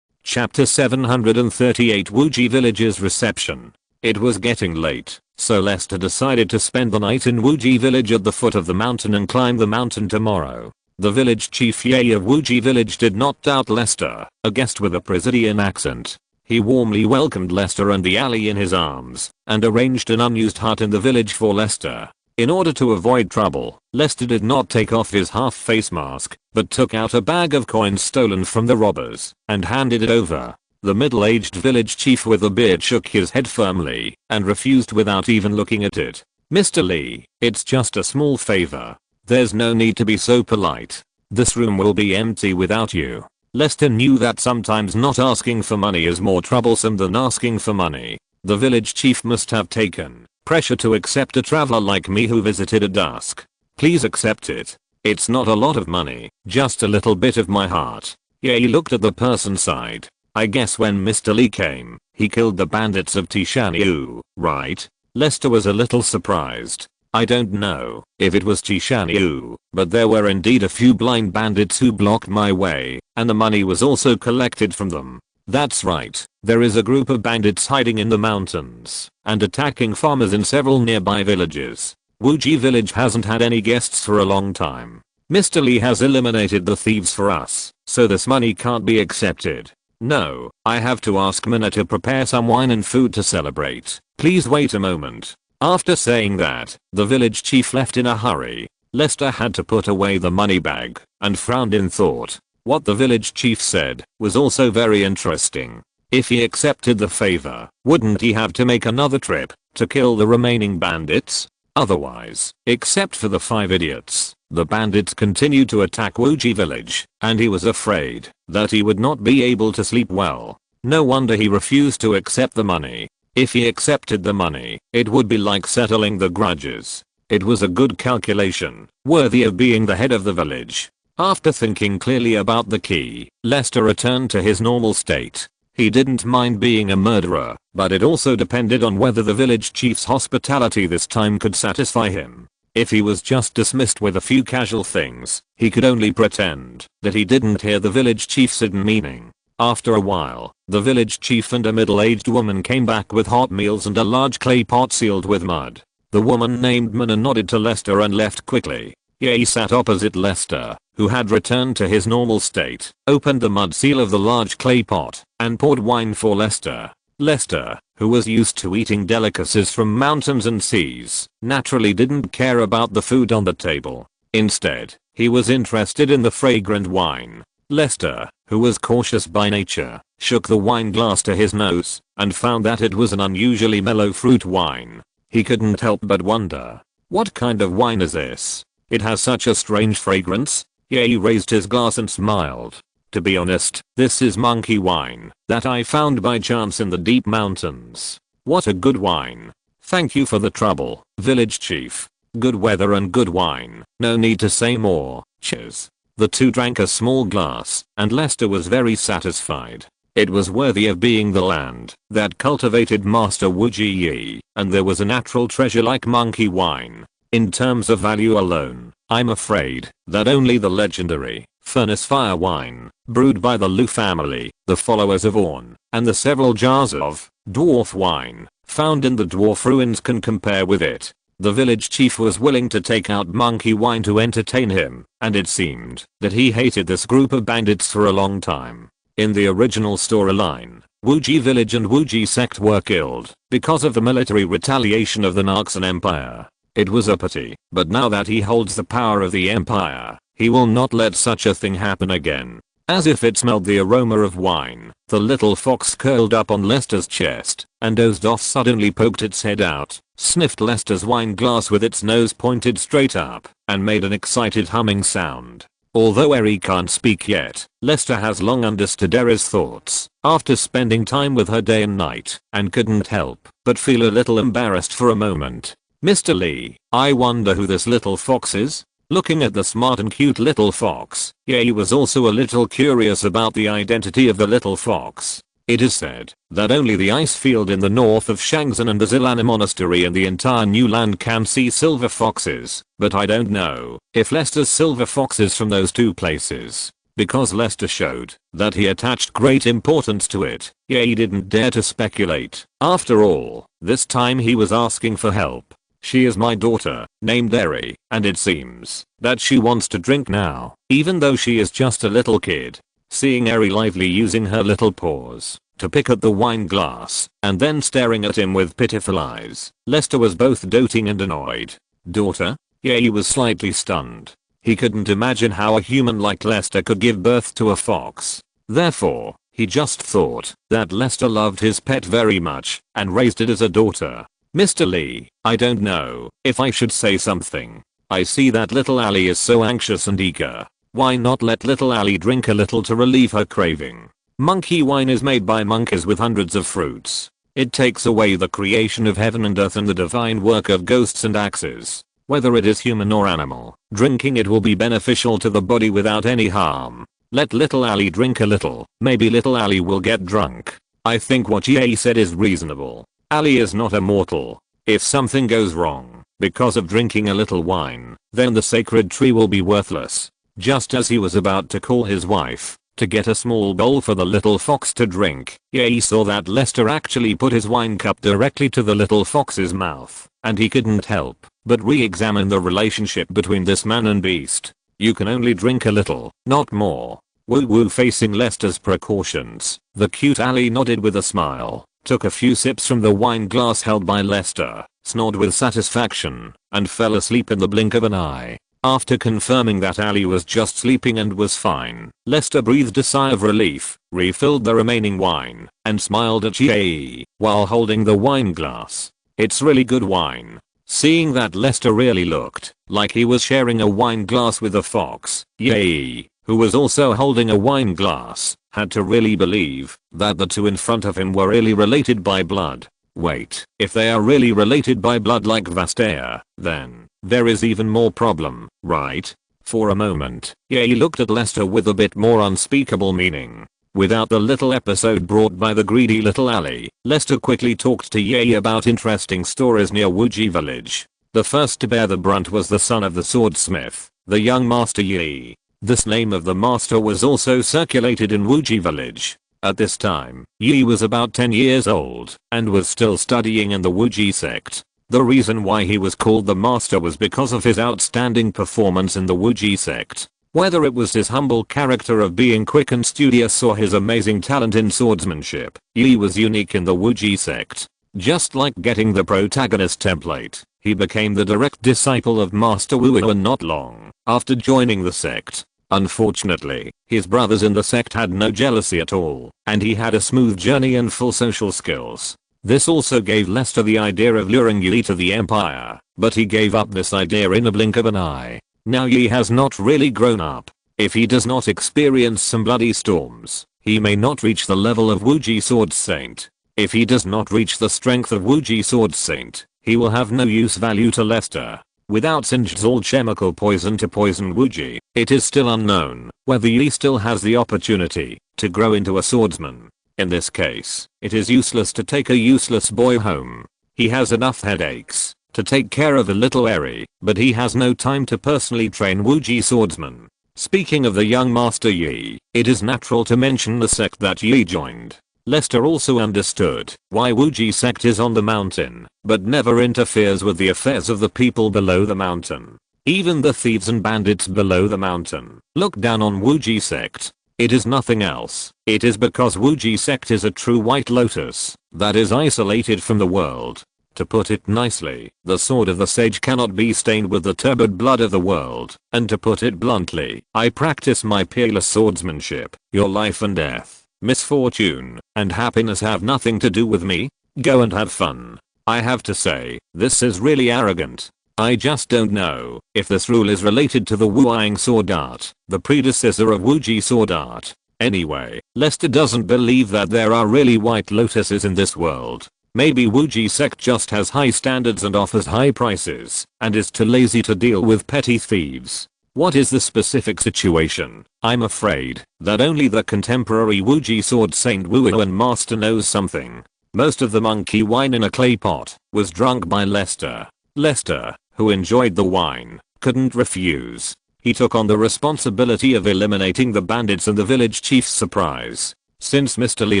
Chapter 738 Wuji Village's Reception. It was getting late, so Lester decided to spend the night in Wuji Village at the foot of the mountain and climb the mountain tomorrow. The village chief Ye of Wuji Village did not doubt Lester, a guest with a Presidian accent. He warmly welcomed Lester and the alley in his arms and arranged an unused hut in the village for Lester. In order to avoid trouble, Lester did not take off his half face mask, but took out a bag of coins stolen from the robbers and handed it over. The middle-aged village chief with a beard shook his head firmly and refused without even looking at it. "Mr. Lee, it's just a small favor. There's no need to be so polite. This room will be empty without you." Lester knew that sometimes not asking for money is more troublesome than asking for money. The village chief must have taken pressure to accept a traveler like me who visited at dusk. "Please accept it. It's not a lot of money, just a little bit of my heart." Yeah, he looked at the person side. "I guess when Mr. Lee came, he killed the bandits of Tishanyu, right?" Lester was a little surprised. "I don't know if it was Tishanyu, but there were indeed a few blind bandits who blocked my way, and the money was also collected from them." "That's right. There is a group of bandits hiding in the mountains and attacking farmers in several nearby villages. Wuji village hasn't had any guests for a long time. Mr. Lee has eliminated the thieves for us, so this money can't be accepted. No, I have to ask Mina to prepare some wine and food to celebrate. Please wait a moment." After saying that, the village chief left in a hurry. Lester had to put away the money bag and frowned in thought. What the village chief said was also very interesting. If he accepted the favor, wouldn't he have to make another trip to kill the remaining bandits? Otherwise, except for the 5 idiots, the bandits continued to attack Wuji village, and he was afraid that he would not be able to sleep well. No wonder he refused to accept the money. If he accepted the money, it would be like settling the grudges. It was a good calculation, worthy of being the head of the village. After thinking clearly about the key, Lester returned to his normal state. He didn't mind being a murderer, but it also depended on whether the village chief's hospitality this time could satisfy him. If he was just dismissed with a few casual things, he could only pretend that he didn't hear the village chief's hidden meaning. After a while, the village chief and a middle-aged woman came back with hot meals and a large clay pot sealed with mud. The woman named Mina nodded to Lester and left quickly. Ye sat opposite Lester, who had returned to his normal state, opened the mud seal of the large clay pot, and poured wine for Lester. Lester, who was used to eating delicacies from mountains and seas, naturally didn't care about the food on the table. Instead, he was interested in the fragrant wine. Lester, who was cautious by nature, shook the wine glass to his nose and found that it was an unusually mellow fruit wine. He couldn't help but wonder, what kind of wine is this? It has such a strange fragrance. He raised his glass and smiled. To be honest, this is monkey wine that I found by chance in the deep mountains. What a good wine. Thank you for the trouble, village chief. Good weather and good wine. No need to say more. Cheers. The two drank a small glass, and Lester was very satisfied. It was worthy of being the land that cultivated Master Wuji Yi, and there was a natural treasure like monkey wine. In terms of value alone, I'm afraid that only the legendary Furnace Fire wine, brewed by the Lu family, the followers of Orn, and the several jars of dwarf wine found in the dwarf ruins can compare with it. The village chief was willing to take out monkey wine to entertain him, and it seemed that he hated this group of bandits for a long time. In the original storyline, Wuji village and Wuji sect were killed because of the military retaliation of the Naxan Empire. It was a pity, but now that he holds the power of the empire, he will not let such a thing happen again. As if it smelled the aroma of wine, the little fox curled up on Lester's chest and dozed off, suddenly poked its head out, sniffed Lester's wine glass with its nose pointed straight up, and made an excited humming sound. Although Eri can't speak yet, Lester has long understood Eri's thoughts after spending time with her day and night, and couldn't help but feel a little embarrassed for a moment. "Mr. Lee, I wonder who this little fox is?" Looking at the smart and cute little fox, he was also a little curious about the identity of the little fox. It is said that only the ice field in the north of Shangzhen and the Zilana Monastery in the entire New Land can see silver foxes, but I don't know if Lester's silver fox is from those two places. Because Lester showed that he attached great importance to it, he didn't dare to speculate. After all, this time he was asking for help. "She is my daughter, named Eri, and it seems that she wants to drink now, even though she is just a little kid." Seeing Eri lively using her little paws, to pick at the wine glass, and then staring at him with pitiful eyes. Lester was both doting and annoyed. Daughter? Yeah, he was slightly stunned. He couldn't imagine how a human like Lester could give birth to a fox. Therefore, he just thought that Lester loved his pet very much and raised it as a daughter. Mr. Lee, I don't know if I should say something. I see that little Allie is so anxious and eager. Why not let little Allie drink a little to relieve her craving? Monkey wine is made by monkeys with hundreds of fruits. It takes away the creation of heaven and earth and the divine work of ghosts and axes. Whether it is human or animal, drinking it will be beneficial to the body without any harm. Let little Allie drink a little, maybe little Allie will get drunk. I think what Ye said is reasonable. Allie is not immortal. If something goes wrong because of drinking a little wine, then the sacred tree will be worthless. Just as he was about to call his wife to get a small bowl for the little fox to drink, Ye saw that Lester actually put his wine cup directly to the little fox's mouth, and he couldn't help but re-examine the relationship between this man and beast. You can only drink a little, not more. Woo woo. Facing Lester's precautions, the cute Allie nodded with a smile, took a few sips from the wine glass held by Lester, snored with satisfaction, and fell asleep in the blink of an eye. After confirming that Allie was just sleeping and was fine, Lester breathed a sigh of relief, refilled the remaining wine, and smiled at Ye while holding the wine glass. It's really good wine. Seeing that Lester really looked like he was sharing a wine glass with a fox, Ye, who was also holding a wine glass, had to really believe that the two in front of him were really related by blood. Wait, if they are really related by blood like Vastea, then there is even more problem, right? For a moment, Ye looked at Lester with a bit more unspeakable meaning. Without the little episode brought by the greedy little Allie, Lester quickly talked to Ye about interesting stories near Wuji village. The first to bear the brunt was the son of the swordsmith, the young master Ye. This name of the master was also circulated in Wuji village. At this time, Ye was about 10 years old and was still studying in the Wuji sect. The reason why he was called the master was because of his outstanding performance in the Wuji sect. Whether it was his humble character of being quick and studious or his amazing talent in swordsmanship, Ye was unique in the Wuji sect. Just like getting the protagonist template, he became the direct disciple of Master Wu and not long after joining the sect. Unfortunately, his brothers in the sect had no jealousy at all, and he had a smooth journey and full social skills. This also gave Lester the idea of luring Ye to the empire, but he gave up this idea in a blink of an eye. Now Ye has not really grown up. If he does not experience some bloody storms, he may not reach the level of Wuji Sword Saint. If he does not reach the strength of Wuji Sword Saint, he will have no use value to Lester. Without Sinj's alchemical poison to poison Wuji, it is still unknown whether Ye still has the opportunity to grow into a swordsman. In this case, it is useless to take a useless boy home. He has enough headaches to take care of a little Eri, but he has no time to personally train Wuji swordsmen. Speaking of the young master Ye, it is natural to mention the sect that Ye joined. Lester also understood why Wuji sect is on the mountain, but never interferes with the affairs of the people below the mountain. Even the thieves and bandits below the mountain look down on Wuji sect. It is nothing else. It is because Wuji sect is a true white lotus that is isolated from the world. To put it nicely, the sword of the sage cannot be stained with the turbid blood of the world, and to put it bluntly, I practice my peerless swordsmanship. Your life and death, misfortune, and happiness have nothing to do with me. Go and have fun. I have to say, this is really arrogant. I just don't know if this rule is related to the Wuang sword art, the predecessor of Wuji sword art. Anyway, Lester doesn't believe that there are really white lotuses in this world. Maybe Wuji sect just has high standards and offers high prices, and is too lazy to deal with petty thieves. What is the specific situation? I'm afraid that only the contemporary Wuji sword Saint Wu and Master knows something. Most of the monkey wine in a clay pot was drunk by Lester. Lester, who enjoyed the wine, couldn't refuse. He took on the responsibility of eliminating the bandits and the village chief's surprise. Since Mr. Lee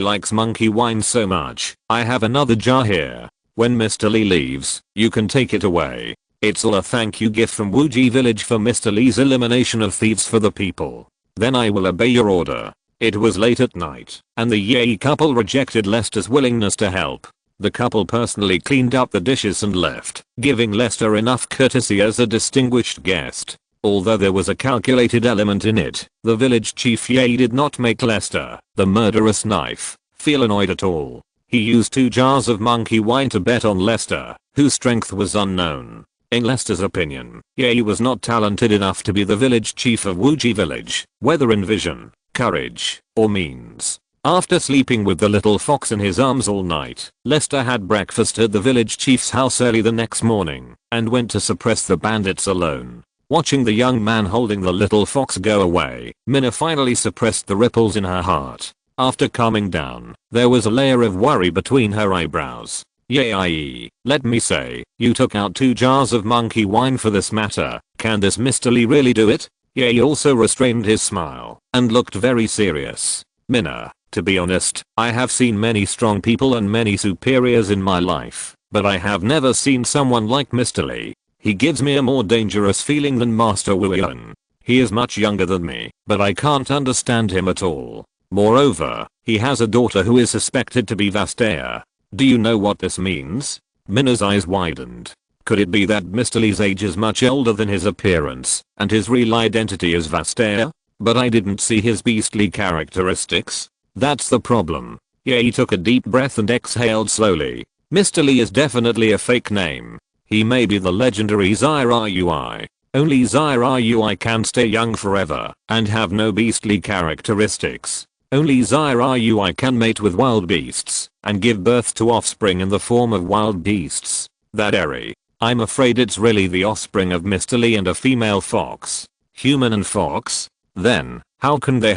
likes monkey wine so much, I have another jar here. When Mr. Lee leaves, you can take it away. It's all a thank you gift from Wuji village for Mr. Lee's elimination of thieves for the people. Then I will obey your order. It was late at night, and the Ye couple rejected Lester's willingness to help. The couple personally cleaned up the dishes and left, giving Lester enough courtesy as a distinguished guest. Although there was a calculated element in it, the village chief Ye did not make Lester, the murderous knife, feel annoyed at all. He used 2 jars of monkey wine to bet on Lester, whose strength was unknown. In Lester's opinion, Ye was not talented enough to be the village chief of Wuji village, whether in vision, courage, or means. After sleeping with the little fox in his arms all night, Lester had breakfast at the village chief's house early the next morning, and went to suppress the bandits alone. Watching the young man holding the little fox go away, Minna finally suppressed the ripples in her heart. After calming down, there was a layer of worry between her eyebrows. Yay, let me say, you took out 2 jars of monkey wine for this matter. Can this Mr. Lee really do it? Ye also restrained his smile and looked very serious. Minna, to be honest, I have seen many strong people and many superiors in my life, but I have never seen someone like Mr. Lee. He gives me a more dangerous feeling than Master Wu Yun. He is much younger than me, but I can't understand him at all. Moreover, he has a daughter who is suspected to be Vastaya. Do you know what this means? Minna's eyes widened. Could it be that Mr. Lee's age is much older than his appearance, and his real identity is Vastaya? But I didn't see his beastly characteristics. That's the problem. Ye took a deep breath and exhaled slowly. Mr. Lee is definitely a fake name. He may be the legendary Zyra Ui. Only Zyra Ui can stay young forever and have no beastly characteristics. Only Zyra Ui can mate with wild beasts and give birth to offspring in the form of wild beasts. That airy. I'm afraid it's really the offspring of Mr. Lee and a female fox. Human and fox? Then, how can they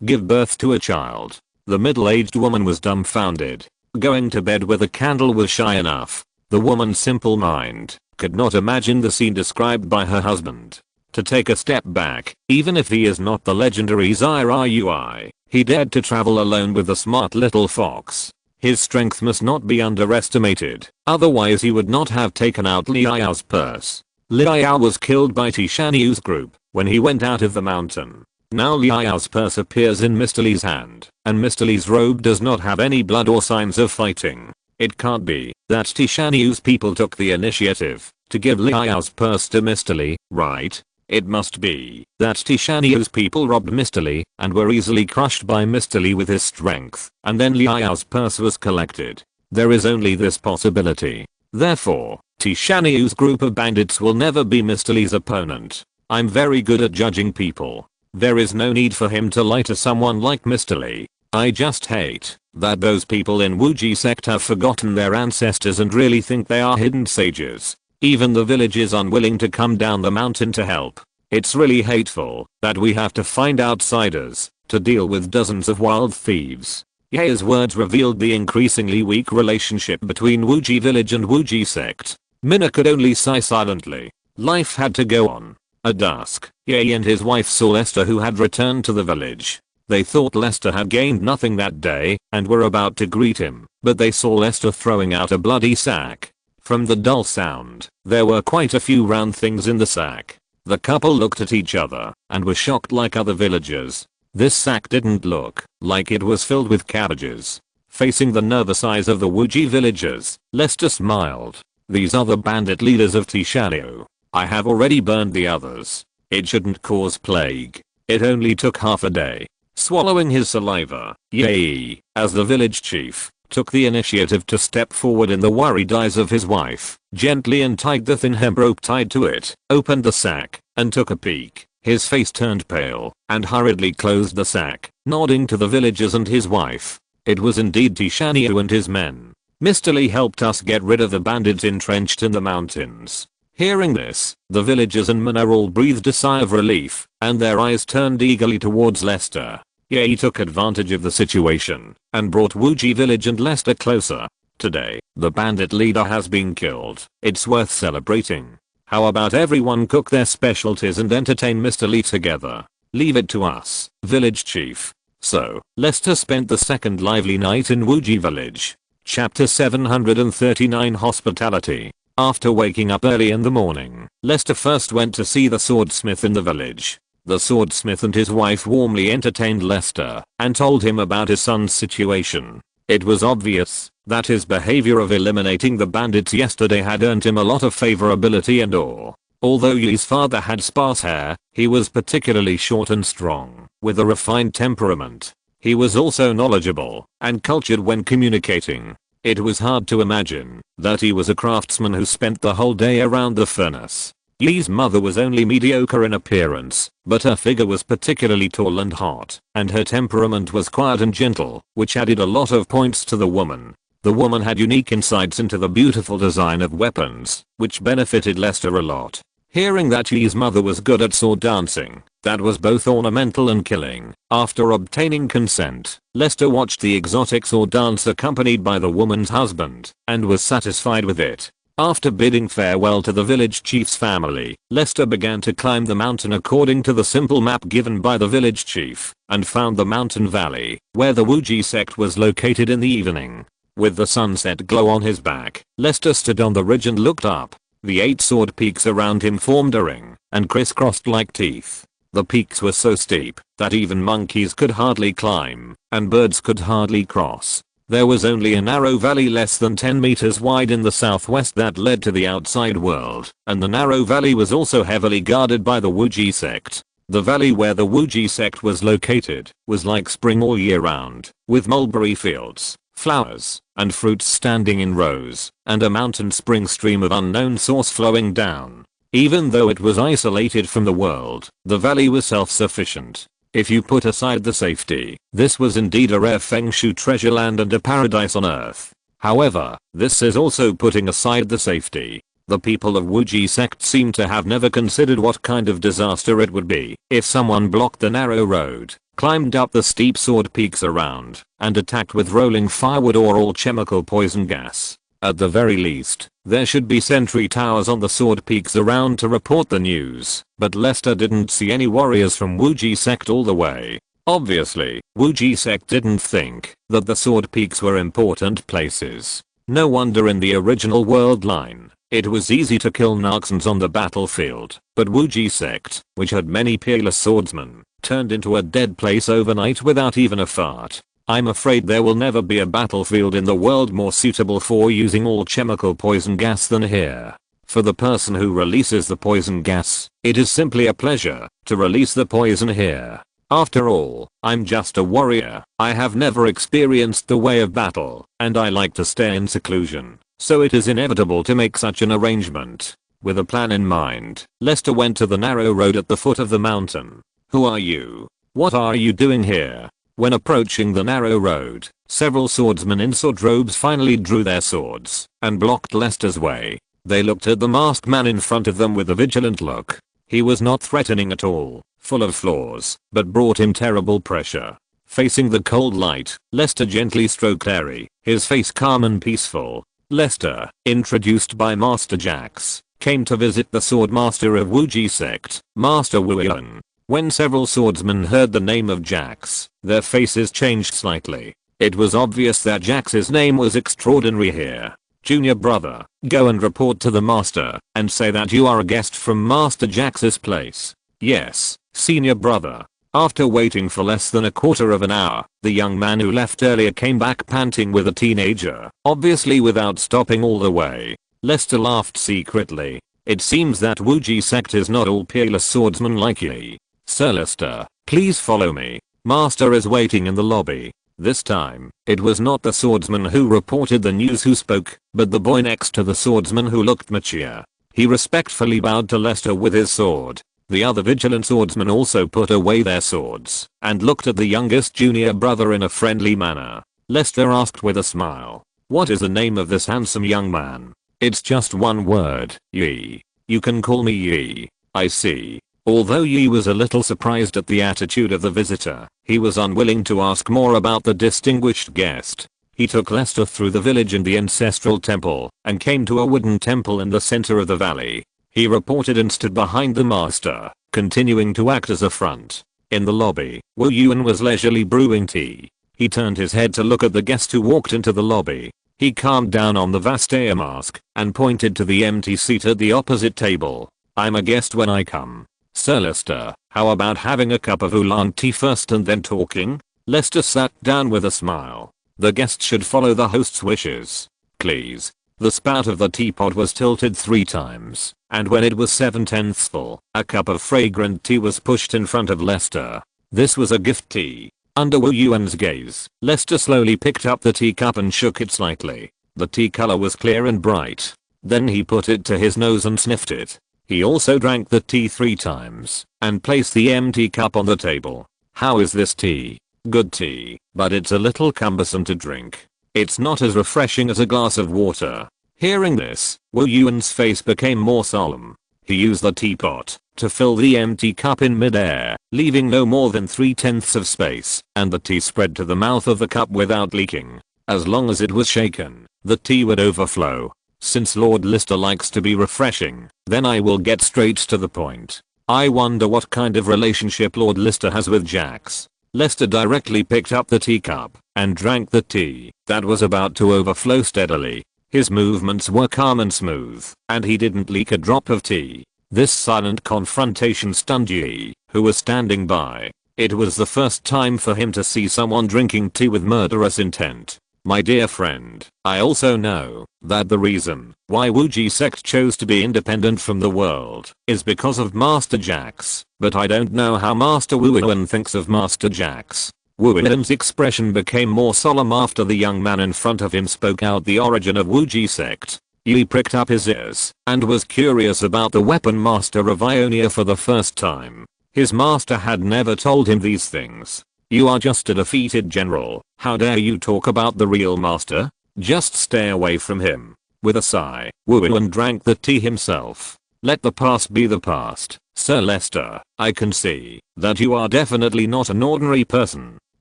give birth to a child? The middle-aged woman was dumbfounded. Going to bed with a candle was shy enough. The woman's simple mind could not imagine the scene described by her husband. To take a step back, even if he is not the legendary Zyra Ui, he dared to travel alone with the smart little fox. His strength must not be underestimated, otherwise he would not have taken out Liao's purse. Liao was killed by Tishanyu's group when he went out of the mountain. Now Liao's purse appears in Mr. Lee's hand, and Mr. Lee's robe does not have any blood or signs of fighting. It can't be that Tishanyu's people took the initiative to give Liao's purse to Mr. Lee, right? It must be that Tishanyu's people robbed Mr. Lee and were easily crushed by Mr. Lee with his strength, and then Liao's purse was collected. There is only this possibility. Therefore, Tishanyu's group of bandits will never be Mr. Lee's opponent. I'm very good at judging people. There is no need for him to lie to someone like Mr. Lee. I just hate that those people in Wuji sect have forgotten their ancestors and really think they are hidden sages. Even the village is unwilling to come down the mountain to help. It's really hateful that we have to find outsiders to deal with dozens of wild thieves. Ye's words revealed the increasingly weak relationship between Wuji village and Wuji sect. Minna could only sigh silently. Life had to go on. At dusk, Ye and his wife saw Lester, who had returned to the village. They thought Lester had gained nothing that day and were about to greet him, but they saw Lester throwing out a bloody sack. From the dull sound, there were quite a few round things in the sack. The couple looked at each other and were shocked like other villagers. This sack didn't look like it was filled with cabbages. Facing the nervous eyes of the Wuji villagers, Lester smiled. These are the bandit leaders of Tishanyu. I have already burned the others. It shouldn't cause plague. It only took half a day. Swallowing his saliva, Ye, as the village chief, took the initiative to step forward in the worried eyes of his wife, gently untied the thin hemp rope tied to it, opened the sack, and took a peek. His face turned pale, and hurriedly closed the sack, nodding to the villagers and his wife. It was indeed Tishanyu and his men. Mr. Lee helped us get rid of the bandits entrenched in the mountains. Hearing this, the villagers and Minna all breathed a sigh of relief, and their eyes turned eagerly towards Lester. Ye took advantage of the situation and brought Wuji village and Lester closer. Today, the bandit leader has been killed. It's worth celebrating. How about everyone cook their specialties and entertain Mr. Lee together? Leave it to us, village chief. So, Lester spent the second lively night in Wuji village. Chapter 739 Hospitality. After waking up early in the morning, Lester first went to see the swordsmith in the village. The swordsmith and his wife warmly entertained Lester and told him about his son's situation. It was obvious that his behavior of eliminating the bandits yesterday had earned him a lot of favorability and awe. Although Yi's father had sparse hair, he was particularly short and strong, with a refined temperament. He was also knowledgeable and cultured when communicating. It was hard to imagine that he was a craftsman who spent the whole day around the furnace. Yi's mother was only mediocre in appearance, but her figure was particularly tall and hot, and her temperament was quiet and gentle, which added a lot of points to the woman. The woman had unique insights into the beautiful design of weapons, which benefited Lester a lot. Hearing that Yi's mother was good at sword dancing, that was both ornamental and killing. After obtaining consent, Lester watched the exotic sword dance accompanied by the woman's husband, and was satisfied with it. After bidding farewell to the village chief's family, Lester began to climb the mountain according to the simple map given by the village chief, and found the mountain valley, where the Wuji sect was located in the evening. With the sunset glow on his back, Lester stood on the ridge and looked up. The 8 sword peaks around him formed a ring, and crisscrossed like teeth. The peaks were so steep that even monkeys could hardly climb, and birds could hardly cross. There was only a narrow valley less than 10 meters wide in the southwest that led to the outside world, and the narrow valley was also heavily guarded by the Wuji sect. The valley where the Wuji sect was located was like spring all year round, with mulberry fields, flowers, and fruits standing in rows, and a mountain spring stream of unknown source flowing down. Even though it was isolated from the world, the valley was self-sufficient. If you put aside the safety, this was indeed a rare Feng Shui treasure land and a paradise on earth. However, this is also putting aside the safety. The people of Wuji sect seem to have never considered what kind of disaster it would be if someone blocked the narrow road, climbed up the steep sword peaks around, and attacked with rolling firewood or all chemical poison gas. At the very least, there should be sentry towers on the sword peaks around to report the news, but Lester didn't see any warriors from Wuji sect all the way. Obviously, Wuji sect didn't think that the sword peaks were important places. No wonder in the original world line, it was easy to kill Narxons on the battlefield, but Wuji sect, which had many peerless swordsmen, turned into a dead place overnight without even a fart. I'm afraid there will never be a battlefield in the world more suitable for using all chemical poison gas than here. For the person who releases the poison gas, it is simply a pleasure to release the poison here. After all, I'm just a warrior. I have never experienced the way of battle, and I like to stay in seclusion, so it is inevitable to make such an arrangement. With a plan in mind, Lester went to the narrow road at the foot of the mountain. Who are you? What are you doing here? When approaching the narrow road, several swordsmen in sword robes finally drew their swords and blocked Lester's way. They looked at the masked man in front of them with a vigilant look. He was not threatening at all, full of flaws, but brought him terrible pressure. Facing the cold light, Lester gently stroked Harry, his face calm and peaceful. Lester, introduced by Master Jax, came to visit the sword master of Wuji sect, Master Wu Yuan. When several swordsmen heard the name of Jax, their faces changed slightly. It was obvious that Jax's name was extraordinary here. Junior brother, go and report to the master, and say that you are a guest from Master Jax's place. Yes, senior brother. After waiting for less than a quarter of an hour, the young man who left earlier came back panting with a teenager, obviously without stopping all the way. Lester laughed secretly. It seems that Wuji sect is not all peerless swordsmen like Yi. Sir Lester, please follow me. Master is waiting in the lobby. This time, it was not the swordsman who reported the news who spoke, but the boy next to the swordsman who looked mature. He respectfully bowed to Lester with his sword. The other vigilant swordsmen also put away their swords and looked at the youngest junior brother in a friendly manner. Lester asked with a smile, "What is the name of this handsome young man?" "It's just one word, Yi. You can call me Yi." "I see." Although Yi was a little surprised at the attitude of the visitor, he was unwilling to ask more about the distinguished guest. He took Lester through the village and the ancestral temple, and came to a wooden temple in the center of the valley. He reported and stood behind the master, continuing to act as a front. In the lobby, Wu Yuan was leisurely brewing tea. He turned his head to look at the guest who walked into the lobby. He calmed down on the Vastaya mask, and pointed to the empty seat at the opposite table. "I'm a guest when I come. Sir Lester, how about having a cup of oolong tea first and then talking? Lester sat down with a smile. The guest should follow the host's wishes. Please. The spout of the teapot was tilted 3 times, and when it was 7/10 full, a cup of fragrant tea was pushed in front of Lester. This was a gift tea. Under Wu Yuan's gaze, Lester slowly picked up the teacup and shook it slightly. The tea color was clear and bright. Then he put it to his nose and sniffed it. He also drank the tea 3 times, and placed the empty cup on the table. How is this tea? Good tea, but it's a little cumbersome to drink. It's not as refreshing as a glass of water. Hearing this, Wu Yuan's face became more solemn. He used the teapot to fill the empty cup in midair, leaving no more than 3/10 of space, and the tea spread to the mouth of the cup without leaking. As long as it was shaken, the tea would overflow. Since Lord Lister likes to be refreshing, then I will get straight to the point. I wonder what kind of relationship Lord Lister has with Jax. Lester directly picked up the teacup and drank the tea that was about to overflow steadily. His movements were calm and smooth, and he didn't leak a drop of tea. This silent confrontation stunned Yi, who was standing by. It was the first time for him to see someone drinking tea with murderous intent. My dear friend, I also know that the reason why Wuji sect chose to be independent from the world is because of Master Jax, but I don't know how Master Wu Yuan thinks of Master Jax. Wu Yuan's expression became more solemn after the young man in front of him spoke out the origin of Wuji sect. Yi pricked up his ears and was curious about the weapon master of Ionia for the first time. His master had never told him these things. You are just a defeated general. How dare you talk about the real master? Just stay away from him. With a sigh, Wu Yuan drank the tea himself. Let the past be the past. Sir Lester, I can see that you are definitely not an ordinary person.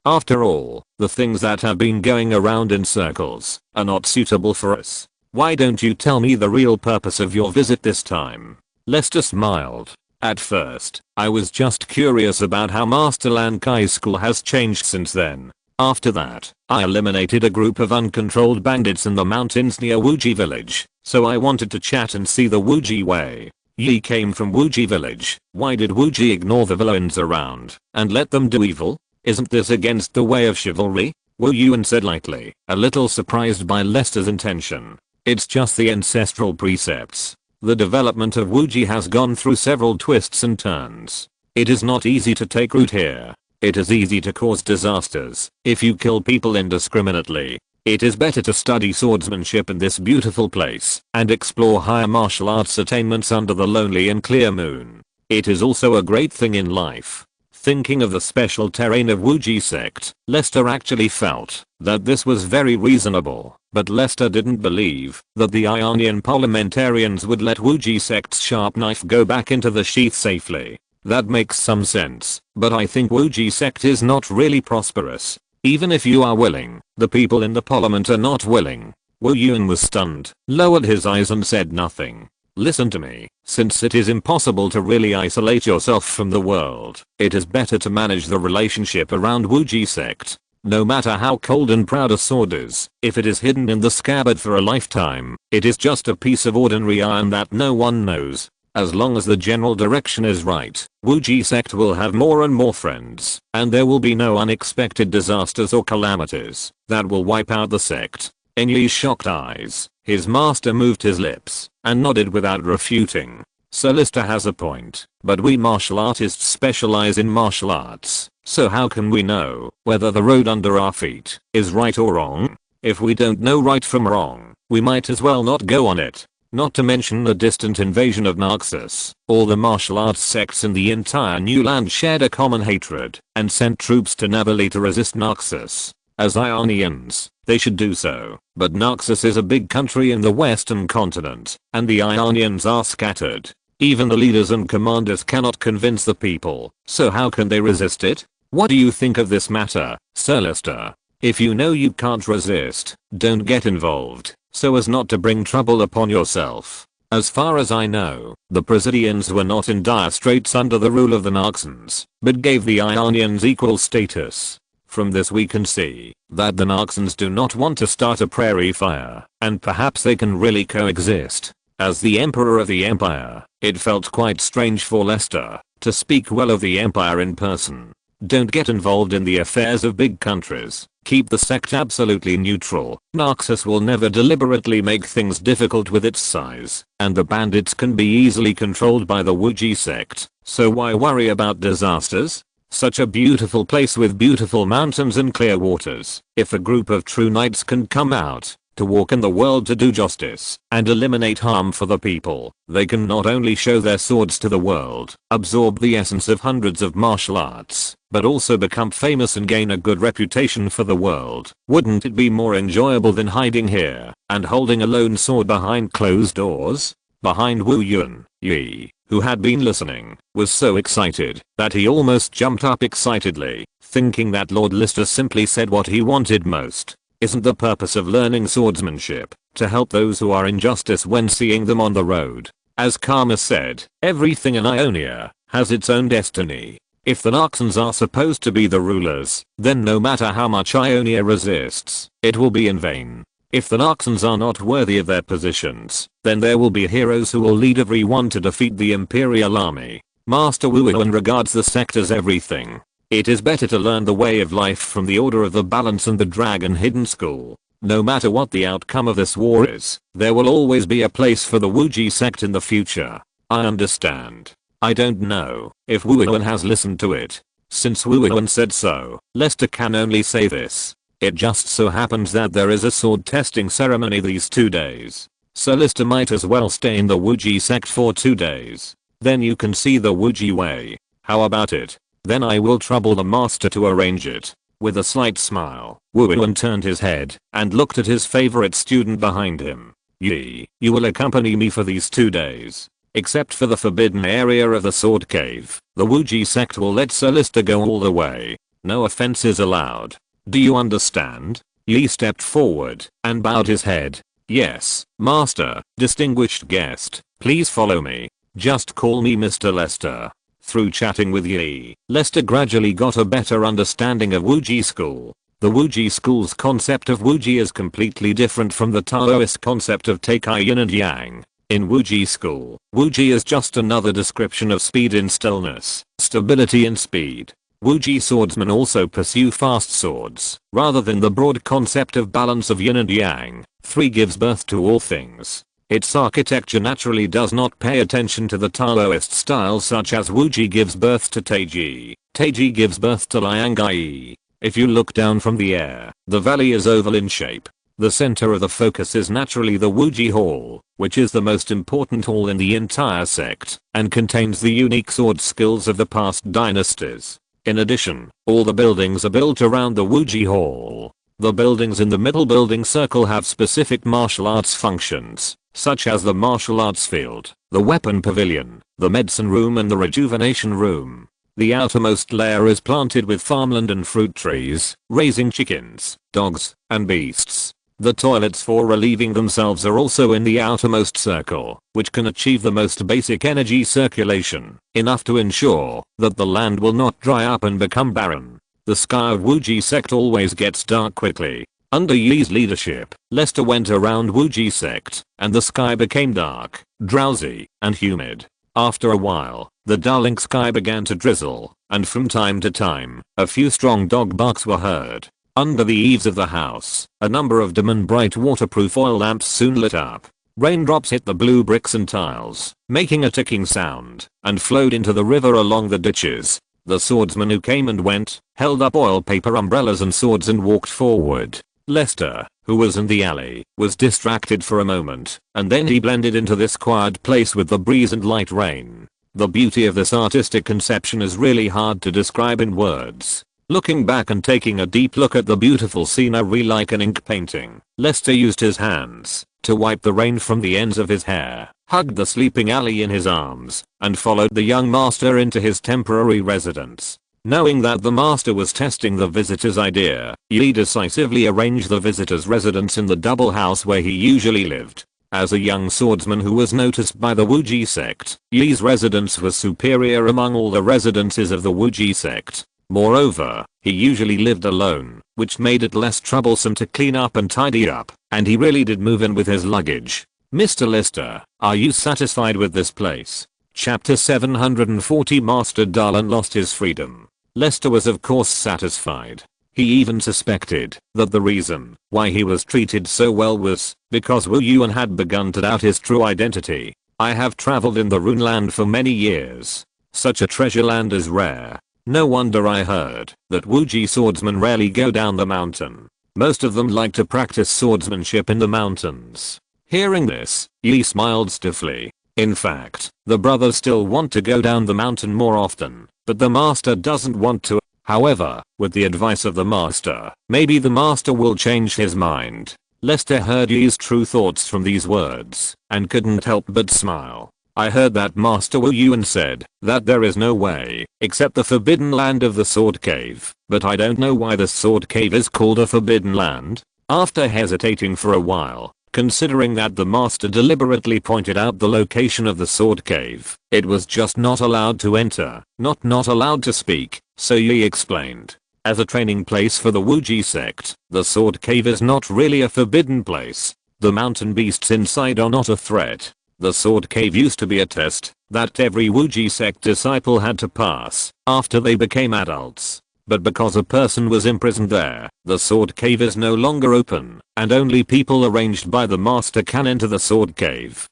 After all, the things that have been going around in circles are not suitable for us. Why don't you tell me the real purpose of your visit this time? Lester smiled. At first, I was just curious about how Master Lan Kai's school has changed since then. After that, I eliminated a group of uncontrolled bandits in the mountains near Wuji village, so I wanted to chat and see the Wuji way. Yi came from Wuji village. Why did Wuji ignore the villains around and let them do evil? Isn't this against the way of chivalry? Wu Yuan said lightly, a little surprised by Lester's intention. It's just the ancestral precepts. The development of Wuji has gone through several twists and turns. It is not easy to take root here. It is easy to cause disasters if you kill people indiscriminately. It is better to study swordsmanship in this beautiful place and explore higher martial arts attainments under the lonely and clear moon. It is also a great thing in life. Thinking of the special terrain of Wuji sect, Lester actually felt that this was very reasonable, but Lester didn't believe that the Ionian parliamentarians would let Wuji sect's sharp knife go back into the sheath safely. That makes some sense, but I think Wuji sect is not really prosperous. Even if you are willing, the people in the parliament are not willing. Wu Yuan was stunned, lowered his eyes and said nothing. Listen to me, since it is impossible to really isolate yourself from the world, it is better to manage the relationship around Wuji sect. No matter how cold and proud a sword is, if it is hidden in the scabbard for a lifetime, it is just a piece of ordinary iron that no one knows. As long as the general direction is right, Wuji sect will have more and more friends, and there will be no unexpected disasters or calamities that will wipe out the sect. In Yi's shocked eyes, his master moved his lips and nodded without refuting. Sir Lister has a point, but we martial artists specialize in martial arts, so how can we know whether the road under our feet is right or wrong? If we don't know right from wrong, we might as well not go on it. Not to mention the distant invasion of Naxos. All the martial arts sects in the entire new land shared a common hatred and sent troops to Navali to resist Naxos. As Ionians, they should do so, but Naxos is a big country in the western continent, and the Ionians are scattered. Even the leaders and commanders cannot convince the people, so how can they resist it? What do you think of this matter, Sir Lister? If you know you can't resist, don't get involved, so as not to bring trouble upon yourself. As far as I know, the Presidians were not in dire straits under the rule of the Naxans, but gave the Ionians equal status. From this we can see that the Naxans do not want to start a prairie fire, and perhaps they can really coexist. As the Emperor of the Empire, it felt quite strange for Lester to speak well of the empire in person. Don't get involved in the affairs of big countries. Keep the sect absolutely neutral. Naxos will never deliberately make things difficult with its size, and the bandits can be easily controlled by the Wuji sect, so why worry about disasters? Such a beautiful place with beautiful mountains and clear waters. If a group of true knights can come out to walk in the world to do justice and eliminate harm for the people, they can not only show their swords to the world, absorb the essence of hundreds of martial arts, but also become famous and gain a good reputation for the world. Wouldn't it be more enjoyable than hiding here and holding a lone sword behind closed doors? Behind Wu Yun, Yi, who had been listening, was so excited that he almost jumped up excitedly, thinking that Lord Lister simply said what he wanted most. Isn't the purpose of learning swordsmanship to help those who are in justice when seeing them on the road? As Karma said, everything in Ionia has its own destiny. If the Naxans are supposed to be the rulers, then no matter how much Ionia resists, it will be in vain. If the Naxans are not worthy of their positions, then there will be heroes who will lead everyone to defeat the Imperial army. Master Wu Yuan regards the sect as everything. It is better to learn the way of life from the Order of the Balance and the Dragon Hidden School. No matter what the outcome of this war is, there will always be a place for the Wuji sect in the future. I understand. I don't know if Wu Yuan has listened to it. Since Wu Yuan said so, Lester can only say this. It just so happens that there is a sword testing ceremony these 2 days. So Lister might as well stay in the Wuji sect for 2 days. Then you can see the Wuji way. How about it? Then I will trouble the master to arrange it. With a slight smile, Wu Yuan turned his head and looked at his favorite student behind him. Yi, you will accompany me for these 2 days. Except for the forbidden area of the sword cave, the Wuji sect will let Sir Lister go all the way. No offenses allowed. Do you understand? Yi stepped forward and bowed his head. Yes, master. Distinguished guest, please follow me. Just call me Mr. Lester. Through chatting with Yi, Lester gradually got a better understanding of Wuji school. The Wuji school's concept of Wuji is completely different from the Taoist concept of Teikai Yin and Yang. In Wuji school, Wuji is just another description of speed in stillness, stability in speed. Wuji swordsmen also pursue fast swords, rather than the broad concept of balance of yin and yang. 3 gives birth to all things. Its architecture naturally does not pay attention to the Taoist style, such as Wuji gives birth to Taiji. Taiji gives birth to Liangai. If you look down from the air, the valley is oval in shape. The center of the focus is naturally the Wuji Hall, which is the most important hall in the entire sect, and contains the unique sword skills of the past dynasties. In addition, all the buildings are built around the Wuji Hall. The buildings in the middle building circle have specific martial arts functions, such as the martial arts field, the weapon pavilion, the medicine room and the rejuvenation room. The outermost layer is planted with farmland and fruit trees, raising chickens, dogs, and beasts. The toilets for relieving themselves are also in the outermost circle, which can achieve the most basic energy circulation, enough to ensure that the land will not dry up and become barren. The sky of Wuji sect always gets dark quickly. Under Yi's leadership, Lester went around Wuji sect, and the sky became dark, drowsy, and humid. After a while, the dulling sky began to drizzle, and from time to time, a few strong dog barks were heard. Under the eaves of the house, a number of dim and bright waterproof oil lamps soon lit up. Raindrops hit the blue bricks and tiles, making a ticking sound, and flowed into the river along the ditches. The swordsmen who came and went, held up oil paper umbrellas and swords and walked forward. Lester, who was in the alley, was distracted for a moment, and then he blended into this quiet place with the breeze and light rain. The beauty of this artistic conception is really hard to describe in words. Looking back and taking a deep look at the beautiful scenery like an ink painting, Lester used his hands to wipe the rain from the ends of his hair, hugged the sleeping Ali in his arms, and followed the young master into his temporary residence. Knowing that the master was testing the visitor's idea, Yi decisively arranged the visitor's residence in the double house where he usually lived. As a young swordsman who was noticed by the Wuji sect, Yi's residence was superior among all the residences of the Wuji sect. Moreover, he usually lived alone, which made it less troublesome to clean up and tidy up, and he really did move in with his luggage. Mr. Lister, are you satisfied with this place? Chapter 740 Master Darlan lost his freedom. Lester was of course satisfied. He even suspected that the reason why he was treated so well was because Wu Yuan had begun to doubt his true identity. I have traveled in the Runeland for many years. Such a treasure land is rare. No wonder I heard that Wuji swordsmen rarely go down the mountain. Most of them like to practice swordsmanship in the mountains. Hearing this, Yi smiled stiffly. In fact, the brothers still want to go down the mountain more often, but the master doesn't want to. However, with the advice of the master, maybe the master will change his mind. Lester heard Yi's true thoughts from these words, and couldn't help but smile. I heard that Master Wu Yuan said that there is no way except the forbidden land of the Sword Cave, but I don't know why the Sword Cave is called a forbidden land. After hesitating for a while, considering that the master deliberately pointed out the location of the Sword Cave, it was just not allowed to enter, not allowed to speak, so Yi explained. As a training place for the Wuji sect, the Sword Cave is not really a forbidden place. The mountain beasts inside are not a threat. The Sword Cave used to be a test that every Wuji sect disciple had to pass after they became adults. But because a person was imprisoned there, the Sword Cave is no longer open, and only people arranged by the master can enter the Sword Cave.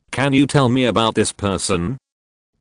Can you tell me about this person?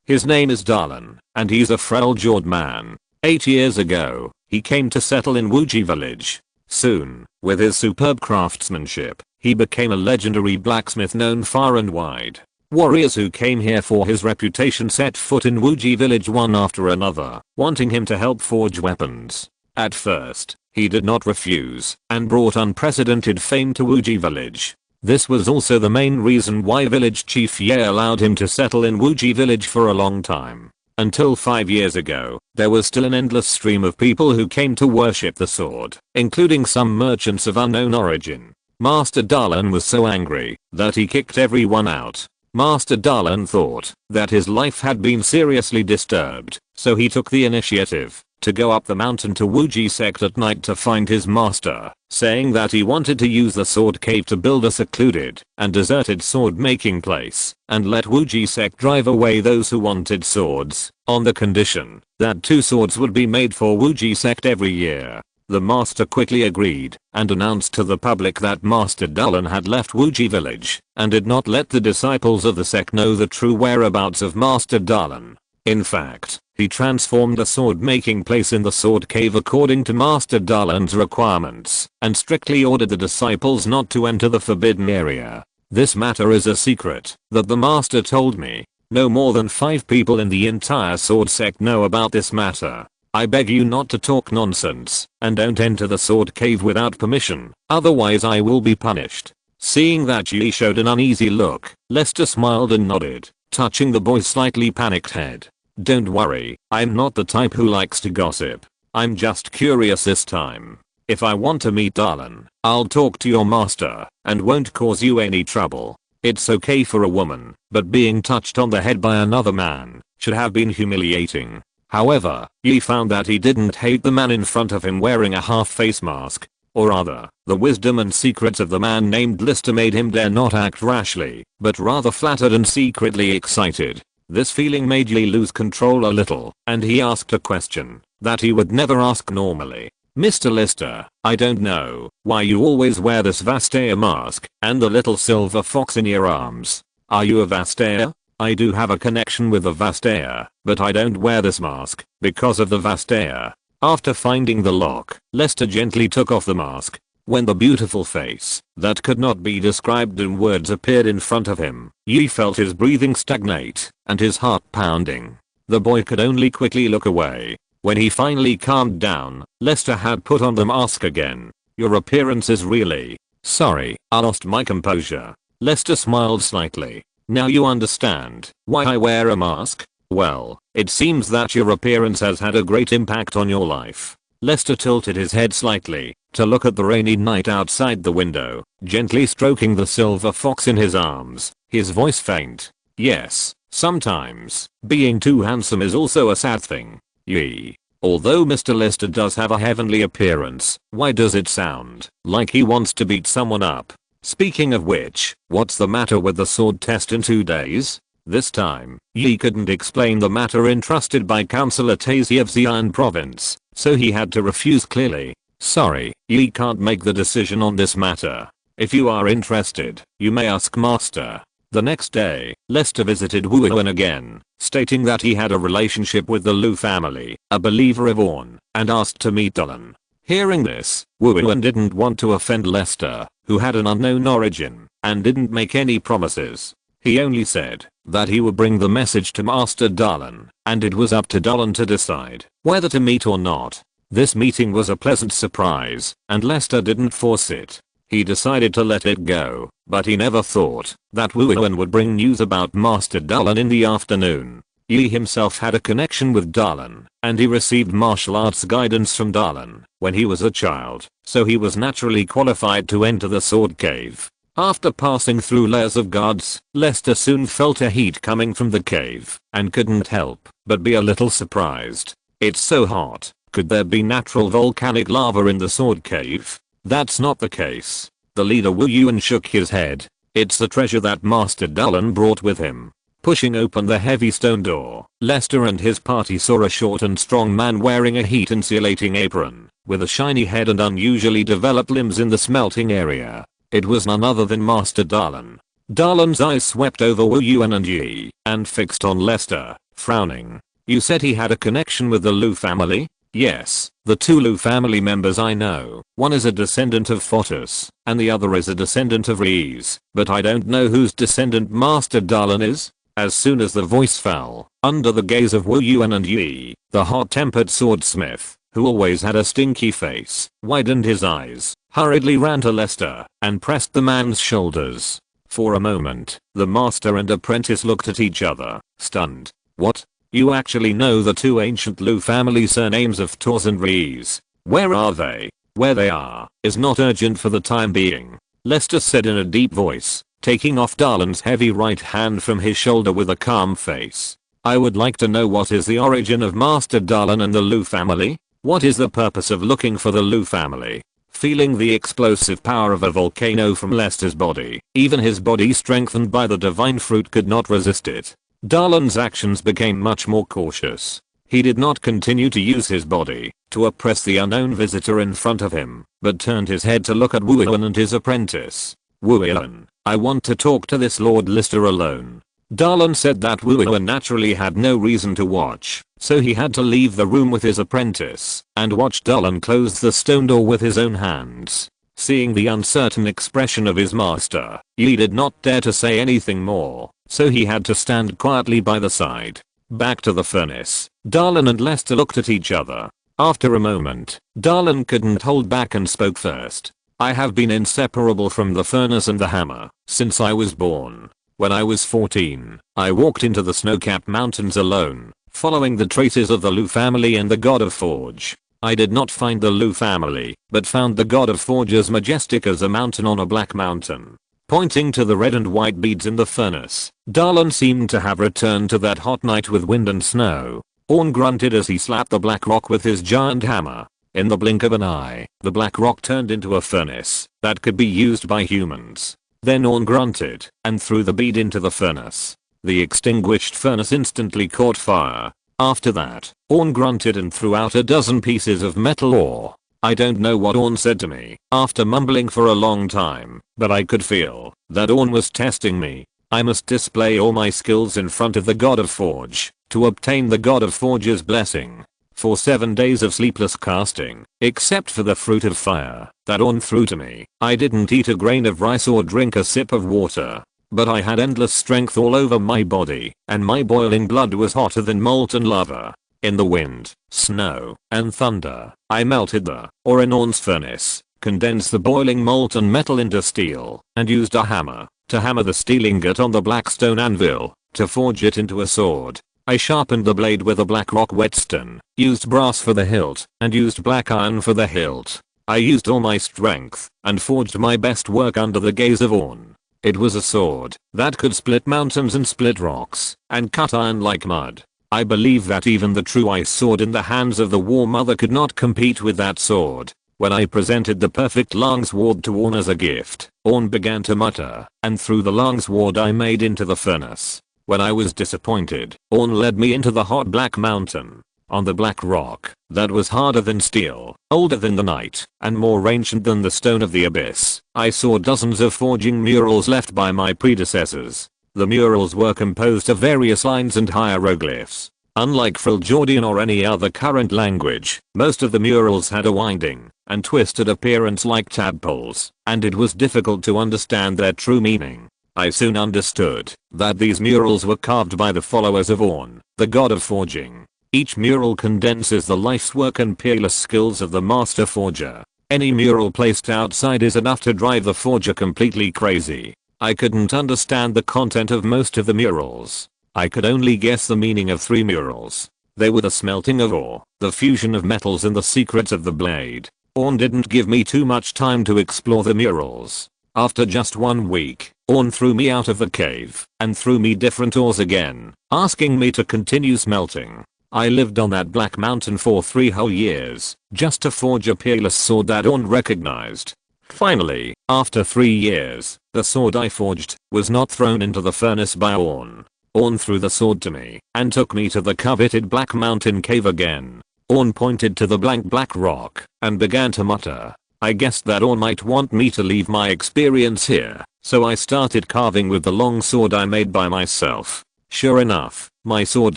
His name is Darlan, and he's a frail-jawed man. 8 years ago, he came to settle in Wuji village. Soon, with his superb craftsmanship, he became a legendary blacksmith known far and wide. Warriors who came here for his reputation set foot in Wuji village one after another, wanting him to help forge weapons. At first, he did not refuse, and brought unprecedented fame to Wuji village. This was also the main reason why village chief Ye allowed him to settle in Wuji village for a long time. Until 5 years ago, there was still an endless stream of people who came to worship the sword, including some merchants of unknown origin. Master Darlan was so angry that he kicked everyone out. Master Darlan thought that his life had been seriously disturbed, so he took the initiative to go up the mountain to Wuji sect at night to find his master, saying that he wanted to use the Sword Cave to build a secluded and deserted sword making place, and let Wuji sect drive away those who wanted swords, on the condition that 2 swords would be made for Wuji sect every year. The master quickly agreed, and announced to the public that Master Darlan had left Wuji village, and did not let the disciples of the sect know the true whereabouts of Master Darlan. In fact, he transformed the sword making place in the Sword Cave according to Master Darlan's requirements, and strictly ordered the disciples not to enter the forbidden area. This matter is a secret that the master told me. No more than 5 people in the entire sword sect know about this matter. I beg you not to talk nonsense, and don't enter the Sword Cave without permission, otherwise I will be punished. Seeing that Yi showed an uneasy look, Lester smiled and nodded, touching the boy's slightly panicked head. Don't worry, I'm not the type who likes to gossip. I'm just curious this time. If I want to meet Darlan, I'll talk to your master, and won't cause you any trouble. It's okay for a woman, but being touched on the head by another man should have been humiliating. However, Yi found that he didn't hate the man in front of him wearing a half-face mask. Or rather, the wisdom and secrets of the man named Lister made him dare not act rashly, but rather flattered and secretly excited. This feeling made Yi lose control a little, and he asked a question that he would never ask normally. Mr. Lister, I don't know why you always wear this Vastaya mask and the little silver fox in your arms. Are you a Vastaya? I do have a connection with the Vastaya, but I don't wear this mask because of the Vastaya. After finding the lock, Lester gently took off the mask. When the beautiful face that could not be described in words appeared in front of him, Yi felt his breathing stagnate and his heart pounding. The boy could only quickly look away. When he finally calmed down, Lester had put on the mask again. Your appearance is really... Sorry, I lost my composure. Lester smiled slightly. Now you understand why I wear a mask? Well, it seems that your appearance has had a great impact on your life. Lester tilted his head slightly to look at the rainy night outside the window, gently stroking the silver fox in his arms, his voice faint. Yes, sometimes, being too handsome is also a sad thing. Yi. Although Mr. Lester does have a heavenly appearance, why does it sound like he wants to beat someone up? Speaking of which, what's the matter with the sword test in 2 days? This time, Yi couldn't explain the matter entrusted by Councillor Tazi of Xi'an province, so he had to refuse clearly. Sorry, Yi can't make the decision on this matter. If you are interested, you may ask Master. The next day, Lester visited Wu Yuan again, stating that he had a relationship with the Lu family, a believer of Orn, and asked to meet Dalan. Hearing this, Wu Yuan didn't want to offend Lester, who had an unknown origin, and didn't make any promises. He only said that he would bring the message to Master Dalan, and it was up to Dalan to decide whether to meet or not. This meeting was a pleasant surprise, and Lester didn't force it. He decided to let it go, but he never thought that Wu Yuan would bring news about Master Dalan in the afternoon. Yi himself had a connection with Dalan, and he received martial arts guidance from Dalan when he was a child, so he was naturally qualified to enter the Sword Cave. After passing through layers of guards, Lester soon felt a heat coming from the cave, and couldn't help but be a little surprised. It's so hot, could there be natural volcanic lava in the Sword Cave? That's not the case. The leader Wu Yuan shook his head. It's the treasure that Master Dalan brought with him. Pushing open the heavy stone door, Lester and his party saw a short and strong man wearing a heat-insulating apron, with a shiny head and unusually developed limbs in the smelting area. It was none other than Master Dalan. Dalan's eyes swept over Wu Yuan and Yi, and fixed on Lester, frowning. You said he had a connection with the Lu family? Yes, the two Lu family members I know. One is a descendant of Photus, and the other is a descendant of Rees, but I don't know whose descendant Master Dalan is. As soon as the voice fell, under the gaze of Wu Yuan and Yi, the hot-tempered swordsmith, who always had a stinky face, widened his eyes, hurriedly ran to Lester, and pressed the man's shoulders. For a moment, the master and apprentice looked at each other, stunned. What? You actually know the two ancient Lu family surnames of Tors and Rees? Where are they? Where they are, is not urgent for the time being, Lester said in a deep voice, taking off Dalan's heavy right hand from his shoulder with a calm face. I would like to know what is the origin of Master Dalan and the Lu family? What is the purpose of looking for the Lu family? Feeling the explosive power of a volcano from Lester's body, even his body strengthened by the divine fruit could not resist it. Dalan's actions became much more cautious. He did not continue to use his body to oppress the unknown visitor in front of him, but turned his head to look at Wu Yuan and his apprentice. Wu Yuan, I want to talk to this Lord Lester alone. Dalan said that Wu Yuan naturally had no reason to watch, so he had to leave the room with his apprentice, and watch Dalan close the stone door with his own hands. Seeing the uncertain expression of his master, Yi did not dare to say anything more, so he had to stand quietly by the side. Back to the furnace, Dalan and Lester looked at each other. After a moment, Dalan couldn't hold back and spoke first. I have been inseparable from the furnace and the hammer since I was born. When I was 14, I walked into the snow-capped mountains alone, following the traces of the Lu family and the God of Forge. I did not find the Lu family, but found the God of Forge as majestic as a mountain on a black mountain. Pointing to the red and white beads in the furnace, Dalan seemed to have returned to that hot night with wind and snow. Orn grunted as he slapped the black rock with his giant hammer. In the blink of an eye, the black rock turned into a furnace that could be used by humans. Then Orn grunted and threw the bead into the furnace. The extinguished furnace instantly caught fire. After that, Orn grunted and threw out a dozen pieces of metal ore. I don't know what Orn said to me after mumbling for a long time, but I could feel that Orn was testing me. I must display all my skills in front of the God of Forge to obtain the God of Forge's blessing. For 7 days of sleepless casting, except for the fruit of fire that Orn threw to me, I didn't eat a grain of rice or drink a sip of water. But I had endless strength all over my body, and my boiling blood was hotter than molten lava. In the wind, snow, and thunder, I melted the ore in Orn's furnace, condensed the boiling molten metal into steel, and used a hammer to hammer the steel ingot on the black stone anvil to forge it into a sword. I sharpened the blade with a black rock whetstone, used brass for the hilt, and used black iron for the hilt. I used all my strength and forged my best work under the gaze of Orn. It was a sword that could split mountains and split rocks and cut iron like mud. I believe that even the true ice sword in the hands of the War Mother could not compete with that sword. When I presented the perfect longsword to Orn as a gift, Orn began to mutter and threw the longsword I made into the furnace. When I was disappointed, Orn led me into the hot black mountain. On the black rock, that was harder than steel, older than the night, and more ancient than the stone of the abyss, I saw dozens of forging murals left by my predecessors. The murals were composed of various lines and hieroglyphs. Unlike Freljordian or any other current language, most of the murals had a winding and twisted appearance like tadpoles, and it was difficult to understand their true meaning. I soon understood that these murals were carved by the followers of Orn, the god of forging. Each mural condenses the life's work and peerless skills of the master forger. Any mural placed outside is enough to drive the forger completely crazy. I couldn't understand the content of most of the murals. I could only guess the meaning of 3 murals. They were the smelting of ore, the fusion of metals, and the secrets of the blade. Orn didn't give me too much time to explore the murals. After just 1 week, Orn threw me out of the cave and threw me different ores again, asking me to continue smelting. I lived on that black mountain for 3 whole years, just to forge a peerless sword that Orn recognized. Finally, after 3 years, the sword I forged was not thrown into the furnace by Orn. Orn threw the sword to me and took me to the coveted black mountain cave again. Orn pointed to the blank black rock and began to mutter. I guessed that Orn might want me to leave my experience here, so I started carving with the long sword I made by myself. Sure enough, my sword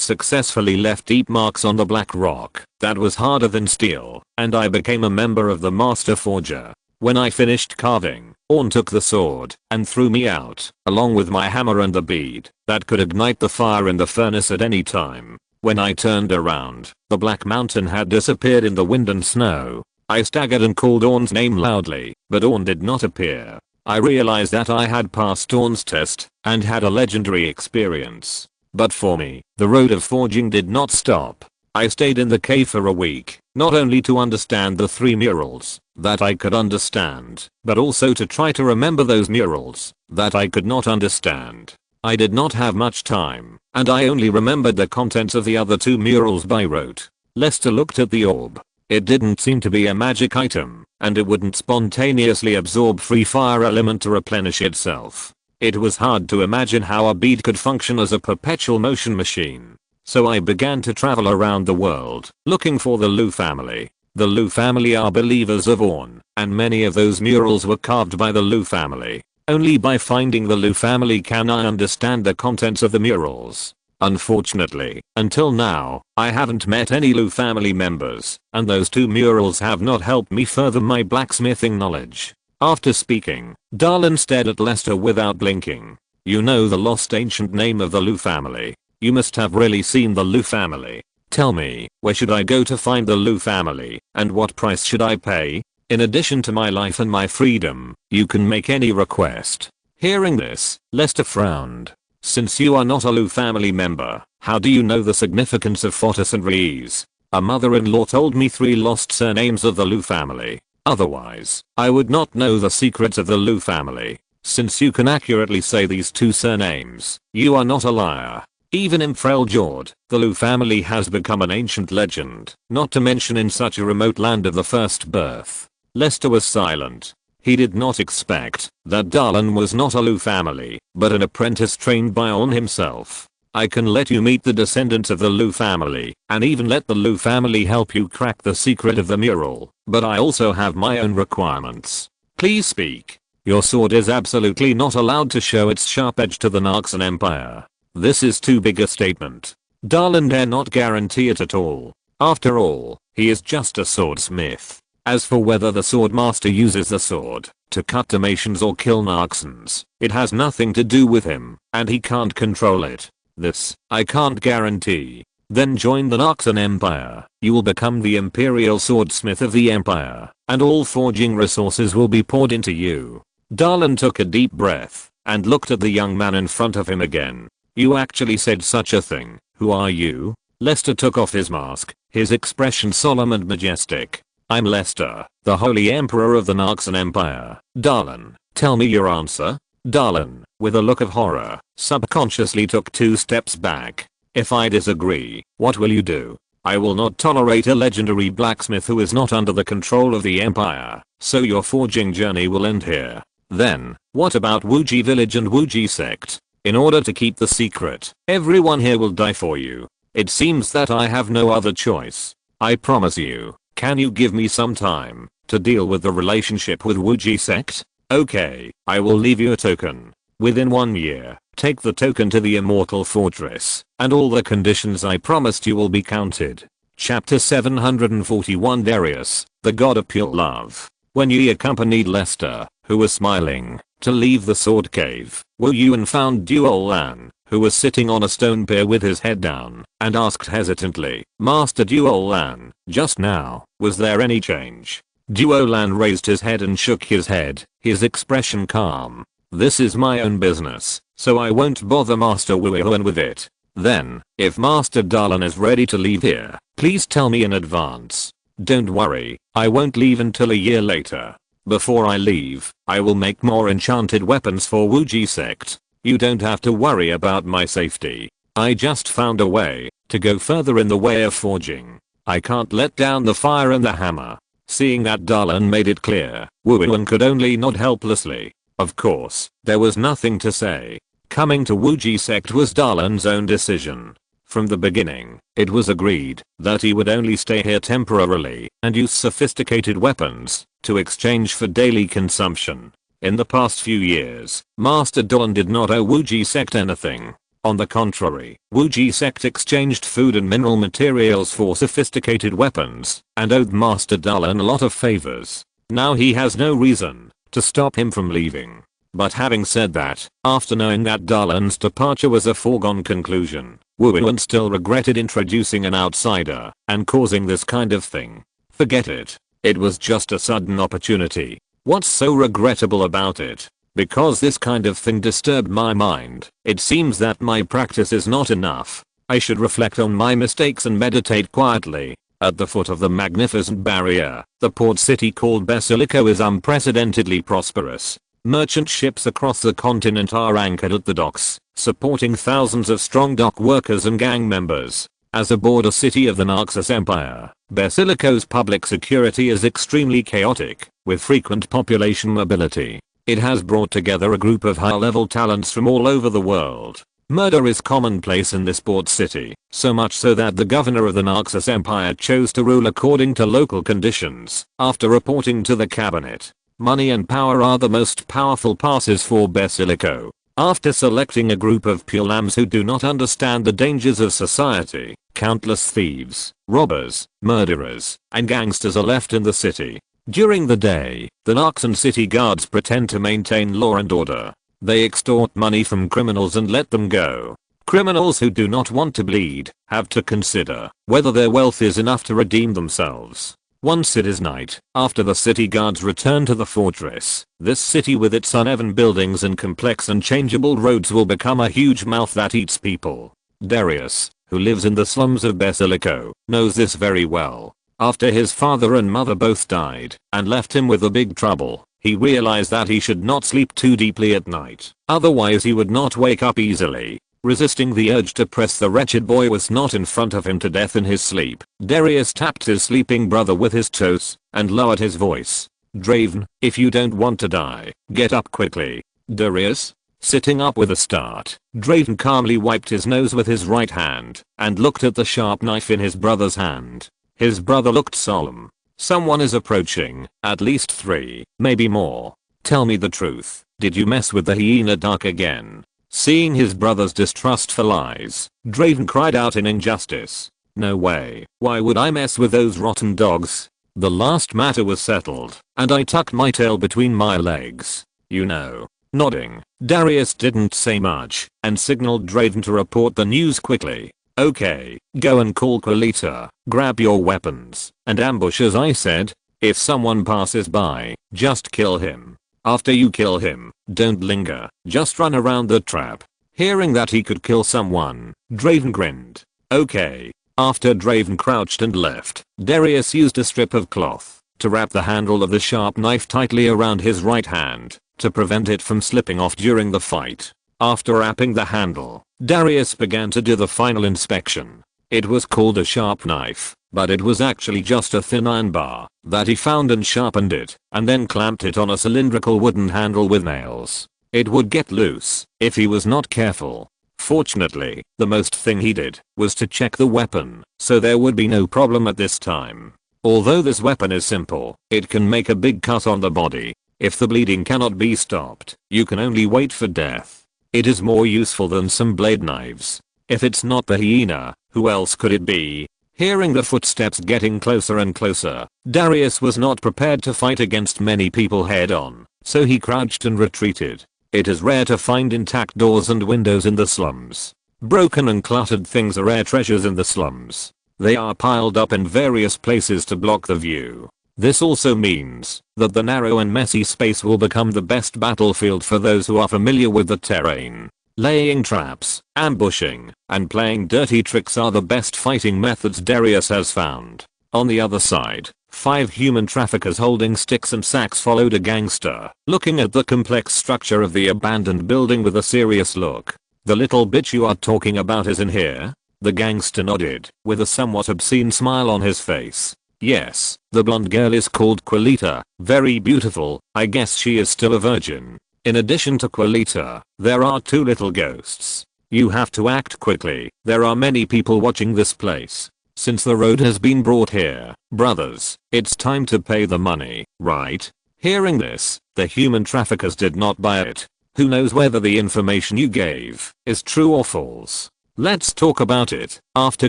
successfully left deep marks on the black rock that was harder than steel, and I became a member of the Master Forger. When I finished carving, Orn took the sword and threw me out, along with my hammer and the bead that could ignite the fire in the furnace at any time. When I turned around, the black mountain had disappeared in the wind and snow. I staggered and called Orn's name loudly, but Orn did not appear. I realized that I had passed Orn's test and had a legendary experience. But for me, the road of forging did not stop. I stayed in the cave for a week, not only to understand the 3 murals that I could understand, but also to try to remember those murals that I could not understand. I did not have much time, and I only remembered the contents of the other 2 murals by rote. Lester looked at the orb. It didn't seem to be a magic item, and it wouldn't spontaneously absorb free fire element to replenish itself. It was hard to imagine how a bead could function as a perpetual motion machine. So I began to travel around the world, looking for the Lu family. The Lu family are believers of Orn, and many of those murals were carved by the Lu family. Only by finding the Lu family can I understand the contents of the murals. Unfortunately, until now, I haven't met any Lu family members, and those 2 murals have not helped me further my blacksmithing knowledge. After speaking, Darlin stared at Lester without blinking. You know the lost ancient name of the Lu family. You must have really seen the Lu family. Tell me, where should I go to find the Lu family, and what price should I pay? In addition to my life and my freedom, you can make any request. Hearing this, Lester frowned. Since you are not a Lu family member, how do you know the significance of Fotis and Rees? A mother-in-law told me 3 lost surnames of the Lu family. Otherwise, I would not know the secrets of the Lu family. Since you can accurately say these 2 surnames, you are not a liar. Even in Freljord, the Lu family has become an ancient legend, not to mention in such a remote land of the first birth. Lester was silent. He did not expect that Darlin was not a Lu family, but an apprentice trained by Orn himself. I can let you meet the descendants of the Lu family, and even let the Lu family help you crack the secret of the mural, but I also have my own requirements. Please speak. Your sword is absolutely not allowed to show its sharp edge to the Narxan Empire. This is too big a statement. Darlin dare not guarantee it at all. After all, he is just a swordsmith. As for whether the swordmaster uses the sword to cut Dalmatians or kill Narxans, it has nothing to do with him, and he can't control it. This, I can't guarantee. Then join the Narxan Empire. You will become the Imperial Swordsmith of the Empire, and all forging resources will be poured into you. Darlin took a deep breath and looked at the young man in front of him again. You actually said such a thing. Who are you? Lester took off his mask, his expression solemn and majestic. I'm Lester, the Holy Emperor of the Narxan Empire. Darlin, tell me your answer. Darlin, with a look of horror, subconsciously took 2 steps back. If I disagree, what will you do? I will not tolerate a legendary blacksmith who is not under the control of the Empire, so your forging journey will end here. Then, what about Wuji village and Wuji sect? In order to keep the secret, everyone here will die for you. It seems that I have no other choice. I promise you. Can you give me some time to deal with the relationship with Wuji sect? Okay, I will leave you a token. Within 1 year, take the token to the Immortal Fortress, and all the conditions I promised you will be counted. Chapter 741 Darius, the God of Pure Love. When Yi accompanied Lester, who was smiling, to leave the sword cave, Wu Yuan found Duo Lan, who was sitting on a stone pier with his head down, and asked hesitantly, Master Duo Lan, just now, was there any change? Duo Lan raised his head and shook his head, his expression calm. This is my own business, so I won't bother Master Wu Yuan with it. Then, if Master Dalan is ready to leave here, please tell me in advance. Don't worry, I won't leave until a year later. Before I leave, I will make more enchanted weapons for Wuji sect. You don't have to worry about my safety. I just found a way to go further in the way of forging. I can't let down the fire and the hammer. Seeing that Dalan made it clear, Wu Yuan could only nod helplessly. Of course, there was nothing to say. Coming to Wuji sect was Dalan's own decision. From the beginning, it was agreed that he would only stay here temporarily and use sophisticated weapons to exchange for daily consumption. In the past few years, Master Dalan did not owe Wuji sect anything. On the contrary, Wuji sect exchanged food and mineral materials for sophisticated weapons and owed Master Dalan a lot of favors. Now he has no reason to stop him from leaving. But having said that, after knowing that Dalan's departure was a foregone conclusion, Wu Yuan still regretted introducing an outsider and causing this kind of thing. Forget it. It was just a sudden opportunity. What's so regrettable about it? Because this kind of thing disturbed my mind, it seems that my practice is not enough. I should reflect on my mistakes and meditate quietly. At the foot of the magnificent barrier, the port city called Basilico is unprecedentedly prosperous. Merchant ships across the continent are anchored at the docks, supporting thousands of strong dock workers and gang members. As a border city of the Naxos Empire, Basilico's public security is extremely chaotic, with frequent population mobility. It has brought together a group of high-level talents from all over the world. Murder is commonplace in this port city, so much so that the governor of the Naxos Empire chose to rule according to local conditions, after reporting to the cabinet. Money and power are the most powerful passes for Basilico. After selecting a group of pure lambs who do not understand the dangers of society, countless thieves, robbers, murderers, and gangsters are left in the city. During the day, the Naxos city guards pretend to maintain law and order. They extort money from criminals and let them go. Criminals who do not want to bleed have to consider whether their wealth is enough to redeem themselves. Once it is night, after the city guards return to the fortress, this city with its uneven buildings and complex and changeable roads will become a huge mouth that eats people. Darius, who lives in the slums of Basilico, knows this very well. After his father and mother both died and left him with a big trouble, he realized that he should not sleep too deeply at night, otherwise he would not wake up easily. Resisting the urge to press the wretched boy was not in front of him to death in his sleep, Darius tapped his sleeping brother with his toes and lowered his voice. Draven, if you don't want to die, get up quickly. Darius? Sitting up with a start, Draven calmly wiped his nose with his right hand and looked at the sharp knife in his brother's hand. His brother looked solemn. Someone is approaching, at least 3, maybe more. Tell me the truth, did you mess with the hyena duck again? Seeing his brother's distrust for lies, Draven cried out in injustice. No way, why would I mess with those rotten dogs? The last matter was settled, and I tucked my tail between my legs. You know. Nodding, Darius didn't say much, and signaled Draven to report the news quickly. Okay, go and call Quilita, grab your weapons, and ambush as I said. If someone passes by, just kill him. After you kill him, don't linger, just run around the trap. Hearing that he could kill someone, Draven grinned. Okay. After Draven crouched and left, Darius used a strip of cloth to wrap the handle of the sharp knife tightly around his right hand to prevent it from slipping off during the fight. After wrapping the handle, Darius began to do the final inspection. It was called a sharp knife, but it was actually just a thin iron bar that he found and sharpened it, and then clamped it on a cylindrical wooden handle with nails. It would get loose if he was not careful. Fortunately, the most thing he did was to check the weapon, so there would be no problem at this time. Although this weapon is simple, it can make a big cut on the body. If the bleeding cannot be stopped, you can only wait for death. It is more useful than some blade knives. If it's not the hyena, who else could it be? Hearing the footsteps getting closer and closer, Darius was not prepared to fight against many people head on, so he crouched and retreated. It is rare to find intact doors and windows in the slums. Broken and cluttered things are rare treasures in the slums. They are piled up in various places to block the view. This also means that the narrow and messy space will become the best battlefield for those who are familiar with the terrain. Laying traps, ambushing, and playing dirty tricks are the best fighting methods Darius has found. On the other side, 5 human traffickers holding sticks and sacks followed a gangster, looking at the complex structure of the abandoned building with a serious look. "The little bitch you are talking about is in here?" The gangster nodded, with a somewhat obscene smile on his face. "Yes, the blonde girl is called Quilita, very beautiful, I guess she is still a virgin." In addition to Quilita, there are 2 little ghosts. You have to act quickly, there are many people watching this place. Since the road has been brought here, brothers, it's time to pay the money, right? Hearing this, the human traffickers did not buy it. Who knows whether the information you gave is true or false? Let's talk about it. After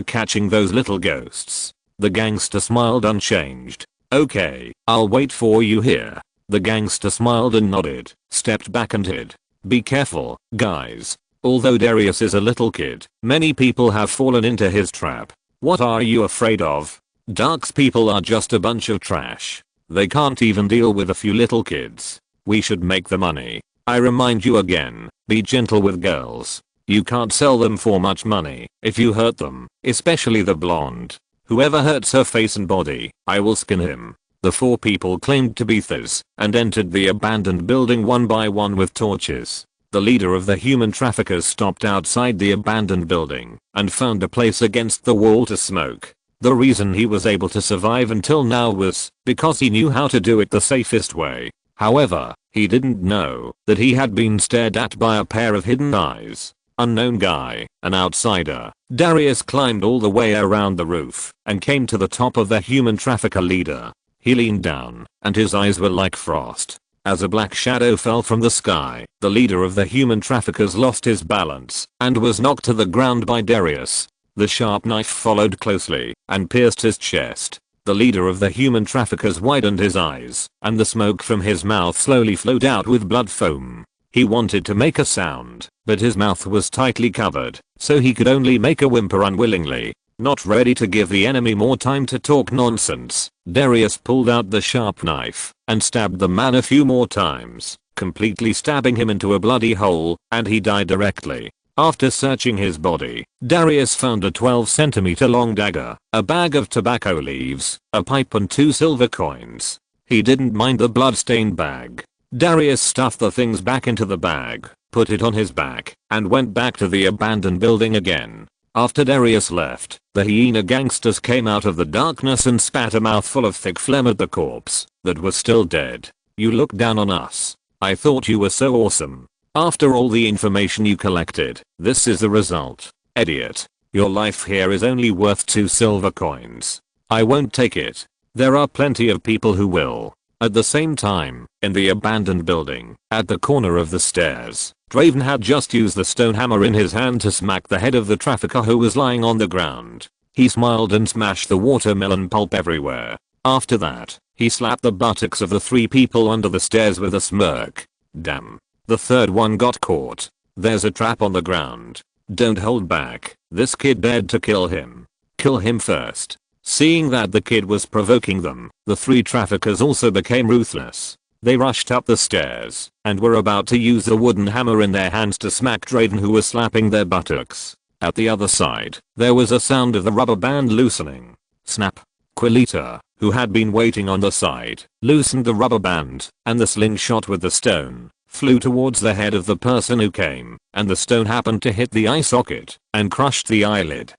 catching those little ghosts, the gangster smiled unchanged. "Okay, I'll wait for you here." The gangster smiled and nodded, stepped back and hid. "Be careful, guys. Although Darius is a little kid, many people have fallen into his trap. What are you afraid of? Dark's people are just a bunch of trash. They can't even deal with a few little kids. We should make the money. I remind you again, be gentle with girls. You can't sell them for much money if you hurt them, especially the blonde. Whoever hurts her face and body, I will skin him." The 4 people claimed to be thieves and entered the abandoned building one by one with torches. The leader of the human traffickers stopped outside the abandoned building and found a place against the wall to smoke. The reason he was able to survive until now was because he knew how to do it the safest way. However, he didn't know that he had been stared at by a pair of hidden eyes. Unknown guy, an outsider. Darius climbed all the way around the roof and came to the top of the human trafficker leader. He leaned down, and his eyes were like frost. As a black shadow fell from the sky, the leader of the human traffickers lost his balance and was knocked to the ground by Darius. The sharp knife followed closely and pierced his chest. The leader of the human traffickers widened his eyes, and the smoke from his mouth slowly flowed out with blood foam. He wanted to make a sound, but his mouth was tightly covered, so he could only make a whimper unwillingly. Not ready to give the enemy more time to talk nonsense, Darius pulled out the sharp knife and stabbed the man a few more times, completely stabbing him into a bloody hole, and he died directly. After searching his body, Darius found a 12 centimeter long dagger, a bag of tobacco leaves, a pipe and 2 silver coins. He didn't mind the blood-stained bag. Darius stuffed the things back into the bag, put it on his back, and went back to the abandoned building again. After Darius left, the hyena gangsters came out of the darkness and spat a mouthful of thick phlegm at the corpse that was still dead. "You looked down on us. I thought you were so awesome. After all the information you collected, this is the result. Idiot. Your life here is only worth 2 silver coins. I won't take it. There are plenty of people who will." At the same time, in the abandoned building, at the corner of the stairs, Draven had just used the stone hammer in his hand to smack the head of the trafficker who was lying on the ground. He smiled and smashed the watermelon pulp everywhere. After that, he slapped the buttocks of the 3 people under the stairs with a smirk. "Damn. The 3rd one got caught. There's a trap on the ground. Don't hold back. This kid dared to kill him. Kill him first." Seeing that the kid was provoking them, the 3 traffickers also became ruthless. They rushed up the stairs and were about to use the wooden hammer in their hands to smack Draven, who was slapping their buttocks. At the other side, there was a sound of the rubber band loosening. Snap. Quilita, who had been waiting on the side, loosened the rubber band, and the slingshot with the stone flew towards the head of the person who came, and the stone happened to hit the eye socket and crushed the eyelid.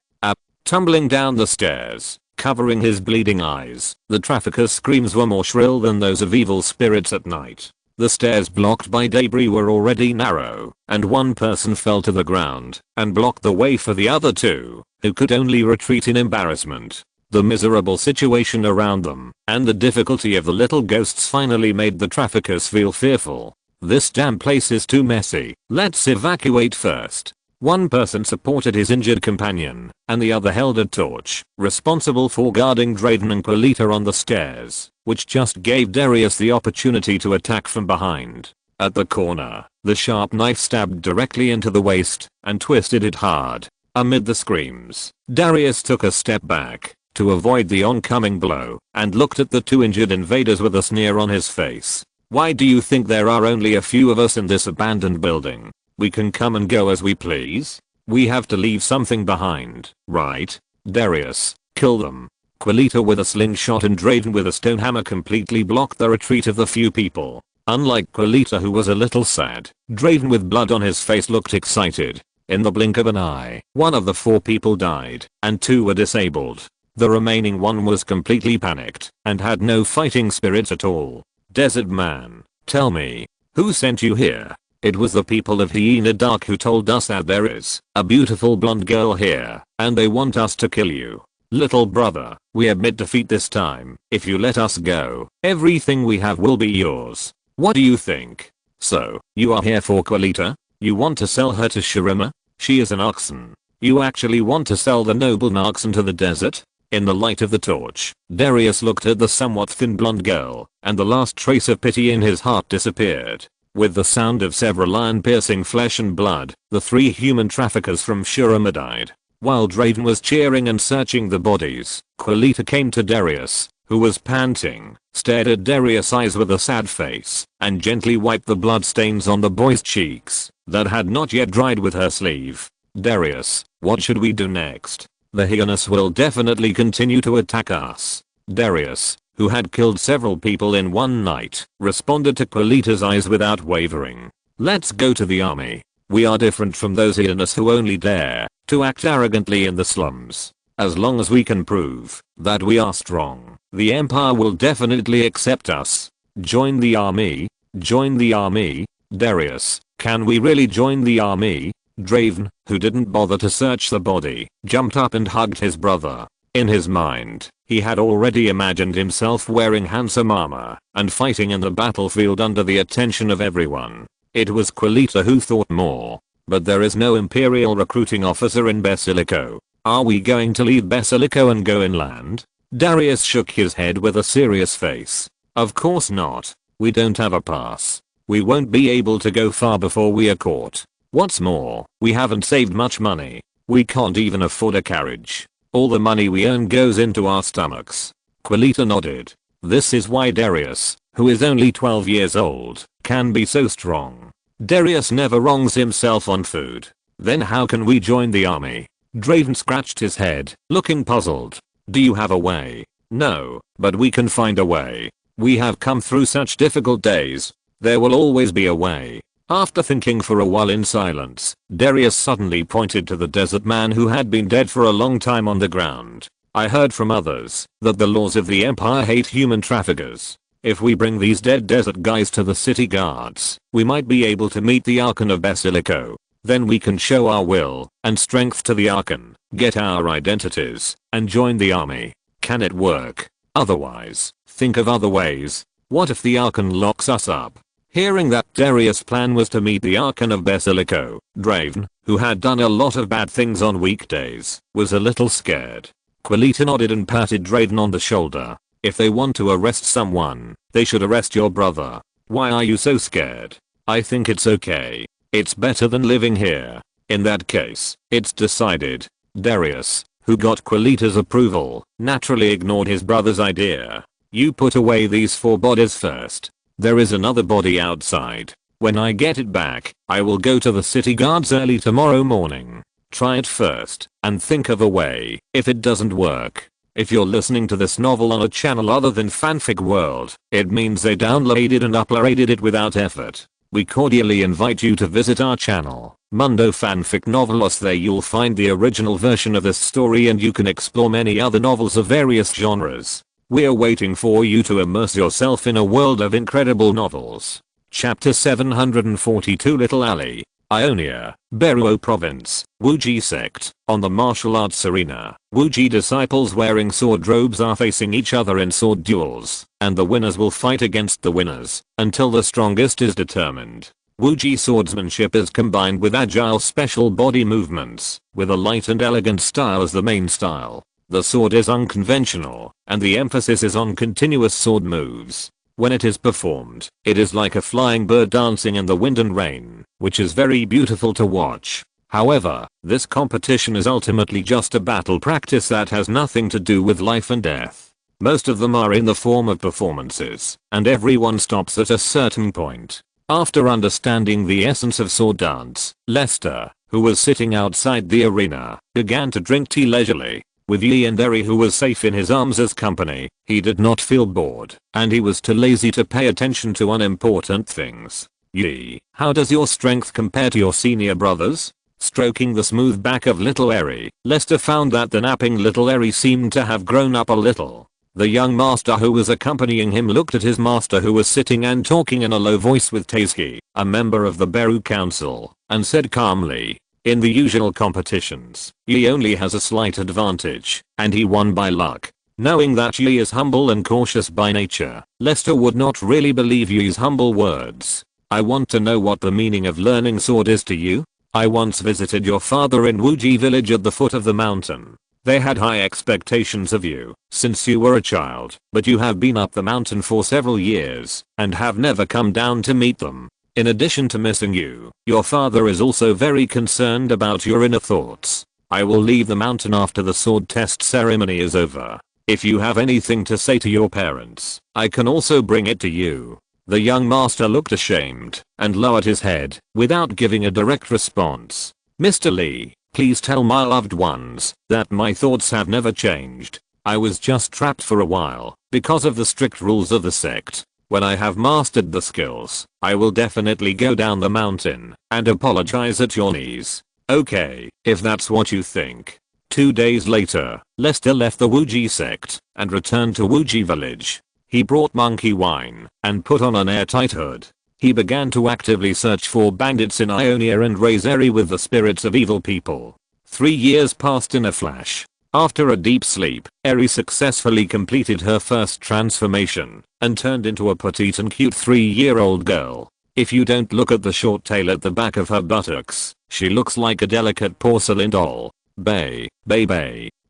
Tumbling down the stairs, covering his bleeding eyes, the trafficker's screams were more shrill than those of evil spirits at night. The stairs blocked by debris were already narrow, and one person fell to the ground and blocked the way for the other two, who could only retreat in embarrassment. The miserable situation around them and the difficulty of the little ghosts finally made the traffickers feel fearful. This damn place is too messy. Let's evacuate first. One person supported his injured companion, and the other held a torch, responsible for guarding Drayden and Quelita on the stairs, which just gave Darius the opportunity to attack from behind. At the corner, the sharp knife stabbed directly into the waist and twisted it hard. Amid the screams, Darius took a step back to avoid the oncoming blow and looked at the two injured invaders with a sneer on his face. Why do you think there are only a few of us in this abandoned building? We can come and go as we please? We have to leave something behind, right? Darius, kill them. Quelita with a slingshot and Drayden with a stone hammer completely blocked the retreat of the few people. Unlike Quelita, who was a little sad, Drayden with blood on his face looked excited. In the blink of an eye, one of the 4 people died, and 2 were disabled. The remaining one was completely panicked and had no fighting spirits at all. Desert Man, tell me, who sent you here? It was the people of Hyena Dark who told us that there is a beautiful blonde girl here, and they want us to kill you. Little brother, we admit defeat this time. If you let us go, everything we have will be yours. What do you think? So, you are here for Quelita? You want to sell her to Shurima? She is an Narkson. You actually want to sell the noble Narkson to the desert? In the light of the torch, Darius looked at the somewhat thin blonde girl, and the last trace of pity in his heart disappeared. With the sound of several iron-piercing flesh and blood, the 3 human traffickers from Shurima died. While Drayden was cheering and searching the bodies, Quelita came to Darius, who was panting, stared at Darius' eyes with a sad face, and gently wiped the blood stains on the boy's cheeks that had not yet dried with her sleeve. Darius, what should we do next? The Hyenas will definitely continue to attack us. Darius, who had killed several people in one night, responded to Quelita's eyes without wavering. Let's go to the army. We are different from those Hyenas who only dare to act arrogantly in the slums. As long as we can prove that we are strong, the Empire will definitely accept us. Join the army? Join the army? Darius, can we really join the army? Drayden, who didn't bother to search the body, jumped up and hugged his brother. In his mind, he had already imagined himself wearing handsome armor and fighting in the battlefield under the attention of everyone. It was Quelita who thought more. But there is no Imperial recruiting officer in Basilico. Are we going to leave Basilico and go inland? Darius shook his head with a serious face. Of course not. We don't have a pass. We won't be able to go far before we are caught. What's more, we haven't saved much money. We can't even afford a carriage. All the money we earn goes into our stomachs. Quelita nodded. This is why Darius, who is only 12 years old, can be so strong. Darius never wrongs himself on food. Then how can we join the army? Drayden scratched his head, looking puzzled. Do you have a way? No, but we can find a way. We have come through such difficult days. There will always be a way. After thinking for a while in silence, Darius suddenly pointed to the desert man who had been dead for a long time on the ground. I heard from others that the laws of the Empire hate human traffickers. If we bring these dead desert guys to the city guards, we might be able to meet the Archon of Basilico. Then we can show our will and strength to the Archon, get our identities, and join the army. Can it work? Otherwise, think of other ways. What if the Archon locks us up? Hearing that Darius' plan was to meet the Archon of Basilico, Drayden, who had done a lot of bad things on weekdays, was a little scared. Quelita nodded and patted Drayden on the shoulder. If they want to arrest someone, they should arrest your brother. Why are you so scared? I think it's okay. It's better than living here. In that case, it's decided. Darius, who got Quelita's approval, naturally ignored his brother's idea. You put away these 4 bodies first. There is another body outside. When I get it back, I will go to the city guards early tomorrow morning. Try it first, and think of a way. If it doesn't work, if you're listening to this novel on a channel other than Fanfic World, it means they downloaded and uploaded it without effort. We cordially invite you to visit our channel, Mundo Fanfic Novelos. There you'll find the original version of this story and you can explore many other novels of various genres. We're waiting for you to immerse yourself in a world of incredible novels. Chapter 742 Little Ali, Ionia, Beruo Province, Wuji Sect. On the martial arts arena, Wuji disciples wearing sword robes are facing each other in sword duels, and the winners will fight against the winners until the strongest is determined. Wuji swordsmanship is combined with agile special body movements, with a light and elegant style as the main style. The sword is unconventional, and the emphasis is on continuous sword moves. When it is performed, it is like a flying bird dancing in the wind and rain, which is very beautiful to watch. However, this competition is ultimately just a battle practice that has nothing to do with life and death. Most of them are in the form of performances, and everyone stops at a certain point. After understanding the essence of sword dance, Lester, who was sitting outside the arena, began to drink tea leisurely. With Yi and Eri who was safe in his arms as company, he did not feel bored, and he was too lazy to pay attention to unimportant things. Yi, how does your strength compare to your senior brothers? Stroking the smooth back of little Eri, Lester found that the napping little Eri seemed to have grown up a little. The young master who was accompanying him looked at his master who was sitting and talking in a low voice with Taisuke, a member of the Beru Council, and said calmly, "In the usual competitions, Yi only has a slight advantage, and he won by luck." Knowing that Yi is humble and cautious by nature, Lester would not really believe Yi's humble words. "I want to know what the meaning of learning sword is to you. I once visited your father in Wuji village at the foot of the mountain. They had high expectations of you since you were a child, but you have been up the mountain for several years and have never come down to meet them. In addition to missing you, your father is also very concerned about your inner thoughts. I will leave the mountain after the sword test ceremony is over. If you have anything to say to your parents, I can also bring it to you." The young master looked ashamed and lowered his head without giving a direct response. "Mr. Lee, please tell my loved ones that my thoughts have never changed. I was just trapped for a while because of the strict rules of the sect. When I have mastered the skills, I will definitely go down the mountain and apologize at your knees." "Okay, if that's what you think." 2 days later, Lester left the Wuji sect and returned to Wuji village. He brought monkey wine and put on an airtight hood. He began to actively search for bandits in Ionia and raise Eri with the spirits of evil people. 3 years passed in a flash. After a deep sleep, Eri successfully completed her first transformation and turned into a petite and cute 3-year-old girl. If you don't look at the short tail at the back of her buttocks, she looks like a delicate porcelain doll. Bay.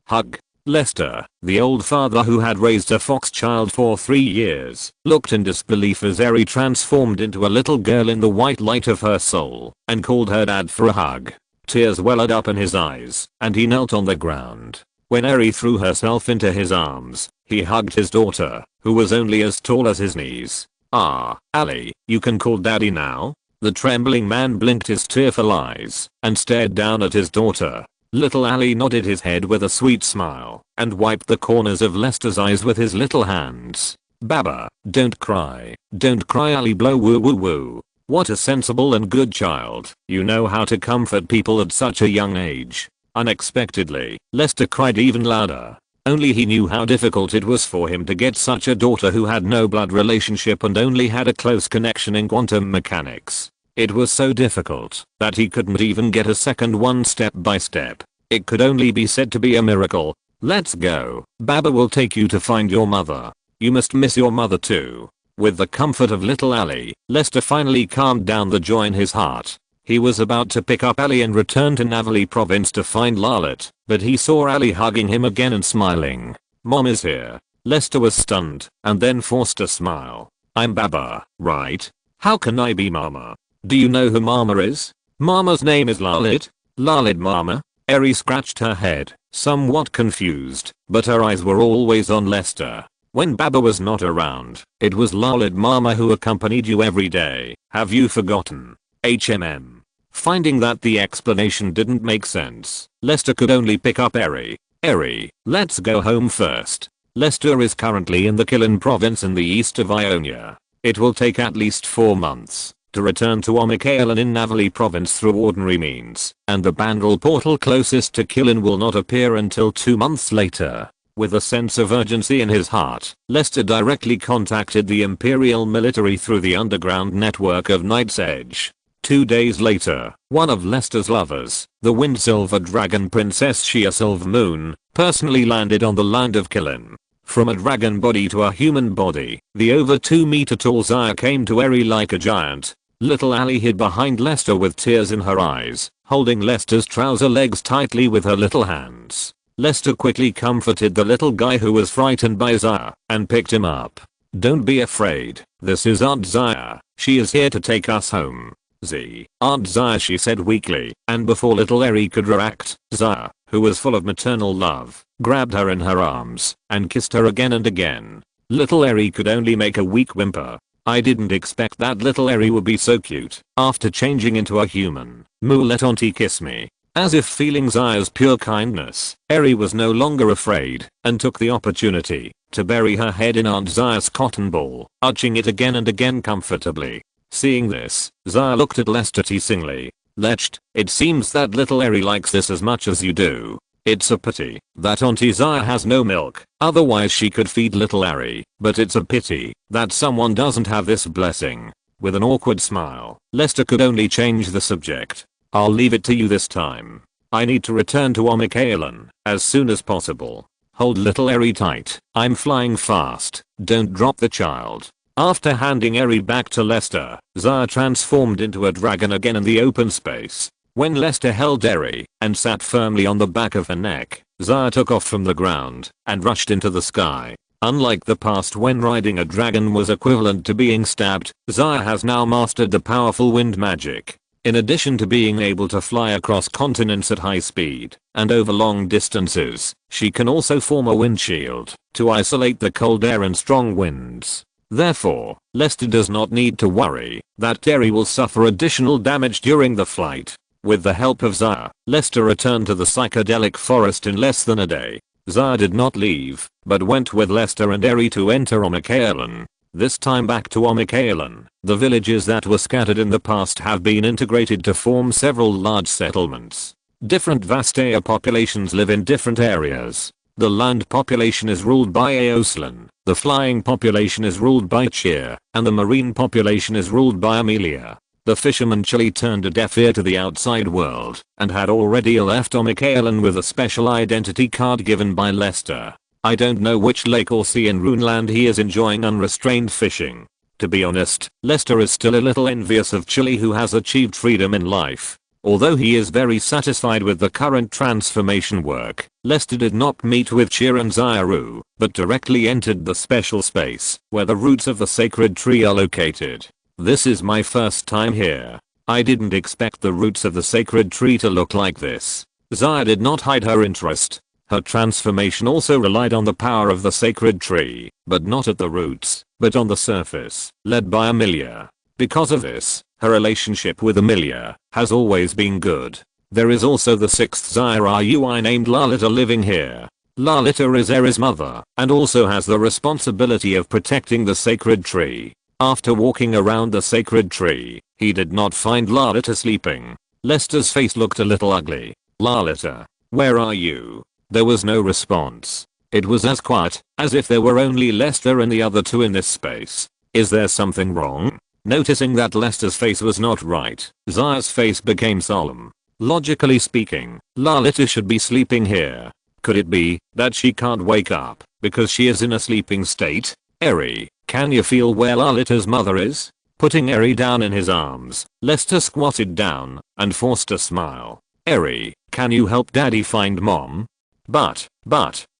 Hug. Lester, the old father who had raised a fox child for 3 years, looked in disbelief as Eri transformed into a little girl in the white light of her soul and called her dad for a hug. Tears welled up in his eyes, and he knelt on the ground. When Eri threw herself into his arms, he hugged his daughter, who was only as tall as his knees. "Ah, Ali, you can call daddy now?" The trembling man blinked his tearful eyes and stared down at his daughter. Little Ali nodded his head with a sweet smile and wiped the corners of Lester's eyes with his little hands. "Baba, don't cry Ali, blow woo woo woo. What a sensible and good child. You know how to comfort people at such a young age." Unexpectedly, Lester cried even louder. Only he knew how difficult it was for him to get such a daughter who had no blood relationship and only had a close connection in quantum mechanics. It was so difficult that he couldn't even get a second one step by step. It could only be said to be a miracle. "Let's go. Baba will take you to find your mother. You must miss your mother too." With the comfort of little Ali, Lester finally calmed down the joy in his heart. He was about to pick up Ali and return to Navali province to find Lalit, but he saw Ali hugging him again and smiling. "Mom is here." Lester was stunned and then forced a smile. "I'm Baba, right? How can I be Mama? Do you know who Mama is?" "Mama's name is Lalit." "Lalit Mama?" Eri scratched her head, somewhat confused, but her eyes were always on Lester. "When Baba was not around, it was Lalit Mama who accompanied you every day. Have you forgotten?" Finding that the explanation didn't make sense, Lester could only pick up Eri. "Eri, let's go home first." Lester is currently in the Kilin province in the east of Ionia. It will take at least 4 months to return to Omikaelan in Navali province through ordinary means, and the Bandal portal closest to Kilin will not appear until 2 months later. With a sense of urgency in his heart, Lester directly contacted the Imperial military through the underground network of Night's Edge. 2 days later, one of Lester's lovers, the Wind Silver Dragon Princess Shia Silvermoon, personally landed on the land of Killin. From a dragon body to a human body, the over 2-meter tall Xayah came to Eri like a giant. Little Allie hid behind Lester with tears in her eyes, holding Lester's trouser legs tightly with her little hands. Lester quickly comforted the little guy who was frightened by Xayah, and picked him up. "Don't be afraid, this is Aunt Xayah, she is here to take us home." Aunt Xayah, she said weakly, and before little Eri could react, Xayah, who was full of maternal love, grabbed her in her arms, and kissed her again and again. Little Eri could only make a weak whimper. "I didn't expect that little Eri would be so cute, after changing into a human. Moo, let auntie kiss me." As if feeling Xayah's pure kindness, Eri was no longer afraid, and took the opportunity to bury her head in Aunt Xayah's cotton ball, arching it again and again comfortably. Seeing this, Xayah looked at Lester teasingly. "Lech, it seems that little Eri likes this as much as you do. It's a pity that Auntie Xayah has no milk, otherwise she could feed little Eri, but it's a pity that someone doesn't have this blessing." With an awkward smile, Lester could only change the subject. "I'll leave it to you this time. I need to return to Omikaelan as soon as possible. Hold little Eri tight, I'm flying fast, don't drop the child." After handing Eri back to Lester, Xayah transformed into a dragon again in the open space. When Lester held Eri and sat firmly on the back of her neck, Xayah took off from the ground and rushed into the sky. Unlike the past when riding a dragon was equivalent to being stabbed, Xayah has now mastered the powerful wind magic. In addition to being able to fly across continents at high speed and over long distances, she can also form a windshield to isolate the cold air and strong winds. Therefore, Lester does not need to worry that Eri will suffer additional damage during the flight. With the help of Xayah, Lester returned to the psychedelic forest in less than a day. Xayah did not leave, but went with Lester and Eri to enter Omikaelan. This time back to Omikaelan, the villages that were scattered in the past have been integrated to form several large settlements. Different Vastaya populations live in different areas. The land population is ruled by Aoslan, the flying population is ruled by Cheer, and the marine population is ruled by Amelia. The fisherman Chili turned a deaf ear to the outside world, and had already left Omikaelan with a special identity card given by Lester. I don't know which lake or sea in Runeland he is enjoying unrestrained fishing. To be honest, Lester is still a little envious of Chili, who has achieved freedom in life. Although he is very satisfied with the current transformation work, Lester did not meet with Cheer and Xayah, but directly entered the special space where the roots of the sacred tree are located. "This is my first time here. I didn't expect the roots of the sacred tree to look like this." Xayah did not hide her interest. Her transformation also relied on the power of the sacred tree, but not at the roots, but on the surface, led by Amelia. Because of this, her relationship with Amelia has always been good. There is also the 6th Xayah Rui named Lalita living here. Lalita is Eri's mother, and also has the responsibility of protecting the sacred tree. After walking around the sacred tree, he did not find Lalita sleeping. Lester's face looked a little ugly. "Lalita, where are you?" There was no response. It was as quiet as if there were only Lester and the other two in this space. "Is there something wrong?" Noticing that Lester's face was not right, Xayah's face became solemn. Logically speaking, Lalita should be sleeping here. Could it be that she can't wake up because she is in a sleeping state? "Eri, can you feel where Lalita's mother is?" Putting Eri down in his arms, Lester squatted down and forced a smile. "Eri, can you help Daddy find Mom?" But,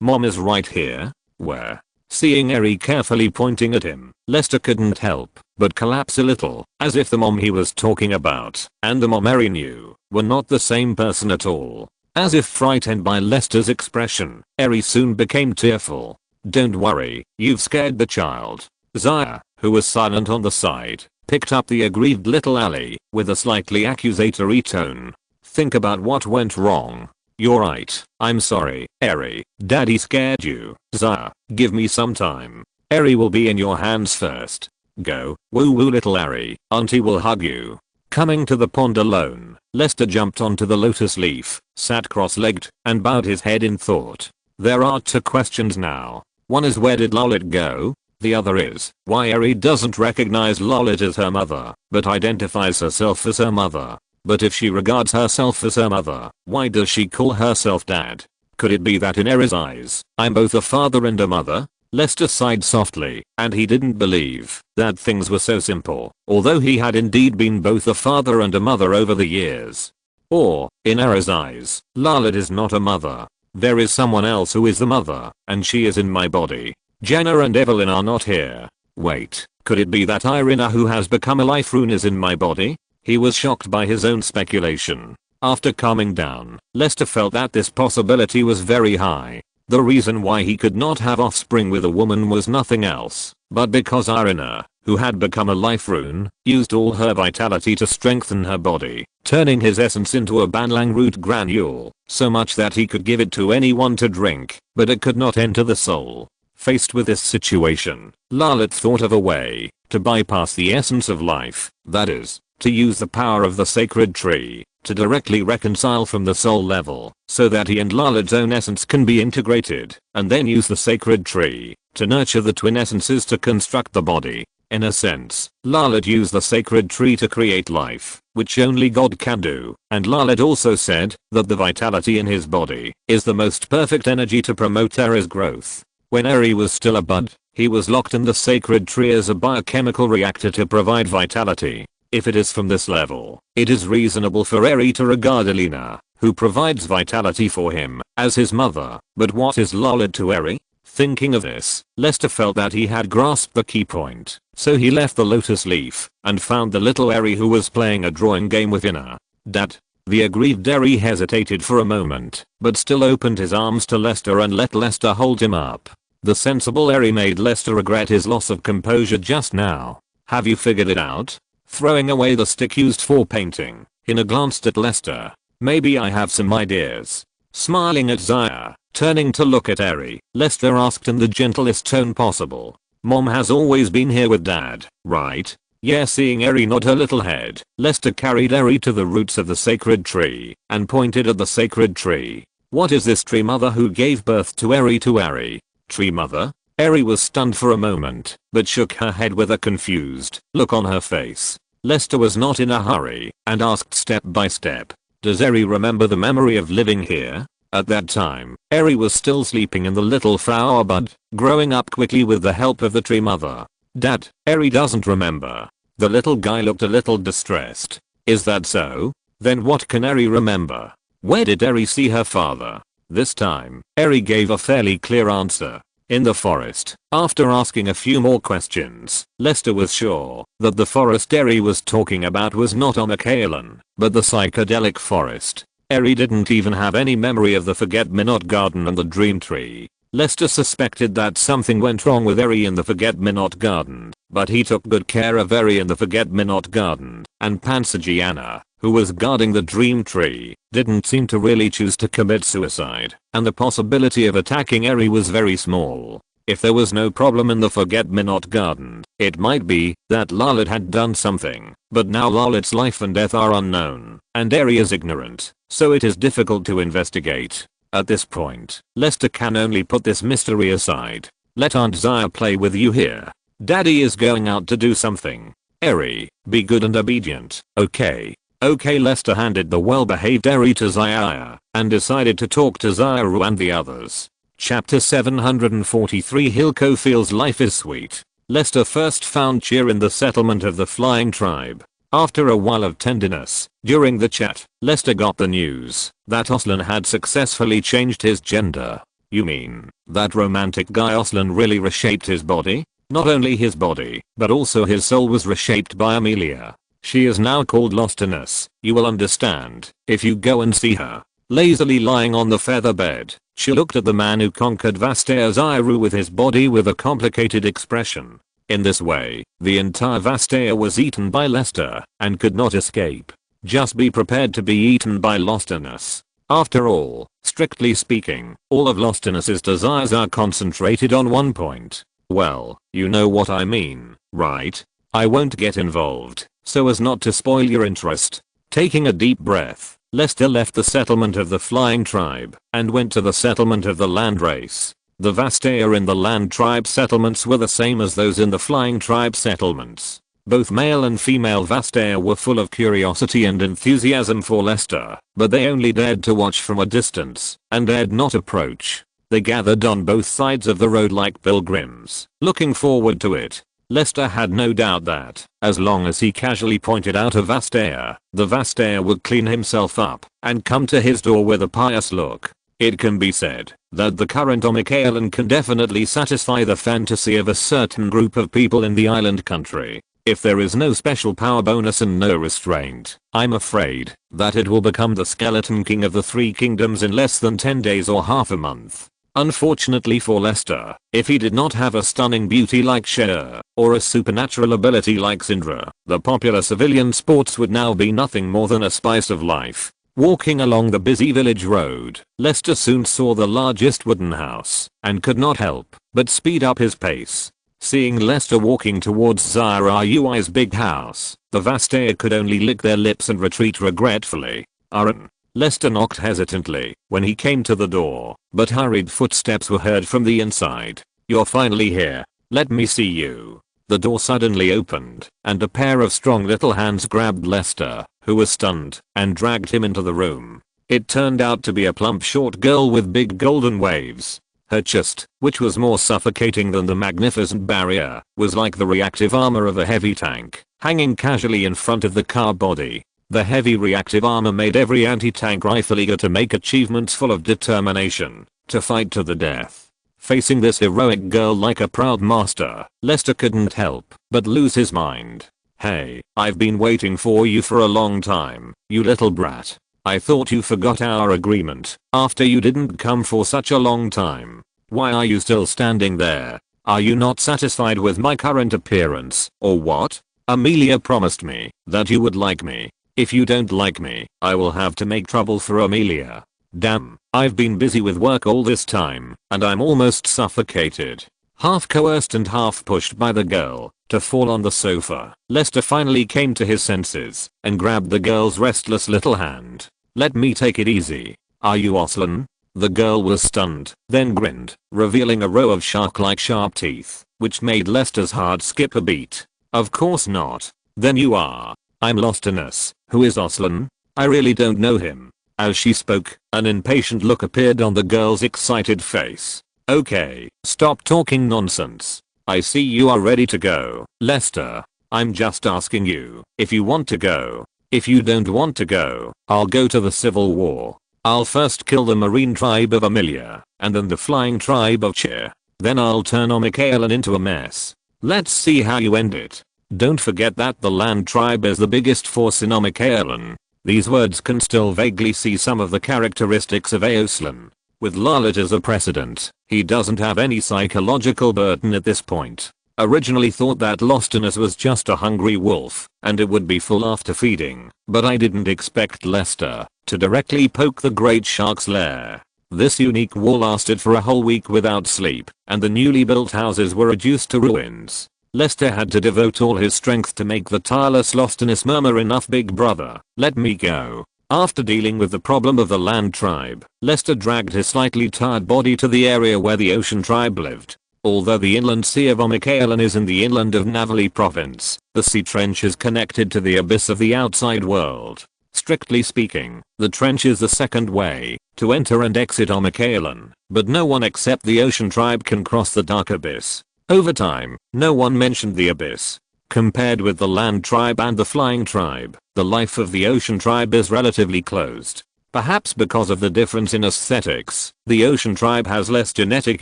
Mom is right here." "Where?" Seeing Eri carefully pointing at him, Lester couldn't help but collapse a little, as if the mom he was talking about and the mom Eri knew were not the same person at all. As if frightened by Lester's expression, Eri soon became tearful. "Don't worry, you've scared the child." Xayah, who was silent on the side, picked up the aggrieved little Allie with a slightly accusatory tone. "Think about what went wrong. You're right, I'm sorry, Eri, Daddy scared you. Xayah, give me some time. Eri will be in your hands first. Go, woo woo little Eri, Auntie will hug you." Coming to the pond alone, Lester jumped onto the lotus leaf, sat cross-legged, and bowed his head in thought. There are two questions now. One is where did Lolit go? The other is why Eri doesn't recognize Lolit as her mother, but identifies herself as her mother. But if she regards herself as her mother, why does she call herself dad? Could it be that in Eri's eyes, I'm both a father and a mother? Lester sighed softly, and he didn't believe that things were so simple, although he had indeed been both a father and a mother over the years. Or, in Eri's eyes, Lolit is not a mother. There is someone else who is the mother, and she is in my body. Jenna and Evelyn are not here. Wait, could it be that Irina who has become a life rune is in my body? He was shocked by his own speculation. After calming down, Lester felt that this possibility was very high. The reason why he could not have offspring with a woman was nothing else, but because Irina, who had become a life rune, used all her vitality to strengthen her body, turning his essence into a banlang root granule, so much that he could give it to anyone to drink, but it could not enter the soul. Faced with this situation, Lolit thought of a way to bypass the essence of life, that is, to use the power of the sacred tree to directly reconcile from the soul level, so that he and Lolit's own essence can be integrated, and then use the sacred tree to nurture the twin essences to construct the body. In a sense, Lolit used the sacred tree to create life, which only God can do, and Lolit also said that the vitality in his body is the most perfect energy to promote Eri's growth. When Eri was still a bud, he was locked in the sacred tree as a biochemical reactor to provide vitality. If it is from this level, it is reasonable for Eri to regard Alina, who provides vitality for him, as his mother. But what is Lolit to Eri? Thinking of this, Lester felt that he had grasped the key point, so he left the lotus leaf and found the little Eri who was playing a drawing game with Ina. Dad. The aggrieved Eri hesitated for a moment, but still opened his arms to Lester and let Lester hold him up. The sensible Eri made Lester regret his loss of composure just now. Have you figured it out? Throwing away the stick used for painting, Ina glanced at Lester. Maybe I have some ideas. Smiling at Zaya, turning to look at Eri, Lester asked in the gentlest tone possible. Mom has always been here with Dad, right? Yeah. Seeing Eri nod her little head, Lester carried Eri to the roots of the sacred tree and pointed at the sacred tree. What is this tree mother who gave birth to Eri? Tree mother? Eri was stunned for a moment, but shook her head with a confused look on her face. Lester was not in a hurry and asked step by step. Does Eri remember the memory of living here? At that time, Eri was still sleeping in the little flower bud, growing up quickly with the help of the tree mother. Dad, Eri doesn't remember. The little guy looked a little distressed. Is that so? Then what can Eri remember? Where did Eri see her father? This time, Eri gave a fairly clear answer. In the forest. After asking a few more questions, Lester was sure that the forest Eri was talking about was not Omakalan, but the psychedelic forest. Eri didn't even have any memory of the Forget-Me-Not Garden and the Dream Tree. Lester suspected that something went wrong with Eri in the Forget-Me-Not Garden, but he took good care of Eri in the Forget-Me-Not Garden, and Pansagiana, who was guarding the Dream Tree, didn't seem to really choose to commit suicide, and the possibility of attacking Eri was very small. If there was no problem in the Forget-Me-Not Garden, it might be that Lolit had done something, but now Lolit's life and death are unknown, and Eri is ignorant, so it is difficult to investigate. At this point, Lester can only put this mystery aside. Let Aunt Zaya play with you here. Daddy is going out to do something. Eri, be good and obedient, okay? Okay. Lester handed the well-behaved Eri to Zaya and decided to talk to Zayaru and the others. Chapter 743 Hilko feels life is sweet. Lester first found cheer in the settlement of the flying tribe. After a while of tenderness, during the chat, Lester got the news that Oslan had successfully changed his gender. You mean, that romantic guy Oslan really reshaped his body? Not only his body, but also his soul was reshaped by Amelia. She is now called Lostinus, you will understand, if you go and see her. Lazily lying on the feather bed, she looked at the man who conquered Vastea Zairu with his body with a complicated expression. In this way, the entire Vastea was eaten by Lester, and could not escape. Just be prepared to be eaten by Lostinus. After all, strictly speaking, all of Lostinus's desires are concentrated on one point. Well, you know what I mean, right? I won't get involved, so as not to spoil your interest. Taking a deep breath, Lester left the settlement of the Flying Tribe and went to the settlement of the Land Race. The Vastaya in the Land Tribe settlements were the same as those in the Flying Tribe settlements. Both male and female Vastaya were full of curiosity and enthusiasm for Lester, but they only dared to watch from a distance and dared not approach. They gathered on both sides of the road like pilgrims, looking forward to it. Lester had no doubt that, as long as he casually pointed out a Vastaya, the Vastaya would clean himself up and come to his door with a pious look. It can be said that the current Omikaelan can definitely satisfy the fantasy of a certain group of people in the island country. If there is no special power bonus and no restraint, I'm afraid that it will become the Skeleton King of the Three Kingdoms in less than 10 days or half a month. Unfortunately for Lester, if he did not have a stunning beauty like Cher, or a supernatural ability like Syndra, the popular civilian sports would now be nothing more than a spice of life. Walking along the busy village road, Lester soon saw the largest wooden house, and could not help but speed up his pace. Seeing Lester walking towards Zara-Ui's big house, the Vastaya could only lick their lips and retreat regretfully. Aaron. Lester knocked hesitantly when he came to the door, but hurried footsteps were heard from the inside. You're finally here. Let me see you. The door suddenly opened, and a pair of strong little hands grabbed Lester, who was stunned, and dragged him into the room. It turned out to be a plump short girl with big golden waves. Her chest, which was more suffocating than the magnificent barrier, was like the reactive armor of a heavy tank, hanging casually in front of the car body. The heavy reactive armor made every anti-tank rifle eager to make achievements full of determination, to fight to the death. Facing this heroic girl like a proud master, Lester couldn't help but lose his mind. Hey, I've been waiting for you for a long time, you little brat. I thought you forgot our agreement after you didn't come for such a long time. Why are you still standing there? Are you not satisfied with my current appearance, or what? Amelia promised me that you would like me. If you don't like me, I will have to make trouble for Amelia. Damn, I've been busy with work all this time, and I'm almost suffocated. Half coerced and half pushed by the girl to fall on the sofa, Lester finally came to his senses and grabbed the girl's restless little hand. Let me take it easy. Are you Aslan? The girl was stunned, then grinned, revealing a row of shark-like sharp teeth, which made Lester's heart skip a beat. Of course not. Then you are. I'm Lostinus. Who is Aslan? I really don't know him. As she spoke, an impatient look appeared on the girl's excited face. Okay, stop talking nonsense. I see you are ready to go, Lester. I'm just asking you if you want to go. If you don't want to go, I'll go to the Civil War. I'll first kill the Marine tribe of Amelia, and then the Flying tribe of Cher. Then I'll turn Omikaelan into a mess. Let's see how you end it. Don't forget that the Land tribe is the biggest force in Omikaelan. These words can still vaguely see some of the characteristics of Aoslan. With Lalit as a precedent, he doesn't have any psychological burden at this point. Originally thought that Lostinus was just a hungry wolf, and it would be full after feeding, but I didn't expect Lester to directly poke the great shark's lair. This unique war lasted for a whole week without sleep, and the newly built houses were reduced to ruins. Lester had to devote all his strength to make the tireless Lostinus murmur, enough big brother, let me go. After dealing with the problem of the Land tribe, Lester dragged his slightly tired body to the area where the Ocean tribe lived. Although the inland sea of Omikaelan is in the inland of Navali province, the sea trench is connected to the abyss of the outside world. Strictly speaking, the trench is the second way to enter and exit Omikaelan, but no one except the Ocean tribe can cross the dark abyss. Over time, no one mentioned the abyss. Compared with the Land tribe and the Flying tribe, the life of the Ocean tribe is relatively closed. Perhaps because of the difference in aesthetics, the Ocean tribe has less genetic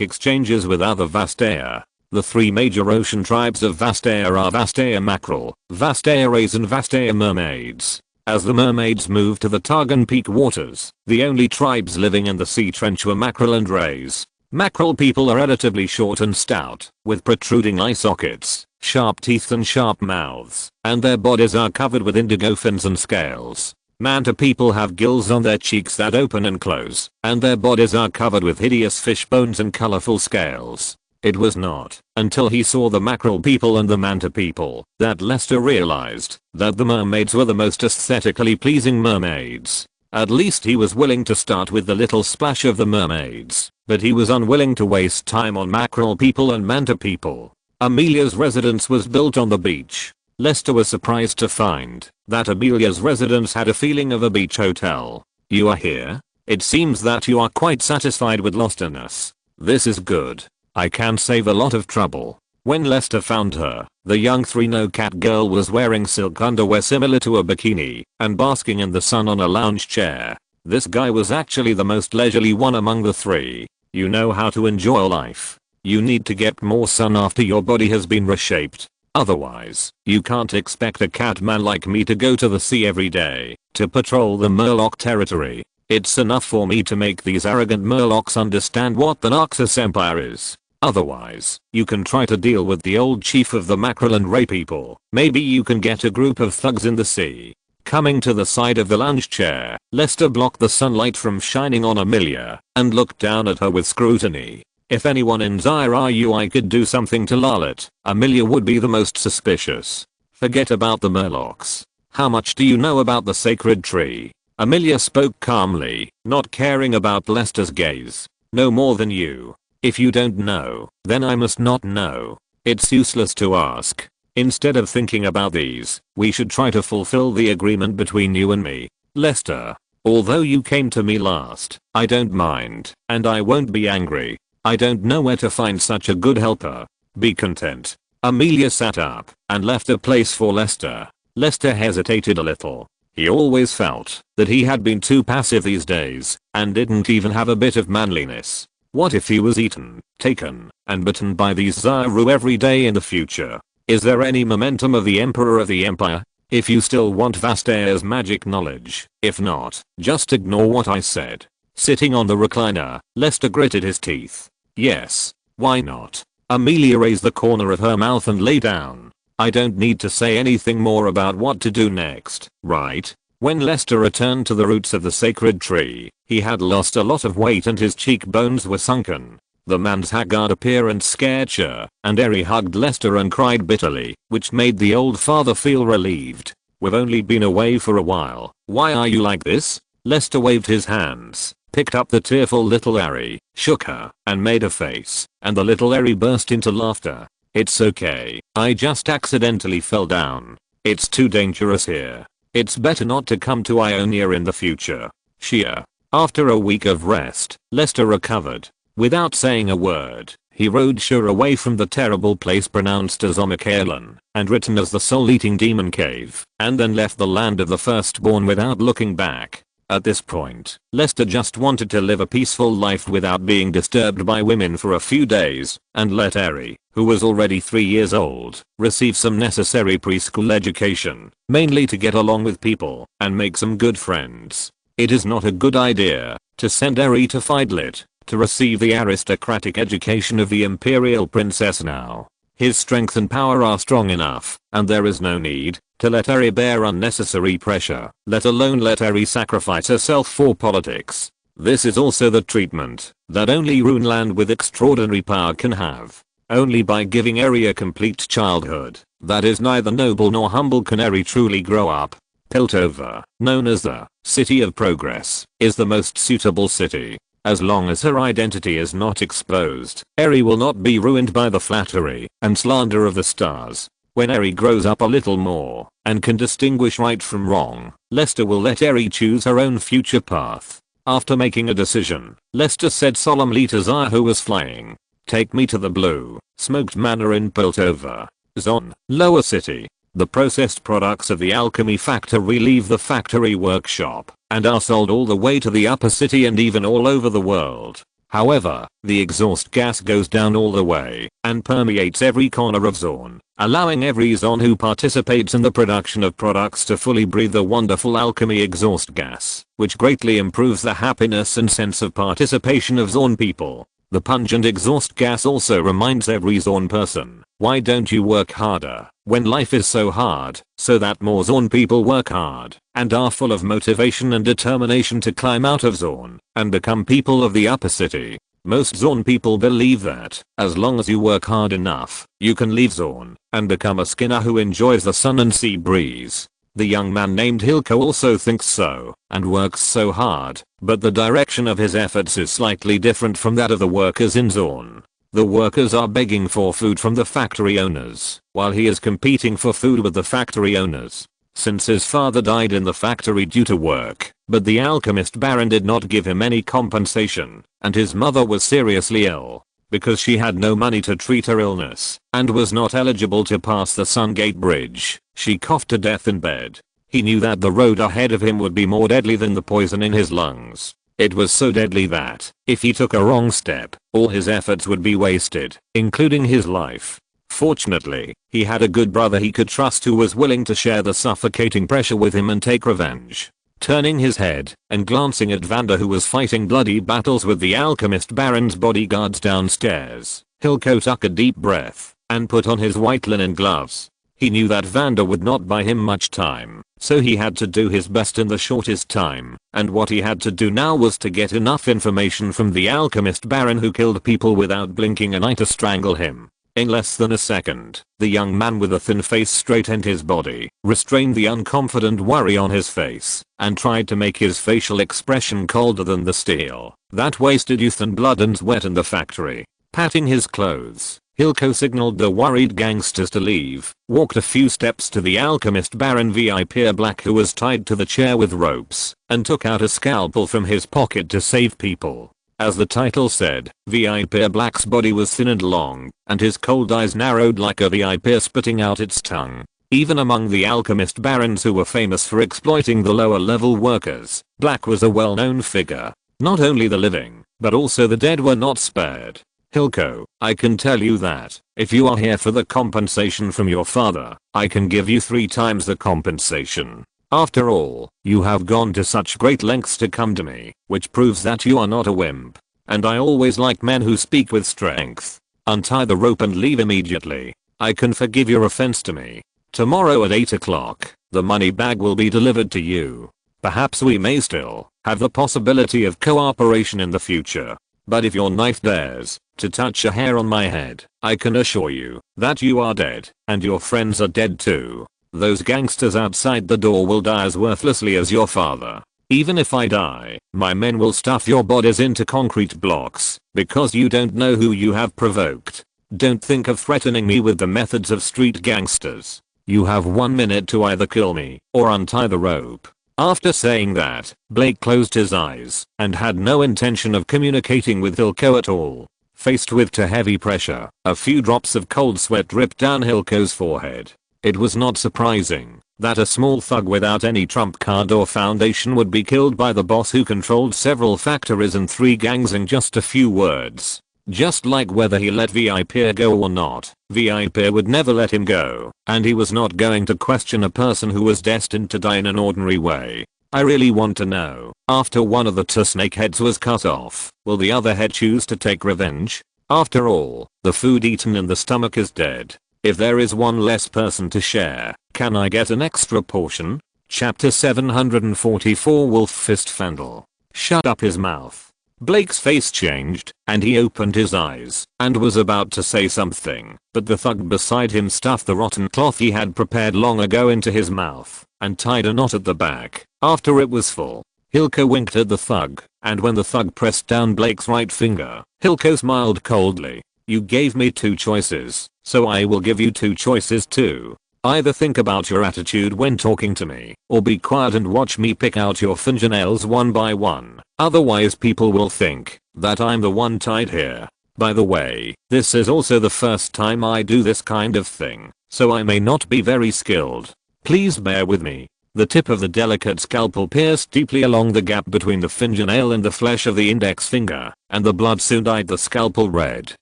exchanges with other Vastaya. The three major ocean tribes of Vastaya are Vastaya mackerel, Vastaya rays and Vastaya mermaids. As the mermaids moved to the Targon Peak waters, the only tribes living in the sea trench were mackerel and rays. Mackerel people are relatively short and stout, with protruding eye sockets, sharp teeth and sharp mouths, and their bodies are covered with indigo fins and scales. Manta people have gills on their cheeks that open and close, and their bodies are covered with hideous fish bones and colorful scales. It was not until he saw the mackerel people and the manta people that Lester realized that the mermaids were the most aesthetically pleasing mermaids. At least he was willing to start with the little splash of the mermaids, but he was unwilling to waste time on mackerel people and manta people. Amelia's residence was built on the beach. Lester was surprised to find that Amelia's residence had a feeling of a beach hotel. You are here? It seems that you are quite satisfied with Losterness. This is good. I can save a lot of trouble. When Lester found her, the young 3-no cat girl was wearing silk underwear similar to a bikini and basking in the sun on a lounge chair. This guy was actually the most leisurely one among the three. You know how to enjoy life. You need to get more sun after your body has been reshaped. Otherwise, you can't expect a cat man like me to go to the sea every day to patrol the Murloc territory. It's enough for me to make these arrogant Murlocs understand what the Noxus Empire is. Otherwise, you can try to deal with the old chief of the Mackerel and Ray people. Maybe you can get a group of thugs in the sea. Coming to the side of the lounge chair, Lester blocked the sunlight from shining on Amelia and looked down at her with scrutiny. If anyone in Zyrau could do something to Larlet, Amelia would be the most suspicious. Forget about the Murlocs. How much do you know about the sacred tree? Amelia spoke calmly, not caring about Lester's gaze. No more than you. If you don't know, then I must not know. It's useless to ask. Instead of thinking about these, we should try to fulfill the agreement between you and me. Lester, although you came to me last, I don't mind, and I won't be angry. I don't know where to find such a good helper. Be content. Amelia sat up and left a place for Lester. Lester hesitated a little. He always felt that he had been too passive these days and didn't even have a bit of manliness. What if he was eaten, taken, and bitten by these Zyrau every day in the future? Is there any momentum of the Emperor of the Empire? If you still want Vastair's magic knowledge, if not, just ignore what I said. Sitting on the recliner, Lester gritted his teeth. Yes, why not? Amelia raised the corner of her mouth and lay down. I don't need to say anything more about what to do next, right? When Lester returned to the roots of the sacred tree, he had lost a lot of weight and his cheekbones were sunken. The man's haggard appearance scared her, and Eri hugged Lester and cried bitterly, which made the old father feel relieved. We've only been away for a while. Why are you like this? Lester waved his hands, picked up the tearful little Eri, shook her, and made a face, and the little Eri burst into laughter. It's okay, I just accidentally fell down. It's too dangerous here. It's better not to come to Ionia in the future. Shia. After a week of rest, Lester recovered. Without saying a word, he rode Shia away from the terrible place pronounced as Omikaelan and written as the soul-eating demon cave, and then left the land of the firstborn without looking back. At this point, Lester just wanted to live a peaceful life without being disturbed by women for a few days, and let Eri, who was already 3 years old, receive some necessary preschool education, mainly to get along with people and make some good friends. It is not a good idea to send Eri to Fidlit to receive the aristocratic education of the imperial princess now. His strength and power are strong enough, and there is no need to let Eri bear unnecessary pressure, let alone let Eri sacrifice herself for politics. This is also the treatment that only Runeland with extraordinary power can have. Only by giving Eri a complete childhood that is neither noble nor humble can Eri truly grow up. Piltover, known as the City of Progress, is the most suitable city. As long as her identity is not exposed, Eri will not be ruined by the flattery and slander of the stars. When Eri grows up a little more and can distinguish right from wrong, Lester will let Eri choose her own future path. After making a decision, Lester said solemnly to Zaya, who was flying, "Take me to the Blue Smoked Manor in Piltover, Zon, Lower City. The processed products of the alchemy factory leave the factory workshop and are sold all the way to the upper city and even all over the world. However, the exhaust gas goes down all the way and permeates every corner of Zorn, allowing every Zon who participates in the production of products to fully breathe the wonderful alchemy exhaust gas, which greatly improves the happiness and sense of participation of Zorn people. The pungent exhaust gas also reminds every Zorn person, why don't you work harder when life is so hard, so that more Zorn people work hard and are full of motivation and determination to climb out of Zorn and become people of the upper city. Most Zorn people believe that, as long as you work hard enough, you can leave Zorn and become a Skinner who enjoys the sun and sea breeze. The young man named Hilko also thinks so, and works so hard, but the direction of his efforts is slightly different from that of the workers in Zorn. The workers are begging for food from the factory owners, while he is competing for food with the factory owners. Since his father died in the factory due to work, but the alchemist baron did not give him any compensation, and his mother was seriously ill, because she had no money to treat her illness, and was not eligible to pass the Sungate Bridge, she coughed to death in bed. He knew that the road ahead of him would be more deadly than the poison in his lungs. It was so deadly that, if he took a wrong step, all his efforts would be wasted, including his life. Fortunately, he had a good brother he could trust who was willing to share the suffocating pressure with him and take revenge. Turning his head and glancing at Vander, who was fighting bloody battles with the alchemist baron's bodyguards downstairs, Hilko took a deep breath and put on his white linen gloves. He knew that Vander would not buy him much time, so he had to do his best in the shortest time, and what he had to do now was to get enough information from the alchemist baron who killed people without blinking an eye to strangle him. In less than a second, the young man with a thin face straightened his body, restrained the unconfident worry on his face, and tried to make his facial expression colder than the steel that wasted youth and blood and sweat in the factory. Patting his clothes, Hilko signaled the worried gangsters to leave, walked a few steps to the alchemist baron VIP Black, who was tied to the chair with ropes, and took out a scalpel from his pocket to save people. As the title said, VIP Black's body was thin and long, and his cold eyes narrowed like a VIP spitting out its tongue. Even among the alchemist barons who were famous for exploiting the lower level workers, Black was a well-known figure. Not only the living, but also the dead were not spared. Hilko, I can tell you that, if you are here for the compensation from your father, I can give you 3 times the compensation. After all, you have gone to such great lengths to come to me, which proves that you are not a wimp. And I always like men who speak with strength. Untie the rope and leave immediately. I can forgive your offense to me. Tomorrow at 8 o'clock, the money bag will be delivered to you. Perhaps we may still have the possibility of cooperation in the future. But if your knife dares to touch a hair on my head, I can assure you that you are dead, and your friends are dead too. Those gangsters outside the door will die as worthlessly as your father. Even if I die, my men will stuff your bodies into concrete blocks, because you don't know who you have provoked. Don't think of threatening me with the methods of street gangsters. You have 1 minute to either kill me or untie the rope. After saying that, Blake closed his eyes and had no intention of communicating with Hilko at all. Faced with too heavy pressure, a few drops of cold sweat dripped down Hilko's forehead. It was not surprising that a small thug without any trump card or foundation would be killed by the boss who controlled several factories and 3 gangs in just a few words. Just like whether he let VIP go or not, VIP would never let him go, and he was not going to question a person who was destined to die in an ordinary way. I really want to know, after one of the 2 snake heads was cut off, will the other head choose to take revenge? After all, the food eaten in the stomach is dead. If there is one less person to share, can I get an extra portion? Chapter 744 Wolf Fist Fandle. Shut up his mouth. Blake's face changed, and he opened his eyes, and was about to say something, but the thug beside him stuffed the rotten cloth he had prepared long ago into his mouth, and tied a knot at the back, after it was full. Hilko winked at the thug, and when the thug pressed down Blake's right finger, Hilko smiled coldly. You gave me 2 choices, so I will give you 2 choices too. Either think about your attitude when talking to me, or be quiet and watch me pick out your fingernails one by one. Otherwise people will think that I'm the one tied here. By the way, this is also the first time I do this kind of thing, so I may not be very skilled. Please bear with me. The tip of the delicate scalpel pierced deeply along the gap between the fingernail and the flesh of the index finger, and the blood soon dyed the scalpel red.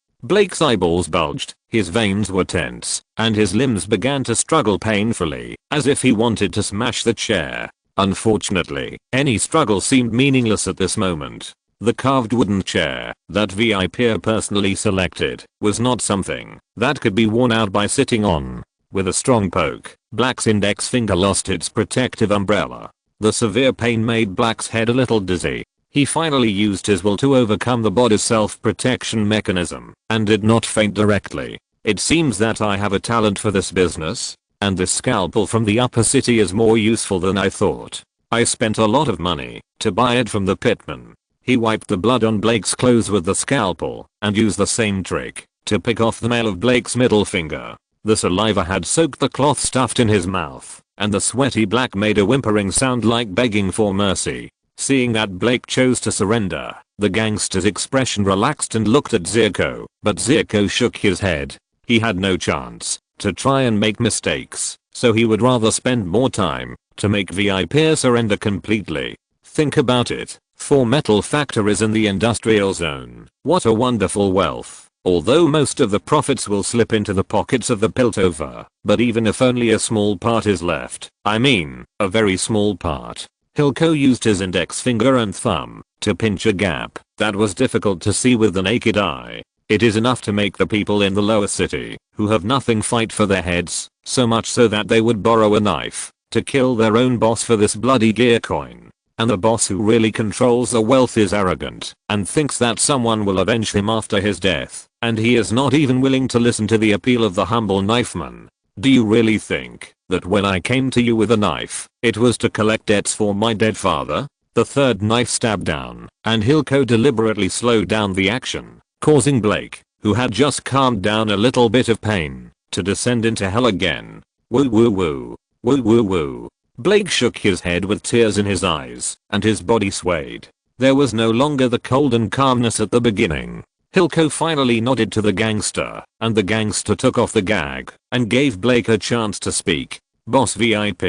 Blake's eyeballs bulged, his veins were tense, and his limbs began to struggle painfully, as if he wanted to smash the chair. Unfortunately, any struggle seemed meaningless at this moment. The carved wooden chair that VIP personally selected was not something that could be worn out by sitting on. With a strong poke, Black's index finger lost its protective umbrella. The severe pain made Black's head a little dizzy. He finally used his will to overcome the body's self-protection mechanism, and did not faint directly. It seems that I have a talent for this business. and this scalpel from the upper city is more useful than I thought. I spent a lot of money to buy it from the pitman. He wiped the blood on Blake's clothes with the scalpel and used the same trick to pick off the nail of Blake's middle finger. The saliva had soaked the cloth stuffed in his mouth, and the sweaty Black made a whimpering sound like begging for mercy. Seeing that Blake chose to surrender, the gangster's expression relaxed and looked at Zirko, but Zirko shook his head. He had no chance to try and make mistakes, so he would rather spend more time to make VIP surrender completely. Think about it, 4 metal factories in the industrial zone. What a wonderful wealth. Although most of the profits will slip into the pockets of the Piltover, but even if only a small part is left, I mean, a very small part. Hilko used his index finger and thumb to pinch a gap that was difficult to see with the naked eye. It is enough to make the people in the lower city, who have nothing, fight for their heads, so much so that they would borrow a knife to kill their own boss for this bloody gear coin. And the boss who really controls the wealth is arrogant and thinks that someone will avenge him after his death, and he is not even willing to listen to the appeal of the humble knifeman. Do you really think that when I came to you with a knife, it was to collect debts for my dead father? The third knife stabbed down, and Hilko deliberately slowed down the action, causing Blake, who had just calmed down a little bit of pain, to descend into hell again. Woo woo woo. Woo woo woo. Blake shook his head with tears in his eyes, and his body swayed. There was no longer the cold and calmness at the beginning. Hilko finally nodded to the gangster, and the gangster took off the gag and gave Blake a chance to speak. Boss VIP,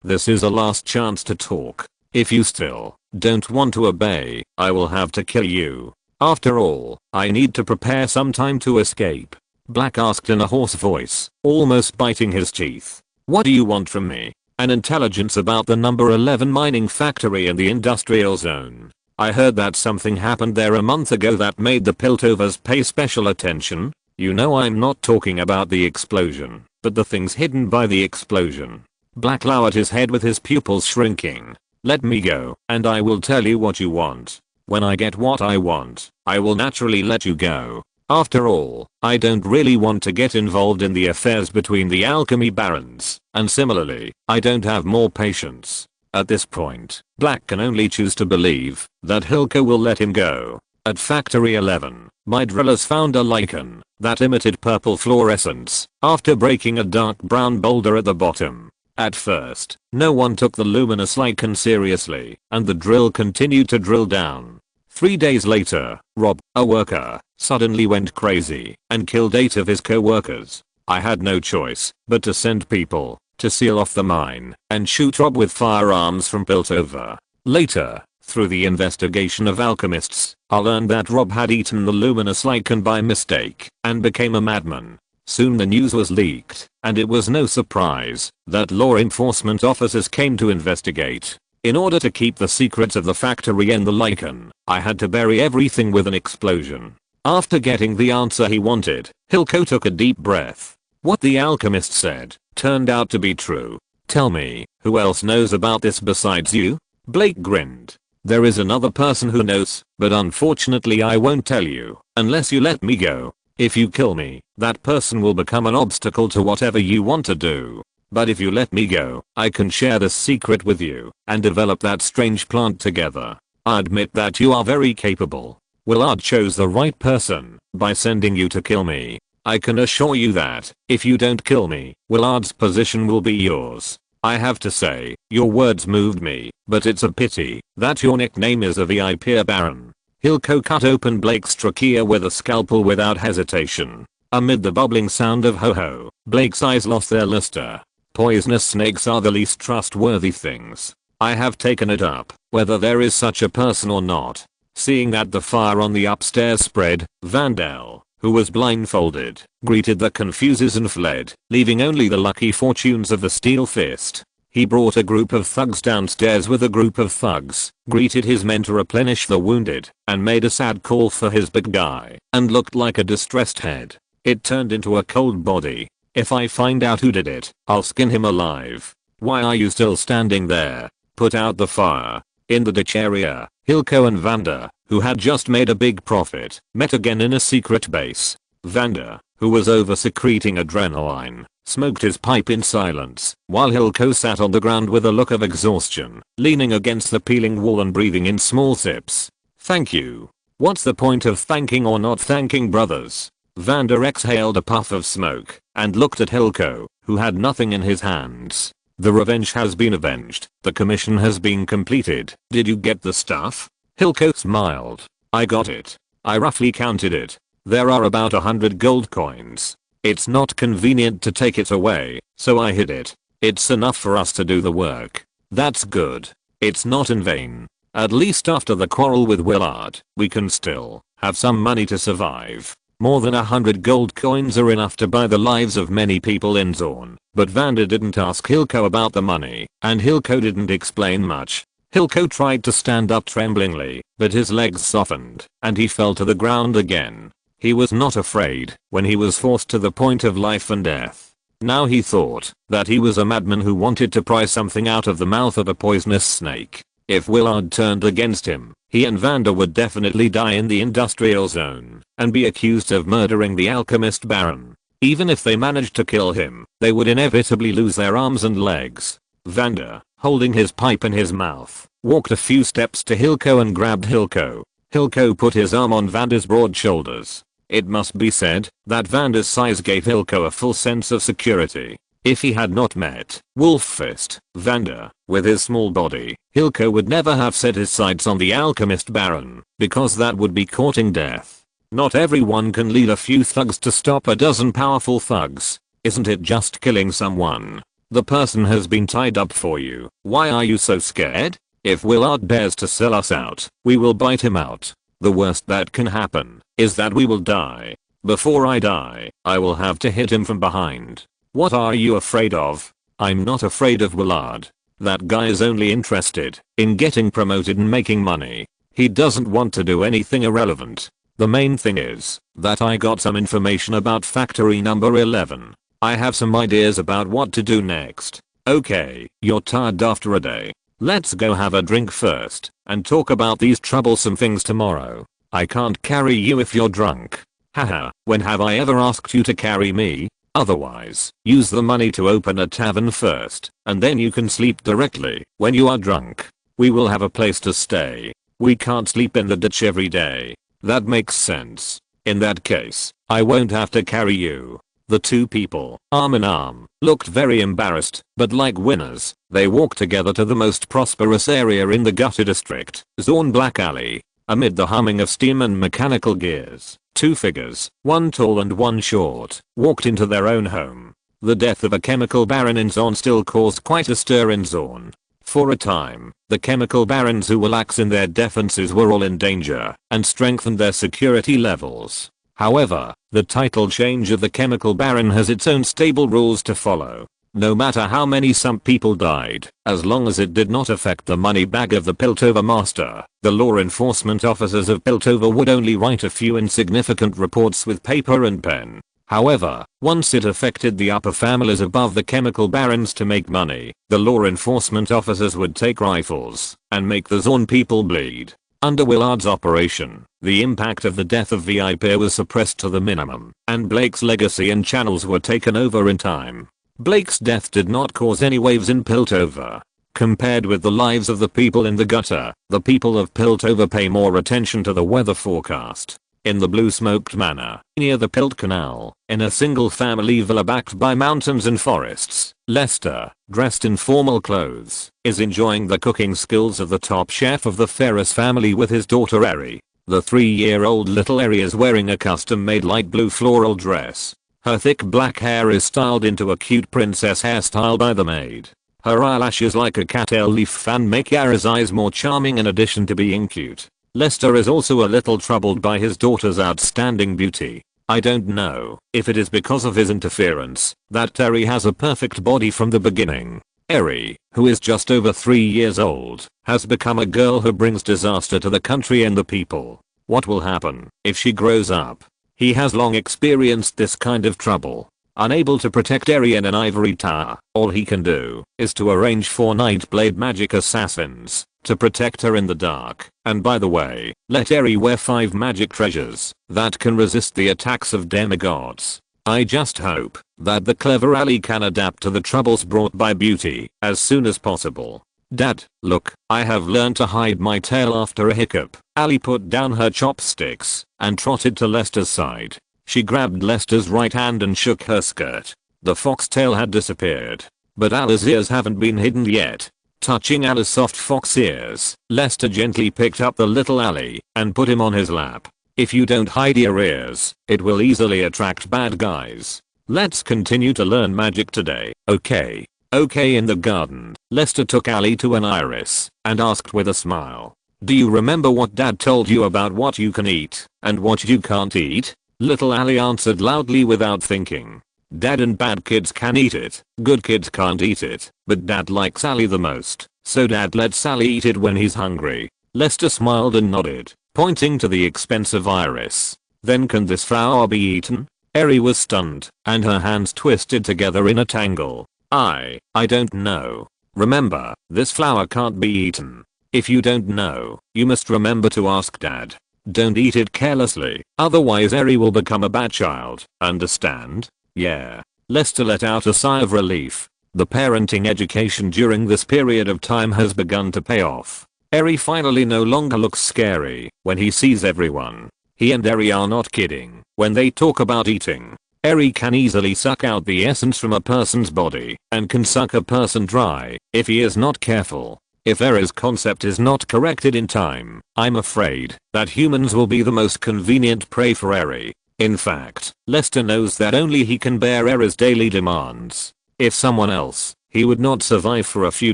this is a last chance to talk. If you still don't want to obey, I will have to kill you. After all, I need to prepare some time to escape. Black asked in a hoarse voice, almost biting his teeth. What do you want from me? An intelligence about the number 11 mining factory in the industrial zone. I heard that something happened there a month ago that made the Piltovers pay special attention. You know I'm not talking about the explosion, but the things hidden by the explosion. Black lowered his head with his pupils shrinking. Let me go, and I will tell you what you want. When I get what I want, I will naturally let you go. After all, I don't really want to get involved in the affairs between the alchemy barons, and similarly, I don't have more patience. At this point, Black can only choose to believe that Hilko will let him go. At Factory 11, my drillers found a lichen that emitted purple fluorescence after breaking a dark brown boulder at the bottom. At first, no one took the luminous lichen seriously, and the drill continued to drill down. 3 days later, Rob, a worker, suddenly went crazy and killed 8 of his co-workers. I had no choice but to send people to seal off the mine and shoot Rob with firearms from Piltover. Later, through the investigation of alchemists, I learned that Rob had eaten the luminous lichen by mistake and became a madman. Soon the news was leaked, and it was no surprise that law enforcement officers came to investigate. In order to keep the secrets of the factory and the lichen, I had to bury everything with an explosion. After getting the answer he wanted, Hilko took a deep breath. What the alchemist said turned out to be true. Tell me, who else knows about this besides you? Blake grinned. There is another person who knows, but unfortunately I won't tell you unless you let me go. If you kill me, that person will become an obstacle to whatever you want to do. But if you let me go, I can share this secret with you and develop that strange plant together. I admit that you are very capable. Willard chose the right person by sending you to kill me. I can assure you that, if you don't kill me, Willard's position will be yours. I have to say, your words moved me, but it's a pity that your nickname is a VIP Baron. Hilko cut open Blake's trachea with a scalpel without hesitation. Amid the bubbling sound of ho-ho, Blake's eyes lost their luster. Poisonous snakes are the least trustworthy things. I have taken it up, whether there is such a person or not. Seeing that the fire on the upstairs spread, Vandal, who was blindfolded, greeted the confuses and fled, leaving only the lucky fortunes of the Steel Fist. He brought a group of thugs downstairs with a group of thugs, greeted his men to replenish the wounded, and made a sad call for his big guy, and looked like a distressed head. It turned into a cold body. If I find out who did it, I'll skin him alive. Why are you still standing there? Put out the fire. In the ditch area, Hilko and Vanda, who had just made a big profit, met again in a secret base. Vanda, who was over secreting adrenaline, smoked his pipe in silence, while Hilko sat on the ground with a look of exhaustion, leaning against the peeling wall and breathing in small sips. Thank you. What's the point of thanking or not thanking, brothers? Vander exhaled a puff of smoke and looked at Hilko, who had nothing in his hands. The revenge has been avenged. The commission has been completed. Did you get the stuff? Hilko smiled. I got it. I roughly counted it. There are about 100 gold coins. It's not convenient to take it away, so I hid it. It's enough for us to do the work. That's good. It's not in vain. At least after the quarrel with Willard, we can still have some money to survive. More than 100 gold coins are enough to buy the lives of many people in Zorn, but Vander didn't ask Hilko about the money, and Hilko didn't explain much. Hilko tried to stand up tremblingly, but his legs softened, and he fell to the ground again. He was not afraid when he was forced to the point of life and death. Now he thought that he was a madman who wanted to pry something out of the mouth of a poisonous snake. If Willard turned against him, he and Vander would definitely die in the industrial zone and be accused of murdering the alchemist baron. Even if they managed to kill him, they would inevitably lose their arms and legs. Vander, holding his pipe in his mouth, walked a few steps to Hilko and grabbed Hilko. Hilko put his arm on Vander's broad shoulders. It must be said that Vander's size gave Hilko a full sense of security. If he had not met Wolffist, Vander, with his small body, Hilko would never have set his sights on the alchemist baron, because that would be courting death. Not everyone can lead a few thugs to stop a dozen powerful thugs. Isn't it just killing someone? The person has been tied up for you. Why are you so scared? If Willard dares to sell us out, we will bite him out. The worst that can happen is that we will die. Before I die, I will have to hit him from behind. What are you afraid of? I'm not afraid of Willard. That guy is only interested in getting promoted and making money. He doesn't want to do anything irrelevant. The main thing is that I got some information about factory number 11. I have some ideas about what to do next. Okay, you're tired after a day. Let's go have a drink first and talk about these troublesome things tomorrow. I can't carry you if you're drunk. Haha, when have I ever asked you to carry me? Otherwise, use the money to open a tavern first, and then you can sleep directly when you are drunk. We will have a place to stay. We can't sleep in the ditch every day. That makes sense. In that case, I won't have to carry you. The two people, arm in arm, looked very embarrassed, but like winners, they walked together to the most prosperous area in the Gutter district, Zorn Black Alley. Amid the humming of steam and mechanical gears, two figures, one tall and one short, walked into their own home. The death of a chemical baron in Zorn still caused quite a stir in Zorn. For a time, the chemical barons who were lax in their defenses were all in danger and strengthened their security levels. However, the title change of the chemical baron has its own stable rules to follow. No matter how many some people died, as long as it did not affect the money bag of the Piltover master, the law enforcement officers of Piltover would only write a few insignificant reports with paper and pen. However, once it affected the upper families above the chemical barons to make money, the law enforcement officers would take rifles and make the Zorn people bleed. Under Willard's operation, the impact of the death of VIP was suppressed to the minimum, and Blake's legacy and channels were taken over in time. Blake's death did not cause any waves in Piltover. Compared with the lives of the people in the gutter, the people of Piltover pay more attention to the weather forecast. In the Blue Smoked Manor, near the Pilt Canal, in a single family villa backed by mountains and forests, Lester, dressed in formal clothes, is enjoying the cooking skills of the top chef of the Ferris family with his daughter Eri. The 3-year-old little Eri is wearing a custom-made light blue floral dress. Her thick black hair is styled into a cute princess hairstyle by the maid. Her eyelashes like a cat tail leaf fan make Eri's eyes more charming in addition to being cute. Lester is also a little troubled by his daughter's outstanding beauty. I don't know if it is because of his interference that Eri has a perfect body from the beginning. Eri, who is just over 3 years old, has become a girl who brings disaster to the country and the people. What will happen if she grows up? He has long experienced this kind of trouble. Unable to protect Eri in an ivory tower, all he can do is to arrange 4 Nightblade magic assassins to protect her in the dark. And by the way, let Eri wear 5 magic treasures that can resist the attacks of demigods. I just hope that the clever Ali can adapt to the troubles brought by beauty as soon as possible. Dad, look, I have learned to hide my tail after a hiccup. Ali put down her chopsticks and trotted to Lester's side. She grabbed Lester's right hand and shook her skirt. The foxtail had disappeared, but Ali's ears haven't been hidden yet. Touching Ali's soft fox ears, Lester gently picked up the little Ali and put him on his lap. If you don't hide your ears, it will easily attract bad guys. Let's continue to learn magic today, okay? Okay. In the garden, Lester took Ali to an iris and asked with a smile, "Do you remember what Dad told you about what you can eat and what you can't eat?" Little Ali answered loudly without thinking. Dad and bad kids can eat it, good kids can't eat it, but Dad likes Ali the most, so Dad lets Ali eat it when he's hungry. Lester smiled and nodded, pointing to the expensive iris. "Then can this flower be eaten?" Eri was stunned, and her hands twisted together in a tangle. I don't know. Remember, this flower can't be eaten. If you don't know, you must remember to ask Dad. Don't eat it carelessly, otherwise Eri will become a bad child, understand? Yeah. Lester let out a sigh of relief. The parenting education during this period of time has begun to pay off. Eri finally no longer looks scary when he sees everyone. He and Eri are not kidding when they talk about eating. Eri can easily suck out the essence from a person's body and can suck a person dry if he is not careful. If Eri's concept is not corrected in time, I'm afraid that humans will be the most convenient prey for Eri. In fact, Lester knows that only he can bear Eri's daily demands. If someone else, he would not survive for a few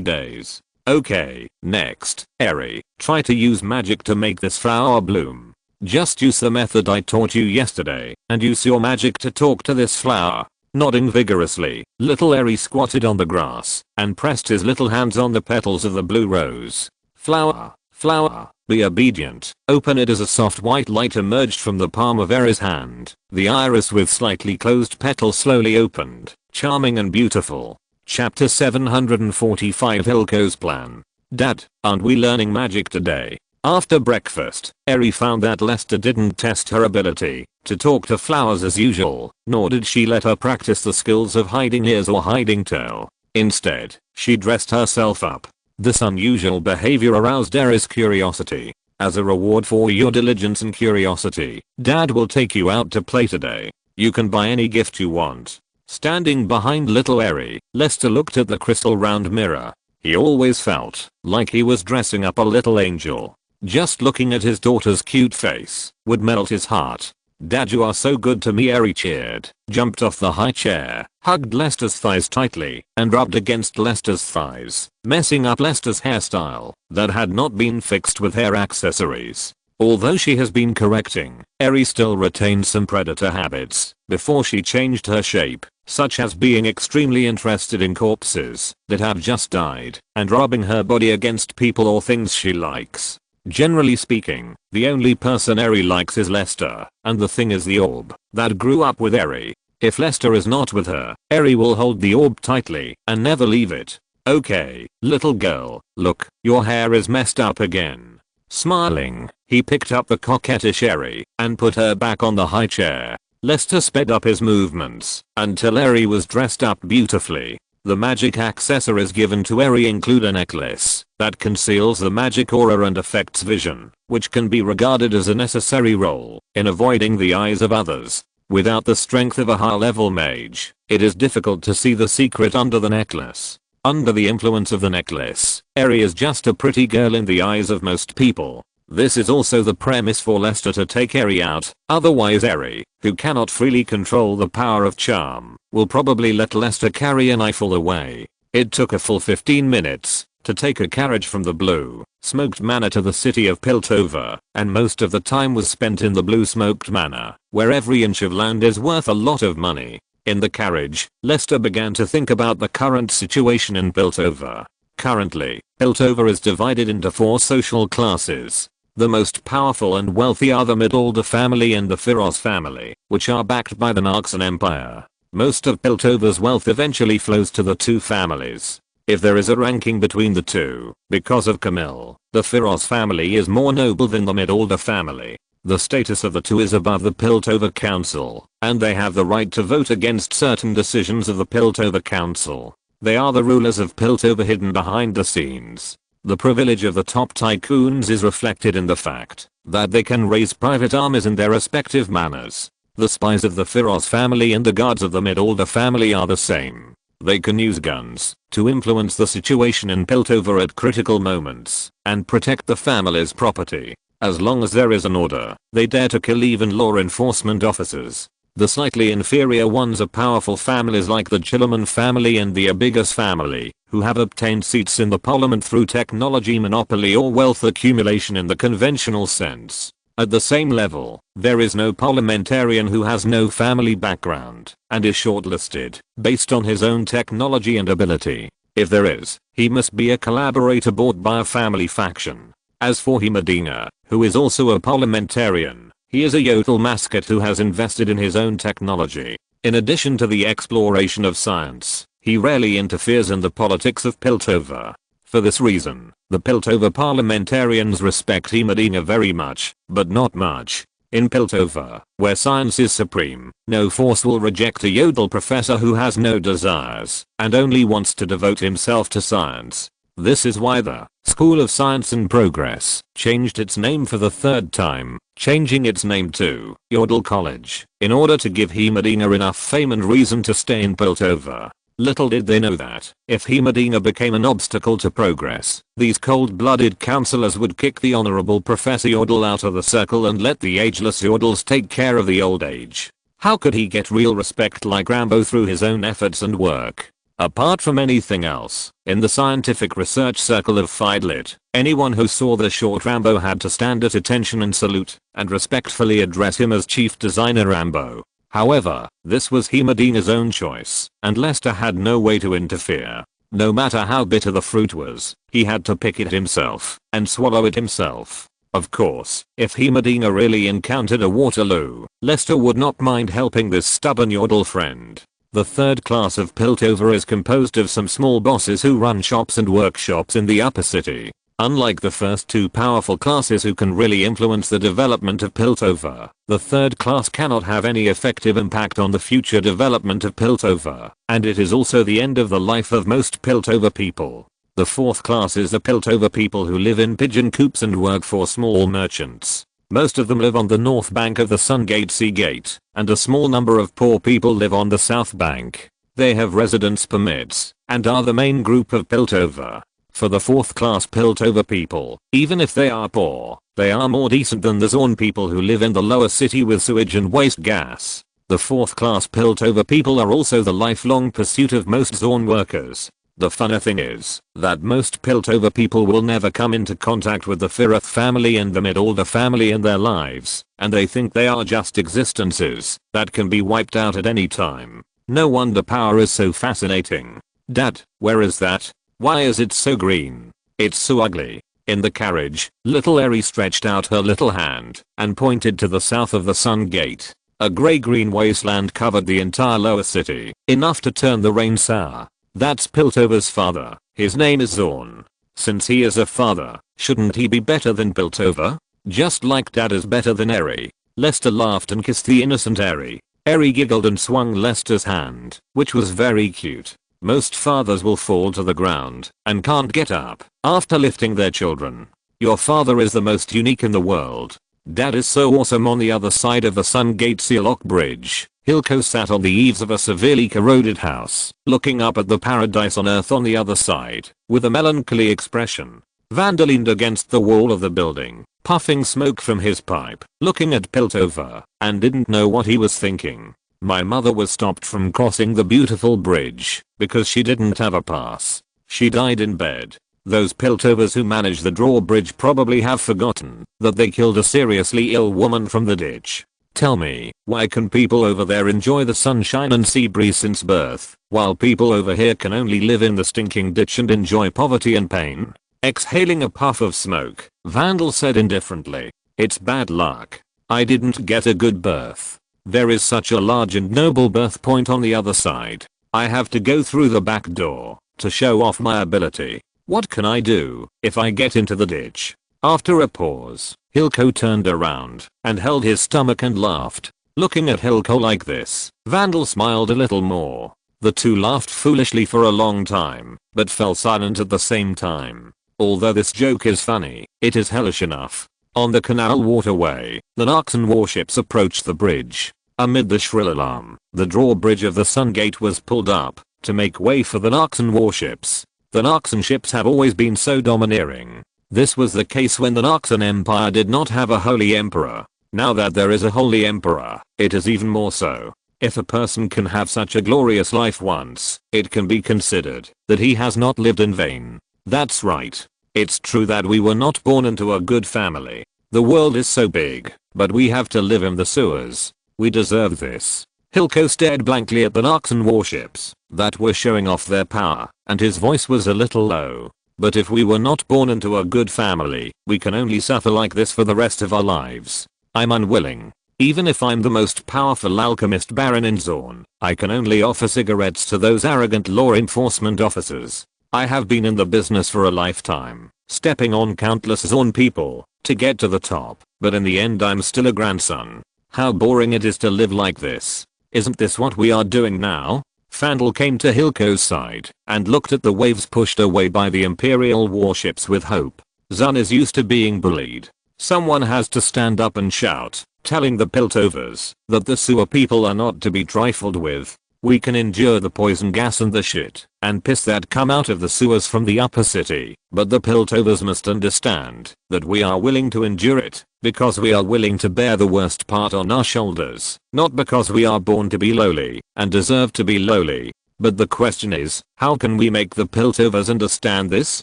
days. Okay, next, Eri, try to use magic to make this flower bloom. Just use the method I taught you yesterday and use your magic to talk to this flower. Nodding vigorously, little Eri squatted on the grass and pressed his little hands on the petals of the blue rose. Flower, flower, be obedient. Open it. As a soft white light emerged from the palm of Eri's hand. The iris with slightly closed petals slowly opened, charming and beautiful. Chapter 745 Hilco's Plan. Dad, aren't we learning magic today? After breakfast, Eri found that Lester didn't test her ability to talk to flowers as usual, nor did she let her practice the skills of hiding ears or hiding tail. Instead, she dressed herself up. This unusual behavior aroused Eri's curiosity. As a reward for your diligence and curiosity, Dad will take you out to play today. You can buy any gift you want. Standing behind little Eri, Lester looked at the crystal round mirror. He always felt like he was dressing up a little angel. Just looking at his daughter's cute face would melt his heart. "Dad, you are so good to me," Eri cheered, jumped off the high chair, hugged Lester's thighs tightly, and rubbed against Lester's thighs, messing up Lester's hairstyle that had not been fixed with hair accessories. Although she has been correcting, Eri still retained some predator habits before she changed her shape, such as being extremely interested in corpses that have just died and rubbing her body against people or things she likes. Generally speaking, the only person Eri likes is Lester, and the thing is the orb that grew up with Eri. If Lester is not with her, Eri will hold the orb tightly and never leave it. "Okay, little girl, look, your hair is messed up again." Smiling, he picked up the coquettish Eri and put her back on the high chair. Lester sped up his movements until Eri was dressed up beautifully. The magic accessories given to Eri include a necklace that conceals the magic aura and affects vision, which can be regarded as a necessary role in avoiding the eyes of others. Without the strength of a high-level mage, it is difficult to see the secret under the necklace. Under the influence of the necklace, Eri is just a pretty girl in the eyes of most people. This is also the premise for Lester to take Eri out, otherwise Eri, who cannot freely control the power of charm, will probably let Lester carry a knife all the way. It took a full 15 minutes to take a carriage from the Blue Smoked Manor to the city of Piltover, and most of the time was spent in the Blue Smoked Manor, where every inch of land is worth a lot of money. In the carriage, Lester began to think about the current situation in Piltover. Currently, Piltover is divided into 4 social classes. The most powerful and wealthy are the Midalder family and the Firos family, which are backed by the Narxan Empire. Most of Piltover's wealth eventually flows to the 2 families. If there is a ranking between the 2, because of Camille, the Firos family is more noble than the Midalder family. The status of the two is above the Piltover Council, and they have the right to vote against certain decisions of the Piltover Council. They are the rulers of Piltover hidden behind the scenes. The privilege of the top tycoons is reflected in the fact that they can raise private armies in their respective manors. The spies of the Firos family and the guards of the Mid-Order family are the same. They can use guns to influence the situation in Piltover at critical moments and protect the family's property. As long as there is an order, they dare to kill even law enforcement officers. The slightly inferior ones are powerful families like the Chillerman family and the Abigas family, who have obtained seats in the parliament through technology monopoly or wealth accumulation in the conventional sense. At the same level, there is no parliamentarian who has no family background and is shortlisted based on his own technology and ability. If there is, he must be a collaborator bought by a family faction. As for Medina, who is also a parliamentarian, he is a Yodel mascot who has invested in his own technology. In addition to the exploration of science, he rarely interferes in the politics of Piltover. For this reason, the Piltover parliamentarians respect Medina very much, but not much. In Piltover, where science is supreme, no force will reject a Yodel professor who has no desires and only wants to devote himself to science. This is why the School of Science and Progress changed its name for the third time, changing its name to Yodel College, in order to give Medina enough fame and reason to stay in Piltover. Little did they know that, if Medina became an obstacle to progress, these cold-blooded counselors would kick the Honorable Professor Yodel out of the circle and let the ageless Yodels take care of the old age. How could he get real respect like Rambo through his own efforts and work? Apart from anything else, in the scientific research circle of Fidlit, anyone who saw the short Rambo had to stand at attention and salute, and respectfully address him as Chief Designer Rambo. However, this was Medina's own choice, and Lester had no way to interfere. No matter how bitter the fruit was, he had to pick it himself, and swallow it himself. Of course, if Medina really encountered a Waterloo, Lester would not mind helping this stubborn Yodel friend. The third class of Piltover is composed of some small bosses who run shops and workshops in the upper city. Unlike the first two powerful classes who can really influence the development of Piltover, the third class cannot have any effective impact on the future development of Piltover, and it is also the end of the life of most Piltover people. The fourth class is the Piltover people who live in pigeon coops and work for small merchants. Most of them live on the north bank of the Sungate Sea Gate, and a small number of poor people live on the south bank. They have residence permits, and are the main group of Piltover. For the fourth class Piltover people, even if they are poor, they are more decent than the Zorn people who live in the lower city with sewage and waste gas. The fourth class Piltover people are also the lifelong pursuit of most Zorn workers. The funny thing is that most Piltover people will never come into contact with the Firith family and the Mid-Order family in their lives, and they think they are just existences that can be wiped out at any time. No wonder power is so fascinating. Dad, where is that? Why is it so green? It's so ugly. In the carriage, little Eri stretched out her little hand and pointed to the south of the Sun Gate. A grey-green wasteland covered the entire lower city, enough to turn the rain sour. That's Piltover's father. His name is Zorn. Since he is a father, shouldn't he be better than Piltover? Just like Dad is better than Eri. Lester laughed and kissed the innocent Eri. Eri giggled and swung Lester's hand, which was very cute. Most fathers will fall to the ground and can't get up after lifting their children. Your father is the most unique in the world. Dad is so awesome. On the other side of the Sungate Sealock Bridge, Hilko sat on the eaves of a severely corroded house, looking up at the paradise on earth on the other side, with a melancholy expression. Vander leaned against the wall of the building, puffing smoke from his pipe, looking at Piltover, and didn't know what he was thinking. My mother was stopped from crossing the beautiful bridge because she didn't have a pass. She died in bed. Those Piltovers who manage the drawbridge probably have forgotten that they killed a seriously ill woman from the ditch. Tell me, why can people over there enjoy the sunshine and sea breeze since birth, while people over here can only live in the stinking ditch and enjoy poverty and pain? Exhaling a puff of smoke, Vandal said indifferently, "It's bad luck. I didn't get a good birth. There is such a large and noble birth point on the other side. I have to go through the back door to show off my ability. What can I do if I get into the ditch?" After a pause, Hilco turned around and held his stomach and laughed. Looking at Hilco like this, Vandal smiled a little more. The two laughed foolishly for a long time, but fell silent at the same time. Although this joke is funny, it is hellish enough. On the canal waterway, the Narxan warships approached the bridge. Amid the shrill alarm, the drawbridge of the Sun Gate was pulled up to make way for the Narxan warships. The Narxan ships have always been so domineering. This was the case when the Narxan Empire did not have a holy emperor. Now that there is a holy emperor, it is even more so. If a person can have such a glorious life once, it can be considered that he has not lived in vain. That's right. It's true that we were not born into a good family. The world is so big, but we have to live in the sewers. We deserve this. Hilco stared blankly at the Narxan warships that were showing off their power, and his voice was a little low. But if we were not born into a good family, we can only suffer like this for the rest of our lives. I'm unwilling. Even if I'm the most powerful alchemist baron in Zorn, I can only offer cigarettes to those arrogant law enforcement officers. I have been in the business for a lifetime, stepping on countless Zorn people to get to the top, but in the end I'm still a grandson. How boring it is to live like this. Isn't this what we are doing now? Vandal came to Hilco's side and looked at the waves pushed away by the Imperial warships with hope. Zun is used to being bullied. Someone has to stand up and shout, telling the Piltovers that the sewer people are not to be trifled with. We can endure the poison gas and the shit and piss that come out of the sewers from the upper city, but the Piltovers must understand that we are willing to endure it because we are willing to bear the worst part on our shoulders, not because we are born to be lowly and deserve to be lowly. But the question is, how can we make the Piltovers understand this?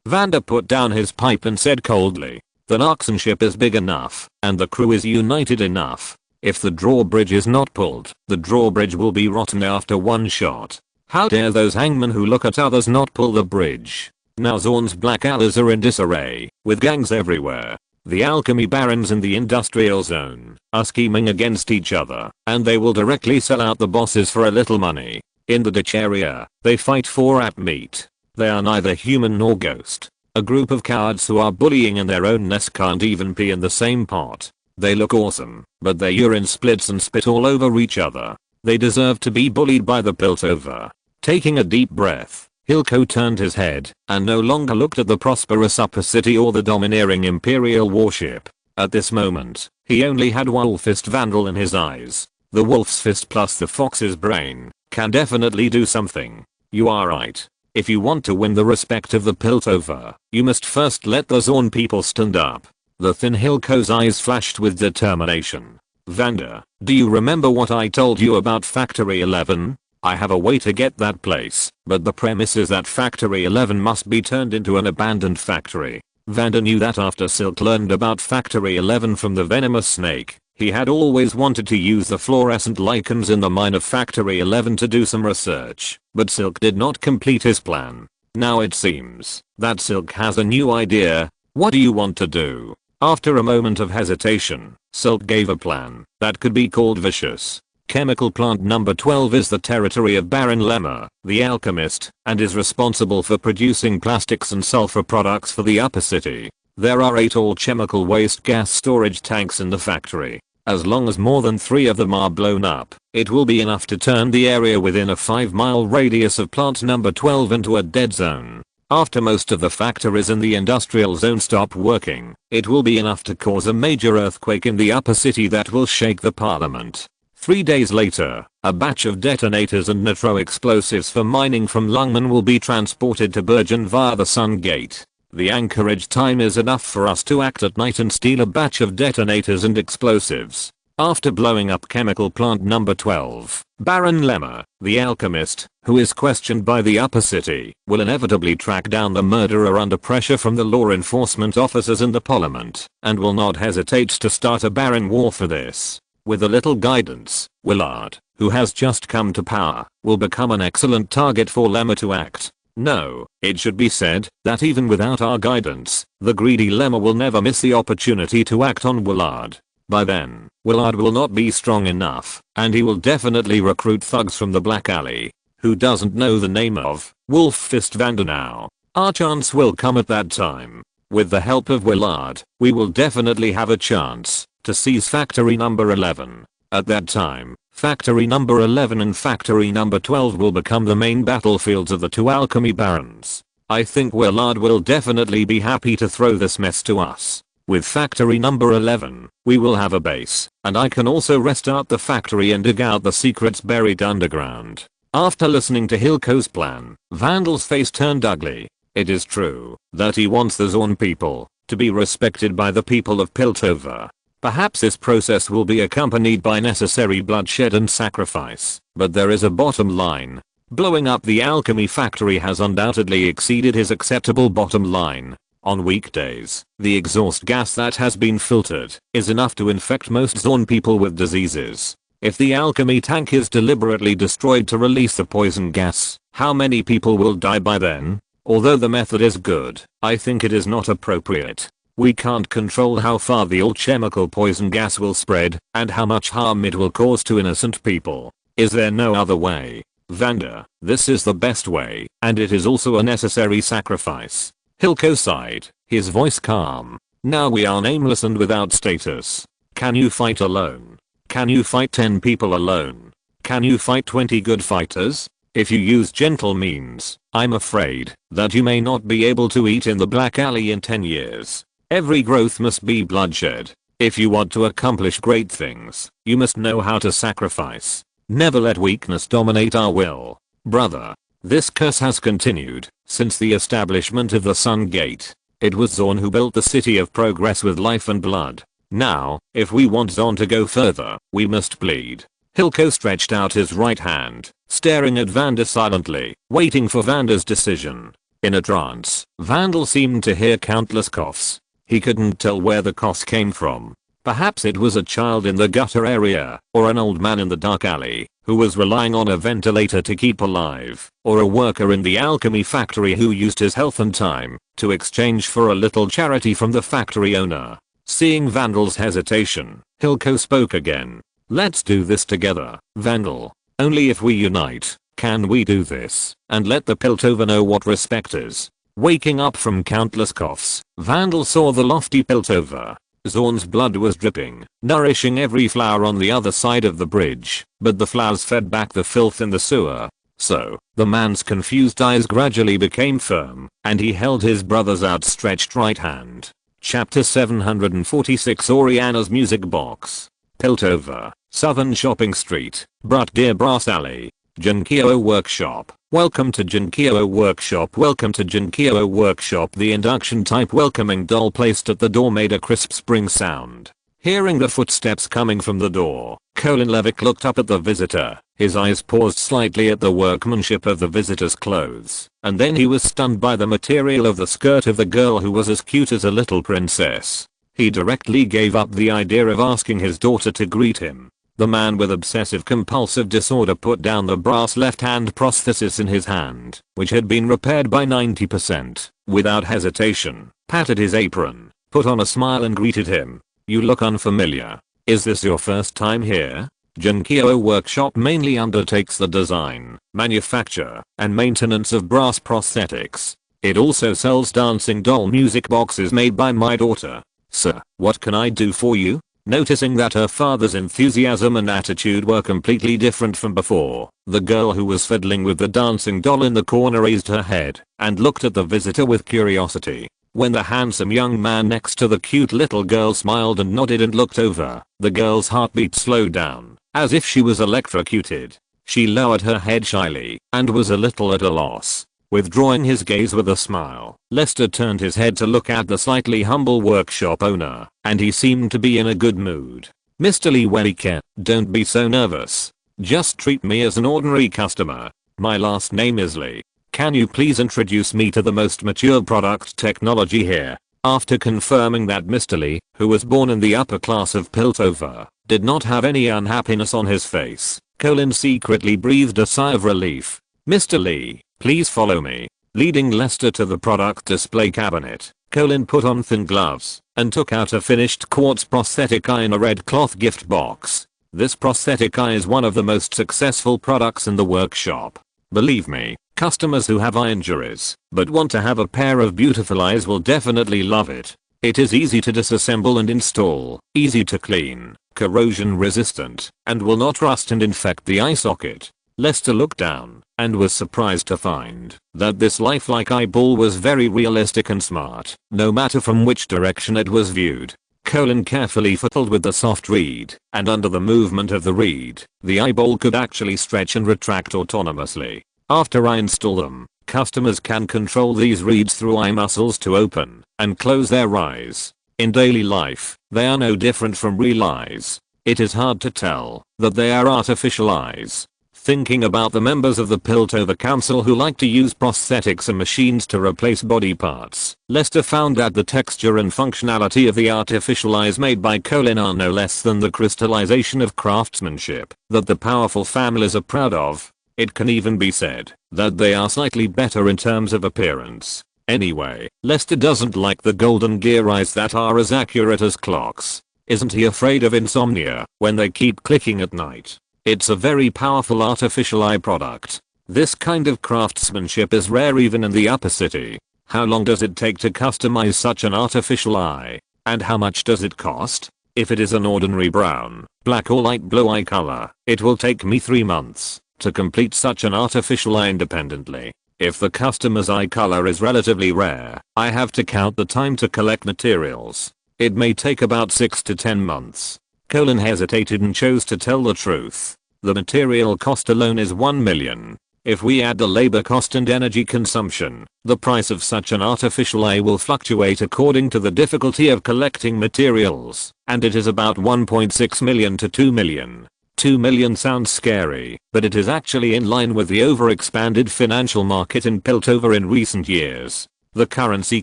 Vander put down his pipe and said coldly, the Narxan ship is big enough and the crew is united enough. If the drawbridge is not pulled, the drawbridge will be rotten after one shot. How dare those hangmen who look at others not pull the bridge? Now Zorn's black alleys are in disarray, with gangs everywhere. The alchemy barons in the industrial zone are scheming against each other, and they will directly sell out the bosses for a little money. In the ditch area, they fight for rat meat. They are neither human nor ghost. A group of cowards who are bullying in their own nest can't even pee in the same pot. They look awesome, but their urine splits and spit all over each other. They deserve to be bullied by the Piltover. Taking a deep breath, Hilco turned his head and no longer looked at the prosperous upper city or the domineering Imperial warship. At this moment, he only had Wolfist Vandal in his eyes. The wolf's fist plus the fox's brain can definitely do something. You are right. If you want to win the respect of the Piltover, you must first let the Zorn people stand up. The thin Hilco's eyes flashed with determination. Vander, do you remember what I told you about Factory 11? I have a way to get that place, but the premise is that Factory 11 must be turned into an abandoned factory. Vander knew that after Silk learned about Factory 11 from the venomous snake, he had always wanted to use the fluorescent lichens in the mine of Factory 11 to do some research, but Silk did not complete his plan. Now it seems that Silk has a new idea. What do you want to do? After a moment of hesitation, Silk gave a plan that could be called vicious. Chemical plant number 12 is the territory of Baron Lemmer, the alchemist, and is responsible for producing plastics and sulfur products for the upper city. There are 8 all-chemical waste gas storage tanks in the factory. As long as more than 3 of them are blown up, it will be enough to turn the area within a 5-mile radius of plant number 12 into a dead zone. After most of the factories in the industrial zone stop working, it will be enough to cause a major earthquake in the upper city that will shake the parliament. 3 days later, a batch of detonators and nitro explosives for mining from Lungman will be transported to Bergen via the Sun Gate. The anchorage time is enough for us to act at night and steal a batch of detonators and explosives. After blowing up chemical plant number 12, Baron Lemmer, the alchemist, who is questioned by the upper city, will inevitably track down the murderer under pressure from the law enforcement officers in the parliament, and will not hesitate to start a barren war for this. With a little guidance, Willard, who has just come to power, will become an excellent target for Lemmer to act. No, it should be said that even without our guidance, the greedy Lemmer will never miss the opportunity to act on Willard. By then, Willard will not be strong enough, and he will definitely recruit thugs from the Black Alley. Who doesn't know the name of Wolf Fist Vander now? Our chance will come at that time. With the help of Willard, we will definitely have a chance to seize factory number 11. At that time, factory number 11 and factory number 12 will become the main battlefields of the two alchemy barons. I think Willard will definitely be happy to throw this mess to us. With factory number 11, we will have a base, and I can also restart the factory and dig out the secrets buried underground. After listening to Hilco's plan, Vandal's face turned ugly. It is true that he wants the Zorn people to be respected by the people of Piltover. Perhaps this process will be accompanied by necessary bloodshed and sacrifice, but there is a bottom line. Blowing up the alchemy factory has undoubtedly exceeded his acceptable bottom line. On weekdays, the exhaust gas that has been filtered is enough to infect most Zorn people with diseases. If the alchemy tank is deliberately destroyed to release the poison gas, how many people will die by then? Although the method is good, I think it is not appropriate. We can't control how far the alchemical poison gas will spread and how much harm it will cause to innocent people. Is there no other way? Vander, this is the best way, and it is also a necessary sacrifice. Hilco sighed, his voice calm. Now we are nameless and without status. Can you fight alone? Can you fight 10 people alone? Can you fight 20 good fighters? If you use gentle means, I'm afraid that you may not be able to eat in the Black Alley in 10 years. Every growth must be bloodshed. If you want to accomplish great things, you must know how to sacrifice. Never let weakness dominate our will. Brother, this curse has continued since the establishment of the Sun Gate. It was Zorn who built the City of Progress with life and blood. Now, if we want Zorn to go further, we must bleed. Hilco stretched out his right hand, staring at Vander silently, waiting for Vander's decision. In a trance, Vandal seemed to hear countless coughs. He couldn't tell where the coughs came from. Perhaps it was a child in the gutter area, or an old man in the dark alley, who was relying on a ventilator to keep alive, or a worker in the alchemy factory who used his health and time to exchange for a little charity from the factory owner. Seeing Vandal's hesitation, Hilco spoke again. Let's do this together, Vandal. Only if we unite can we do this, and let the Piltover know what respect is. Waking up from countless coughs, Vandal saw the lofty Piltover. Zorn's blood was dripping, nourishing every flower on the other side of the bridge, but the flowers fed back the filth in the sewer. So, the man's confused eyes gradually became firm, and he held his brother's outstretched right hand. Chapter 746 Oriana's Music Box. Piltover, Southern Shopping Street, Brutdeer Brass Alley, Junkio Workshop. Welcome to Junkio Workshop. Welcome to Junkio Workshop. The induction type welcoming doll placed at the door made a crisp spring sound. Hearing the footsteps coming from the door, Colin Levick looked up at the visitor. His eyes paused slightly at the workmanship of the visitor's clothes, and then he was stunned by the material of the skirt of the girl who was as cute as a little princess. He directly gave up the idea of asking his daughter to greet him. The man with obsessive compulsive disorder put down the brass left-hand prosthesis in his hand, which had been repaired by 90%, without hesitation, patted his apron, put on a smile and greeted him. You look unfamiliar. Is this your first time here? Junkio Workshop mainly undertakes the design, manufacture, and maintenance of brass prosthetics. It also sells dancing doll music boxes made by my daughter. Sir, what can I do for you? Noticing that her father's enthusiasm and attitude were completely different from before, the girl who was fiddling with the dancing doll in the corner raised her head and looked at the visitor with curiosity. When the handsome young man next to the cute little girl smiled and nodded and looked over, the girl's heartbeat slowed down, as if she was electrocuted. She lowered her head shyly and was a little at a loss. Withdrawing his gaze with a smile, Lester turned his head to look at the slightly humble workshop owner, and he seemed to be in a good mood. Mr. Lee Welike, don't be so nervous. Just treat me as an ordinary customer. My last name is Lee. Can you please introduce me to the most mature product technology here? After confirming that Mr. Lee, who was born in the upper class of Piltover, did not have any unhappiness on his face, Colin secretly breathed a sigh of relief. Mr. Lee, please follow me. Leading Lester to the product display cabinet, Colin put on thin gloves and took out a finished quartz prosthetic eye in a red cloth gift box. This prosthetic eye is one of the most successful products in the workshop. Believe me, customers who have eye injuries but want to have a pair of beautiful eyes will definitely love it. It is easy to disassemble and install, easy to clean, corrosion resistant, and will not rust and infect the eye socket. Lester looked down and was surprised to find that this lifelike eyeball was very realistic and smart, no matter from which direction it was viewed. Colin carefully fiddled with the soft reed, and under the movement of the reed, the eyeball could actually stretch and retract autonomously. After I install them, customers can control these reeds through eye muscles to open and close their eyes. In daily life, they are no different from real eyes. It is hard to tell that they are artificial eyes. Thinking about the members of the Piltover Council who like to use prosthetics and machines to replace body parts, Lester found that the texture and functionality of the artificial eyes made by Colin are no less than the crystallization of craftsmanship that the powerful families are proud of. It can even be said that they are slightly better in terms of appearance. Anyway, Lester doesn't like the golden gear eyes that are as accurate as clocks. Isn't he afraid of insomnia when they keep clicking at night? It's a very powerful artificial eye product. This kind of craftsmanship is rare even in the upper city. How long does it take to customize such an artificial eye? And how much does it cost? If it is an ordinary brown, black or light blue eye color, it will take me 3 months to complete such an artificial eye independently. If the customer's eye color is relatively rare, I have to count the time to collect materials. It may take about 6 to 10 months. Colin hesitated and chose to tell the truth. The material cost alone is 1 million. If we add the labor cost and energy consumption, the price of such an artificial eye will fluctuate according to the difficulty of collecting materials, and it is about 1.6 million to 2 million. 2 million sounds scary, but it is actually in line with the overexpanded financial market in Piltover in recent years. The currency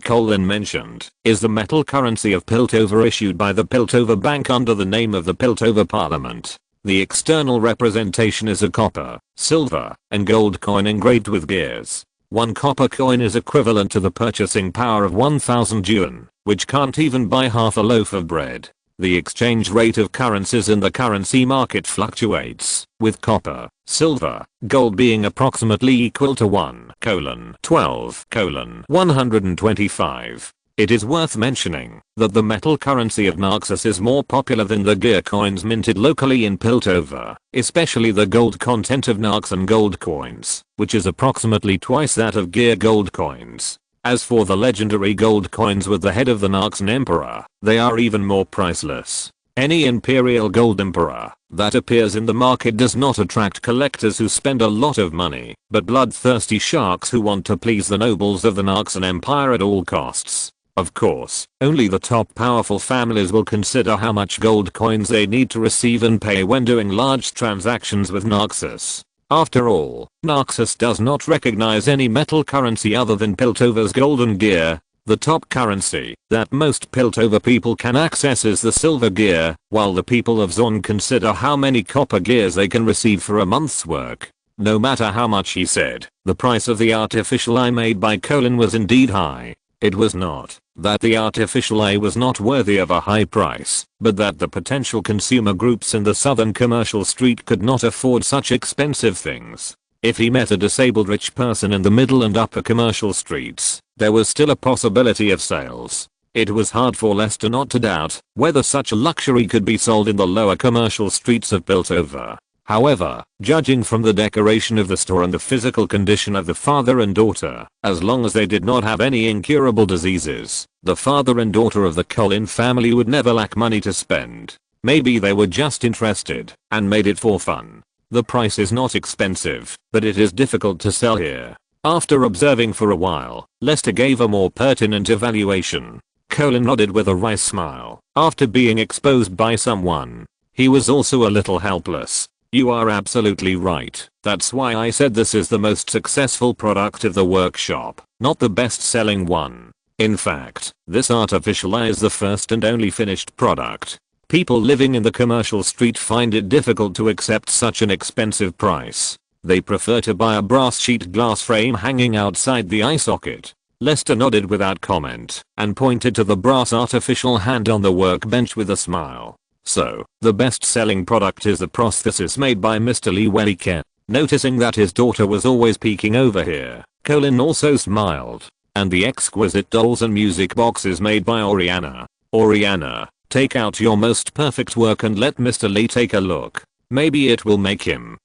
Colin mentioned is the metal currency of Piltover issued by the Piltover Bank under the name of the Piltover Parliament. The external representation is a copper, silver, and gold coin engraved with gears. One copper coin is equivalent to the purchasing power of 1000 yuan, which can't even buy half a loaf of bread. The exchange rate of currencies in the currency market fluctuates, with copper, silver, gold being approximately equal to 1:12:125. It is worth mentioning that the metal currency of Naxos is more popular than the gear coins minted locally in Piltover, especially the gold content of Naxan gold coins, which is approximately twice that of gear gold coins. As for the legendary gold coins with the head of the Naxan Emperor, they are even more priceless. Any Imperial Gold Emperor that appears in the market does not attract collectors who spend a lot of money, but bloodthirsty sharks who want to please the nobles of the Naxan Empire at all costs. Of course, only the top powerful families will consider how much gold coins they need to receive and pay when doing large transactions with Naxos. After all, Naxos does not recognize any metal currency other than Piltover's golden gear. The top currency that most Piltover people can access is the silver gear, while the people of Zon consider how many copper gears they can receive for a month's work. No matter how much he said, the price of the artificial eye made by Colin was indeed high. It was not that the artificial eye was not worthy of a high price, but that the potential consumer groups in the southern commercial street could not afford such expensive things. If he met a disabled rich person in the middle and upper commercial streets, there was still a possibility of sales. It was hard for Lester not to doubt whether such a luxury could be sold in the lower commercial streets of Piltover. However, judging from the decoration of the store and the physical condition of the father and daughter, as long as they did not have any incurable diseases, the father and daughter of the Colin family would never lack money to spend. Maybe they were just interested and made it for fun. The price is not expensive, but it is difficult to sell here. After observing for a while, Lester gave a more pertinent evaluation. Colin nodded with a wry smile. After being exposed by someone, he was also a little helpless. You are absolutely right. That's why I said this is the most successful product of the workshop, not the best selling one. In fact, this artificial eye is the first and only finished product. People living in the commercial street find it difficult to accept such an expensive price. They prefer to buy a brass sheet glass frame hanging outside the eye socket. Lester nodded without comment and pointed to the brass artificial hand on the workbench with a smile. So, the best-selling product is the prosthesis made by Mr. Lee Welliken. Noticing that his daughter was always peeking over here, Colin also smiled. And the exquisite dolls and music boxes made by Oriana. Oriana, take out your most perfect work and let Mr. Lee take a look. Maybe it will make him,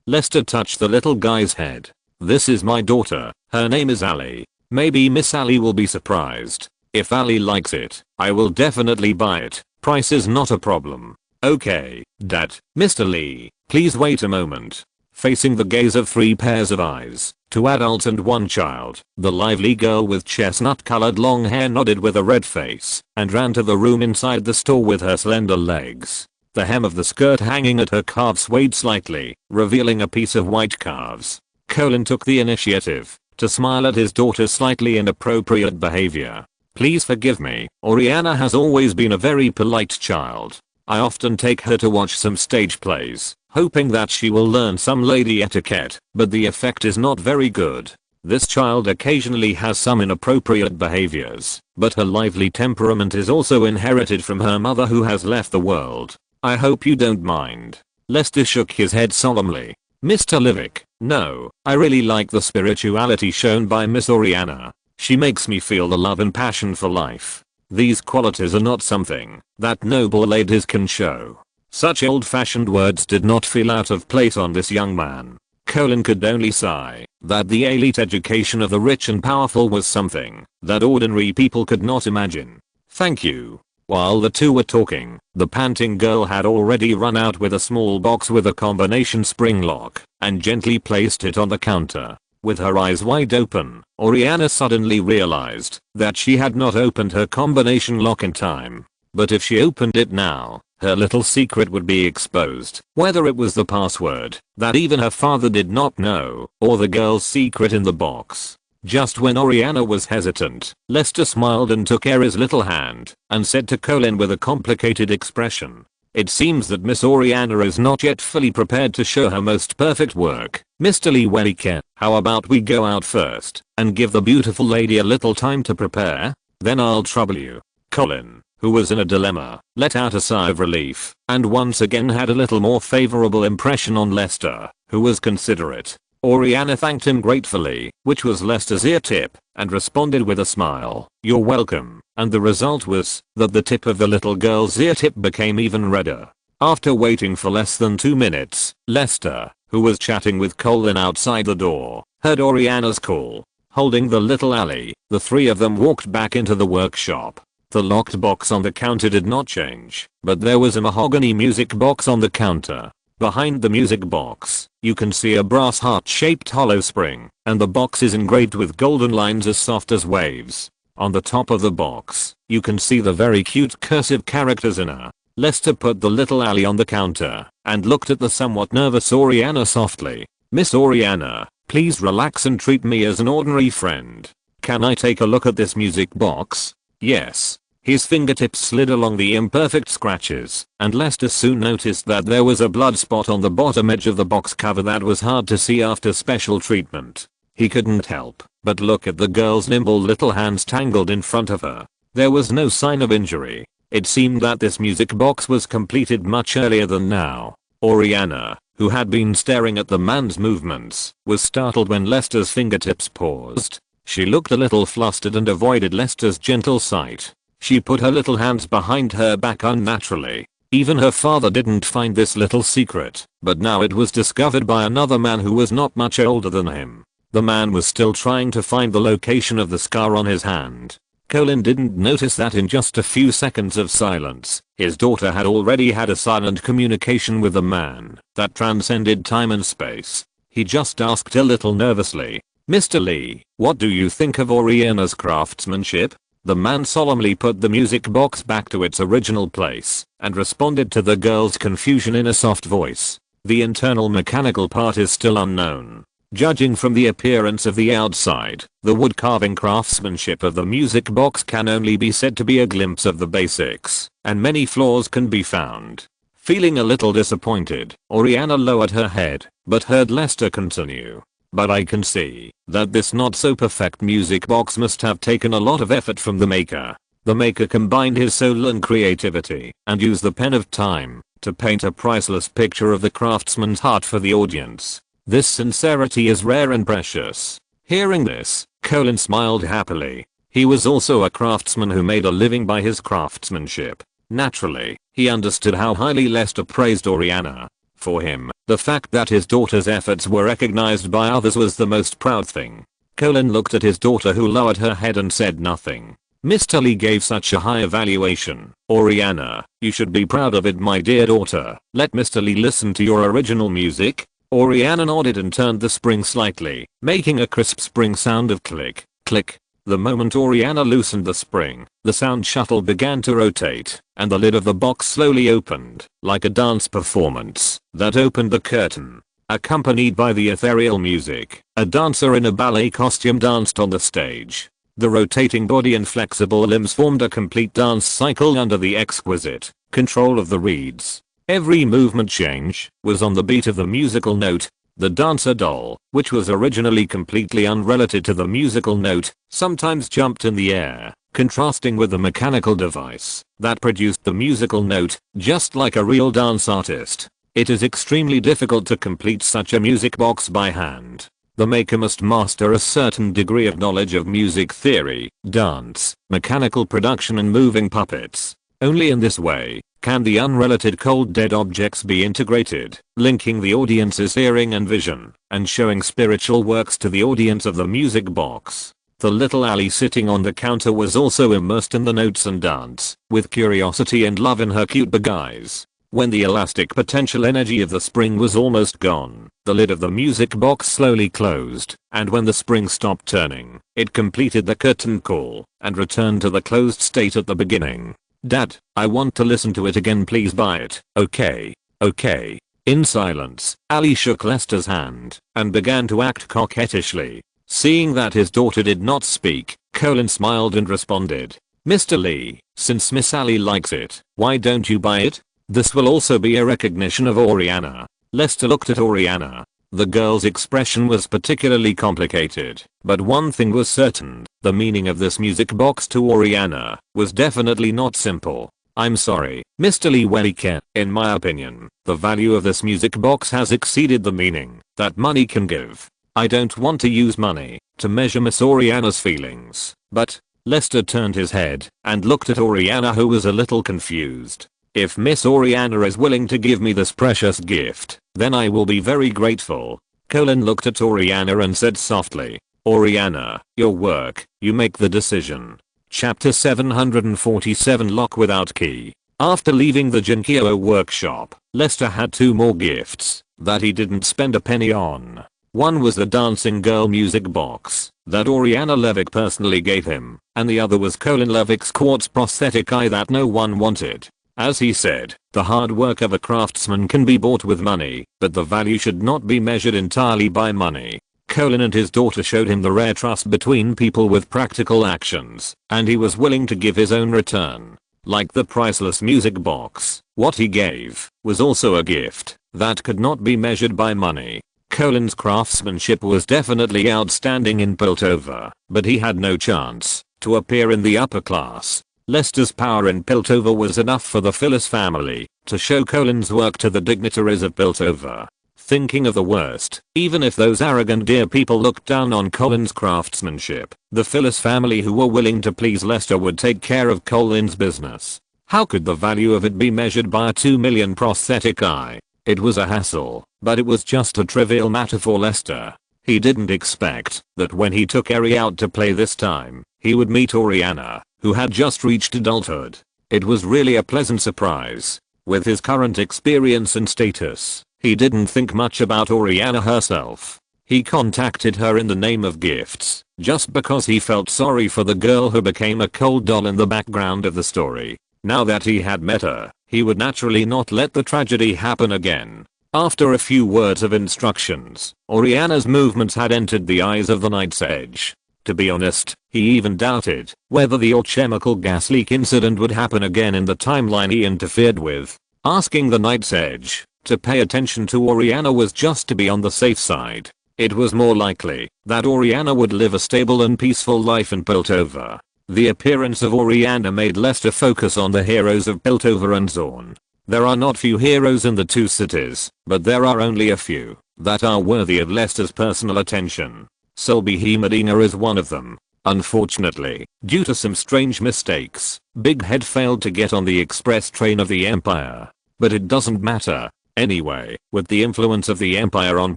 Lester touched the little guy's head. This is my daughter, her name is Ali. Maybe Miss Ali will be surprised. If Ali likes it, I will definitely buy it. Price is not a problem. Okay, Dad. Mr. Lee, please wait a moment. Facing the gaze of 3 pairs of eyes, 2 adults and 1 child, the lively girl with chestnut-colored long hair nodded with a red face and ran to the room inside the store with her slender legs. The hem of the skirt hanging at her calves swayed slightly, revealing a piece of white calves. Colin took the initiative to smile at his daughter's slightly inappropriate behavior. Please forgive me, Oriana has always been a very polite child. I often take her to watch some stage plays, hoping that she will learn some lady etiquette, but the effect is not very good. This child occasionally has some inappropriate behaviors, but her lively temperament is also inherited from her mother who has left the world. I hope you don't mind. Lester shook his head solemnly. Mr. Livick, no, I really like the spirituality shown by Miss Oriana. She makes me feel the love and passion for life. These qualities are not something that noble ladies can show. Such old-fashioned words did not feel out of place on this young man. Colin could only sigh that the elite education of the rich and powerful was something that ordinary people could not imagine. Thank you. While the two were talking, the panting girl had already run out with a small box with a combination spring lock and gently placed it on the counter. With her eyes wide open, Oriana suddenly realized that she had not opened her combination lock in time. But if she opened it now, her little secret would be exposed. Whether it was the password that even her father did not know, or the girl's secret in the box. Just when Oriana was hesitant, Lester smiled and took Aries' little hand and said to Colin with a complicated expression, "It seems that Miss Oriana is not yet fully prepared to show her most perfect work. Mr. Lee Welliker, how about we go out first and give the beautiful lady a little time to prepare? Then I'll trouble you." Colin, who was in a dilemma, let out a sigh of relief and once again had a little more favorable impression on Lester, who was considerate. Oriana thanked him gratefully, which was Lester's ear tip, and responded with a smile, "You're welcome," and the result was that the tip of the little girl's ear tip became even redder. After waiting for less than 2 minutes, Lester, who was chatting with Colin outside the door, heard Oriana's call. Holding the little Ali, the 3 of them walked back into the workshop. The locked box on the counter did not change, but there was a mahogany music box on the counter. Behind the music box, you can see a brass heart-shaped hollow spring, and the box is engraved with golden lines as soft as waves. On the top of the box, you can see the very cute cursive characters in a. Lester put the little Ali on the counter and looked at the somewhat nervous Oriana softly. "Miss Oriana, please relax and treat me as an ordinary friend. Can I take a look at this music box?" "Yes." His fingertips slid along the imperfect scratches, and Lester soon noticed that there was a blood spot on the bottom edge of the box cover that was hard to see after special treatment. He couldn't help but look at the girl's nimble little hands tangled in front of her. There was no sign of injury. It seemed that this music box was completed much earlier than now. Oriana, who had been staring at the man's movements, was startled when Lester's fingertips paused. She looked a little flustered and avoided Lester's gentle sight. She put her little hands behind her back unnaturally. Even her father didn't find this little secret, but now it was discovered by another man who was not much older than him. The man was still trying to find the location of the scar on his hand. Colin didn't notice that in just a few seconds of silence, his daughter had already had a silent communication with the man that transcended time and space. He just asked a little nervously, "Mr. Lee, what do you think of Oriana's craftsmanship?" The man solemnly put the music box back to its original place and responded to the girl's confusion in a soft voice. "The internal mechanical part is still unknown. Judging from the appearance of the outside, the wood carving craftsmanship of the music box can only be said to be a glimpse of the basics, and many flaws can be found." Feeling a little disappointed, Oriana lowered her head, but heard Lester continue. "But I can see that this not so perfect music box must have taken a lot of effort from the maker. The maker combined his soul and creativity and used the pen of time to paint a priceless picture of the craftsman's heart for the audience. This sincerity is rare and precious. Hearing this, Colin smiled happily. He was also a craftsman who made a living by his craftsmanship. Naturally, he understood how highly Lester praised Oriana. For him, the fact that his daughter's efforts were recognized by others was the most proud thing. Colin looked at his daughter, who lowered her head and said nothing. Mr. Lee gave such a high evaluation. Oriana, you should be proud of it, my dear daughter. Let Mr. Lee listen to your original music. Oriana nodded and turned the spring slightly, making a crisp spring sound of click, click. The moment Oriana loosened the spring, the sound shuttle began to rotate, and the lid of the box slowly opened, like a dance performance that opened the curtain. Accompanied by the ethereal music, a dancer in a ballet costume danced on the stage. The rotating body and flexible limbs formed a complete dance cycle under the exquisite control of the reeds. Every movement change was on the beat of the musical note. The dancer doll, which was originally completely unrelated to the musical note, sometimes jumped in the air, contrasting with the mechanical device that produced the musical note, just like a real dance artist. It is extremely difficult to complete such a music box by hand. The maker must master a certain degree of knowledge of music theory, dance, mechanical production and moving puppets. Only in this way can the unrelated cold dead objects be integrated, linking the audience's hearing and vision, and showing spiritual works to the audience of the music box. The little Ali sitting on the counter was also immersed in the notes and dance, with curiosity and love in her cute big eyes. When the elastic potential energy of the spring was almost gone, the lid of the music box slowly closed, and when the spring stopped turning, it completed the curtain call, and returned to the closed state at the beginning. Dad, I want to listen to it again, please buy it. Okay. In silence, Ali shook Lester's hand, and began to act coquettishly. Seeing that his daughter did not speak, Colin smiled and responded. Mr. Lee, since Miss Ali likes it, why don't you buy it? This will also be a recognition of Oriana. Lester looked at Oriana. The girl's expression was particularly complicated, but one thing was certain, the meaning of this music box to Oriana was definitely not simple. I'm sorry, Mr. Lee Welike. In my opinion, the value of this music box has exceeded the meaning that money can give. I don't want to use money to measure Miss Oriana's feelings, but Lester turned his head and looked at Oriana, who was a little confused. If Miss Oriana is willing to give me this precious gift, then I will be very grateful. Colin looked at Oriana and said softly, Oriana, your work, you make the decision. Chapter 747 Lock Without Key. After leaving the Jinkyo workshop, Lester had two more gifts that he didn't spend a penny on. One was the dancing girl music box that Oriana Levick personally gave him, and the other was Colin Levick's quartz prosthetic eye that no one wanted. As he said, the hard work of a craftsman can be bought with money, but the value should not be measured entirely by money. Colin and his daughter showed him the rare trust between people with practical actions, and he was willing to give his own return. Like the priceless music box, what he gave was also a gift that could not be measured by money. Colin's craftsmanship was definitely outstanding in Piltover, but he had no chance to appear in the upper class. Lester's power in Piltover was enough for the Phyllis family to show Colin's work to the dignitaries of Piltover. Thinking of the worst, even if those arrogant dear people looked down on Colin's craftsmanship, the Phyllis family who were willing to please Lester would take care of Colin's business. How could the value of it be measured by a 2 million prosthetic eye? It was a hassle, but it was just a trivial matter for Lester. He didn't expect that when he took Eri out to play this time, he would meet Oriana, who had just reached adulthood. It was really a pleasant surprise. With his current experience and status, he didn't think much about Oriana herself. He contacted her in the name of gifts, just because he felt sorry for the girl who became a cold doll in the background of the story. Now that he had met her, he would naturally not let the tragedy happen again. After a few words of instructions, Oriana's movements had entered the eyes of the Night's Edge. To be honest, he even doubted whether the alchemical gas leak incident would happen again in the timeline he interfered with. Asking the Night's Edge to pay attention to Oriana was just to be on the safe side. It was more likely that Oriana would live a stable and peaceful life in Piltover. The appearance of Oriana made Lester focus on the heroes of Piltover and Zorn. There are not few heroes in the two cities, but there are only a few that are worthy of Lester's personal attention. Selby Medina is one of them. Unfortunately, due to some strange mistakes, Big Head failed to get on the express train of the Empire. But it doesn't matter. Anyway, with the influence of the Empire on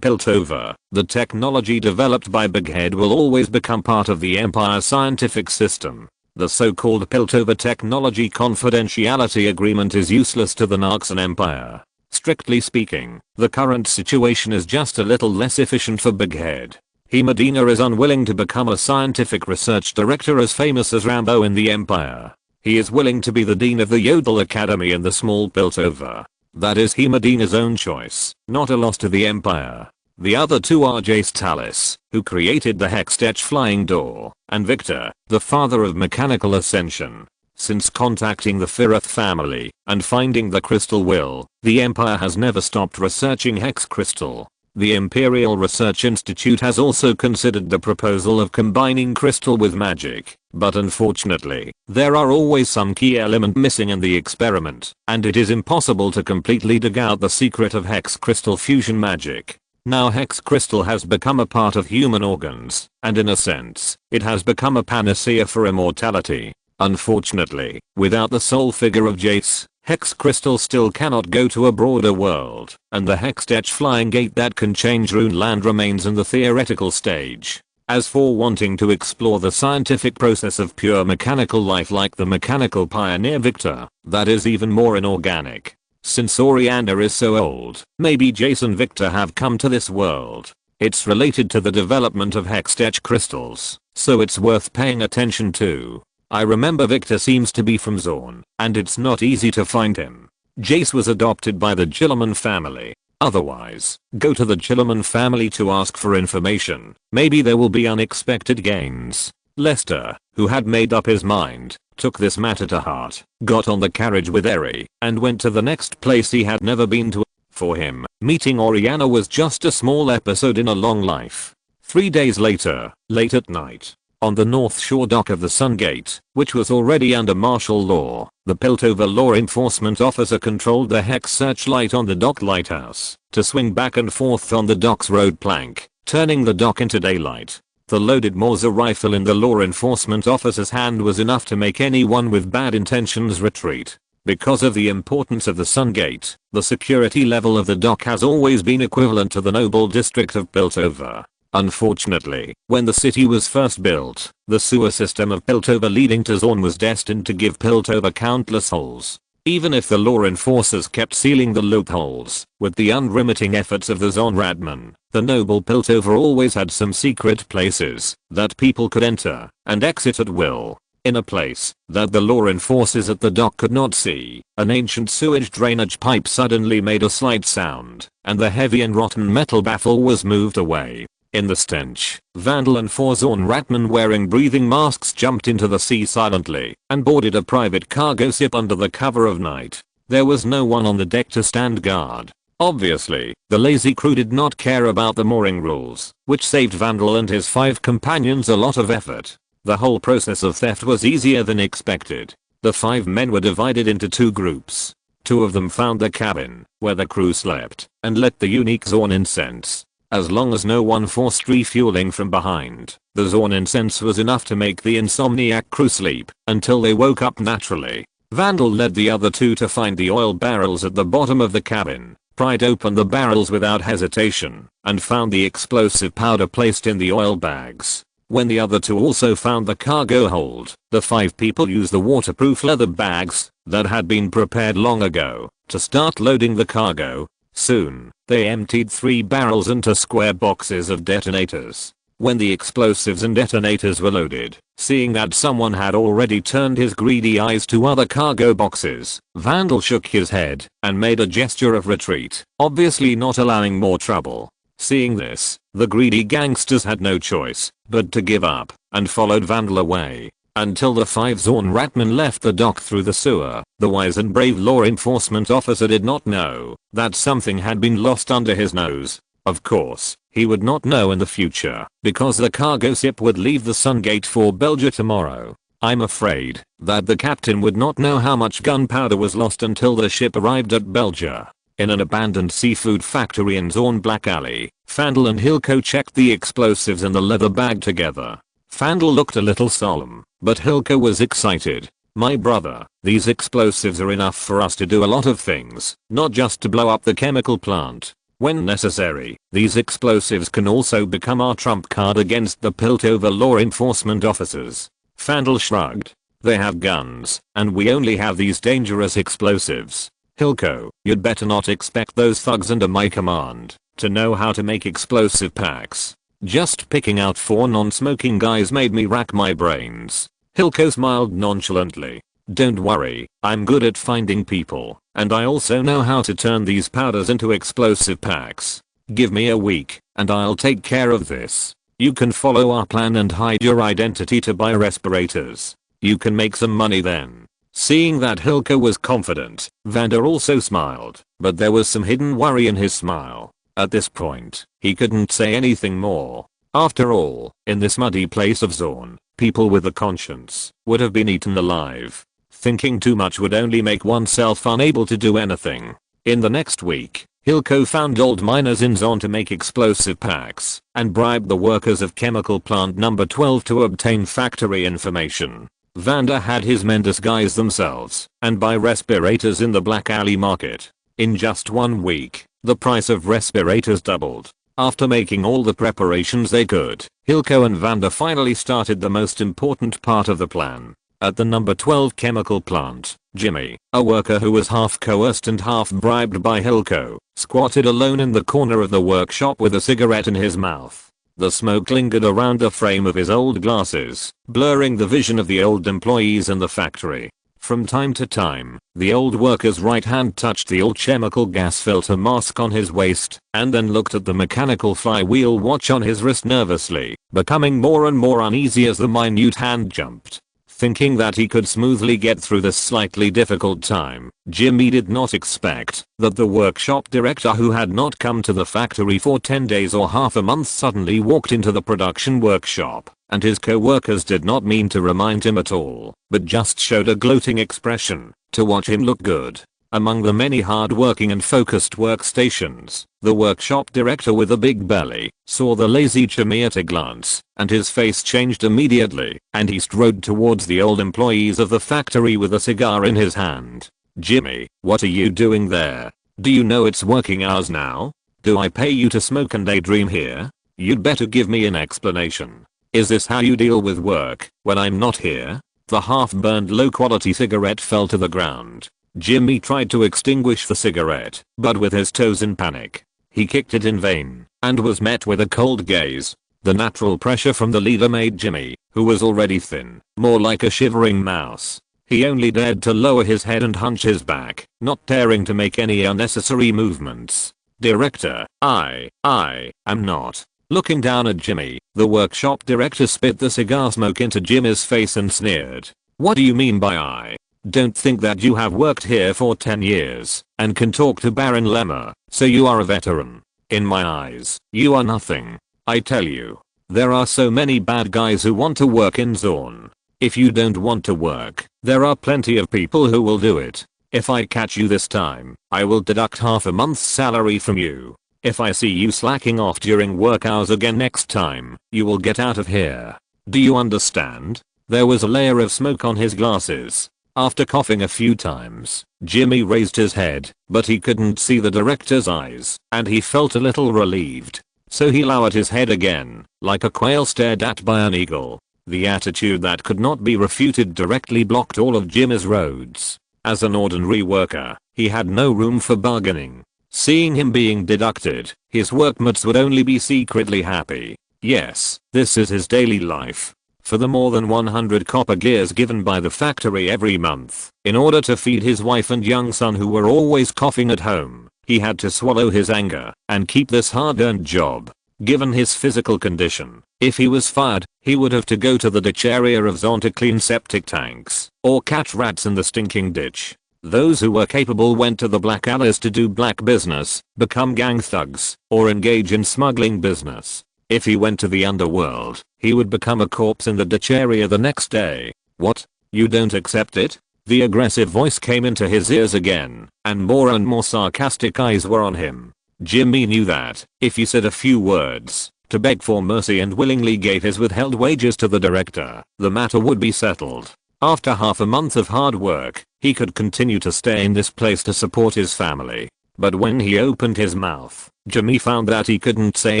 Piltover, the technology developed by Big Head will always become part of the Empire scientific system. The so-called Piltover Technology Confidentiality Agreement is useless to the Narxan Empire. Strictly speaking, the current situation is just a little less efficient for Big Head. Medina is unwilling to become a scientific research director as famous as Rambo in the Empire. He is willing to be the dean of the Yodel Academy in the small Piltover. That is Medina's own choice, not a loss to the Empire. The other two are Jace Tallis, who created the Hextech flying door, and Victor, the father of mechanical ascension. Since contacting the Firith family and finding the crystal will, the Empire has never stopped researching Hex Crystal. The Imperial Research Institute has also considered the proposal of combining crystal with magic, but unfortunately, there are always some key element missing in the experiment, and it is impossible to completely dig out the secret of Hex Crystal fusion magic. Now Hex Crystal has become a part of human organs, and in a sense, it has become a panacea for immortality. Unfortunately, without the sole figure of Jace, Hex Crystal still cannot go to a broader world, and the Hextech flying gate that can change Runeland remains in the theoretical stage. As for wanting to explore the scientific process of pure mechanical life like the mechanical pioneer Victor, that is even more inorganic. Since Oriander is so old, maybe Jace and Victor have come to this world. It's related to the development of Hextech crystals, so it's worth paying attention to. I remember Victor seems to be from Zorn, and it's not easy to find him. Jace was adopted by the Gilliman family. Otherwise, go to the Gilliman family to ask for information. Maybe there will be unexpected gains. Lester, who had made up his mind, took this matter to heart, got on the carriage with Eri, and went to the next place he had never been to. For him, meeting Oriana was just a small episode in a long life. 3 days later, late at night, on the North Shore dock of the Sungate, which was already under martial law, the Piltover law enforcement officer controlled the Hex searchlight on the dock lighthouse to swing back and forth on the dock's road plank, turning the dock into daylight. The loaded Mauser rifle in the law enforcement officer's hand was enough to make anyone with bad intentions retreat. Because of the importance of the Sungate, the security level of the dock has always been equivalent to the noble district of Piltover. Unfortunately, when the city was first built, the sewer system of Piltover leading to Zorn was destined to give Piltover countless holes. Even if the law enforcers kept sealing the loopholes, with the unremitting efforts of the Zonradman, the noble Piltover always had some secret places that people could enter and exit at will. In a place that the law enforcers at the dock could not see, an ancient sewage drainage pipe suddenly made a slight sound, and the heavy and rotten metal baffle was moved away. In the stench, Vandal and 4 Zonradmen wearing breathing masks jumped into the sea silently and boarded a private cargo ship under the cover of night. There was no one on the deck to stand guard. Obviously, the lazy crew did not care about the mooring rules, which saved Vandal and his 5 companions a lot of effort. The whole process of theft was easier than expected. The 5 men were divided into 2 groups. 2 of them found the cabin, where the crew slept, and lit the unique Zorn incense. As long as no one forced refueling from behind, the Zorn incense was enough to make the insomniac crew sleep until they woke up naturally. Vandal led the other 2 to find the oil barrels at the bottom of the cabin, pried open the barrels without hesitation, and found the explosive powder placed in the oil bags. When the other 2 also found the cargo hold, the 5 people used the waterproof leather bags that had been prepared long ago to start loading the cargo. Soon, they emptied 3 barrels into square boxes of detonators. When the explosives and detonators were loaded, seeing that someone had already turned his greedy eyes to other cargo boxes, Vandal shook his head and made a gesture of retreat, obviously not allowing more trouble. Seeing this, the greedy gangsters had no choice but to give up and followed Vandal away. Until the 5 Zonradmen left the dock through the sewer, the wise and brave law enforcement officer did not know that something had been lost under his nose. Of course, he would not know in the future, because the cargo ship would leave the Sungate for Belger tomorrow. I'm afraid that the captain would not know how much gunpowder was lost until the ship arrived at Belger. In an abandoned seafood factory in Zorn Black Alley, Fandel and Hilko checked the explosives in the leather bag together. Fandel looked a little solemn, but Hilko was excited. My brother, these explosives are enough for us to do a lot of things, not just to blow up the chemical plant. When necessary, these explosives can also become our trump card against the Piltover law enforcement officers. Fandel shrugged. They have guns, and we only have these dangerous explosives. Hilko, you'd better not expect those thugs under my command to know how to make explosive packs. Just picking out 4 non-smoking guys made me rack my brains. Hilko smiled nonchalantly. Don't worry, I'm good at finding people, and I also know how to turn these powders into explosive packs. Give me a week, and I'll take care of this. You can follow our plan and hide your identity to buy respirators. You can make some money then. Seeing that Hilko was confident, Vander also smiled, but there was some hidden worry in his smile. At this point, he couldn't say anything more. After all, in this muddy place of Zorn, people with a conscience would have been eaten alive. Thinking too much would only make oneself unable to do anything. In the next week, Hilko found old miners in Zorn to make explosive packs and bribed the workers of chemical plant number 12 to obtain factory information. Vander had his men disguise themselves and buy respirators in the Black Alley market. In just 1 week, the price of respirators doubled. After making all the preparations they could, Hilko and Vander finally started the most important part of the plan. At the number 12 chemical plant, Jimmy, a worker who was half coerced and half bribed by Hilko, squatted alone in the corner of the workshop with a cigarette in his mouth. The smoke lingered around the frame of his old glasses, blurring the vision of the old employees in the factory. From time to time, the old worker's right hand touched the old chemical gas filter mask on his waist, and then looked at the mechanical flywheel watch on his wrist nervously, becoming more and more uneasy as the minute hand jumped. Thinking that he could smoothly get through this slightly difficult time, Jimmy did not expect that the workshop director, who had not come to the factory for 10 days or half a month, suddenly walked into the production workshop, and his co-workers did not mean to remind him at all, but just showed a gloating expression to watch him look good. Among the many hard-working and focused workstations, the workshop director with a big belly saw the lazy Jimmy at a glance, and his face changed immediately, and he strode towards the old employees of the factory with a cigar in his hand. Jimmy, what are you doing there? Do you know it's working hours now? Do I pay you to smoke and daydream here? You'd better give me an explanation. Is this how you deal with work when I'm not here? The half-burned low-quality cigarette fell to the ground. Jimmy tried to extinguish the cigarette, but with his toes in panic. He kicked it in vain, and was met with a cold gaze. The natural pressure from the leader made Jimmy, who was already thin, more like a shivering mouse. He only dared to lower his head and hunch his back, not daring to make any unnecessary movements. Director, I am not. Looking down at Jimmy, the workshop director spit the cigar smoke into Jimmy's face and sneered. What do you mean by I? Don't think that you have worked here for 10 years and can talk to Baron Lemmer, so you are a veteran. In my eyes, you are nothing. I tell you, there are so many bad guys who want to work in Zorn. If you don't want to work, there are plenty of people who will do it. If I catch you this time, I will deduct half a month's salary from you. If I see you slacking off during work hours again next time, you will get out of here. Do you understand? There was a layer of smoke on his glasses. After coughing a few times, Jimmy raised his head, but he couldn't see the director's eyes, and he felt a little relieved. So he lowered his head again, like a quail stared at by an eagle. The attitude that could not be refuted directly blocked all of Jimmy's roads. As an ordinary worker, he had no room for bargaining. Seeing him being deducted, his workmates would only be secretly happy. Yes, this is his daily life. For the more than 100 copper gears given by the factory every month, in order to feed his wife and young son who were always coughing at home, he had to swallow his anger and keep this hard-earned job. Given his physical condition, if he was fired, he would have to go to the ditch area of Zorn to clean septic tanks, or catch rats in the stinking ditch. Those who were capable went to the black alleys to do black business, become gang thugs, or engage in smuggling business. If he went to the underworld, he would become a corpse in the ditch area the next day. What? You don't accept it? The aggressive voice came into his ears again, and more sarcastic eyes were on him. Jimmy knew that, if he said a few words, to beg for mercy and willingly gave his withheld wages to the director, the matter would be settled. After half a month of hard work, he could continue to stay in this place to support his family. But when he opened his mouth, Jimmy found that he couldn't say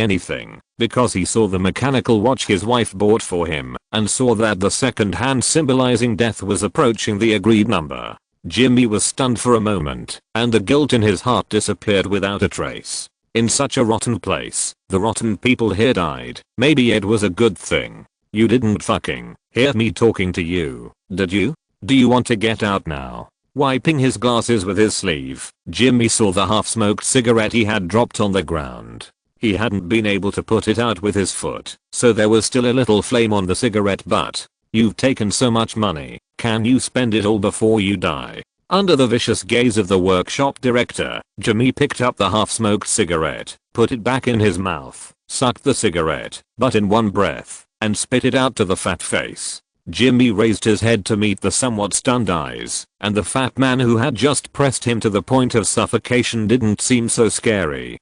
anything, because he saw the mechanical watch his wife bought for him, and saw that the second hand symbolizing death was approaching the agreed number. Jimmy was stunned for a moment, and the guilt in his heart disappeared without a trace. In such a rotten place, the rotten people here died. Maybe it was a good thing. You didn't fucking hear me talking to you, did you? Do you want to get out now? Wiping his glasses with his sleeve, Jimmy saw the half-smoked cigarette he had dropped on the ground. He hadn't been able to put it out with his foot, so there was still a little flame on the cigarette butt. You've taken so much money, can you spend it all before you die? Under the vicious gaze of the workshop director, Jimmy picked up the half-smoked cigarette, put it back in his mouth, sucked the cigarette, but in one breath, and spit it out to the fat face. Jimmy raised his head to meet the somewhat stunned eyes, and the fat man who had just pressed him to the point of suffocation didn't seem so scary.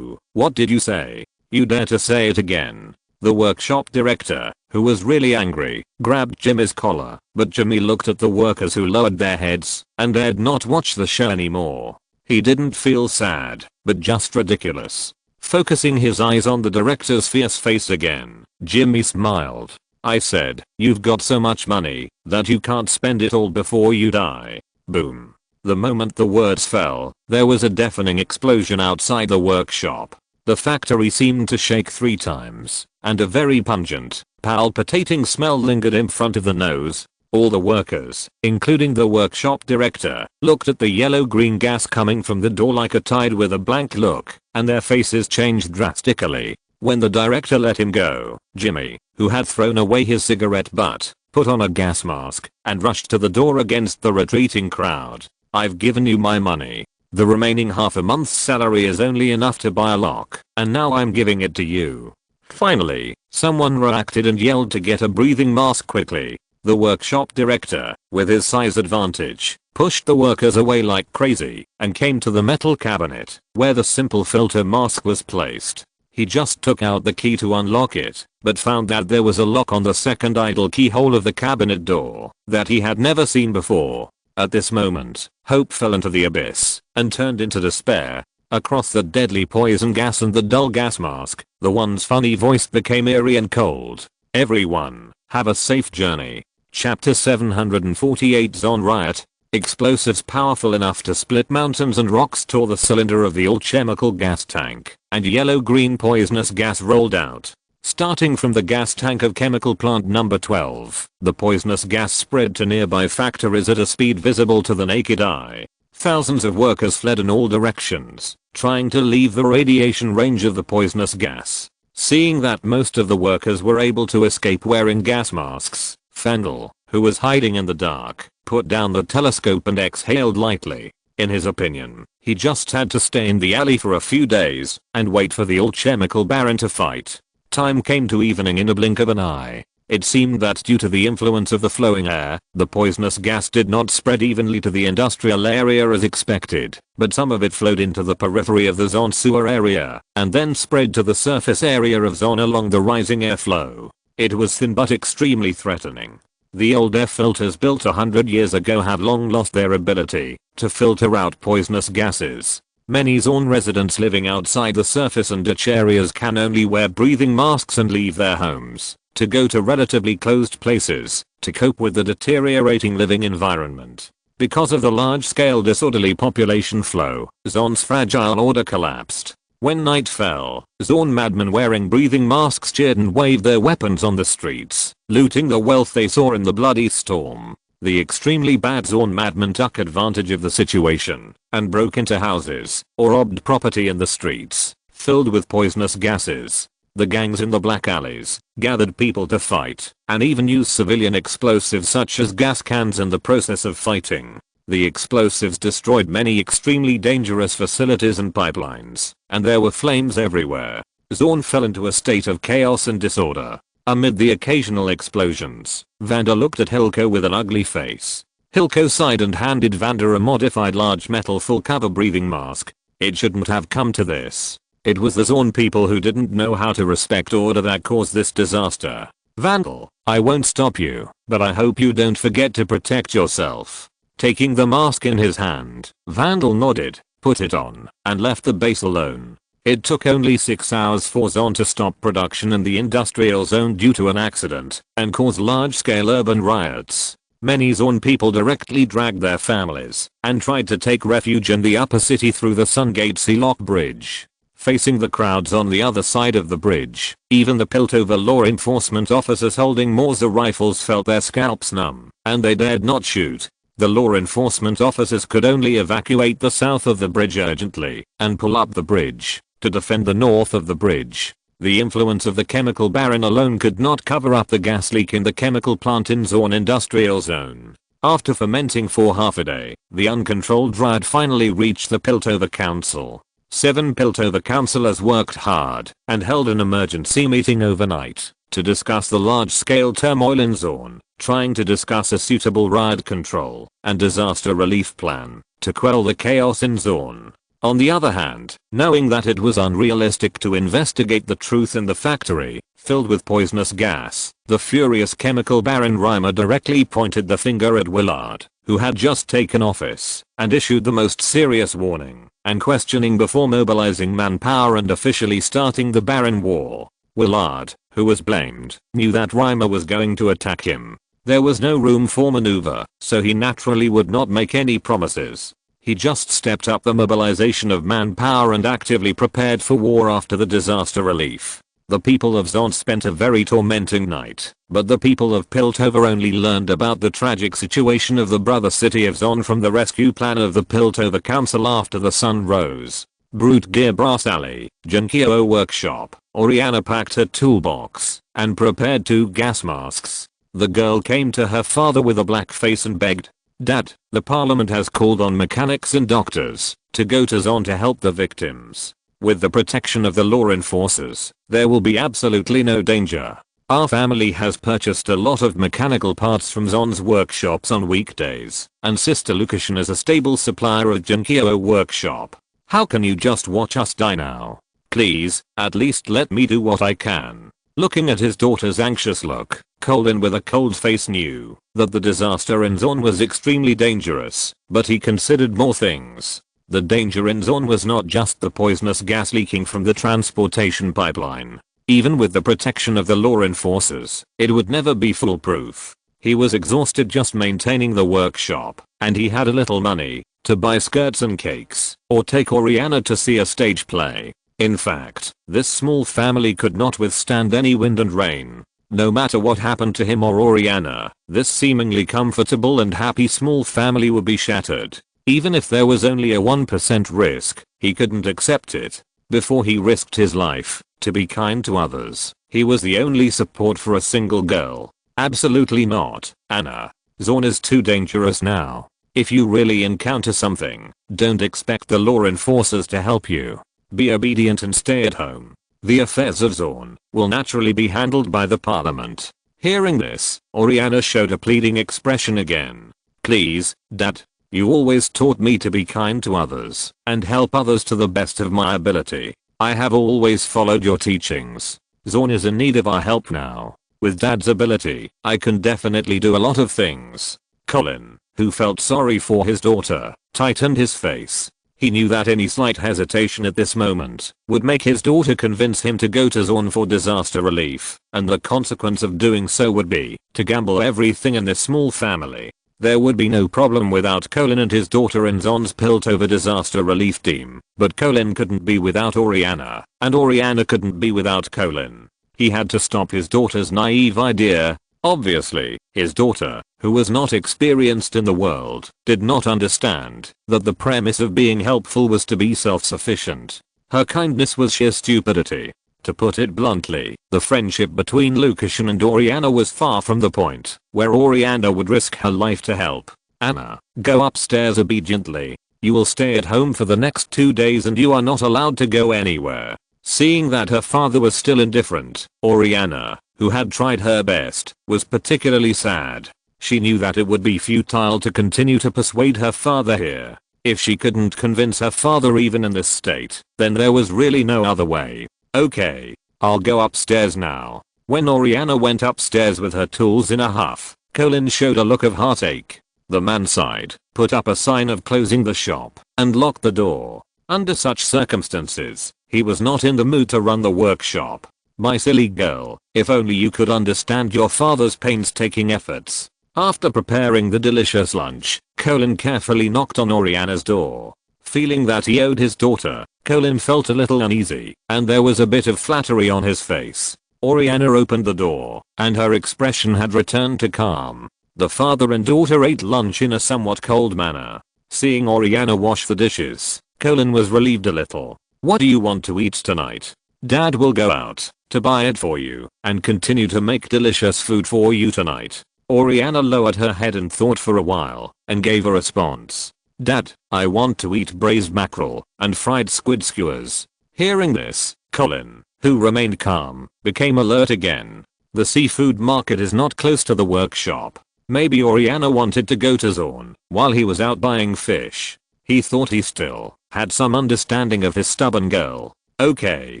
What did you say? You dare to say it again? The workshop director, who was really angry, grabbed Jimmy's collar, but Jimmy looked at the workers who lowered their heads and dared not watch the show anymore. He didn't feel sad, but just ridiculous. Focusing his eyes on the director's fierce face again, Jimmy smiled. I said, you've got so much money that you can't spend it all before you die. Boom. The moment the words fell, there was a deafening explosion outside the workshop. The factory seemed to shake 3 times, and a very pungent, palpitating smell lingered in front of the nose. All the workers, including the workshop director, looked at the yellow-green gas coming from the door like a tide with a blank look, and their faces changed drastically. When the director let him go, Jimmy, who had thrown away his cigarette butt, put on a gas mask, and rushed to the door against the retreating crowd. I've given you my money. The remaining half a month's salary is only enough to buy a lock, and now I'm giving it to you. Finally, someone reacted and yelled to get a breathing mask quickly. The workshop director, with his size advantage, pushed the workers away like crazy, and came to the metal cabinet, where the simple filter mask was placed. He just took out the key to unlock it, but found that there was a lock on the second idle keyhole of the cabinet door that he had never seen before. At this moment, hope fell into the abyss and turned into despair. Across the deadly poison gas and the dull gas mask, the once funny voice became eerie and cold. Everyone, have a safe journey. Chapter 748 Zone Riot. Explosives powerful enough to split mountains and rocks tore the cylinder of the old chemical gas tank, and yellow-green poisonous gas rolled out. Starting from the gas tank of chemical plant number 12, the poisonous gas spread to nearby factories at a speed visible to the naked eye. Thousands of workers fled in all directions, trying to leave the radiation range of the poisonous gas. Seeing that most of the workers were able to escape wearing gas masks, Fendel, who was hiding in the dark, put down the telescope and exhaled lightly. In his opinion, he just had to stay in the alley for a few days and wait for the old chemical baron to fight. Time came to evening in a blink of an eye. It seemed that due to the influence of the flowing air, the poisonous gas did not spread evenly to the industrial area as expected, but some of it flowed into the periphery of the zone sewer area, and then spread to the surface area of zone along the rising airflow. It was thin but extremely threatening. The old air filters built 100 years ago have long lost their ability to filter out poisonous gases. Many zone residents living outside the surface and ditch areas can only wear breathing masks and leave their homes to go to relatively closed places to cope with the deteriorating living environment. Because of the large-scale disorderly population flow, Zone's fragile order collapsed. When night fell, Zone madmen wearing breathing masks cheered and waved their weapons on the streets, looting the wealth they saw in the bloody storm. The extremely bad Zone madmen took advantage of the situation and broke into houses or robbed property in the streets filled with poisonous gases. The gangs in the black alleys gathered people to fight and even used civilian explosives such as gas cans in the process of fighting. The explosives destroyed many extremely dangerous facilities and pipelines, and there were flames everywhere. Zone fell into a state of chaos and disorder. Amid the occasional explosions, Vander looked at Hilko with an ugly face. Hilko sighed and handed Vander a modified large metal full cover breathing mask. It shouldn't have come to this. It was the Zorn people who didn't know how to respect order that caused this disaster. Vandal, I won't stop you, but I hope you don't forget to protect yourself. Taking the mask in his hand, Vandal nodded, put it on, and left the base alone. It took only 6 hours for Zon to stop production in the industrial zone due to an accident and cause large-scale urban riots. Many Zorn people directly dragged their families and tried to take refuge in the upper city through the Sungate Sea Lock Bridge. Facing the crowds on the other side of the bridge, even the Piltover law enforcement officers holding Morza rifles felt their scalps numb, and they dared not shoot. The law enforcement officers could only evacuate the south of the bridge urgently and pull up the bridge to defend the north of the bridge. The influence of the chemical baron alone could not cover up the gas leak in the chemical plant in Zorn Industrial Zone. After fermenting for half a day, the uncontrolled riot finally reached the Piltover Council. 7 Piltover councillors worked hard and held an emergency meeting overnight to discuss the large-scale turmoil in Zorn, trying to discuss a suitable riot control and disaster relief plan to quell the chaos in Zorn. On the other hand, knowing that it was unrealistic to investigate the truth in the factory, filled with poisonous gas, the furious chemical baron Reimer directly pointed the finger at Willard, who had just taken office, and issued the most serious warning and questioning before mobilizing manpower and officially starting the Baron War. Willard, who was blamed, knew that Reimer was going to attack him. There was no room for maneuver, so he naturally would not make any promises. He just stepped up the mobilization of manpower and actively prepared for war after the disaster relief. The people of Zon spent a very tormenting night, but the people of Piltover only learned about the tragic situation of the brother city of Zon from the rescue plan of the Piltover Council after the sun rose. Brute Gear Brass Alley, Junkio Workshop, Oriana packed her toolbox and prepared 2 gas masks. The girl came to her father with a black face and begged, "Dad, the parliament has called on mechanics and doctors to go to Zon to help the victims. With the protection of the law enforcers, there will be absolutely no danger. Our family has purchased a lot of mechanical parts from Zon's workshops on weekdays, and Sister Lukashin is a stable supplier at Junkio Workshop. How can you just watch us die now? Please, at least let me do what I can." Looking at his daughter's anxious look, Colin with a cold face knew that the disaster in Zon was extremely dangerous, but he considered more things. The danger in Zon was not just the poisonous gas leaking from the transportation pipeline. Even with the protection of the law enforcers, it would never be foolproof. He was exhausted just maintaining the workshop, and he had a little money to buy skirts and cakes or take Oriana to see a stage play. In fact, this small family could not withstand any wind and rain. No matter what happened to him or Oriana, this seemingly comfortable and happy small family would be shattered. Even if there was only a 1% risk, he couldn't accept it. Before he risked his life to be kind to others, he was the only support for a single girl. Absolutely not, Anna. Zorn is too dangerous now. If you really encounter something, don't expect the law enforcers to help you. Be obedient and stay at home. The affairs of Zorn will naturally be handled by the parliament. Hearing this, Oriana showed a pleading expression again. Please, Dad. You always taught me to be kind to others and help others to the best of my ability. I have always followed your teachings. Zorn is in need of our help now. With Dad's ability, I can definitely do a lot of things. Colin, who felt sorry for his daughter, tightened his face. He knew that any slight hesitation at this moment would make his daughter convince him to go to Zorn for disaster relief, and the consequence of doing so would be to gamble everything in this small family. There would be no problem without Colin and his daughter in Zon's Piltover disaster relief team, but Colin couldn't be without Oriana, and Oriana couldn't be without Colin. He had to stop his daughter's naive idea. Obviously, his daughter, who was not experienced in the world, did not understand that the premise of being helpful was to be self-sufficient. Her kindness was sheer stupidity. To put it bluntly, the friendship between Lukashin and Oriana was far from the point where Oriana would risk her life to help. Anna, go upstairs obediently. You will stay at home for the next 2 days and you are not allowed to go anywhere. Seeing that her father was still indifferent, Oriana, who had tried her best, was particularly sad. She knew that it would be futile to continue to persuade her father here. If she couldn't convince her father even in this state, then there was really no other way. Okay, I'll go upstairs now. When Oriana went upstairs with her tools in a huff, Colin showed a look of heartache. The man sighed, put up a sign of closing the shop, and locked the door. Under such circumstances, he was not in the mood to run the workshop. My silly girl, if only you could understand your father's painstaking efforts. After preparing the delicious lunch, Colin carefully knocked on Oriana's door. Feeling that he owed his daughter, Colin felt a little uneasy, and there was a bit of flattery on his face. Oriana opened the door, and her expression had returned to calm. The father and daughter ate lunch in a somewhat cold manner. Seeing Oriana wash the dishes, Colin was relieved a little. What do you want to eat tonight? Dad will go out to buy it for you and continue to make delicious food for you tonight. Oriana lowered her head and thought for a while, and gave a response. Dad, I want to eat braised mackerel and fried squid skewers. Hearing this, Colin, who remained calm, became alert again. The seafood market is not close to the workshop. Maybe Oriana wanted to go to Zorn while he was out buying fish. He thought he still had some understanding of his stubborn girl. Okay,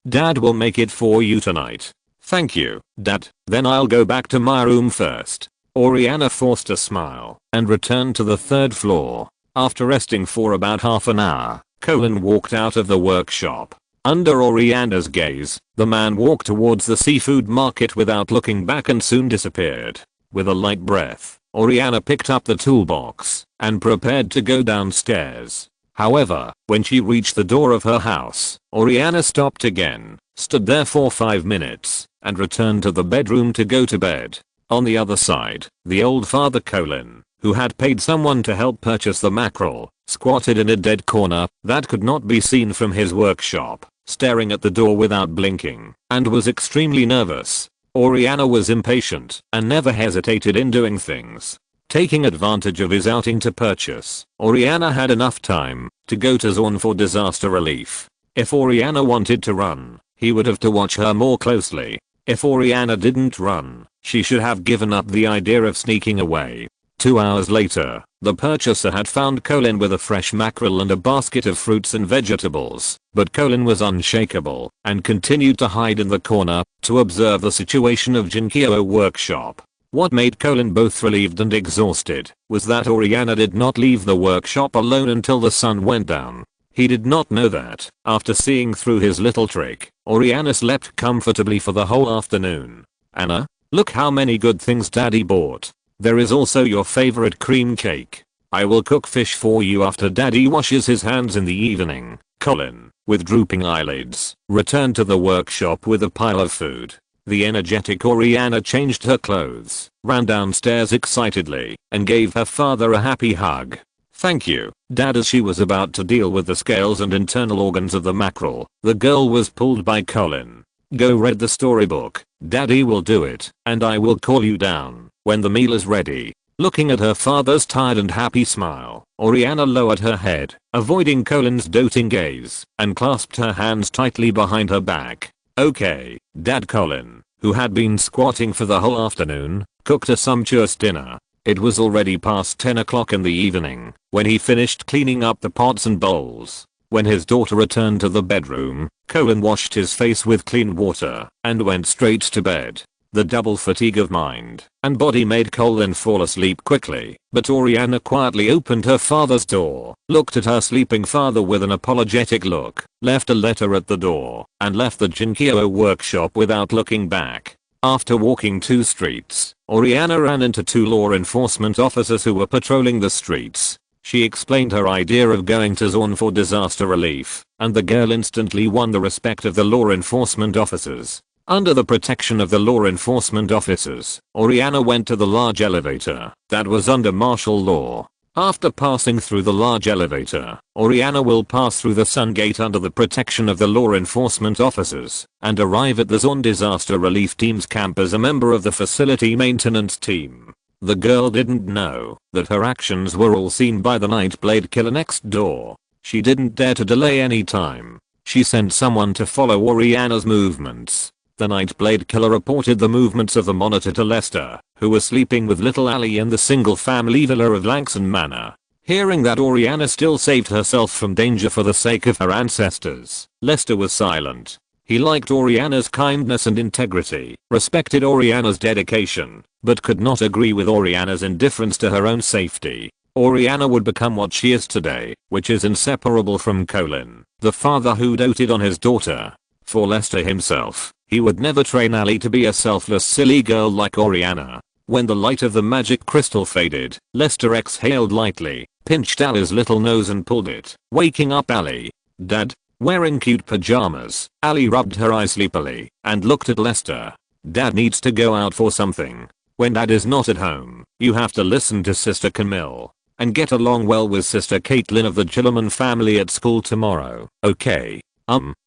Dad will make it for you tonight. Thank you, Dad, then I'll go back to my room first. Oriana forced a smile and returned to the third floor. After resting for about half an hour, Colin walked out of the workshop. Under Oriana's gaze, the man walked towards the seafood market without looking back and soon disappeared. With a light breath, Oriana picked up the toolbox and prepared to go downstairs. However, when she reached the door of her house, Oriana stopped again, stood there for 5 minutes, and returned to the bedroom to go to bed. On the other side, the old father Colin, who had paid someone to help purchase the mackerel, squatted in a dead corner that could not be seen from his workshop, staring at the door without blinking, and was extremely nervous. Oriana was impatient and never hesitated in doing things. Taking advantage of his outing to purchase, Oriana had enough time to go to Zorn for disaster relief. If Oriana wanted to run, he would have to watch her more closely. If Oriana didn't run, she should have given up the idea of sneaking away. 2 hours later, the purchaser had found Colin with a fresh mackerel and a basket of fruits and vegetables, but Colin was unshakable and continued to hide in the corner to observe the situation of Jinkyo workshop. What made Colin both relieved and exhausted was that Oriana did not leave the workshop alone until the sun went down. He did not know that, after seeing through his little trick, Oriana slept comfortably for the whole afternoon. Anna, look how many good things Daddy bought. There is also your favorite cream cake. I will cook fish for you after Daddy washes his hands in the evening. Colin, with drooping eyelids, returned to the workshop with a pile of food. The energetic Oriana changed her clothes, ran downstairs excitedly, and gave her father a happy hug. Thank you, Dad. As she was about to deal with the scales and internal organs of the mackerel, the girl was pulled by Colin. Go read the storybook. Daddy will do it, and I will call you down when the meal is ready. Looking at her father's tired and happy smile, Oriana lowered her head, avoiding Colin's doting gaze, and clasped her hands tightly behind her back. Okay, Dad. Colin, who had been squatting for the whole afternoon, cooked a sumptuous dinner. It was already past 10 o'clock in the evening when he finished cleaning up the pots and bowls. When his daughter returned to the bedroom, Colin washed his face with clean water and went straight to bed. The double fatigue of mind and body made Colin fall asleep quickly, but Oriana quietly opened her father's door, looked at her sleeping father with an apologetic look, left a letter at the door, and left the Jinkyo workshop without looking back. After walking 2 streets, Oriana ran into 2 law enforcement officers who were patrolling the streets. She explained her idea of going to Zorn for disaster relief, and the girl instantly won the respect of the law enforcement officers. Under the protection of the law enforcement officers, Oriana went to the large elevator that was under martial law. After passing through the large elevator, Oriana will pass through the sun gate under the protection of the law enforcement officers and arrive at the Zorn disaster relief team's camp as a member of the facility maintenance team. The girl didn't know that her actions were all seen by the Nightblade killer next door. She didn't dare to delay any time. She sent someone to follow Oriana's movements. The Nightblade killer reported the movements of the monitor to Lester, who was sleeping with little Allie in the single-family villa of Langston Manor. Hearing that Oriana still saved herself from danger for the sake of her ancestors, Lester was silent. He liked Oriana's kindness and integrity, respected Oriana's dedication, but could not agree with Oriana's indifference to her own safety. Oriana would become what she is today, which is inseparable from Colin, the father who doted on his daughter. For Lester himself, he would never train Allie to be a selfless silly girl like Oriana. When the light of the magic crystal faded, Lester exhaled lightly, pinched Allie's little nose and pulled it, waking up Allie. "Dad?" Wearing cute pajamas, Allie rubbed her eyes sleepily and looked at Lester. "Dad needs to go out for something. When Dad is not at home, you have to listen to Sister Camille and get along well with Sister Caitlin of the Gilliman family at school tomorrow, okay?"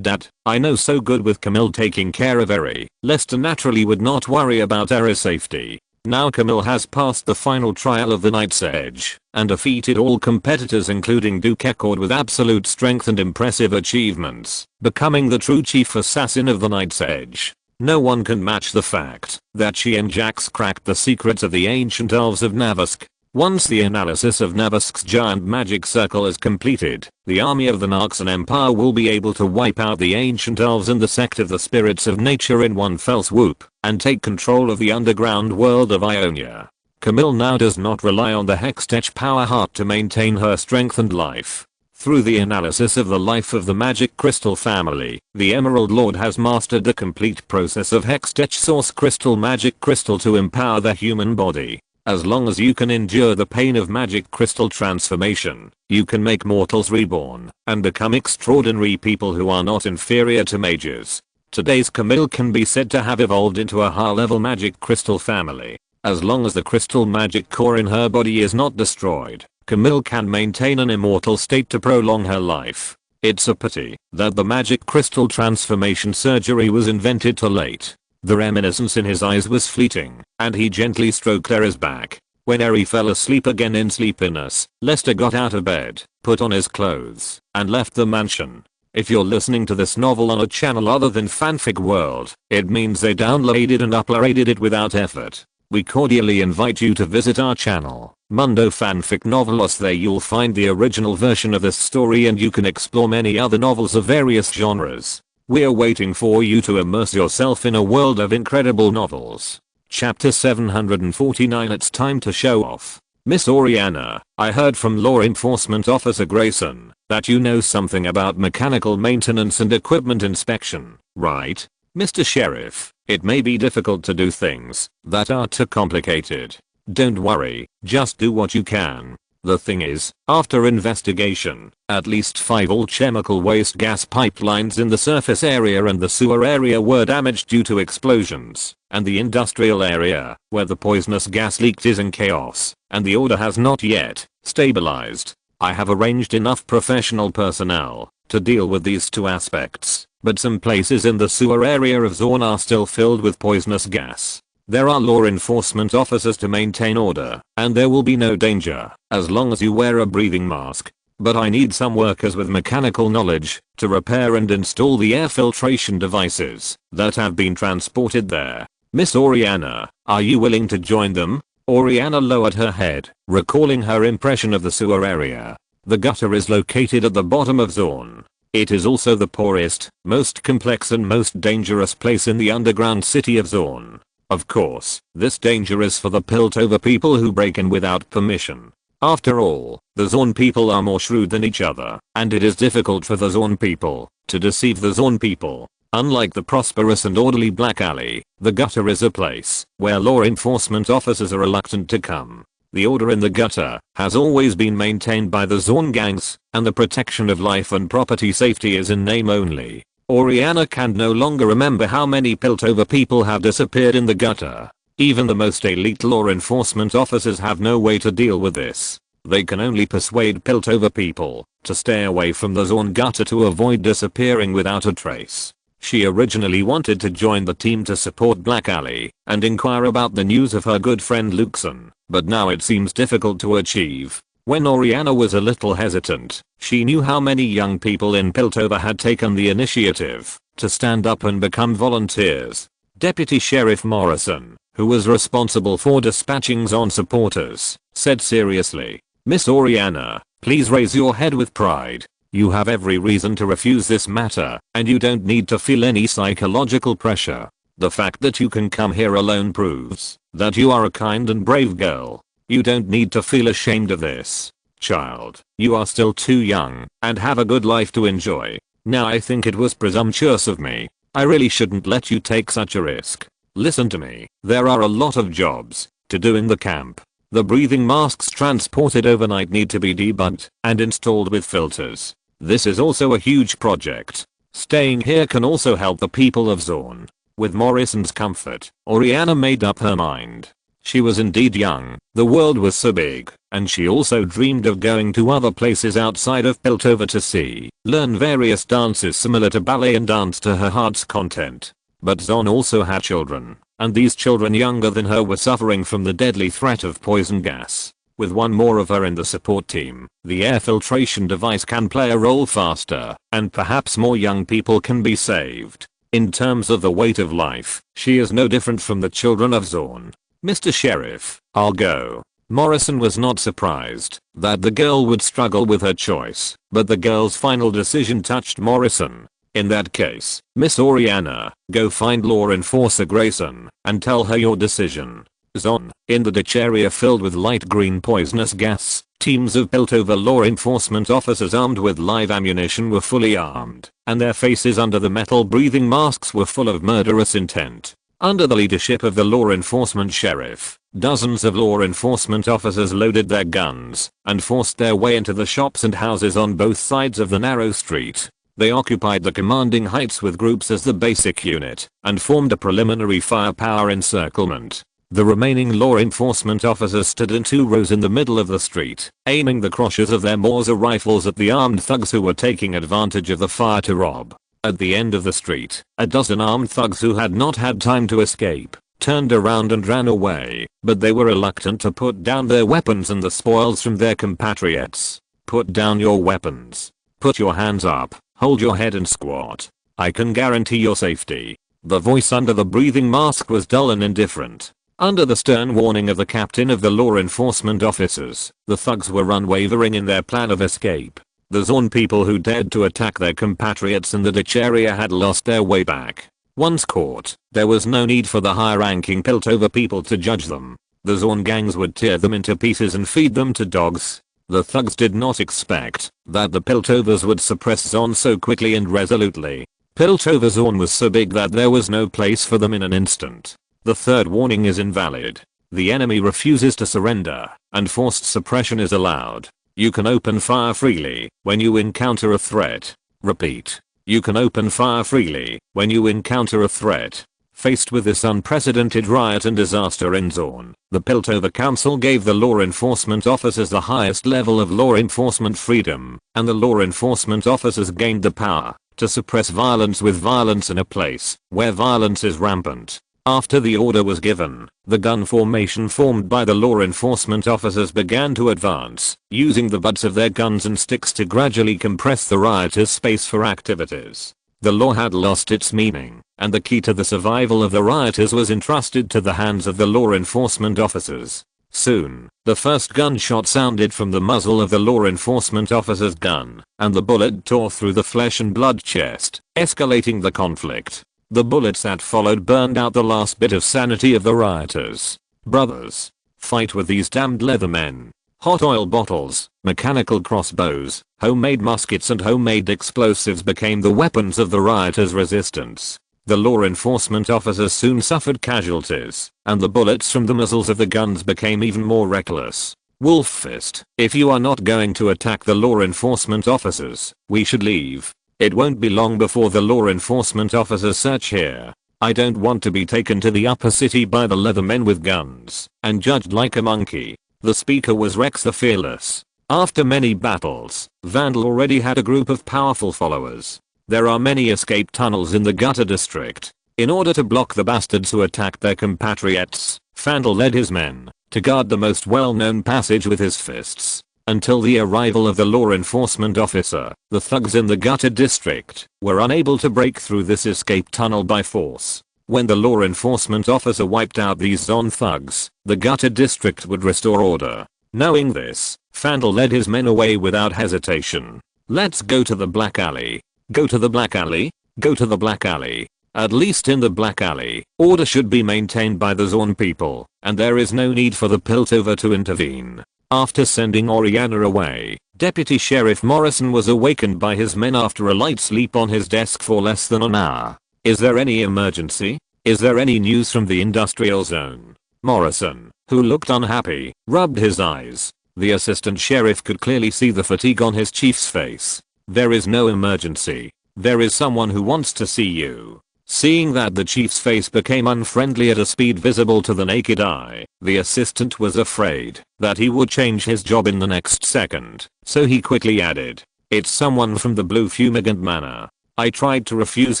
Dad, I know so good with Camille taking care of Eri. Lester naturally would not worry about Eri's safety. Now Camille has passed the final trial of the Night's Edge and defeated all competitors including Duke Ecord with absolute strength and impressive achievements, becoming the true chief assassin of the Night's Edge. No one can match the fact that she and Jax cracked the secrets of the ancient elves of Navasc. Once the analysis of Navasc's giant magic circle is completed, the army of the Narxan Empire will be able to wipe out the ancient elves and the sect of the spirits of nature in one fell swoop, and take control of the underground world of Ionia. Camille now does not rely on the Hextech power heart to maintain her strength and life. Through the analysis of the life of the magic crystal family, the Emerald Lord has mastered the complete process of Hextech source crystal magic crystal to empower the human body. As long as you can endure the pain of magic crystal transformation, you can make mortals reborn and become extraordinary people who are not inferior to mages. Today's Camille can be said to have evolved into a high-level magic crystal family. As long as the crystal magic core in her body is not destroyed, Camille can maintain an immortal state to prolong her life. It's a pity that the magic crystal transformation surgery was invented too late. The reminiscence in his eyes was fleeting, and he gently stroked Eri's back. When Eri fell asleep again in sleepiness, Lester got out of bed, put on his clothes, and left the mansion. If you're listening to this novel on a channel other than Fanfic World, it means they downloaded and uploaded it without effort. We cordially invite you to visit our channel, Mundo Fanfic Novelos. There you'll find the original version of this story and you can explore many other novels of various genres. We're waiting for you to immerse yourself in a world of incredible novels. Chapter 749. It's time to show off. Miss Oriana, I heard from Law Enforcement Officer Grayson that you know something about mechanical maintenance and equipment inspection, right? Mr. Sheriff, it may be difficult to do things that are too complicated. Don't worry, just do what you can. The thing is, after investigation, at least 5 all-chemical waste gas pipelines in the surface area and the sewer area were damaged due to explosions, and the industrial area, where the poisonous gas leaked, is in chaos, and the order has not yet stabilized. I have arranged enough professional personnel to deal with these 2 aspects, but some places in the sewer area of Zorn are still filled with poisonous gas. There are law enforcement officers to maintain order, and there will be no danger as long as you wear a breathing mask. But I need some workers with mechanical knowledge to repair and install the air filtration devices that have been transported there. Miss Oriana, are you willing to join them? Oriana lowered her head, recalling her impression of the sewer area. The gutter is located at the bottom of Zorn. It is also the poorest, most complex and most dangerous place in the underground city of Zorn. Of course, this danger is for the Piltover people who break in without permission. After all, the Zorn people are more shrewd than each other, and it is difficult for the Zorn people to deceive the Zorn people. Unlike the prosperous and orderly Black Alley, the gutter is a place where law enforcement officers are reluctant to come. The order in the gutter has always been maintained by the Zorn gangs, and the protection of life and property safety is in name only. Oriana can no longer remember how many Piltover people have disappeared in the gutter. Even the most elite law enforcement officers have no way to deal with this. They can only persuade Piltover people to stay away from the Zorn gutter to avoid disappearing without a trace. She originally wanted to join the team to support Black Alley and inquire about the news of her good friend Luxon, but now it seems difficult to achieve. When Oriana was a little hesitant, she knew how many young people in Piltover had taken the initiative to stand up and become volunteers. Deputy Sheriff Morrison, who was responsible for dispatching Zon supporters, said seriously, "Miss Oriana, please raise your head with pride. You have every reason to refuse this matter, and you don't need to feel any psychological pressure. The fact that you can come here alone proves that you are a kind and brave girl. You don't need to feel ashamed of this. Child, you are still too young and have a good life to enjoy. Now I think it was presumptuous of me. I really shouldn't let you take such a risk. Listen to me, there are a lot of jobs to do in the camp. The breathing masks transported overnight need to be debugged and installed with filters. This is also a huge project. Staying here can also help the people of Zorn." With Morrison's comfort, Oriana made up her mind. She was indeed young, the world was so big, and she also dreamed of going to other places outside of Piltover to learn various dances similar to ballet and dance to her heart's content. But Zon also had children, and these children younger than her were suffering from the deadly threat of poison gas. With one more of her in the support team, the air filtration device can play a role faster, and perhaps more young people can be saved. In terms of the weight of life, she is no different from the children of Zorn. "Mr. Sheriff, I'll go." Morrison was not surprised that the girl would struggle with her choice, but the girl's final decision touched Morrison. "In that case, Miss Oriana, go find law enforcer Grayson and tell her your decision." Zon, in the ditch area filled with light green poisonous gas, teams of Piltover law enforcement officers armed with live ammunition were fully armed, and their faces under the metal breathing masks were full of murderous intent. Under the leadership of the law enforcement sheriff, dozens of law enforcement officers loaded their guns and forced their way into the shops and houses on both sides of the narrow street. They occupied the commanding heights with groups as the basic unit and formed a preliminary firepower encirclement. The remaining law enforcement officers stood in 2 rows in the middle of the street, aiming the crotches of their Mauser rifles at the armed thugs who were taking advantage of the fire to rob. At the end of the street, a dozen armed thugs who had not had time to escape turned around and ran away, but they were reluctant to put down their weapons and the spoils from their compatriots. "Put down your weapons. Put your hands up, hold your head and squat. I can guarantee your safety." The voice under the breathing mask was dull and indifferent. Under the stern warning of the captain of the law enforcement officers, the thugs were unwavering in their plan of escape. The Zorn people who dared to attack their compatriots in the ditch area had lost their way back. Once caught, there was no need for the high-ranking Piltover people to judge them. The Zorn gangs would tear them into pieces and feed them to dogs. The thugs did not expect that the Piltovers would suppress Zorn so quickly and resolutely. Piltover Zorn was so big that there was no place for them in an instant. The third warning is invalid. The enemy refuses to surrender, and forced suppression is allowed. You can open fire freely when you encounter a threat. Repeat. You can open fire freely when you encounter a threat. Faced with this unprecedented riot and disaster in Zorn, the Piltover Council gave the law enforcement officers the highest level of law enforcement freedom, and the law enforcement officers gained the power to suppress violence with violence in a place where violence is rampant. After the order was given, the gun formation formed by the law enforcement officers began to advance, using the butts of their guns and sticks to gradually compress the rioters' space for activities. The law had lost its meaning, and the key to the survival of the rioters was entrusted to the hands of the law enforcement officers. Soon, the first gunshot sounded from the muzzle of the law enforcement officer's gun, and the bullet tore through the flesh and blood chest, escalating the conflict. The bullets that followed burned out the last bit of sanity of the rioters. Brothers, fight with these damned leather men. Hot oil bottles, mechanical crossbows, homemade muskets and homemade explosives became the weapons of the rioters' resistance. The law enforcement officers soon suffered casualties, and the bullets from the muzzles of the guns became even more reckless. Wolffist, if you are not going to attack the law enforcement officers, we should leave. It won't be long before the law enforcement officers search here. I don't want to be taken to the upper city by the leathermen with guns and judged like a monkey. The speaker was Rex the Fearless. After many battles, Vandal already had a group of powerful followers. There are many escape tunnels in the Gutter district. In order to block the bastards who attacked their compatriots, Vandal led his men to guard the most well-known passage with his fists. Until the arrival of the law enforcement officer, the thugs in the Gutter district were unable to break through this escape tunnel by force. When the law enforcement officer wiped out these Zon thugs, the Gutter district would restore order. Knowing this, Fandal led his men away without hesitation. Let's go to the Black Alley. Go to the Black Alley? Go to the Black Alley. At least in the Black Alley, order should be maintained by the Zorn people, and there is no need for the Piltover to intervene. After sending Oriana away, Deputy Sheriff Morrison was awakened by his men after a light sleep on his desk for less than an hour. Is there any emergency? Is there any news from the industrial zone? Morrison, who looked unhappy, rubbed his eyes. The assistant sheriff could clearly see the fatigue on his chief's face. There is no emergency. There is someone who wants to see you. Seeing that the chief's face became unfriendly at a speed visible to the naked eye, the assistant was afraid that he would change his job in the next second, so he quickly added, "It's someone from the Blue Fumigant Manor. I tried to refuse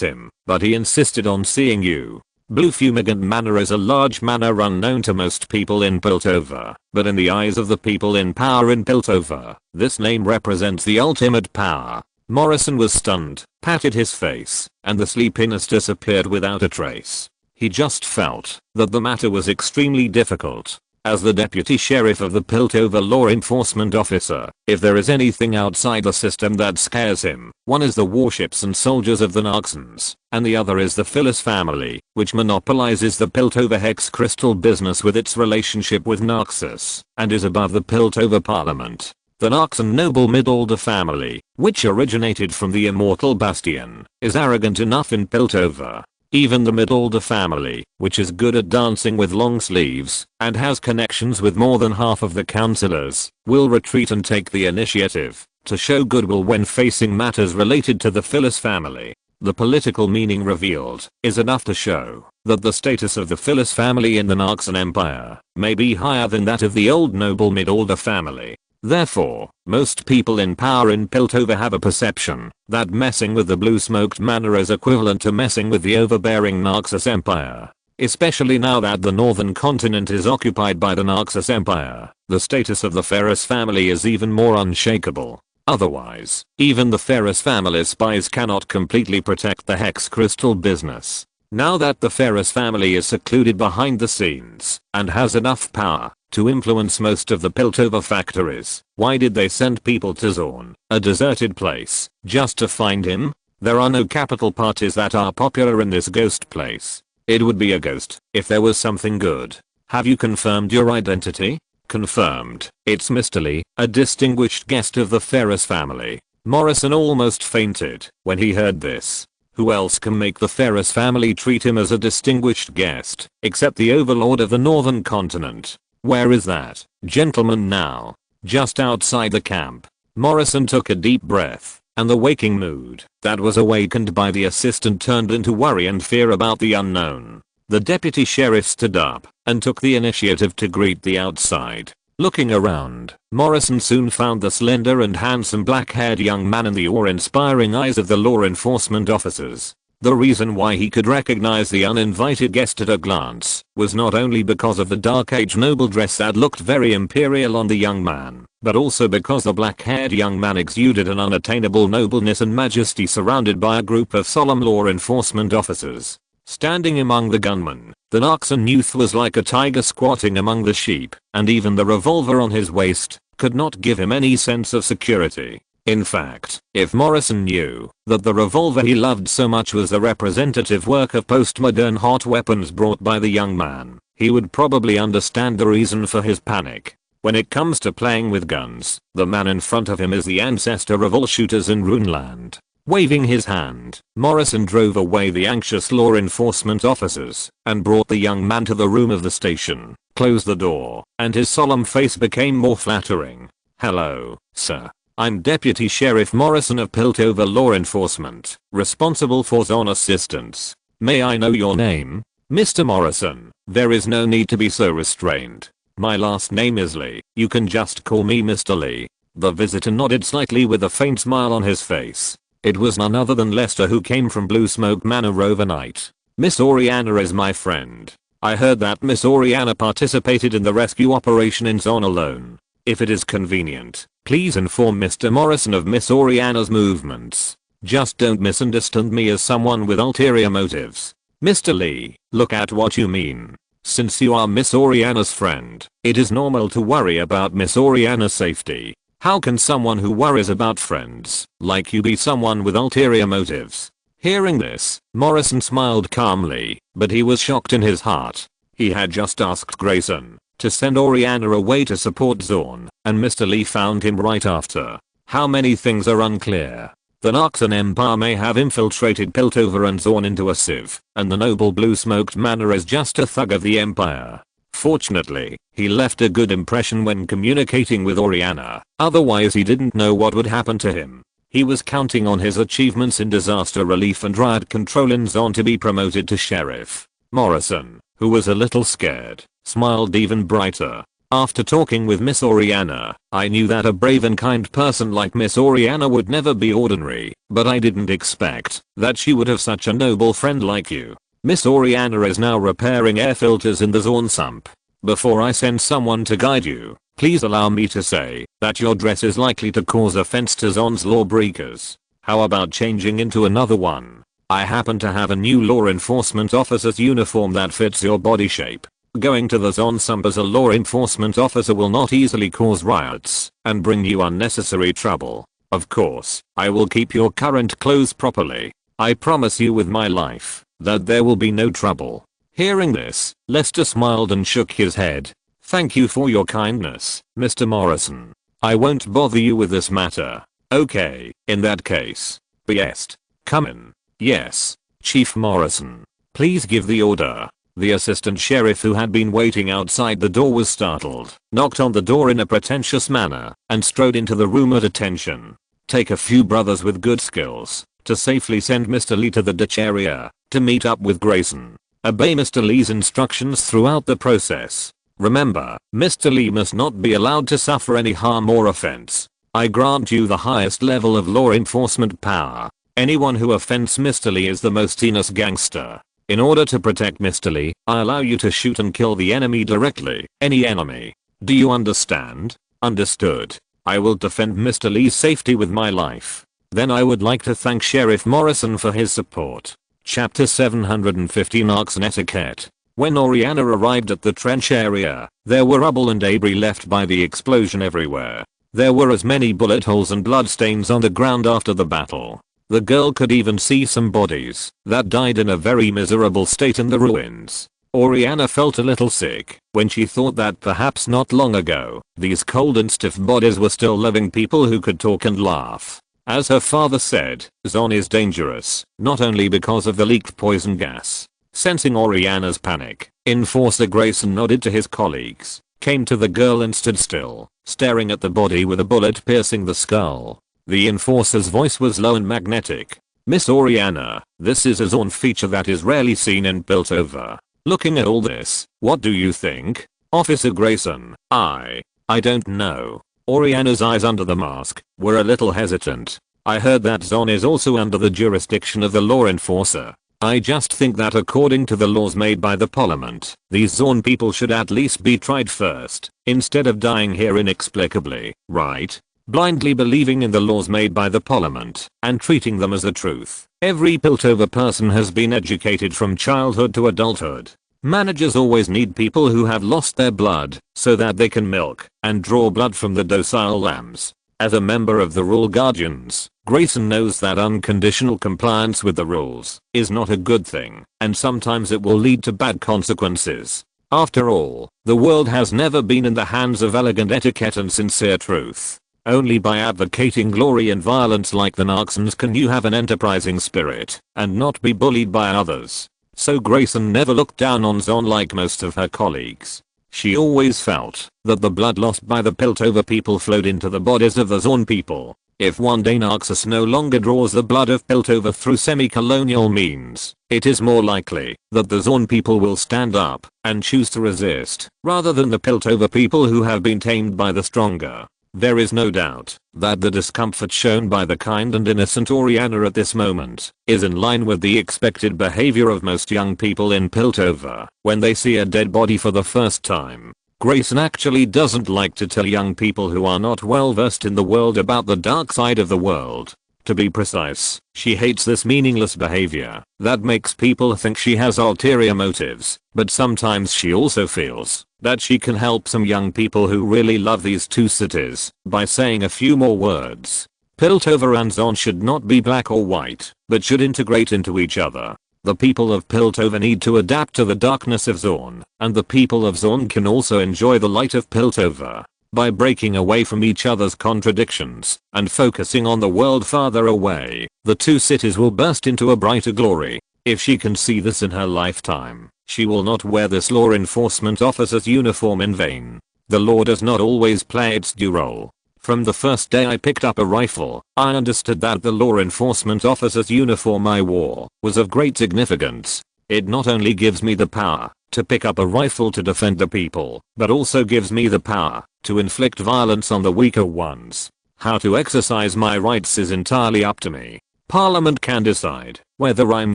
him, but he insisted on seeing you." Blue Fumigant Manor is a large manor unknown to most people in Piltover, but in the eyes of the people in power in Piltover, this name represents the ultimate power. Morrison was stunned, patted his face, and the sleepiness disappeared without a trace. He just felt that the matter was extremely difficult. As the deputy sheriff of the Piltover law enforcement officer, if there is anything outside the system that scares him, one is the warships and soldiers of the Narxons, and the other is the Phyllis family, which monopolizes the Piltover hex crystal business with its relationship with Narxus, and is above the Piltover parliament. The Narxon noble Midalder family, which originated from the Immortal Bastion, is arrogant enough in Piltover. Even the Midalder family, which is good at dancing with long sleeves, and has connections with more than half of the councillors, will retreat and take the initiative to show goodwill when facing matters related to the Phyllis family. The political meaning revealed is enough to show that the status of the Phyllis family in the Narxon Empire may be higher than that of the old noble Midalder family. Therefore, most people in power in Piltover have a perception that messing with the Blue Smoked Manor is equivalent to messing with the overbearing Narxus Empire. Especially now that the northern continent is occupied by the Narxus Empire, the status of the Ferris family is even more unshakable. Otherwise, even the Ferris family spies cannot completely protect the Hex Crystal business. Now that the Ferris family is secluded behind the scenes and has enough power to influence most of the Piltover factories, why did they send people to Zorn, a deserted place, just to find him? There are no capital parties that are popular in this ghost place. It would be a ghost if there was something good. Have you confirmed your identity? Confirmed. It's Mr. Lee, a distinguished guest of the Ferris family. Morrison almost fainted when he heard this. Who else can make the Ferris family treat him as a distinguished guest, except the overlord of the northern continent? Where is that gentleman now? Just outside the camp. Morrison took a deep breath, and the waking mood that was awakened by the assistant turned into worry and fear about the unknown. The deputy sheriff stood up and took the initiative to greet the outside. Looking around, Morrison soon found the slender and handsome black-haired young man in the awe-inspiring eyes of the law enforcement officers. The reason why he could recognize the uninvited guest at a glance was not only because of the Dark Age noble dress that looked very imperial on the young man, but also because the black-haired young man exuded an unattainable nobleness and majesty surrounded by a group of solemn law enforcement officers. Standing among the gunmen, the Narxon youth was like a tiger squatting among the sheep, and even the revolver on his waist could not give him any sense of security. In fact, if Morrison knew that the revolver he loved so much was the representative work of postmodern hot weapons brought by the young man, he would probably understand the reason for his panic. When it comes to playing with guns, the man in front of him is the ancestor of all shooters in Runeland. Waving his hand, Morrison drove away the anxious law enforcement officers and brought the young man to the room of the station, closed the door, and his solemn face became more flattering. "Hello, sir. I'm Deputy Sheriff Morrison of Piltover Law Enforcement, responsible for Zon assistance. May I know your name?" "Mr. Morrison, there is no need to be so restrained. My last name is Lee. You can just call me Mr. Lee." The visitor nodded slightly with a faint smile on his face. It was none other than Lester, who came from Blue Smoke Manor overnight. "Miss Oriana is my friend. I heard that Miss Oriana participated in the rescue operation in Zon alone. If it is convenient, please inform Mr. Morrison of Miss Oriana's movements. Just don't misunderstand me as someone with ulterior motives. Mr. Lee, look at what you mean. Since you are Miss Oriana's friend, it is normal to worry about Miss Oriana's safety. How can someone who worries about friends like you be someone with ulterior motives? Hearing this, Morrison smiled calmly, but he was shocked in his heart. He had just asked Grayson to send Oriana away to support Zorn, and Mr. Lee found him right after. How many things are unclear? The Narxan Empire may have infiltrated Piltover and Zorn into a sieve, and the noble blue smoked manor is just a thug of the Empire. Fortunately, he left a good impression when communicating with Oriana, otherwise he didn't know what would happen to him. He was counting on his achievements in disaster relief and riot control in Zorn to be promoted to sheriff. Morrison, who was a little scared, smiled even brighter. After talking with Miss Oriana, I knew that a brave and kind person like Miss Oriana would never be ordinary, but I didn't expect that she would have such a noble friend like you. Miss Oriana is now repairing air filters in the Zorn sump. Before I send someone to guide you, please allow me to say that your dress is likely to cause offense to Zorn's lawbreakers. How about changing into another one? I happen to have a new law enforcement officer's uniform that fits your body shape. Going to the Zorn sump as a law enforcement officer will not easily cause riots and bring you unnecessary trouble. Of course, I will keep your current clothes properly. I promise you with my life that there will be no trouble. Hearing this, Lester smiled and shook his head. Thank you for your kindness, Mr. Morrison. I won't bother you with this matter. Okay, in that case. Yes. Come in. Yes. Chief Morrison. Please give the order. The assistant sheriff who had been waiting outside the door was startled, knocked on the door in a pretentious manner, and strode into the room at attention. Take a few brothers with good skills to safely send Mr. Lee to the ditch area to meet up with Grayson. Obey Mr. Lee's instructions throughout the process. Remember, Mr. Lee must not be allowed to suffer any harm or offense. I grant you the highest level of law enforcement power. Anyone who offends Mr. Lee is the most heinous gangster. In order to protect Mr. Lee, I allow you to shoot and kill the enemy directly. Any enemy. Do you understand? Understood. I will defend Mr. Lee's safety with my life. Then I would like to thank Sheriff Morrison for his support. Chapter 750 Narxan Etiquette. When Oriana arrived at the trench area, there were rubble and debris left by the explosion everywhere. There were as many bullet holes and bloodstains on the ground after the battle. The girl could even see some bodies that died in a very miserable state in the ruins. Oriana felt a little sick when she thought that perhaps not long ago, these cold and stiff bodies were still living people who could talk and laugh. As her father said, Zorn is dangerous, not only because of the leaked poison gas. Sensing Oriana's panic, Enforcer Grayson nodded to his colleagues, came to the girl and stood still, staring at the body with a bullet piercing the skull. The enforcer's voice was low and magnetic. Miss Oriana, this is a Zorn feature that is rarely seen in Piltover. Looking at all this, what do you think? Officer Grayson, I don't know. Oriana's eyes under the mask were a little hesitant. I heard that Zorn is also under the jurisdiction of the law enforcer. I just think that according to the laws made by the parliament, these Zorn people should at least be tried first, instead of dying here inexplicably, right? Blindly believing in the laws made by the parliament and treating them as the truth. Every Piltover person has been educated from childhood to adulthood. Managers always need people who have lost their blood so that they can milk and draw blood from the docile lambs. As a member of the Rule Guardians, Grayson knows that unconditional compliance with the rules is not a good thing, and sometimes it will lead to bad consequences. After all, the world has never been in the hands of elegant etiquette and sincere truth. Only by advocating glory and violence like the Narxans can you have an enterprising spirit and not be bullied by others. So Grayson never looked down on Zorn like most of her colleagues. She always felt that the blood lost by the Piltover people flowed into the bodies of the Zorn people. If one day Narxus no longer draws the blood of Piltover through semi-colonial means, it is more likely that the Zorn people will stand up and choose to resist, rather than the Piltover people who have been tamed by the stronger. There is no doubt that the discomfort shown by the kind and innocent Oriana at this moment is in line with the expected behavior of most young people in Piltover when they see a dead body for the first time. Grayson actually doesn't like to tell young people who are not well versed in the world about the dark side of the world. To be precise, she hates this meaningless behavior that makes people think she has ulterior motives, but sometimes she also feels that she can help some young people who really love these two cities by saying a few more words. Piltover and Zon should not be black or white, but should integrate into each other. The people of Piltover need to adapt to the darkness of Zon, and the people of Zon can also enjoy the light of Piltover. By breaking away from each other's contradictions and focusing on the world farther away, the two cities will burst into a brighter glory. If she can see this in her lifetime, she will not wear this law enforcement officer's uniform in vain. The law does not always play its due role. From the first day I picked up a rifle, I understood that the law enforcement officer's uniform I wore was of great significance. It not only gives me the power to pick up a rifle to defend the people, but also gives me the power to inflict violence on the weaker ones. How to exercise my rights is entirely up to me. Parliament can decide whether I'm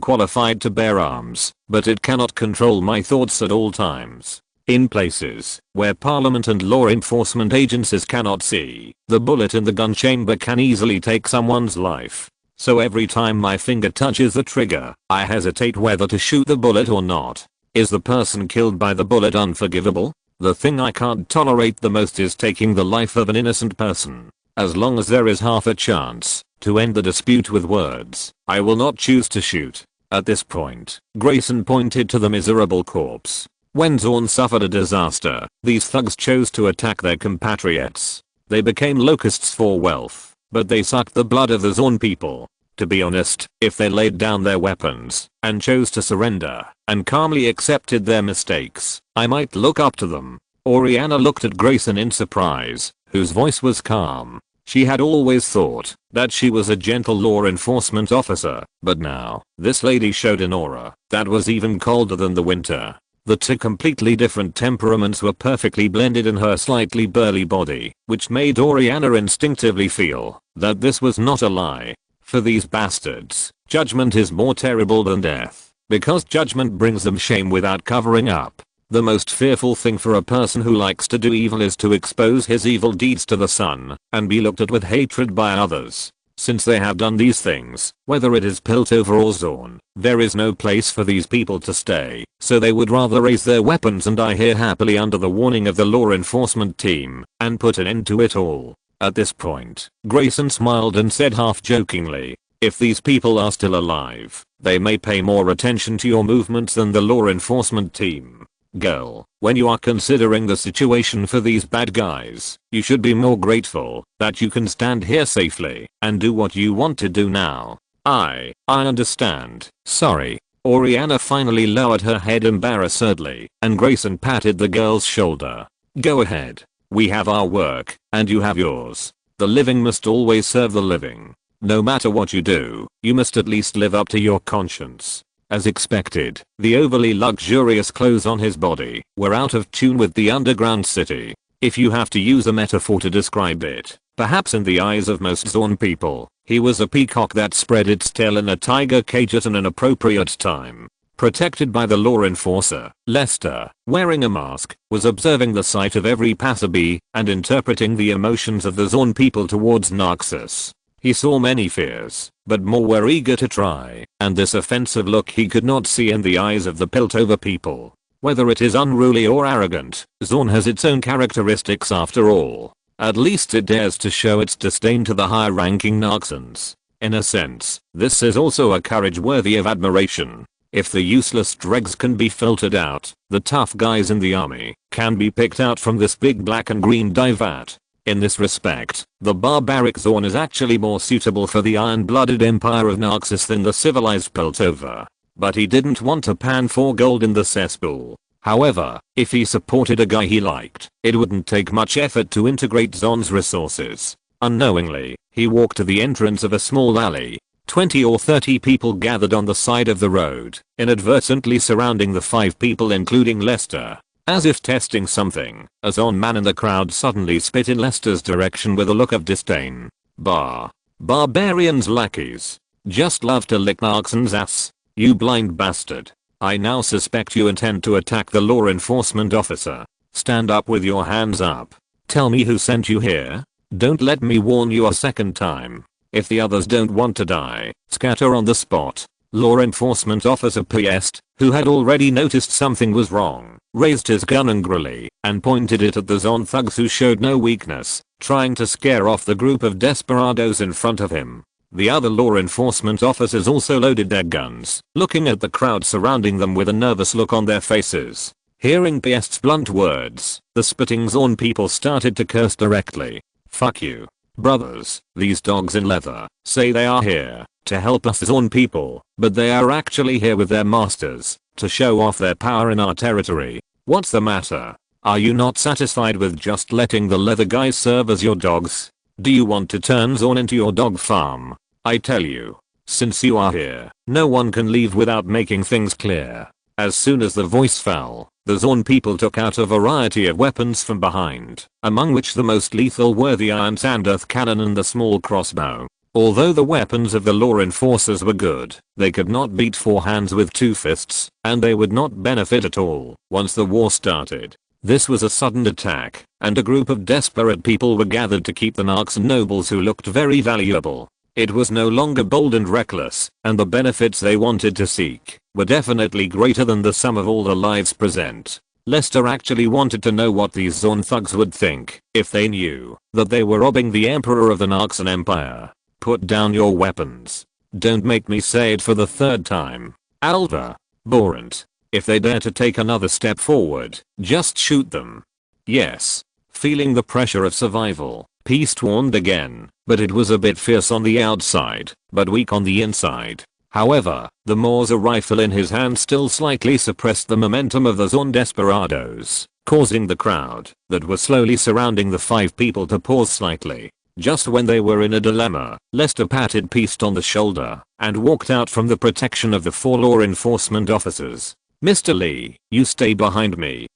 qualified to bear arms, but it cannot control my thoughts at all times. In places where Parliament and law enforcement agencies cannot see, the bullet in the gun chamber can easily take someone's life. So every time my finger touches the trigger, I hesitate whether to shoot the bullet or not. Is the person killed by the bullet unforgivable? The thing I can't tolerate the most is taking the life of an innocent person. As long as there is half a chance to end the dispute with words, I will not choose to shoot. At this point, Grayson pointed to the miserable corpse. When Zon suffered a disaster, these thugs chose to attack their compatriots. They became locusts for wealth, but they sucked the blood of the Zon people. To be honest, if they laid down their weapons and chose to surrender and calmly accepted their mistakes, I might look up to them. Oriana looked at Grayson in surprise, whose voice was calm. She had always thought that she was a gentle law enforcement officer, but now, this lady showed an aura that was even colder than the winter. The two completely different temperaments were perfectly blended in her slightly burly body, which made Oriana instinctively feel that this was not a lie. For these bastards, judgment is more terrible than death, because judgment brings them shame without covering up. The most fearful thing for a person who likes to do evil is to expose his evil deeds to the sun and be looked at with hatred by others. Since they have done these things, whether it is Piltover or Zon, there is no place for these people to stay, so they would rather raise their weapons and die here happily under the warning of the law enforcement team, and put an end to it all. At this point, Grayson smiled and said half jokingly, if these people are still alive, they may pay more attention to your movements than the law enforcement team. Girl, when you are considering the situation for these bad guys, you should be more grateful that you can stand here safely and do what you want to do now. I understand. Sorry. Oriana finally lowered her head embarrassedly, and Grayson patted the girl's shoulder. Go ahead. We have our work, and you have yours. The living must always serve the living. No matter what you do, you must at least live up to your conscience. As expected, the overly luxurious clothes on his body were out of tune with the underground city. If you have to use a metaphor to describe it, perhaps in the eyes of most Zon people, he was a peacock that spread its tail in a tiger cage at an inappropriate time. Protected by the law enforcer, Lester, wearing a mask, was observing the sight of every passerby and interpreting the emotions of the Zon people towards Narxus. He saw many fears, but more were eager to try, and this offensive look he could not see in the eyes of the Piltover people. Whether it is unruly or arrogant, Zon has its own characteristics after all. At least it dares to show its disdain to the high-ranking Narxans. In a sense, this is also a courage worthy of admiration. If the useless dregs can be filtered out, the tough guys in the army can be picked out from this big black and green dievat. In this respect, the barbaric Zon is actually more suitable for the iron-blooded empire of Narxus than the civilized Piltover. But he didn't want to pan for gold in the cesspool. However, if he supported a guy he liked, it wouldn't take much effort to integrate Zon's resources. Unknowingly, he walked to the entrance of a small alley. 20 or 30 people gathered on the side of the road, inadvertently surrounding the 5 people including Lester. As if testing something, a Zon man in the crowd suddenly spit in Lester's direction with a look of disdain. Barbarians lackeys. Just love to lick Narxan's ass. You blind bastard. I now suspect you intend to attack the law enforcement officer. Stand up with your hands up. Tell me who sent you here. Don't let me warn you a second time. If the others don't want to die, scatter on the spot. Law enforcement officer Piest, who had already noticed something was wrong, raised his gun angrily and pointed it at the Zon thugs who showed no weakness, trying to scare off the group of desperados in front of him. The other law enforcement officers also loaded their guns, looking at the crowd surrounding them with a nervous look on their faces. Hearing Piest's blunt words, the spitting Zon people started to curse directly. Fuck you. Brothers, these dogs in leather say they are here to help us Zon people, but they are actually here with their masters to show off their power in our territory. What's the matter? Are you not satisfied with just letting the leather guys serve as your dogs? Do you want to turn Zon into your dog farm? I tell you, since you are here, no one can leave without making things clear. As soon as the voice fell, the Zon people took out a variety of weapons from behind, among which the most lethal were the iron sand earth cannon and the small crossbow. Although the weapons of the law enforcers were good, they could not beat four hands with two fists, and they would not benefit at all once the war started. This was a sudden attack, and a group of desperate people were gathered to keep the Narcs and nobles who looked very valuable. It was no longer bold and reckless, and the benefits they wanted to seek were definitely greater than the sum of all the lives present. Lester actually wanted to know what these Zon thugs would think if they knew that they were robbing the Emperor of the Narcan Empire. Put down your weapons. Don't make me say it for the third time. Alva. Borant. If they dare to take another step forward, just shoot them. Yes. Feeling the pressure of survival, Piest warned again, but it was a bit fierce on the outside, but weak on the inside. However, the Mauser rifle in his hand still slightly suppressed the momentum of the Zon desperados, causing the crowd that was slowly surrounding the five people to pause slightly. Just when they were in a dilemma, Lester patted Piest on the shoulder and walked out from the protection of the four law enforcement officers. Mr. Lee, you stay behind me.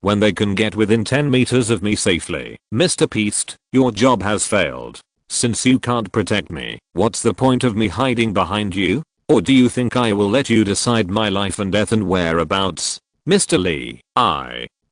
When they can get within 10 meters of me safely. Mr. Piest, your job has failed. Since you can't protect me, what's the point of me hiding behind you? Or do you think I will let you decide my life and death and whereabouts? Mr. Lee,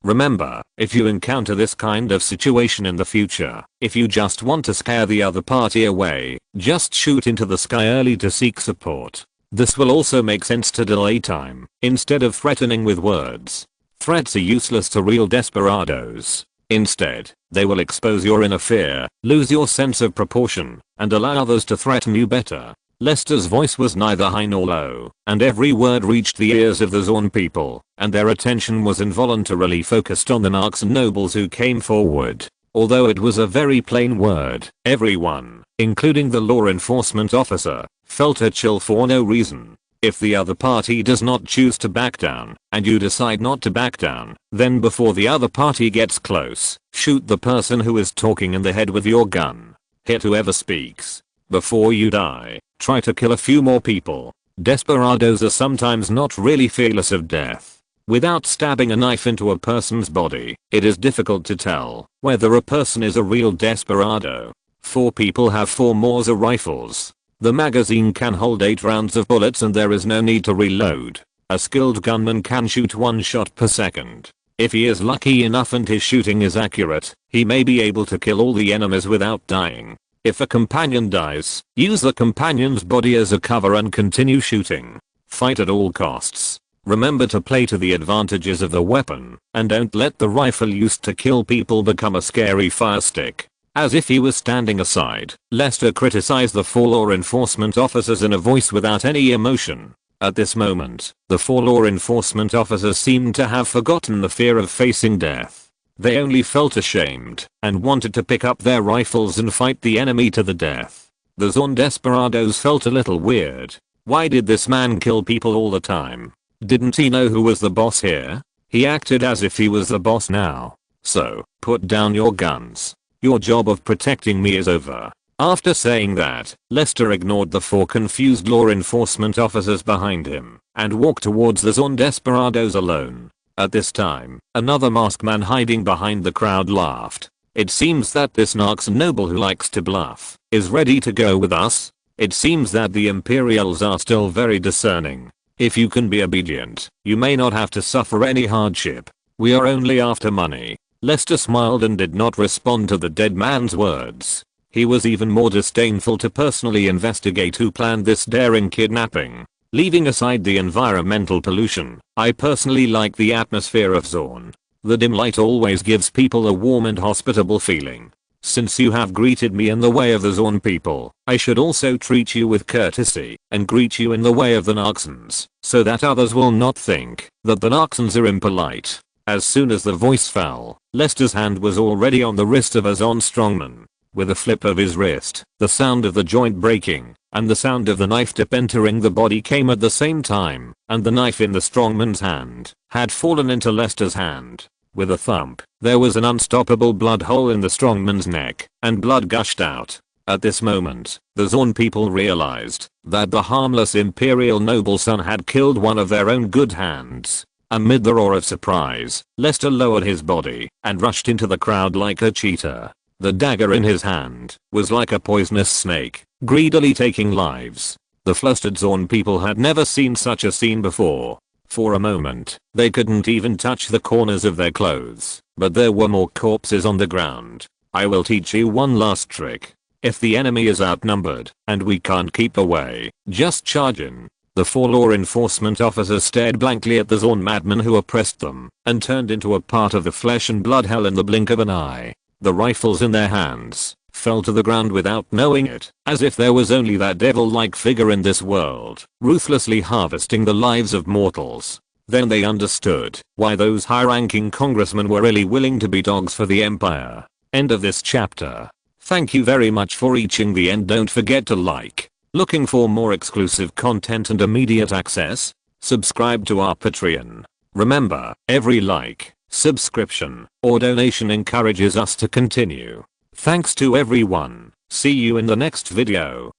remember, if you encounter this kind of situation in the future, if you just want to scare the other party away, just shoot into the sky early to seek support. This will also make sense to delay time, instead of threatening with words. Threats are useless to real desperados. Instead, they will expose your inner fear, lose your sense of proportion, and allow others to threaten you better. Lester's voice was neither high nor low, and every word reached the ears of the Zon people, and their attention was involuntarily focused on the Narcs and nobles who came forward. Although it was a very plain word, everyone, including the law enforcement officer, felt a chill for no reason. If the other party does not choose to back down, and you decide not to back down, then before the other party gets close, shoot the person who is talking in the head with your gun. Hit whoever speaks. Before you die, try to kill a few more people. Desperados are sometimes not really fearless of death. Without stabbing a knife into a person's body, it is difficult to tell whether a person is a real desperado. 4 people have 4 Mauser rifles. The magazine can hold 8 rounds of bullets and there is no need to reload. A skilled gunman can shoot 1 shot per second. If he is lucky enough and his shooting is accurate, he may be able to kill all the enemies without dying. If a companion dies, use the companion's body as a cover and continue shooting. Fight at all costs. Remember to play to the advantages of the weapon, and don't let the rifle used to kill people become a scary fire stick. As if he was standing aside, Lester criticized the 4 law enforcement officers in a voice without any emotion. At this moment, the 4 law enforcement officers seemed to have forgotten the fear of facing death. They only felt ashamed and wanted to pick up their rifles and fight the enemy to the death. The Zon desperados felt a little weird. Why did this man kill people all the time? Didn't he know who was the boss here? He acted as if he was the boss now. So, put down your guns. Your job of protecting me is over. After saying that, Lester ignored the 4 confused law enforcement officers behind him and walked towards the Zon desperados alone. At this time, another masked man hiding behind the crowd laughed. It seems that this Narcan noble who likes to bluff is ready to go with us. It seems that the Imperials are still very discerning. If you can be obedient, you may not have to suffer any hardship. We are only after money. Lester smiled and did not respond to the dead man's words. He was even more disdainful to personally investigate who planned this daring kidnapping. Leaving aside the environmental pollution, I personally like the atmosphere of Zaun. The dim light always gives people a warm and hospitable feeling. Since you have greeted me in the way of the Zaun people, I should also treat you with courtesy and greet you in the way of the Narxans, so that others will not think that the Narxans are impolite. As soon as the voice fell, Lester's hand was already on the wrist of a Zaun strongman. With a flip of his wrist, the sound of the joint breaking and the sound of the knife tip entering the body came at the same time, and the knife in the strongman's hand had fallen into Lester's hand. With a thump, there was an unstoppable blood hole in the strongman's neck, and blood gushed out. At this moment, the Zaun people realized that the harmless Imperial noble son had killed one of their own good hands. Amid the roar of surprise, Lester lowered his body and rushed into the crowd like a cheetah. The dagger in his hand was like a poisonous snake, greedily taking lives. The flustered Zaun people had never seen such a scene before. For a moment, they couldn't even touch the corners of their clothes, but there were more corpses on the ground. I will teach you one last trick. If the enemy is outnumbered and we can't keep away, just charge in. The 4 law enforcement officers stared blankly at the Zaun madmen who oppressed them and turned into a part of the flesh and blood hell in the blink of an eye. The rifles in their hands fell to the ground without knowing it, as if there was only that devil-like figure in this world, ruthlessly harvesting the lives of mortals. Then they understood why those high-ranking congressmen were really willing to be dogs for the Empire. End of this chapter. Thank you very much for reaching the end. Don't forget to like. Looking for more exclusive content and immediate access? Subscribe to our Patreon. Remember, every like, subscription, or donation encourages us to continue. Thanks to everyone. See you in the next video.